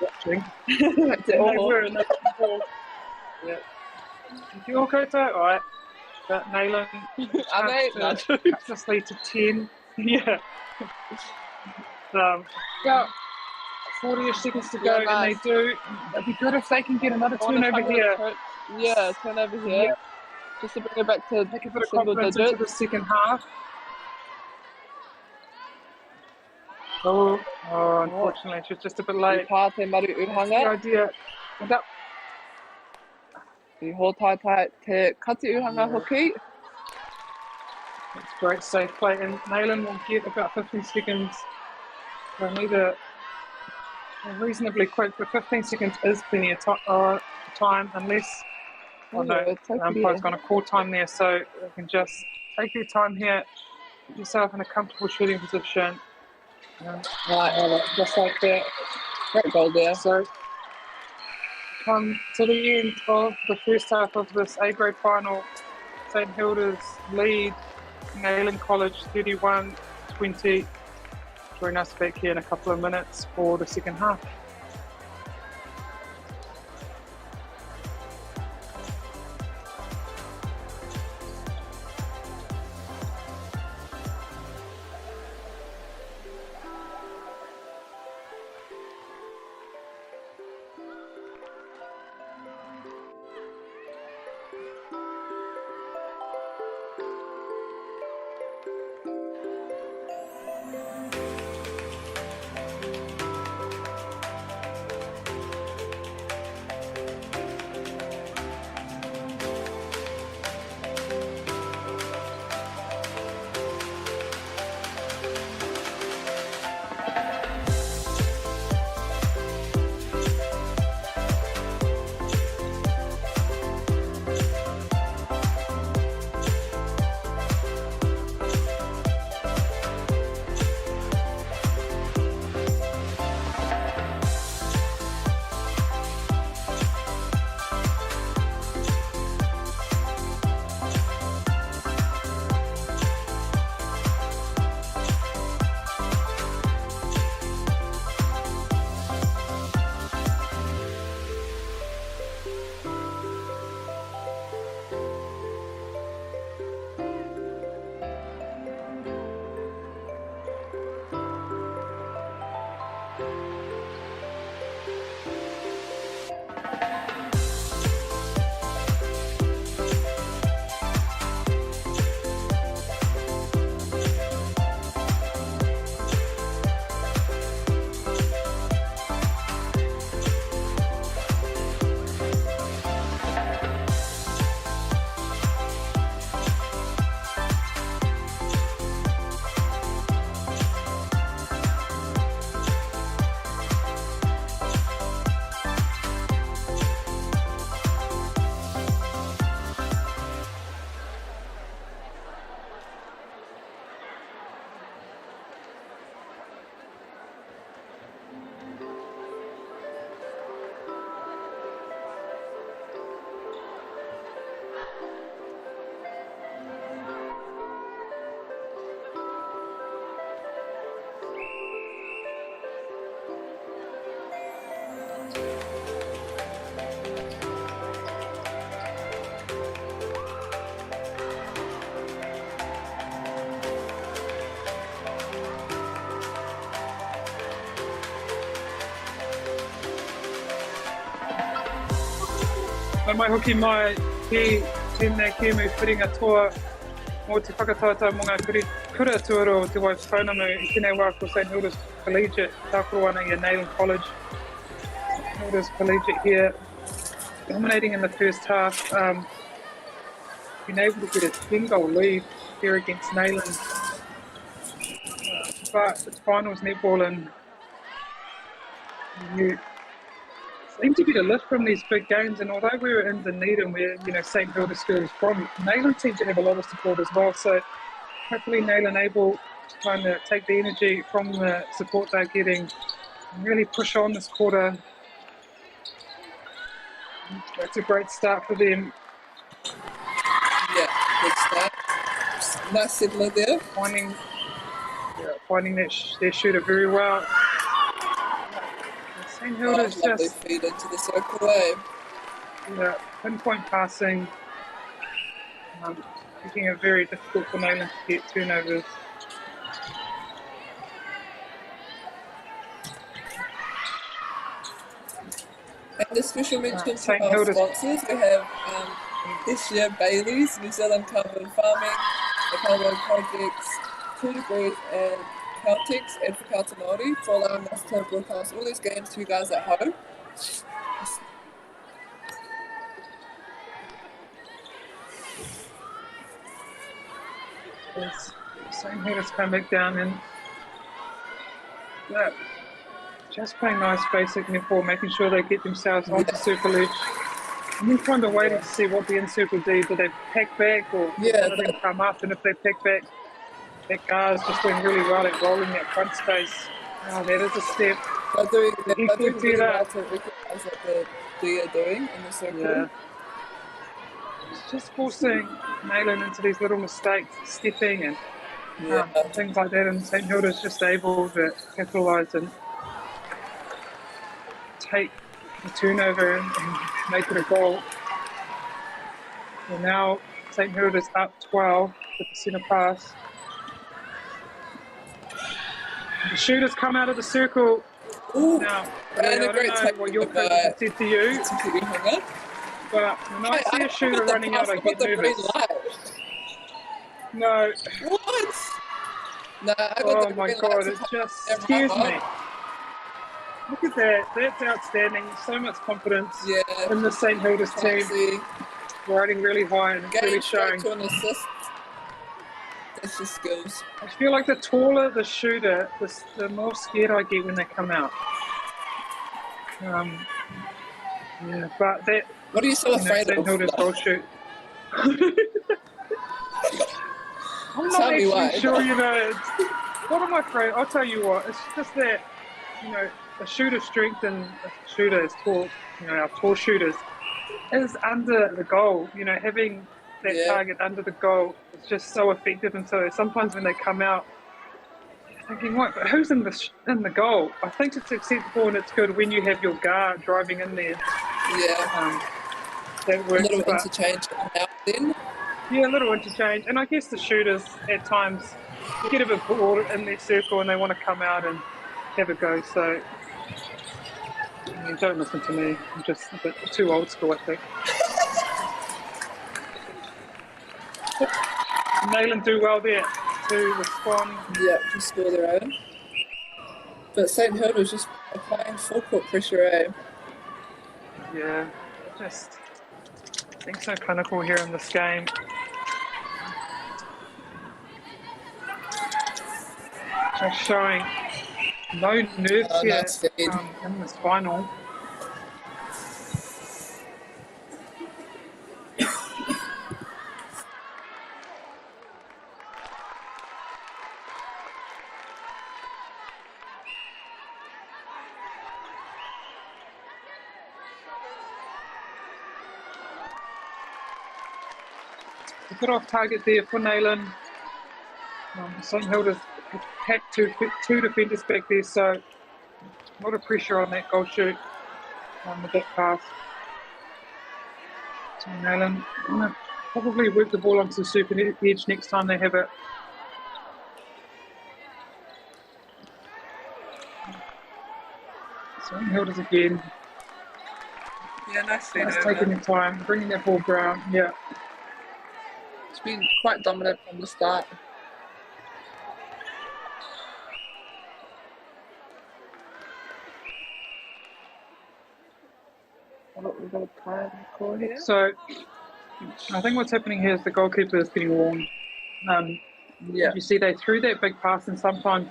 watching. They were. Yeah. You all go to all right. But Nayland cuts this lead to 10. Yeah. About 40-ish seconds to go, and they do. It'd be good if they can get another turnover here. Turnover here. Yeah. Just to bring it back to take a bit of confidence into the second half. Unfortunately, she was just a bit late. That's the idea. And up. I hotai te kati uhanga hoki. That's great safe play, and Nayland will get about 15 seconds. They'll need a reasonably quick, but 15 seconds is plenty of time, unless the umpire's going to call time there, so they can just take their time here, get yourself in a comfortable shooting position. Just like that. Great goal there. So come to the end of the first half of this A-grade final. St Hilda's lead Nayland College 31-20. Join us back here in a couple of minutes for the second half. mai hoki mai ki tēnei kēmu whiringa toa mō te whakatata mō ngā kura tuaro o te wai whaunamu I tēnei wā ko St Hilda's Collegiate, tākoro ana I Neyland College. St Hilda's Collegiate here, dominating in the first half. Been able to get a 10-goal lead here against Neyland. But it's finals netball and you seem to get a lift from these big games, and although we were in Dunedin where St Hilda's School is from, Neyland seem to have a lot of support as well, so hopefully Neyland able to kind of take the energy from the support they're getting and really push on this quarter. That's a great start for them. Yeah, good start. Nice settler there. Finding their shooter very well. St Hilda's lovely just feed into the circle, eh? Yeah, pinpoint passing, making it very difficult for Neyland to get turnovers. And a special mention to St our Hilda's sponsors. We have this year Bailey's, New Zealand Carbon Farming, the Carbon Projects, 2 Degrees and Caltex, and for MΑORI for allowing us to broadcast all these games to you guys at home. St Hilda's come back down and just playing nice basic netball, making sure they get themselves onto circle edge. And then kind of waiting to see what the in-circle do. Do they pack back or do they come up? And if they pack back, that guard's just doing really well at rolling that front space. Oh, that is a step. They're doing really well to recognise what they're doing in the circle. Yeah. It's just forcing Neyland into these little mistakes, stepping and things like that. And St Hilda's just able to capitalise and take the turnover and make it a goal. And now St Hilda's up 12 with the centre pass. The shooters come out of the circle. Ooh, now, and I don't know what your coach has said to you, but when I see a shooter running out, I get nervous. No. What? No, oh my God, it just scares me. Look at that, that's outstanding. So much confidence in the St Hilda's team. Riding really high and it's really showing. To an assist. That's just skills. I feel like the taller the shooter, the more scared I get when they come out. Yeah, but that. What are you so afraid St of? Hilda's goal shoot. I'm not Tell me why. actually sure, what am I afraid? I'll tell you what, it's just that, a shooter's strength and a shooter is tall, our tall shooters, is under the goal, having that target under the goal is just so effective, and so sometimes when they come out, you're thinking, what, but who's in the goal? I think it's acceptable and it's good when you have your guard driving in there. Yeah. That works. A little interchange now then. Yeah, a little interchange. And I guess the shooters at times get a bit bored in their circle and they want to come out and have a go. So don't listen to me. I'm just a bit too old school, I think. Neyland do well there to respond. Yeah, to score their own. But St Hilda's just applying full court pressure, eh? Yeah, just being so clinical here in this game. Just showing no nerves here in this final. A bit off target there for Neyland. St Hilda's packed two defenders back there, so a lot of pressure on that goal shoot with that pass. So Neyland going to probably work the ball onto the super edge next time they have it. St Hilda's again. Yeah, nicely. That's taking your time, bringing that ball down. Yeah. It's been quite dominant from the start. We've got a time call here. So, I think what's happening here is the goalkeeper is getting warned. Yeah. You see, they threw that big pass, and sometimes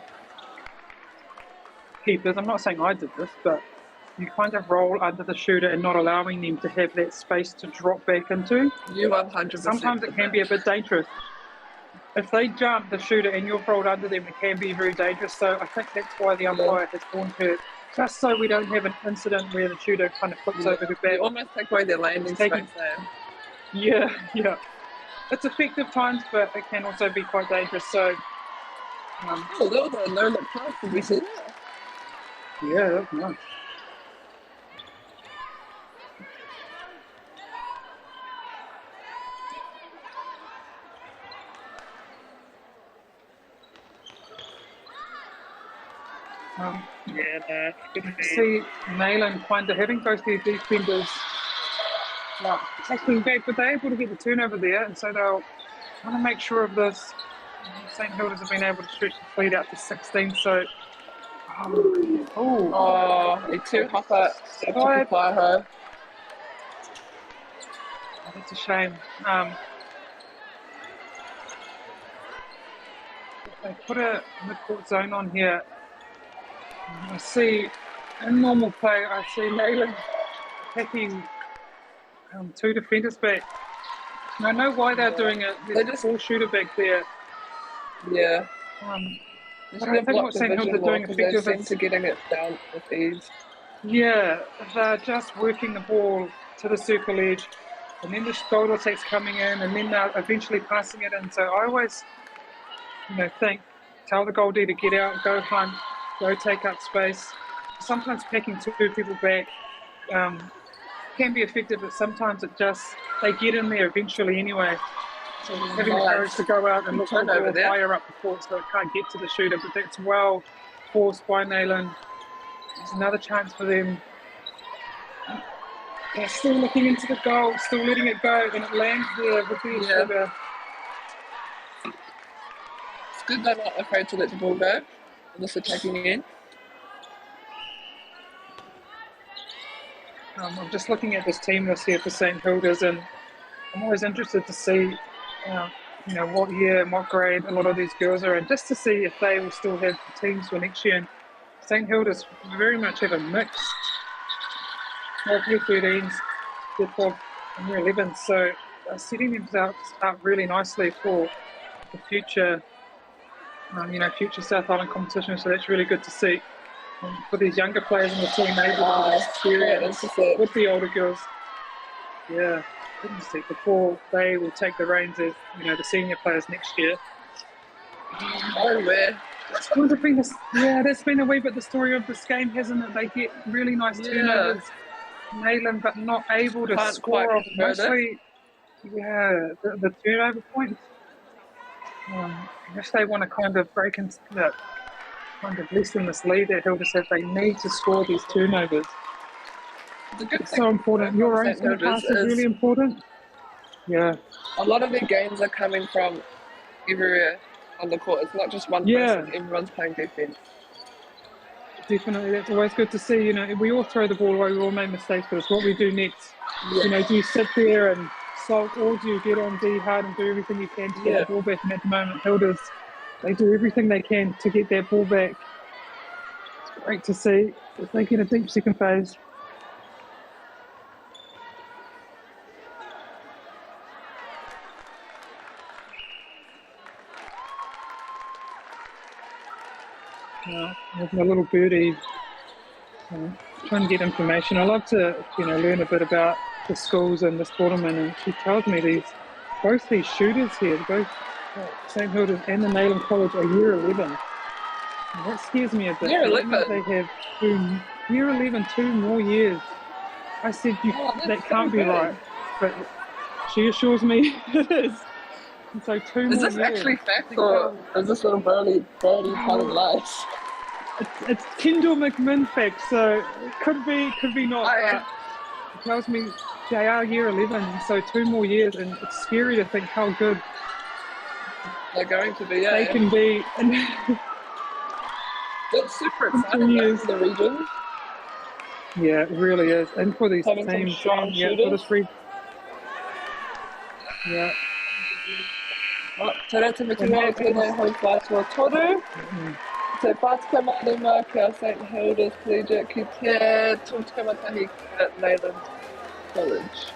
keepers, I'm not saying I did this, but you kind of roll under the shooter and not allowing them to have that space to drop back into. You 100%. Sometimes it can be a bit dangerous. If they jump the shooter and you've rolled under them, it can be very dangerous. So I think that's why the umpire has warned her, just so we don't have an incident where the shooter kind of flips over her back. You almost take away their landing space there. Yeah. It's effective times, but it can also be quite dangerous. So, oh, that was a no-look pass. Did we see that? Yeah, that was nice. See Nayland kind of having both their defenders tackling back, but they're able to get the turnover there, and so they'll want to make sure of this. St Hilda's have been able to stretch the lead out to 16, so it's too hopper to apply her. That's a shame. They put a midcourt zone on here. I see, in normal play, I see Nayland attacking two defenders back. And I know why they're doing it. There's just a full shooter back there. Yeah. But I think what St Hilda are doing effective is to getting it down with ease. Yeah, they're just working the ball to the circle edge, and then the goal attack's coming in, and then they're eventually passing it in. So I always, tell the goalie to get out, go hunt, go take up space. Sometimes packing two people back can be effective, but sometimes they get in there eventually anyway. So having the courage to go out and look for the ball higher up the court so it can't get to the shooter, but that's well forced by Nayland. There's another chance for them. They're still looking into the goal, still letting it go, and it lands there with the shooter. It's good they're not afraid to let the ball go. They're just attacking in. I'm just looking at this team list here for St Hilda's, and I'm always interested to see, what year and what grade a lot of these girls are in, just to see if they will still have teams for next year. And St Hilda's very much have a mix of year 13s, year 12 and year 11s, so they're setting themselves up really nicely for the future, future South Island competition, so that's really good to see. For these younger players in the team, able to experience with the older girls. Yeah, before they will take the reins as the senior players next year. That's kind of been that's been a wee bit the story of this game, hasn't it? They get really nice turnovers, Nayland, but not able to score off mostly. The turnover points. If they want to kind of break into that, kind of lessen this lead that Hilda said, they need to score these turnovers. It's so important. Your own pass is really important. Yeah. A lot of their games are coming from everywhere on the court. It's not just one person. Everyone's playing defense. Definitely. That's always good to see. We all throw the ball away. We all make mistakes, but it's what we do next. Yeah. Do you sit there and sulk, or do you get on D hard and do everything you can to get the ball back? And at the moment, Hilda's, they do everything they can to get that ball back. It's great to see if they get a deep second phase. With my little birdie, trying to get information. I love to, learn a bit about the schools and this tournament, and she tells me both these shooters here, both St Hilda's and the Nayland College, are year 11. And that scares me a bit. Year 11? They have year 11, 2 more years. I said that can't be right, but she assures me it is. And so 2 more years. Is this actually fact, or is this little birdie telling lies? It's Kendall McMinn fact, so it could be not. It tells me they are year 11, so 2 more years, and it's scary to think how good they're going to be. Yeah, they can be. It's super exciting for the region. Yeah, it really is, and for these Having some teams, strong yeah, for shooters. this region. Yeah. Te rata me te reo tēnei hau whātua toru. Te Pātika Marima kia St Hilda's Collegiate ki te tūtikamatahi at Leyland College.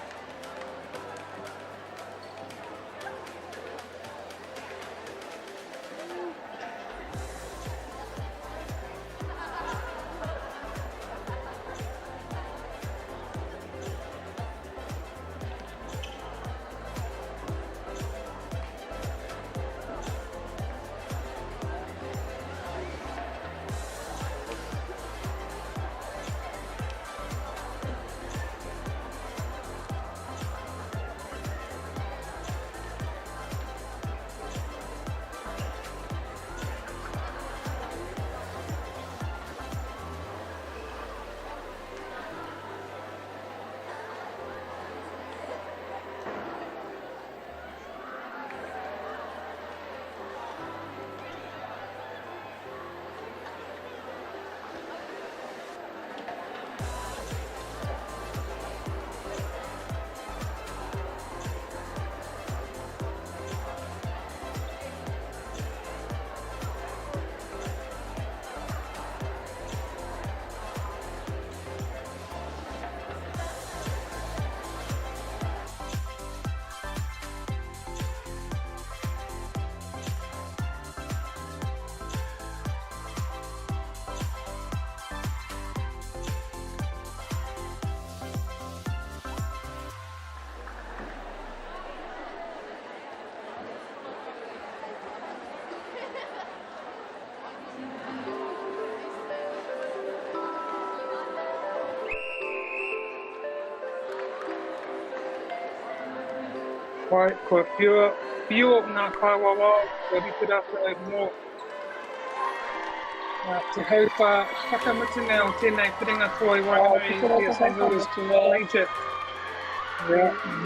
Kai, ko pio ngā kaiwawa, ko ripura mō te hauwha whakamitunga o tēnei whiringa toi Waitanui ki a St Hilda's Collegiate.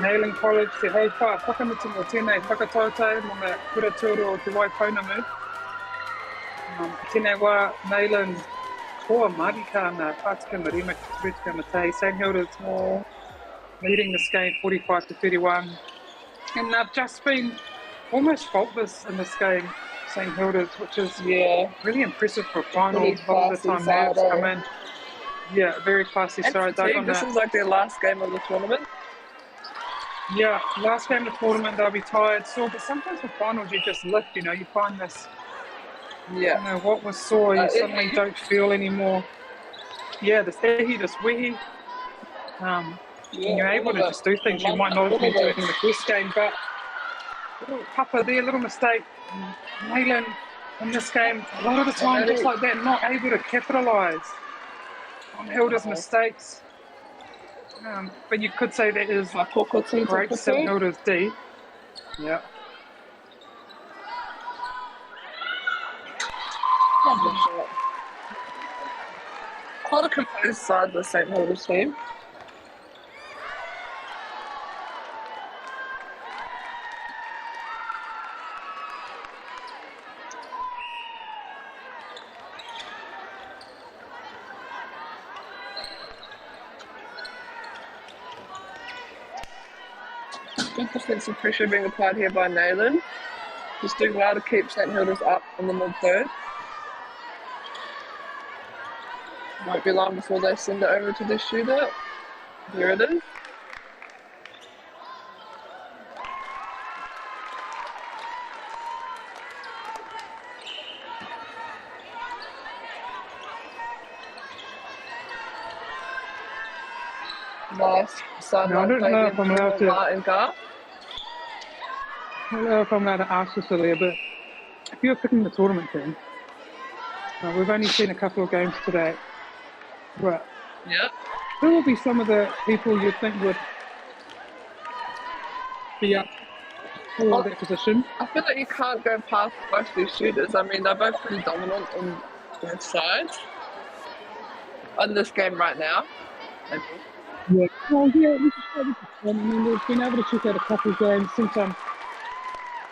Nailing College, te hauwha whakamitunga o tēnei whakatautau mo ngā kuratūro o te Waipounamu. Tēnei wā Nailing koa marika ngā Pātika Marima ki te Pūtika Matei. St Hilda's leading this game 45-31. And they've just been almost faultless in this game, St Hilda's, which is really impressive for a final. A lot of the time nerves come in. Yeah, very classy side. This is like their last game of the tournament. Yeah, last game of the tournament they'll be tired sore, but sometimes for finals you just lift, you know, you find this, you know, what was sore, you suddenly don't feel anymore. Yeah, this ehi, this wehi. And you're able to just do things you might not have been doing in the first game, but little papa there, little mistake. Nailing in this game, a lot of the time, just like that, not able to capitalise on Hilda's mistakes. But you could say that is great St Hilda's D. Yeah. Quite a composed side, the St Hilda's team. Good defensive pressure being applied here by Nayland. Just doing well to keep St Hilda's up in the mid-third. Won't be long before they send it over to the shooter. Here it is. Nice sideline play against Edgar. I don't know if I'm allowed to ask this earlier, but if you're picking the tournament team, we've only seen a couple of games today, but who will be some of the people you think would be up for that position? I feel like you can't go past both these shooters. I mean, they're both pretty dominant on both sides. On this game right now. Yeah. Well, yeah, this is fun. I mean, we've been able to check out a couple of games, seen some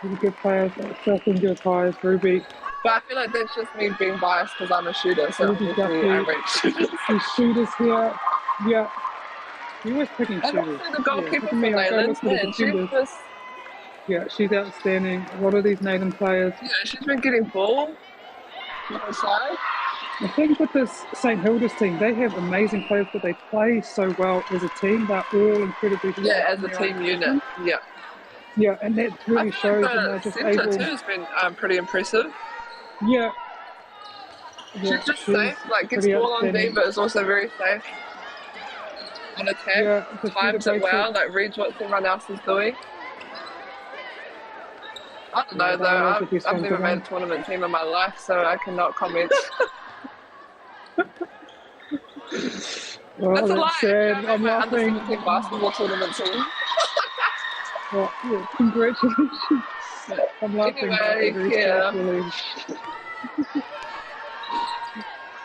really good players, like South India's highs, Ruby. But I feel like that's just me being biased because I'm a shooter, so Ruby obviously I rate shooters. These shooters here. Yeah. You're always picking And shooters. also the goalkeeper look for at me, I'll go Nayland, look for the man, she defenders. was... Yeah, she's outstanding. A lot of these Nathan players. Yeah, she's been getting ball on her side. I think with this St Hilda's team, they have amazing players, but they play so well as a team. They're all incredibly sharp. Yeah, as a team unit. Yeah. Yeah, and that really shows, and they're just centre able. too has been pretty impressive. Yeah. She's just safe, like gets ball on D, but is also very safe on attack. Yeah, times it well, like reads what everyone else is doing. I don't know though. I've never made a tournament team in my life, so I cannot comment. Well, that's a lie. sad. I'm laughing. Basketball tournament team. Well, yeah, congratulations. I'm laughing. Anyway, yeah.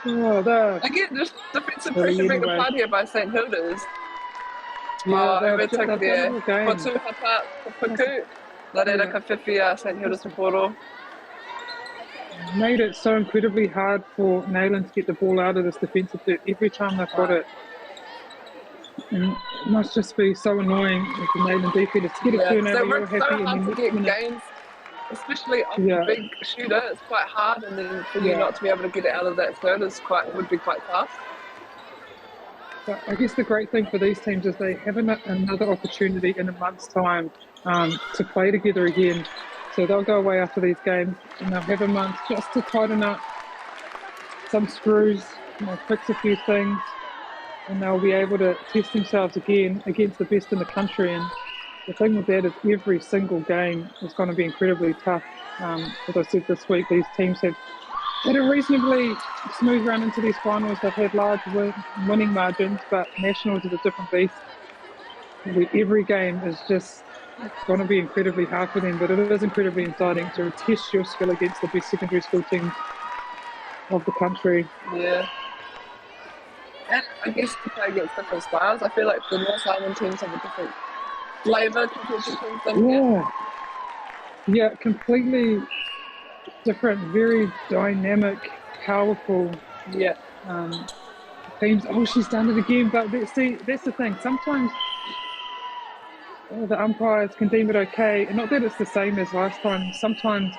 Oh, there. Again, just defensive pressure being applied here by St Hilda's. Yeah, overtook there. Potu hapa, paku. Larera ka whiwhi St Hilda's supporter. Made it so incredibly hard for Nayland to get the ball out of this defensive third every time they've got it. And it must just be so annoying with the Nayland defenders to get a turnover, you're happy, so hard and to then get games, especially off a big shooter. It's quite hard, and then for you not to be able to get it out of that third would be quite tough. But I guess the great thing for these teams is they have another opportunity in a month's time to play together again. So they'll go away after these games and they'll have a month just to tighten up some screws, fix a few things, and they'll be able to test themselves again against the best in the country. And the thing with that is every single game is going to be incredibly tough. As I said this week, these teams have had a reasonably smooth run into these finals. They've had large winning margins, but Nationals is a different beast. Every game is just going to be incredibly hard for them, but it is incredibly exciting to test your skill against the best secondary school teams of the country. Yeah. And I guess to play against different styles, I feel like the North Island teams have a different flavour compared to teams than here. Yeah, completely different, very dynamic, powerful teams. Oh, she's done it again, but see, that's the thing. Sometimes the umpires can deem it okay, and not that it's the same as last time. Sometimes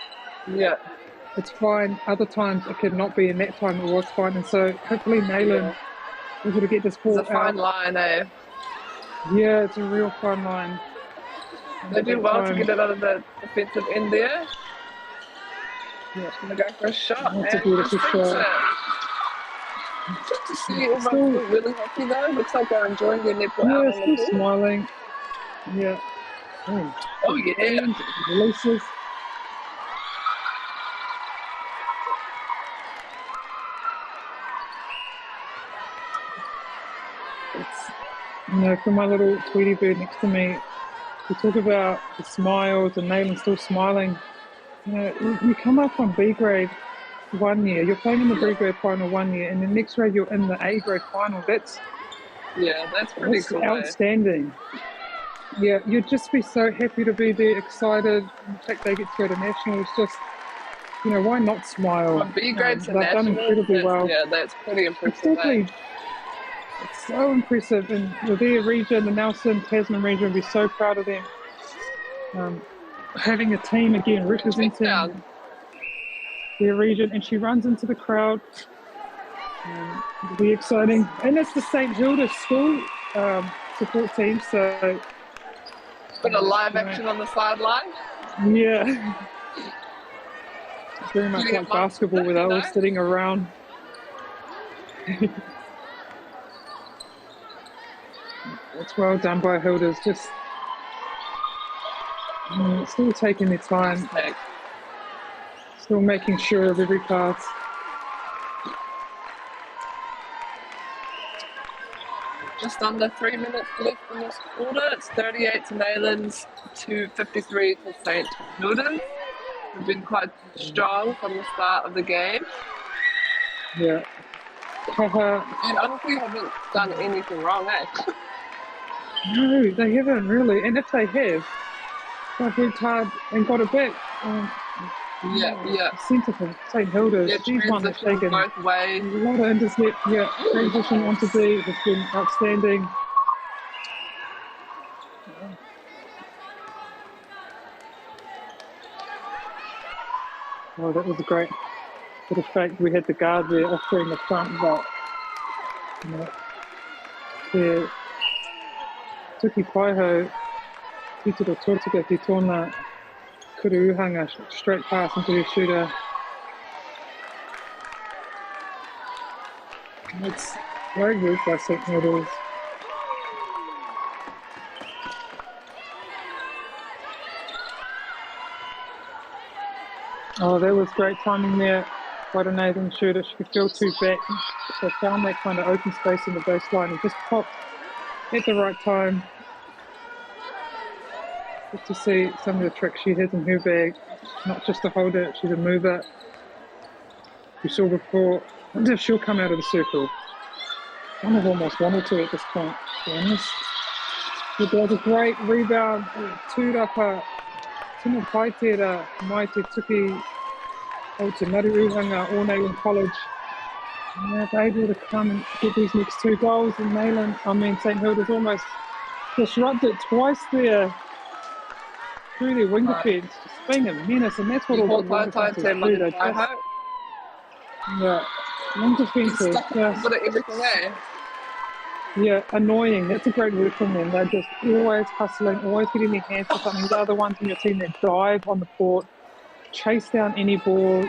it's fine, other times it could not be, and that time it was fine. And so hopefully Nayland is able to get this ball out. It's a fine line, eh? Yeah, it's a real fine line. They do well to get it out of the defensive end there. Yeah. She's going to go for a shot. That's a beautiful shot. Good to see everyone's really happy though. Looks like they're enjoying their netball out on the still smiling. Yeah. Oh yeah. Releases. For my little Tweety bird next to me, we talk about the smiles and Nayland still smiling. You come up from B grade 1 year, you're playing in the B grade final 1 year, and the next grade you're in the A grade final. That's pretty cool. Outstanding. Yeah, you'd just be so happy to be there, excited. The fact they get to go to nationals, just why not smile? From B grade to they've done incredibly well. Yeah, that's pretty impressive. Exactly. It's so impressive, and their region, the Nelson Tasman region, will be so proud of them. Having a team again representing their region, and she runs into the crowd. It'll be exciting, and it's the St Hilda's school support team, so bit of live action on the sideline. Yeah, it's very much like basketball, where they're all sitting around. It's well done by Hilda's, just still taking their time, still making sure of every pass. Just under 3 minutes left in this quarter. It's 38 to Nayland's, 2:53 to St Hilda's. We've been quite strong from the start of the game. Yeah. And honestly, haven't done anything wrong, eh? No, they haven't really. And if they have, they've worked hard and got it back. Centre for St Hilda's. Yeah, She's one that's taken both ways. a lot of intercept. Yeah, transition onto B has been outstanding. Oh, that was a great bit of fake. We had the guard there offering the front, but yeah. Tuki Paiho, Titiro Tortika ki tōna kuruhanga, straight pass into the shooter. It's very good by St Hilda's. Oh, that was great timing there by the Nathan shooter. She could feel two back, so found that kind of open space in the baseline and just popped at the right time. Good to see some of the tricks she has in her bag. Not just to hold it, she's a mover. We saw before, I wonder if she'll come out of the circle. One of almost wanted to at this point, to be honest. But there was a great rebound. Tūrapa, Tino Paitera, Maite Tuki, o Te Maruuhanga, All Nayland College. And they're able to come and get these next two goals. And St Hilda's almost disrupted twice there through their wing defence, just being a menace, and that's what all the wing defences do. Yeah, wing defences just annoying. That's a great word from them. They're just always hustling, always getting their hands to something. The other ones in your team that dive on the court, chase down any ball.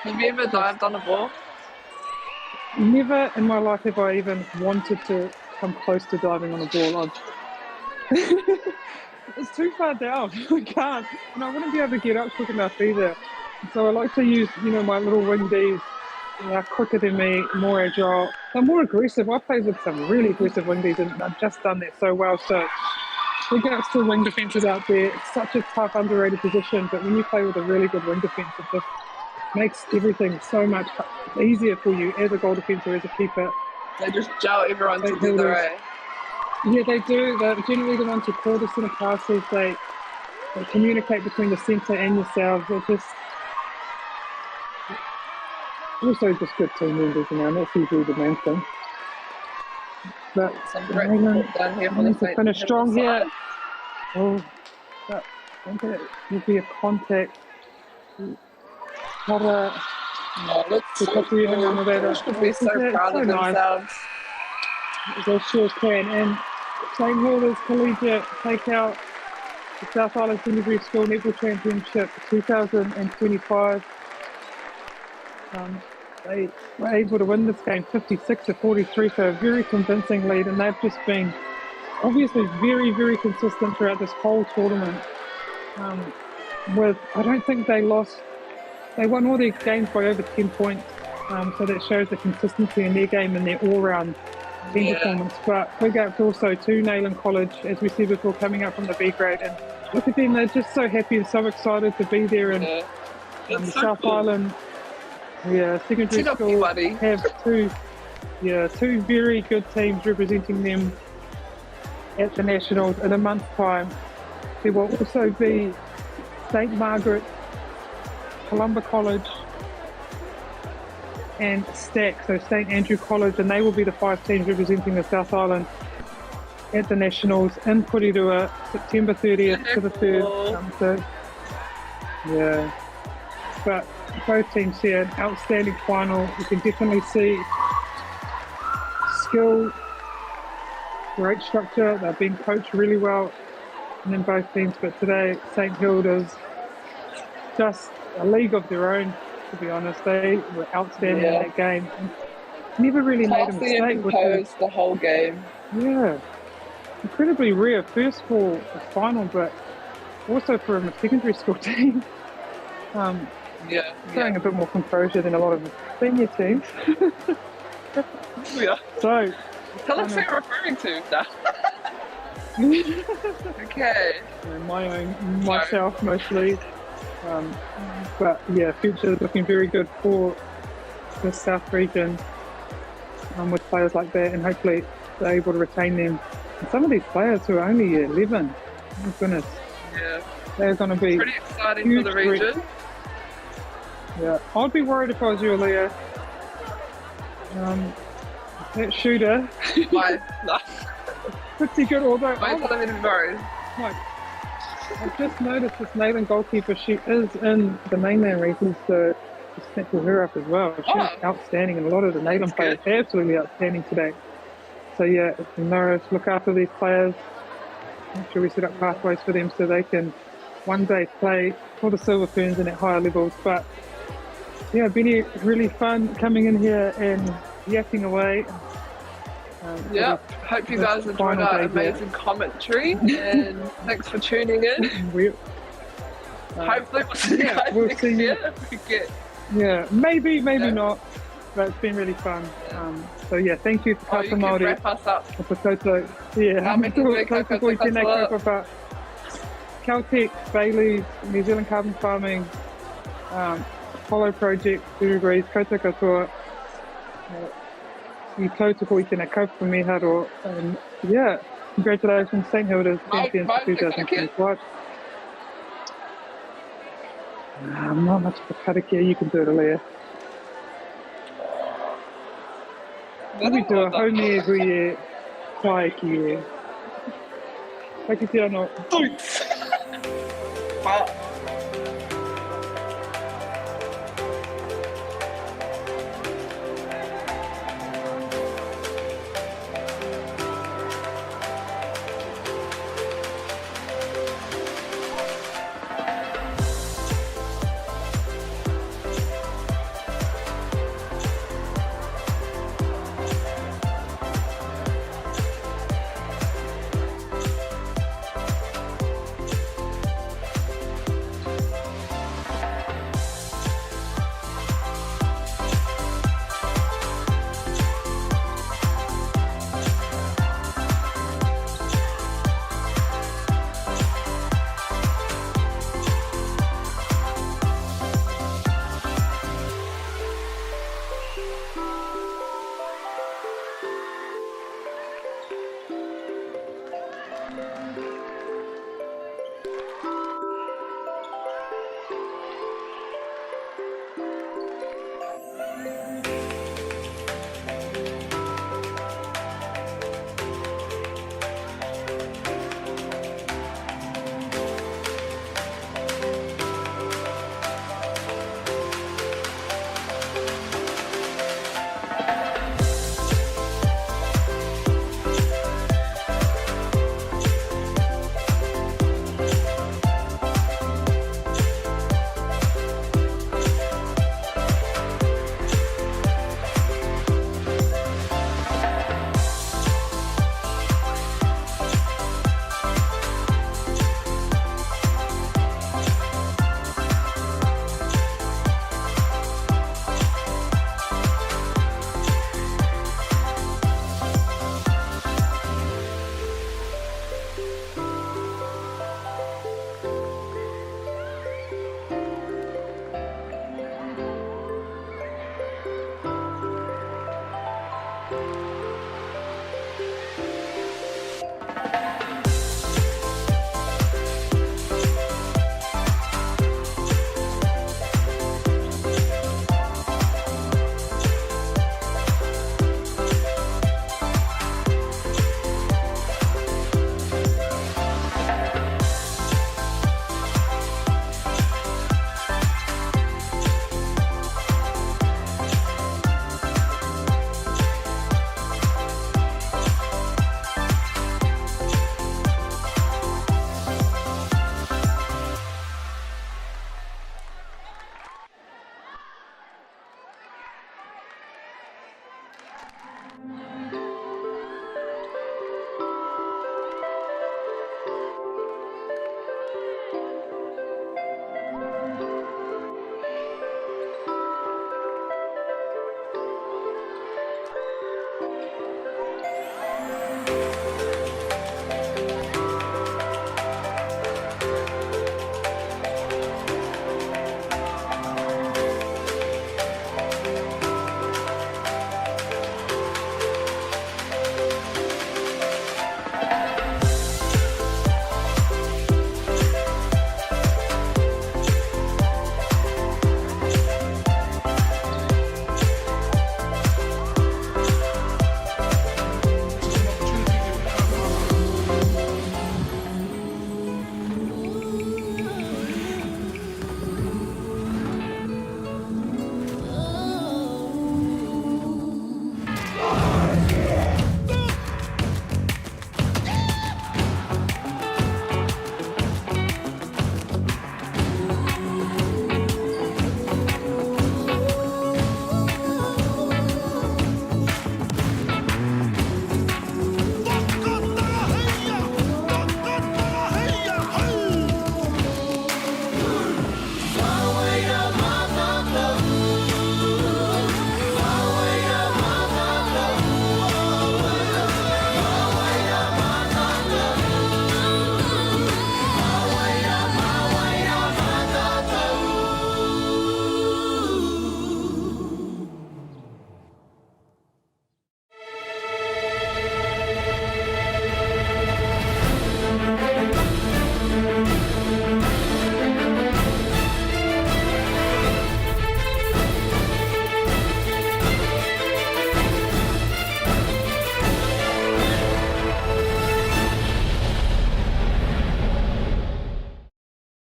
Have you ever dived on a ball? Never in my life have I even wanted to come close to diving on a ball. It's too far down. I can't. And I wouldn't be able to get up quick enough either. So I like to use, my little wing Ds. They are quicker than me, more agile. They're more aggressive. I played with some really aggressive wing Ds and they've just done that so well. So big ups to wing defences out there. It's such a tough, underrated position. But when you play with a really good wing defence, it just makes everything so much easier for you as a goal defender, as a keeper. They just gel everyone together, eh? Yeah, they do. They're generally the ones who call the centre passes. They communicate between the centre and yourselves. They're just also just good team members, and that's usually the main thing. But down here to finish strong here. Oh, but I think it will be a contact. They should be so proud of themselves. They sure can. And St Hilda's Collegiate take out the South Island Secondary School Netball Championship 2025. They were able to win this game 56-43, so a very convincing lead, and they've just been obviously very, very consistent throughout this whole tournament. I don't think they lost. They won all their games by over 10 points, so that shows the consistency in their game and their all-round team performance. But big up also to Nayland College, as we said before, coming up from the B grade. And look at them, they're just so happy and so excited to be there. And the South Island secondary school have two very good teams representing them at the Nationals in a month's time. There will also be St Margaret, Columba College and Stack, so St Andrew College, and they will be the 5 teams representing the South Island at the Nationals in Porirua, September 30th to the 3rd. But both teams here, an outstanding final. You can definitely see skill, great structure. They've been coached really well in both teams, but today St Hilda's just a league of their own, to be honest. They were outstanding in that game. Never really made a mistake with the whole game. Yeah. Incredibly rare. First for a final, but also for a secondary school team. Showing a bit more composure than a lot of the senior teams. So, tell us who you're referring to. Okay. Myself mostly. But future is looking very good for the South region with players like that, and hopefully they're able to retain them And some of these players who are only year 11, my goodness, Yeah. they're going to be Pretty exciting huge for the region. threats. Yeah, I'd be worried if I was you, Leah. That shooter, Why? No. pretty good, although Why are you telling me to be worried? like, I've just noticed this Nathan goalkeeper, she is in the mainland regions to snap her up as well. She's outstanding, and a lot of the Nathan players are absolutely outstanding today. So yeah, if you know, look after these players, make sure we set up pathways for them so they can one day play for the Silver Ferns and at higher levels. But yeah, Benny, really fun coming in here and yakking away. Yeah, hope you guys enjoyed our amazing commentary, and thanks for tuning in. Hopefully we'll see you guys next year if we get. Yeah, maybe not, but it's been really fun. So yeah, thank you to Kata Māori. Wrap us up. Caltech, Bailey's, New Zealand Carbon Farming, Apollo Project, Urugrees, Koutou Katoa, I tautoko I tēnā kaupapa meharo, and yeah, congratulations, St Hilda's champions for 2025. Not much for karakia, you can do it, Alea. We do a home every year, taiki year. Taki te ano.